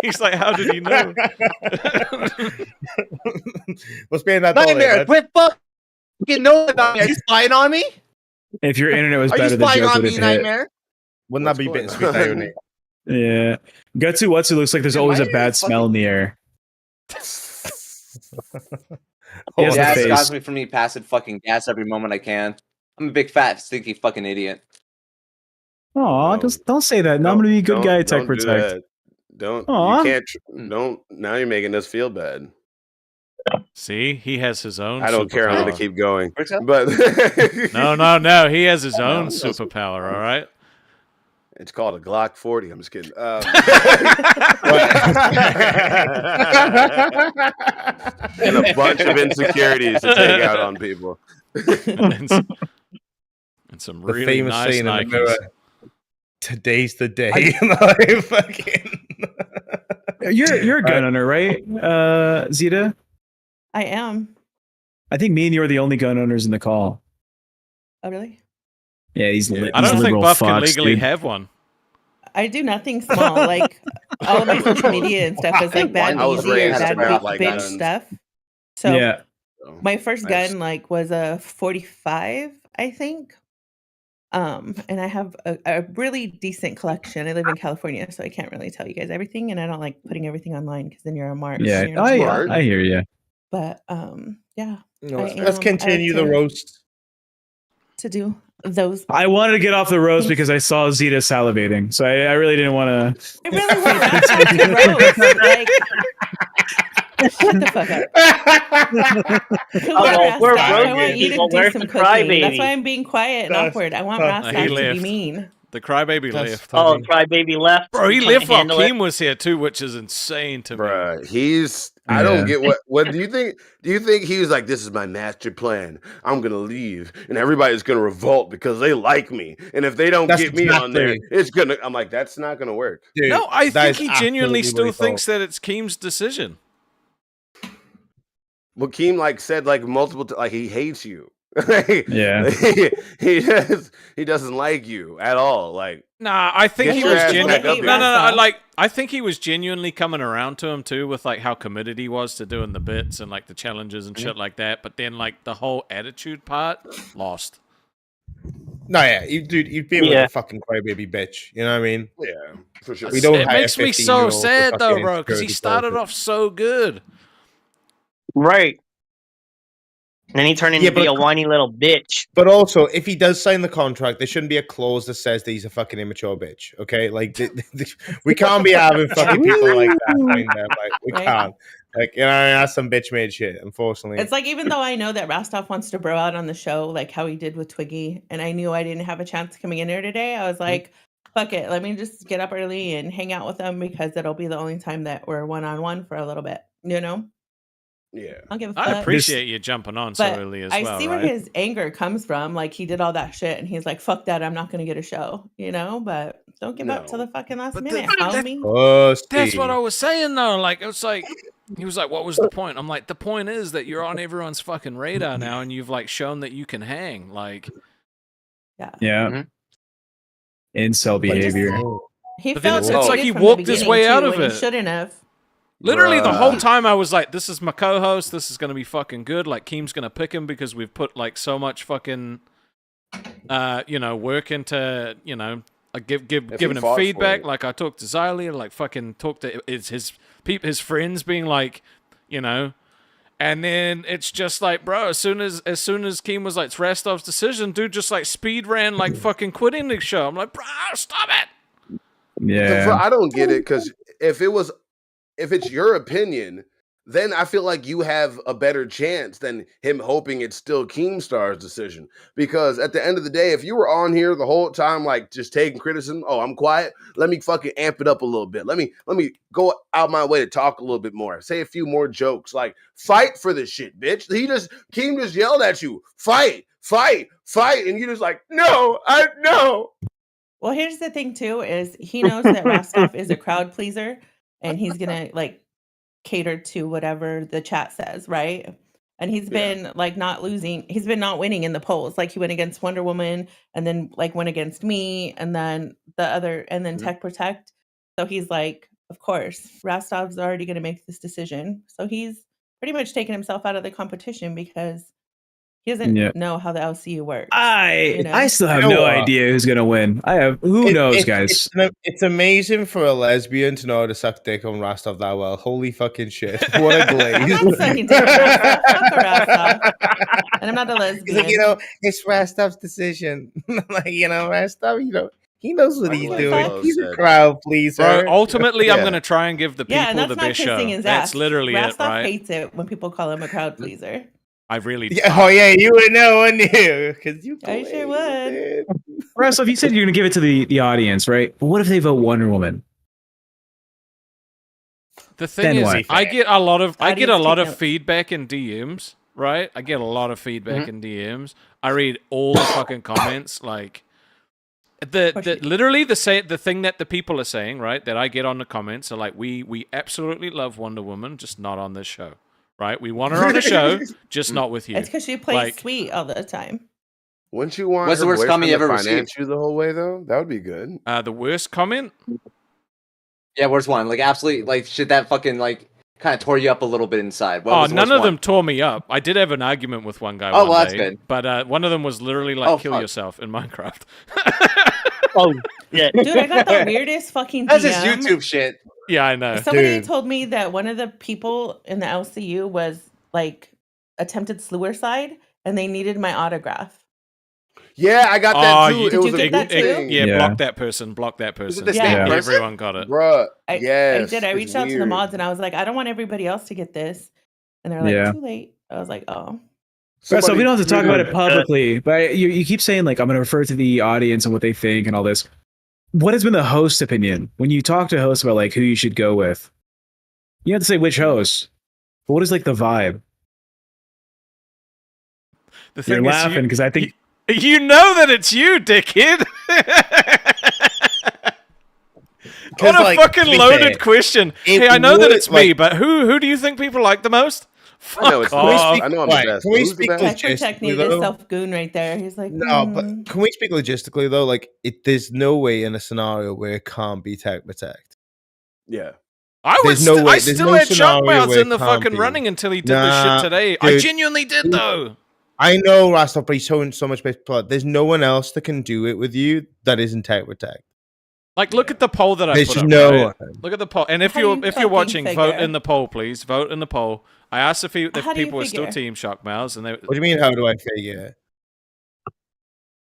He's like, how did he know? what's being that Nightmare, quit fucking knowing about me. Are you spying on me? If your internet was Are you better, the spying joke on would me, have hit. Nightmare? Wouldn't that be What's bitten going sweet on? irony? Yeah. Gutsu Watsu looks like there's always a bad smell in the air. He has the Yeah, it face. stops me from eating passive fucking gas every moment I can. I'm a big fat stinky fucking idiot. Aw, don't say that. No, I'm gonna be a good guy, Tech Don't do Protect. that. Don't. Aw. You can't. Don't. Now you're making us feel bad. See, he has his own. I don't care. I'm gonna superpower. keep going. But No. He has his own No. superpower. All right. It's called a Glock 40. I'm just kidding. And a bunch of insecurities to take out on people. and some The really famous nice saying in the Nikes. mirror. Today's the day. Like, fucking. You're a gun owner, right? Zita? I am. I think me and you are the only gun owners in the call. Oh, really? Yeah, he's I he's don't think liberal Buff can fox, legally dude. have one. I do nothing small. Like all of my social media and stuff is like bad I was BZ or raised bad around bitch, like bitch guns. stuff. So Yeah. my first Nice. gun like was a 45, I think. And I have a really decent collection. I live in California, so I can't really tell you guys everything, and I don't like putting everything online because then you're a mark. Yeah, and you're not I welcome. hear you. But yeah. No, I let's am- continue I the like to- roast. to do those. I wanted to get off the roast because I saw Zita salivating, so I really didn't want to. I really want Rascal to roast. Like, shut the fuck up. Come on, well, we're Rascal. I roasting want you to people. do Where's some the cooking. crybaby? That's why I'm being quiet and awkward. I want Rascal He to be left. mean. The crybaby left. Oh, crybaby left. Bro, he Couldn't left while handle it. Keem was here too, which is insane to me. Bruh, he's I don't get what do you think? Do you think he was like, this is my master plan? I'm gonna leave and everybody's gonna revolt because they like me. And if they don't That's get me on there, exactly- it's gonna I'm like, that's not gonna work. Dude, No, I that think is he genuinely absolutely still what he thinks thought. that it's Keem's decision. Well, Keem like said like multiple like he hates you. Yeah. he doesn't like you at all. Like Nah, I think Get he your was ass genuinely. back up No, here. no, no. I think he was genuinely coming around to him too, with like how committed he was to doing the bits and like the challenges and shit like that. But then like the whole attitude part, lost. No, yeah, you'd be like a fucking crybaby bitch. You know what I mean? Yeah, for sure. We don't It hire makes me 15-year-olds so for sad though, fucking bro, because he insecurity started bullshit. off so good. Right. And then he turned into Yeah, be but- a whiny little bitch. But also, if he does sign the contract, there shouldn't be a clause that says that he's a fucking immature bitch. Okay, like we can't be having fucking people like that. Doing that. Like we Right. can't. Like that's some bitch made shit. Unfortunately, It's like, even though I know that Rostov wants to bro out on the show, like how he did with Twiggy, and I knew I didn't have a chance coming in here today, I was like, fuck it. Let me just get up early and hang out with them because it'll be the only time that we're one-on-one for a little bit, you know? Yeah. I'll give a fuck. I appreciate you jumping on so But early as I well. see right? where his anger comes from. Like, he did all that shit and he's like, fuck that, I'm not going to get a show, you know? But don't give up till the fucking last minute, homie. That's what I was saying though. Like, it's like he was like, "What was the point?" I'm like, "The point is that you're on everyone's fucking radar now, and you've like shown that you can hang." Like, Yeah. Incel behavior. He But then felt it's defeated like he from the walked his beginning, way too, out of when he it. shouldn't have. Literally, the whole Bruh. time I was like, "This is my co-host. This is gonna be fucking good." Like, Keem's gonna pick him because we've put like so much fucking, work into, like giving him fought for feedback. it. Like, I talked to Xylia, like fucking talked to his friends, being like, and then it's just like, bro, as soon as Keem was like, it's Rastov's decision, dude just like speed ran like fucking quitting the show. I'm like, bro, stop it. Yeah. I don't get it because if it's your opinion, then I feel like you have a better chance than him hoping it's still Keemstar's decision. Because at the end of the day, if you were on here the whole time, like just taking criticism, oh, I'm quiet. Let me fucking amp it up a little bit. Let me go out my way to talk a little bit more. Say a few more jokes. Like, fight for this shit, bitch. Keem just yelled at you. Fight, and you just like, no. Well, here's the thing too, is he knows that Rostov is a crowd pleaser and he's gonna like cater to whatever the chat says, right? And he's been like not winning in the polls. Like, he went against Wonder Woman and then like went against me and then Tech Protect. So he's like, of course, Rostov's already gonna make this decision. So he's pretty much taken himself out of the competition because he doesn't know how the LCU works. I still have no idea who's gonna win. Who knows, guys? It's amazing for a lesbian to know how to suck dick on Rostov that well. Holy fucking shit! What a glaze! I'm not sucking dick on Rostov. Fuck Rostov. And I'm not a lesbian. He's like, it's Rostov's decision. Like, Rostov, he knows what he's doing. He's a crowd pleaser. Bro, ultimately, I'm gonna try and give the people and that's the not best show. kissing his That's ass. literally Rostov it, right? hates it when people call him a crowd pleaser. I really. Oh yeah, you would know, wouldn't you? Because you. I sure would. Russell, if you said you're gonna give it to the audience, right? But what if they vote Wonder Woman? The thing Then is, what? I get a lot of take notes. feedback in DMs, right? I get a lot of feedback in DMs. I read all the fucking comments, like literally the thing that the people are saying, right? That I get on the comments are like, we absolutely love Wonder Woman, just not on this show, right? We want her on the show, just not with you. It's because she plays Like, sweet all the time. Wouldn't you want What's the her worst comment you boyfriend ever to finance received? you the whole way though? That would be good. the worst comment. Yeah, worst one. Like, absolutely, like, shit that fucking, like, kind of tore you up a little bit inside. What Oh, was the none worst of one? them tore me up. I did have an argument with one guy Oh, one well, that's day, good. but one of them was literally like, Oh, kill fuck. yourself in Minecraft. Oh, yeah. Dude, I got the weirdest fucking That's his DM. YouTube shit. Yeah, I know. Somebody told me that one of the people in the LCU was like attempted suicide and they needed my autograph. Yeah, I got that too. Did It was you a get group that too? thing. Yeah, Yeah. block that person. Block that Was it person. the same Yeah. person? Everyone got it. Bruh, I yes. did. I it's reached out to the weird. mods and I was like, I don't want everybody else to get this. And they're like, Yeah. too late. I was like, oh. Right, so we don't have to talk about tweeted- it publicly, but you keep saying like I'm going to refer to the audience and what they think and all this. What has been the host's opinion when you talk to hosts about like who you should go with? You have to say which host. But what is like the vibe? The You're thing is, laughing because I think you know that it's you, dickhead. What a like, fucking to be loaded fair, question. it Hey, I know that would, it's me, like- but who do you think people like the most? I know Fuck it's the off. best. I know I'm Right, the best. can we Who's the speak best? Tech Protect logistically, needed though? a self goon right there. He's like, No, but "Hmm." can we speak logistically though? Like, there's no way in a scenario where it can't be Tech Protect. Yeah. I There's no way. I There's still no had scenario Shockmouths where in the it can't fucking be. running until he did this Nah, shit today. I dude. genuinely did though. I know Rastov, but he's showing so much best plot. There's no one else that can do it with you that isn't Tech Protect. Like, look at the poll that I There's put just up. no right? Look at the poll, and if How do you're you if you're fucking watching, vote figure? in the poll, please. Vote in the poll. I asked if How do you people were still figure? Team Shockmouths, and they. What do you mean? How do I figure?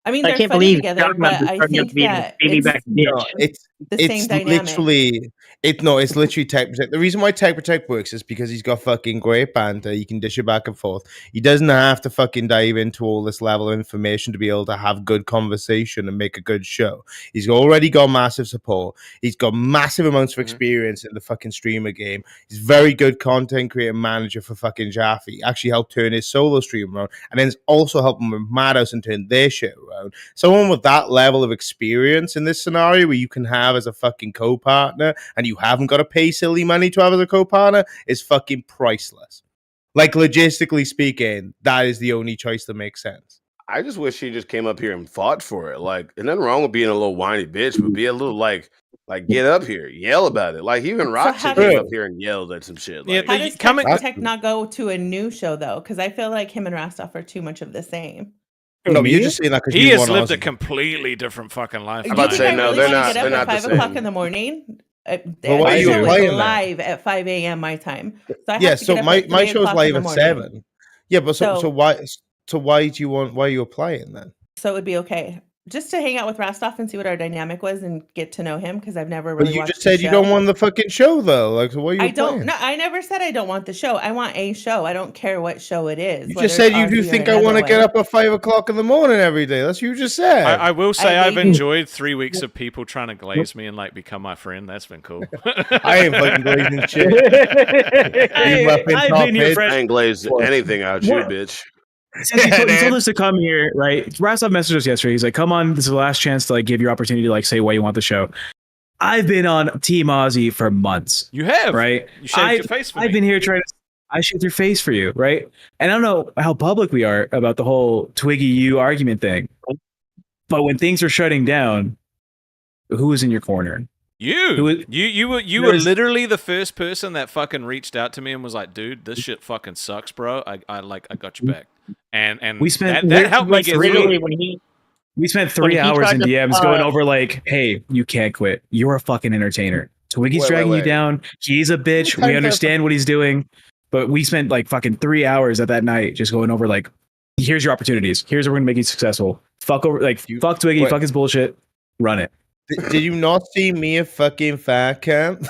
I mean, I they're can't funny believe together, Shockmouth but is I turning out think to be a that baby it's back No, bitch. it's the same dynamic. literally it's literally Tech Protect. The reason why Tech Protect works is because he's got fucking great banter. You can dish it back and forth. He doesn't have to fucking dive into all this level of information to be able to have good conversation and make a good show. He's already got massive support. He's got massive amounts of experience in the fucking streamer game. He's very good content creator manager for fucking Jaffy. Actually helped turn his solo stream around, and then also helped him with Madhouse and turn their shit around. Someone with that level of experience in this scenario where you can have as a fucking co-partner and you haven't got to pay silly money to have as a co-partner is fucking priceless. Like, logistically speaking, that is the only choice that makes sense. I just wish he just came up here and fought for it. Like, and nothing wrong with being a little whiny bitch, but be a little like get up here, yell about it. Like even Roxy how came do- up here and yelled at some shit. Yeah, Like, How does Tech Protect not go to a new show though? Because I feel like him and Rastov are too much of the same. No, but you're just saying that because He you has want lived a Aussie. completely different fucking life. I'm about to say no, Really they're wanna not. get They're up not at the 5 o'clock same. in the morning. But The why are you show playing is then? live at 5 a.m. my time. So I have Yeah, to so get up my at my 3 show's o'clock in live the at morning. 7. Yeah, but so So- why do you want why are you applying then? So it would be okay. Just to hang out with Rastov and see what our dynamic was and get to know him because I've never But really you watched just the said you show. don't want the fucking show though. Like, so what are you I don't. applying? No, I never said I don't want the show. I want a show. I don't care what show it is. You whether just said it's you do Aussie or think I want to another get one. up at 5 o'clock in the morning every day. That's what you just said. I will say I I've maybe- enjoyed 3 weeks of people trying to glaze me and like become my friend. That's been cool. I ain't fucking glazing shit. You muffin I've top been your head. friend. I ain't glazed anything out you, What? bitch. Since he told us to come here, right? Rastov messaged us yesterday. He's like, "Come on, this is the last chance to like give your opportunity to like say why you want the show." I've been on Team Aussie for months. You have, right? You shaved your face for I've me. been here trying to. I shaved your face for you, right? And I don't know how public we are about the whole Twiggy you argument thing, but when things are shutting down, who was in your corner? You were There's- literally the first person that fucking reached out to me and was like, "Dude, this shit fucking sucks, bro. I got your back." And We spent that helped me like get Literally, through. we spent when 3 he hours tried in to, DMs going over like, "Hey, you can't quit. You're a fucking entertainer. Twiggy's Wait, dragging wait. you down. He's a bitch. Time We to- understand what he's doing." But we spent like fucking 3 hours at that night just going over like, "Here's your opportunities. Here's where we're gonna make you successful. Fuck fuck Twiggy. Wait. Fuck his bullshit. Run it." Did you not see me at fucking fat camp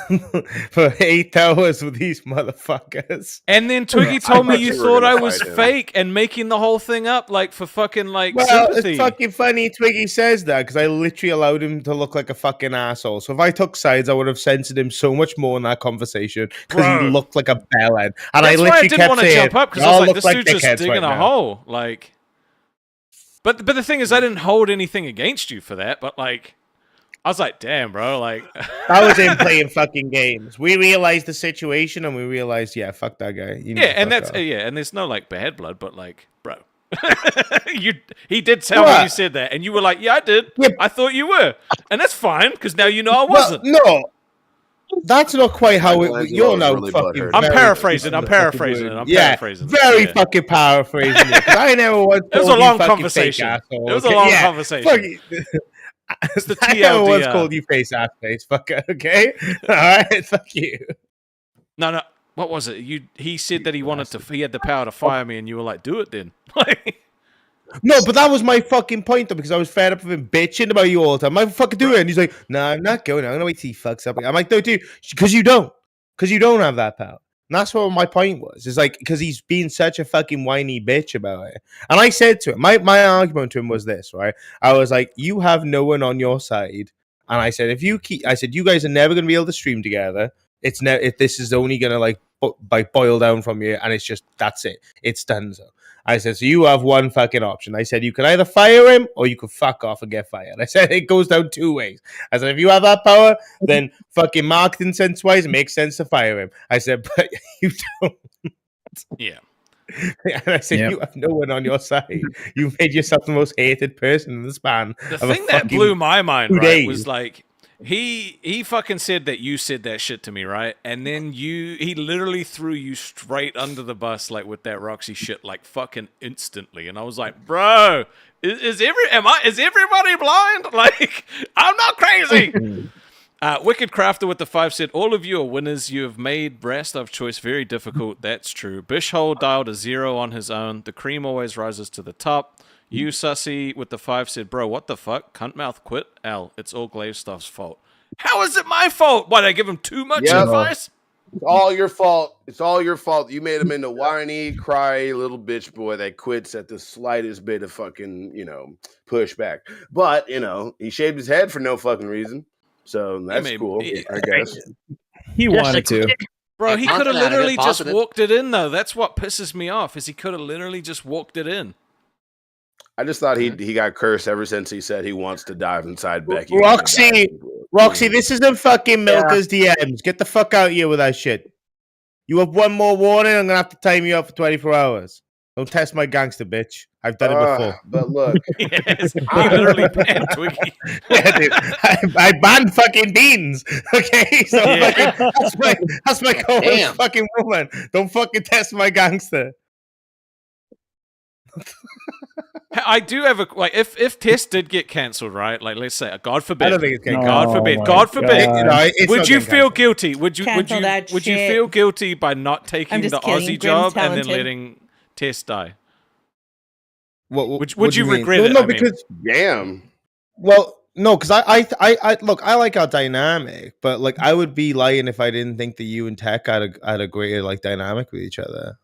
for 8 hours with these motherfuckers? And then Twiggy told me thought you you were thought gonna I was fight him. fake and making the whole thing up like for fucking like Well, sympathy. it's fucking funny Twiggy says that because I literally allowed him to look like a fucking asshole. So if I took sides, I would have censored him so much more in that conversation because Bro. he looked like a bellend. And That's I why literally I didn't kept want to saying, jump up because I "Y'all was like, look this dude's just dickheads digging right a now." hole. Like, but the thing is, I didn't hold anything against you for that. But like, I was like, damn, bro, like. I was in playing fucking games. We realized the situation and we realized, yeah, fuck that guy. You need Yeah, to and fuck that's off. yeah, and there's no like bad blood, but like, bro, he did tell me What? you said that, and you were like, yeah, I did. Yeah. I thought you were, and that's fine because now you know I Well, wasn't. no, that's not quite how Michelangelo it. You're is now really fucking. butthurt. I'm very- paraphrasing. I'm paraphrasing it. I'm Yeah, paraphrasing. it. very Yeah. fucking paraphrasing it. 'Cause I never once It was told a you long fucking conversation. fake asshole, It was a okay? long Yeah, conversation. fuck you. It's the I never once TLDR. called you face ass face fucker. Okay, all right, fuck you. No. What was it? He said that he wanted to. He had the power to fire me, and you were like, "Do it then." Like, No, but that was my fucking point though, because I was fed up of him bitching about you all the time. I fucking do it, and he's like, "No, I'm not going. I'm gonna wait till he fucks up." I'm like, "No, dude, because you don't have that power." And that's what my point was. It's like because he's being such a fucking whiny bitch about it. And I said to him, my argument to him was this, right? I was like, "You have no one on your side," and I said, I said, you guys are never gonna be able to stream together. This is only gonna like boil down from you, and it's just that's it. It's done. So I said, so you have one fucking option. I said, you can either fire him or you can fuck off and get fired. I said, it goes down two ways. I said, if you have that power, then fucking marketing sense wise, it makes sense to fire him. I said, but you don't. Yeah. And I said, you have no one on your side. You've made yourself the most hated person in the span. The of thing that blew my mind, 2 right, days. was like he fucking said that you said that shit to me, right? And then he literally threw you straight under the bus, like with that Roxy shit, like fucking instantly. And I was like, bro, is everybody blind? Like, I'm not crazy. Wicked Crafter with the 5 said, all of you are winners. You have made Rastov choice very difficult. That's true. Bishhole dialed a 0 on his own. The cream always rises to the top. You Sussy with the 5 said, bro, what the fuck? Cuntmouth quit? L, it's all Glavestuff's fault. How is it my fault? Why, did I give him too much advice? It's all your fault. It's all your fault. You made him into whiny, cry little bitch boy that quits at the slightest bit of fucking, pushback. But, he shaved his head for no fucking reason. So that's cool, I guess. He wanted to. Bro, he could have literally just walked it in, though. That's what pisses me off, is he could have literally just walked it in. I just thought he got cursed ever since he said he wants to dive inside Becky. Roxy, this isn't fucking Milka's DMs. Get the fuck out of here with that shit. You have one more warning, I'm gonna have to time you up for 24 hours. Don't test my gangster, bitch. I've done it before. But look, yes, he literally banned Twiggy. Yeah, dude. I banned fucking beans. Okay, so that's my co-host fucking woman. Don't fucking test my gangster. I do have if Test did get cancelled, right? Like, let's say, God forbid. I don't think it's getting God forbid. God forbid. Would you feel guilty? Would you feel guilty by not taking the Aussie job and then letting Test die? Would you regret it? No, because damn. Well, no, because I look, I like our dynamic, but like I would be lying if I didn't think that you and Tech had a great like dynamic with each other.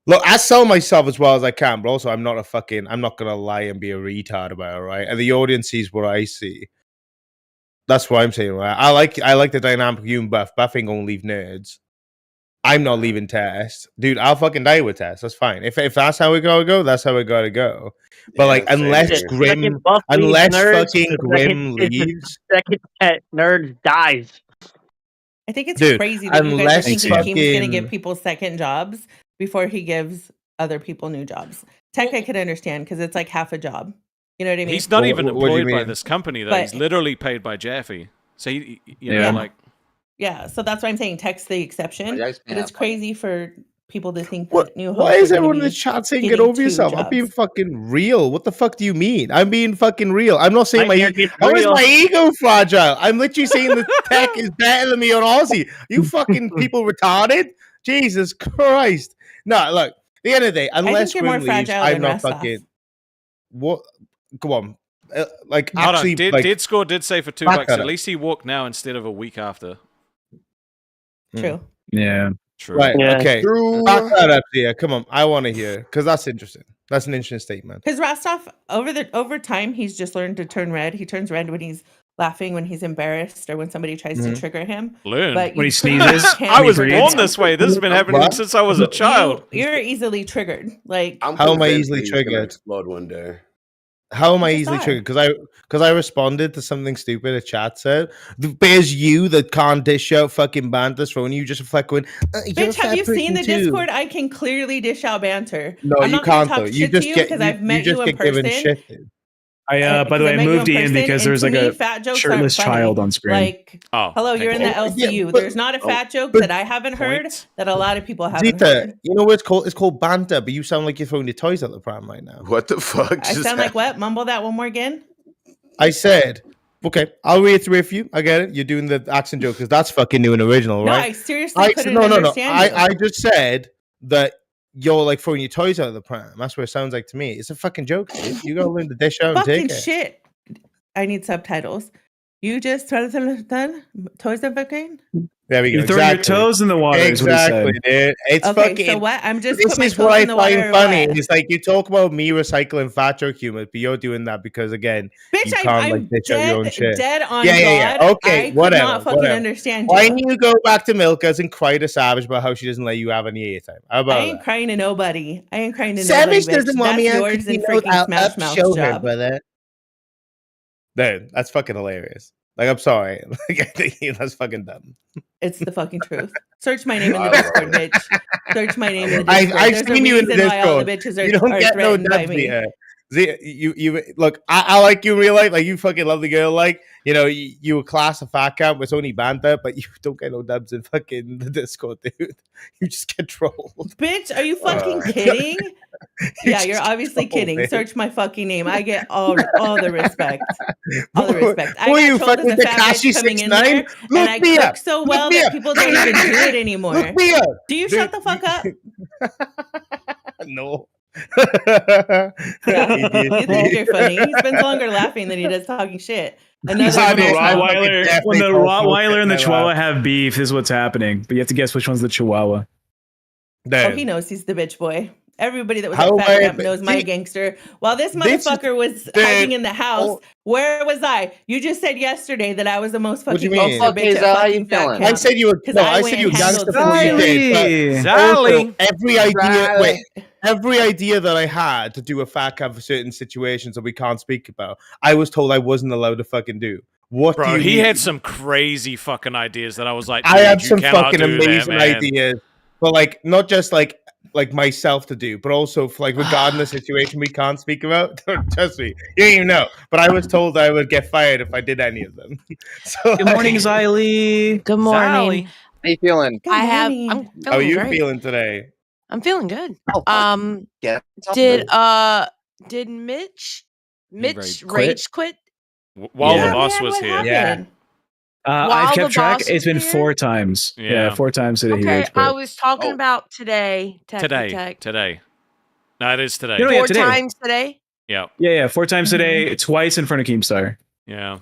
Look, I sell myself as well as I can, but also I'm not gonna lie and be a retard about it, right? And the audience sees what I see. That's what I'm saying, right? I like the dynamic of you and Buff. Buff ain't gonna leave nerds. I'm not leaving Test. Dude, I'll fucking die with Test. That's fine. If that's how we gotta go, that's how we gotta go. But like unless Grim leaves. Second Nerd dies. I think it's Dude, crazy that you guys are thinking unless King's going to give fucking- people second jobs before he gives other people new jobs. Tech, I could understand because it's like half a job. You know what I mean? He's not even what do you employed by mean? this company, though. But- He's literally paid by Jaffy. So, you know, Yeah. like... Yeah, so that's why I'm saying Tech's the exception. Yeah, But it's crazy for people to think What? that new Why hosts is are gonna everyone in the be chat saying get getting over two yourself? I'm jobs. being fucking real. What the fuck do you mean? I'm being fucking real. I'm not saying My my ear gets how is real. my ego fragile? I'm literally saying the Tech is better than me on Aussie. You fucking people retarded? Jesus Christ. No, look, at the end of the day, unless you're more Grim leaves, fragile I'm than not Rastov. fucking what go on. Like Hold on. actually Dead Score did say for $2. back that At up. least he walked now instead of a week after. True. Yeah. True. Right, Yeah. okay. True. Back that up here. Come on. I want to hear because that's interesting. That's an interesting statement. Because Rostov, over time, he's just learned to turn red. He turns red when he's laughing, when he's embarrassed, or when somebody tries to trigger him. Learn. But When you he sneezes. can't I was breathe. born this way. This has been happening What? since I was a child. You're easily triggered. Like I'm How am I convinced easily he's gonna triggered? Explode one day. How am I Just easily die. triggered? Because I responded to something stupid a chat said. There's you that can't dish out fucking banter throwing you just reflect going. You're a Bitch, have fat you seen the person too." Discord? I can clearly dish out banter. No, I'm you not gonna can't talk though. You shit to just you get because I've met just you in get given person. shit. Dude. By the way, I met you moved in in person, because and there's to like me, a fat jokes shirtless aren't funny. child on screen. Like, Oh, hello, you're in the thank LCU. Yeah, but- There's not a fat joke but- that I haven't heard Point. that a lot of people haven't Zita, heard. you know what it's called? It's called banter, but you sound like you're throwing your toys at the pram right now. What the fuck? I just sound like happened? what? Mumble that one more again. I said, okay, I'll reiterate for you. I get it. You're doing the accent joke because that's fucking new and original, No, right? I seriously couldn't understand you. I just said that you're like throwing your toys out of the pram. That's what it sounds like to me. It's a fucking joke, dude. You gotta learn to dish out and Fucking take it. shit. I need subtitles. You just toys of fucking. There we go. You're throwing your Exactly. toes in the water. Exactly, Is what he said. dude. It's Okay, fucking. so what? I'm just This put my is what toes I in the water find or funny. what? It's like you talk about me recycling fat joke humor, but you're doing that because again, Bitch, you can't like I'm dish out your own shit. dead on Yeah. God. Okay, I could whatever. not fucking whatever. understand Why you. don't you go back to Milka's and cry to Savage about how she doesn't let you have any airtime? How I about ain't that? crying to nobody. I ain't crying to Savage nobody, bitch. doesn't want That's me on yours and because freaking Smash I'll Mouth's show her, job. brother. Dude, that's fucking hilarious. Like, I'm sorry. Like, I think that's fucking dumb. It's the fucking truth. Search my name in the Discord, bitch. Search my name in the Discord. I've There's a seen you in the reason why all the Discord. bitches You don't are get no threatened by dubs, me. Zita. Zita, you look. I like you in real life. Like you fucking love the girl. Like you a class of fat camp with only banter, but you don't get no dubs in fucking the Discord, dude. You just get trolled. Bitch, are you fucking kidding? Yeah, you're obviously kidding. bitch. Search my fucking name. I get all the respect. All the respect. I Who are got you, trolled as fucking a fat Tekashi bitch coming in 6ix9ine? there, Look and I me cook up. so Look well me that up. people don't even do it anymore. Look me up. Do you shut the fuck up? No. Yeah, you think you're funny. He spends longer laughing than he does talking shit. He's like when the Smash Mouth. Rottweiler and the Chihuahua have beef is what's happening, but you have to guess which one's the Chihuahua. Oh, he knows he's the bitch boy. Everybody that was How at Fat I- Camp knows my gangster. While this motherfucker was hiding in the house, where was I? You just said yesterday that I was the most What do fucking you gangster mean? bitch at fucking Fat Camp. I said you were. 'Cause No, I went said you were and handled gangster some before you shit. did. But Zally. also, every idea. Wait, every idea that I had to do a fat camp for certain situations that we can't speak about, I was told I wasn't allowed to fucking do. What Bro, do you he mean? had some crazy fucking ideas that I was like, I dude, had you some cannot fucking do that, amazing man. ideas, but like not just like myself to do, but also for, like regarding the situation we can't speak about. Trust me, you don't even know. But I was told I would get fired if I did any of them. So, Good morning, Xylee. Good morning. How you feeling? I'm feeling How are you great. feeling today? I'm feeling good. Yeah. Did Mitch quit? rage quit? While Yeah. the boss Man, was what here. happened? I've While kept the track. boss It's was been here? 4 times. Yeah, 4 times today he Okay, rage I quit. was talking about today. Today. No, it is today. No, yeah, 4 today. times today. Yeah. Yeah, 4 times today, twice in front of Keemstar. Yeah.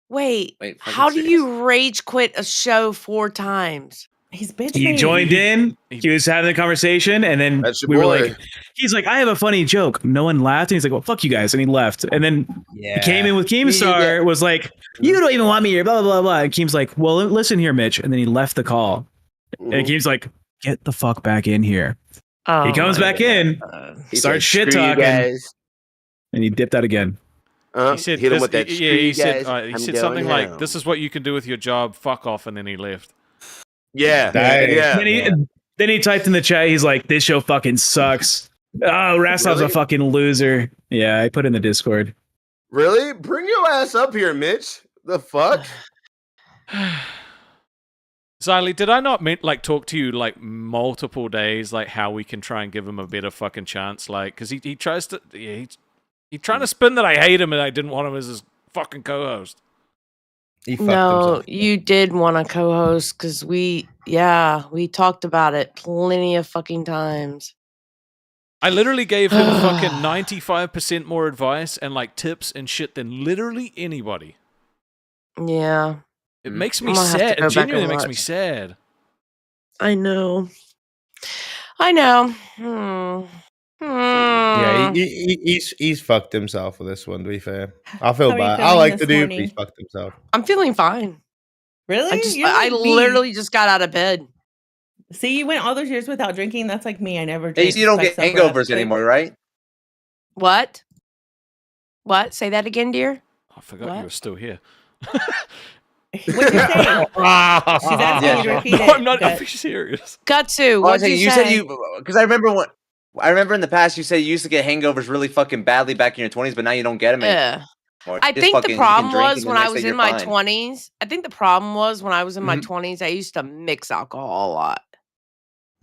Wait, fucking how do serious? you rage quit a show 4 times? He's bitch. He joined in, he was having a conversation, and then That's your we were boy. like, he's like, I have a funny joke. No one laughed, and he's like, well, fuck you guys, and he left. And then he came in with Keemstar, was like, you don't even want me here, blah, blah, blah, blah. And Keem's like, well, listen here, Mitch. And then he left the call. And Keem's like, get the fuck back in here. Oh, He comes back in, He starts said, shit "Screw you talking, guys." and he dipped out again. He said, hit him this- with that. yeah, "Screw he you said, guys, he I'm said going something like, home." "This is what you can do with your job. Fuck off," and then he left. Yeah, Nice. yeah. Then he typed in the chat, he's like, this show fucking sucks. Oh, Rastov's a Really? fucking loser. Yeah, I put in the Discord. Really? Bring your ass up here, Mitch. The fuck? Ziley, did I not talk to you like multiple days, like how we can try and give him a better fucking chance? Like, because he tries to, he's trying to spin that I hate him and I didn't want him as his fucking co-host. No, you did want a co-host because we talked about it plenty of fucking times. I literally gave him fucking 95% more advice and like tips and shit than literally anybody. Yeah. It makes me I'm gonna have to sad. go It back genuinely and makes me watch. sad. I know. Yeah, Yeah, he's fucked himself with this one. To be fair, I feel How are you bad. I feeling like this the dude, but morning? he's fucked himself. I'm feeling fine. Really? You're I like me. literally just got out of bed. See, you went all those years without drinking. That's like me. I never Hey, drink. you don't so I get suffer hangovers quick. anymore, right? What? What? Say that again, dear. I forgot What? you were still here. What'd you say? She's asking you to repeat No, it. I'm not. I'm Gut. being serious. Gutsu, Oh, I what'd say, you said say? because I remember in the past you said you used to get hangovers really fucking badly back in your 20s, but now you don't get them Yeah. anymore. I You just think fucking- the you can problem drink, was and the when I next was day in you're my fine. 20s. I think the problem was when I was in my Mhm. 20s, I used to mix alcohol a lot.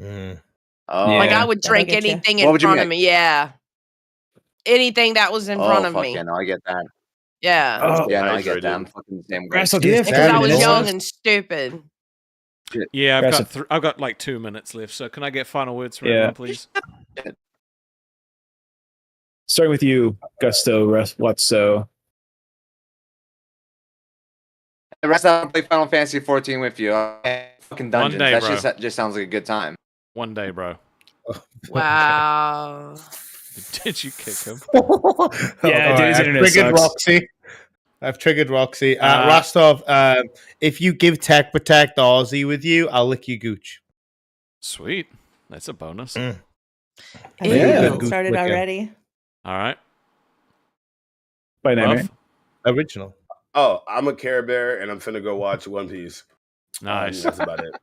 Oh, Like I would That'll drink get ya. anything What in would you front of make? me. Yeah. Anything that was in front of fuck me. yeah, no, I get that. Yeah. Oh, yeah, no, I Nice, get that. dude. I'm fucking the same way. Rastal, do you have Because I was North? young and stupid. Yeah, Rest I've got like 2 minutes left. So can I get final words from Yeah. everyone, please? Starting with you, Gusto. What's so? The rest of them play Final Fantasy 14 with you. Fucking dungeons. day, That bro. just sounds like a good time. One day, bro. Wow. Did you kick him? Yeah, dude's I've internet triggered sucks. Roxy. I've triggered Roxy. Rostov, if you give Tech Protect Aussie with you, I'll lick your gooch. Sweet. That's a bonus. I Yeah. think Good we goose started licker. already. All right. By Buff? Nightmare. Original. Oh, I'm a Care Bear, and I'm finna go watch One Piece. Nice. That's about it.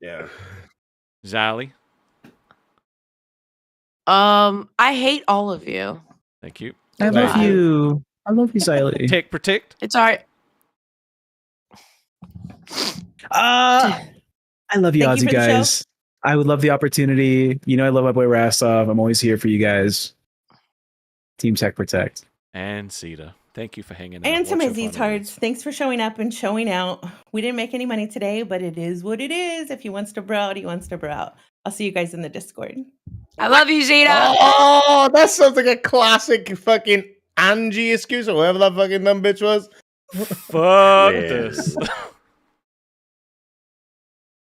Yeah. Zally. I hate all of you. Thank you. I love Bye. you. I love you, Siley. Tech Protect. It's all right. I love you, Thank you Ozzy for the show. guys. I would love the opportunity. You know, I love my boy Rastov. I'm always here for you guys. Team Tech Protect. And Zita. Thank you for hanging out. And to What's my your final Z-tards, words? thanks for showing up and showing out. We didn't make any money today, but it is what it is. If he wants to bro out, he wants to bro out. I'll see you guys in the Discord. I love you, Zita. Oh, that sounds like a classic fucking Angie excuse or whatever that fucking dumb bitch was. Fuck this.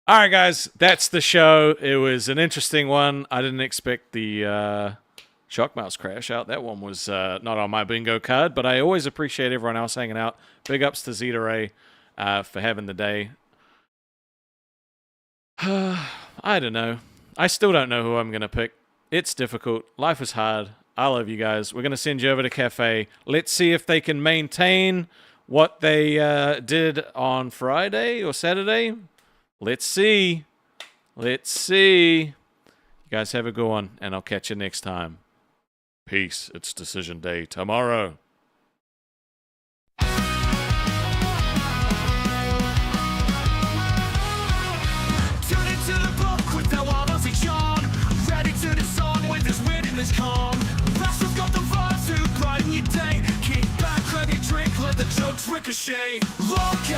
All right, guys, that's the show. It was an interesting one. I didn't expect the Shock Mouse crash out. That one was not on my bingo card, but I always appreciate everyone else hanging out. Big ups to Zeta Ray for having the day. I don't know. I still don't know who I'm going to pick. It's difficult. Life is hard. I love you guys. We're going to send you over to Cafe. Let's see if they can maintain what they did on Friday or Saturday. Let's see. Let's see. You guys have a good one, and I'll catch you next time. Peace. It's decision day tomorrow. Turn into the book with that wild Aussie charm. Ready to the song with this wind in this calm. Pastor's got the vibes to brighten your day. Kick back, grab your drink, let the jokes ricochet. Lolcow.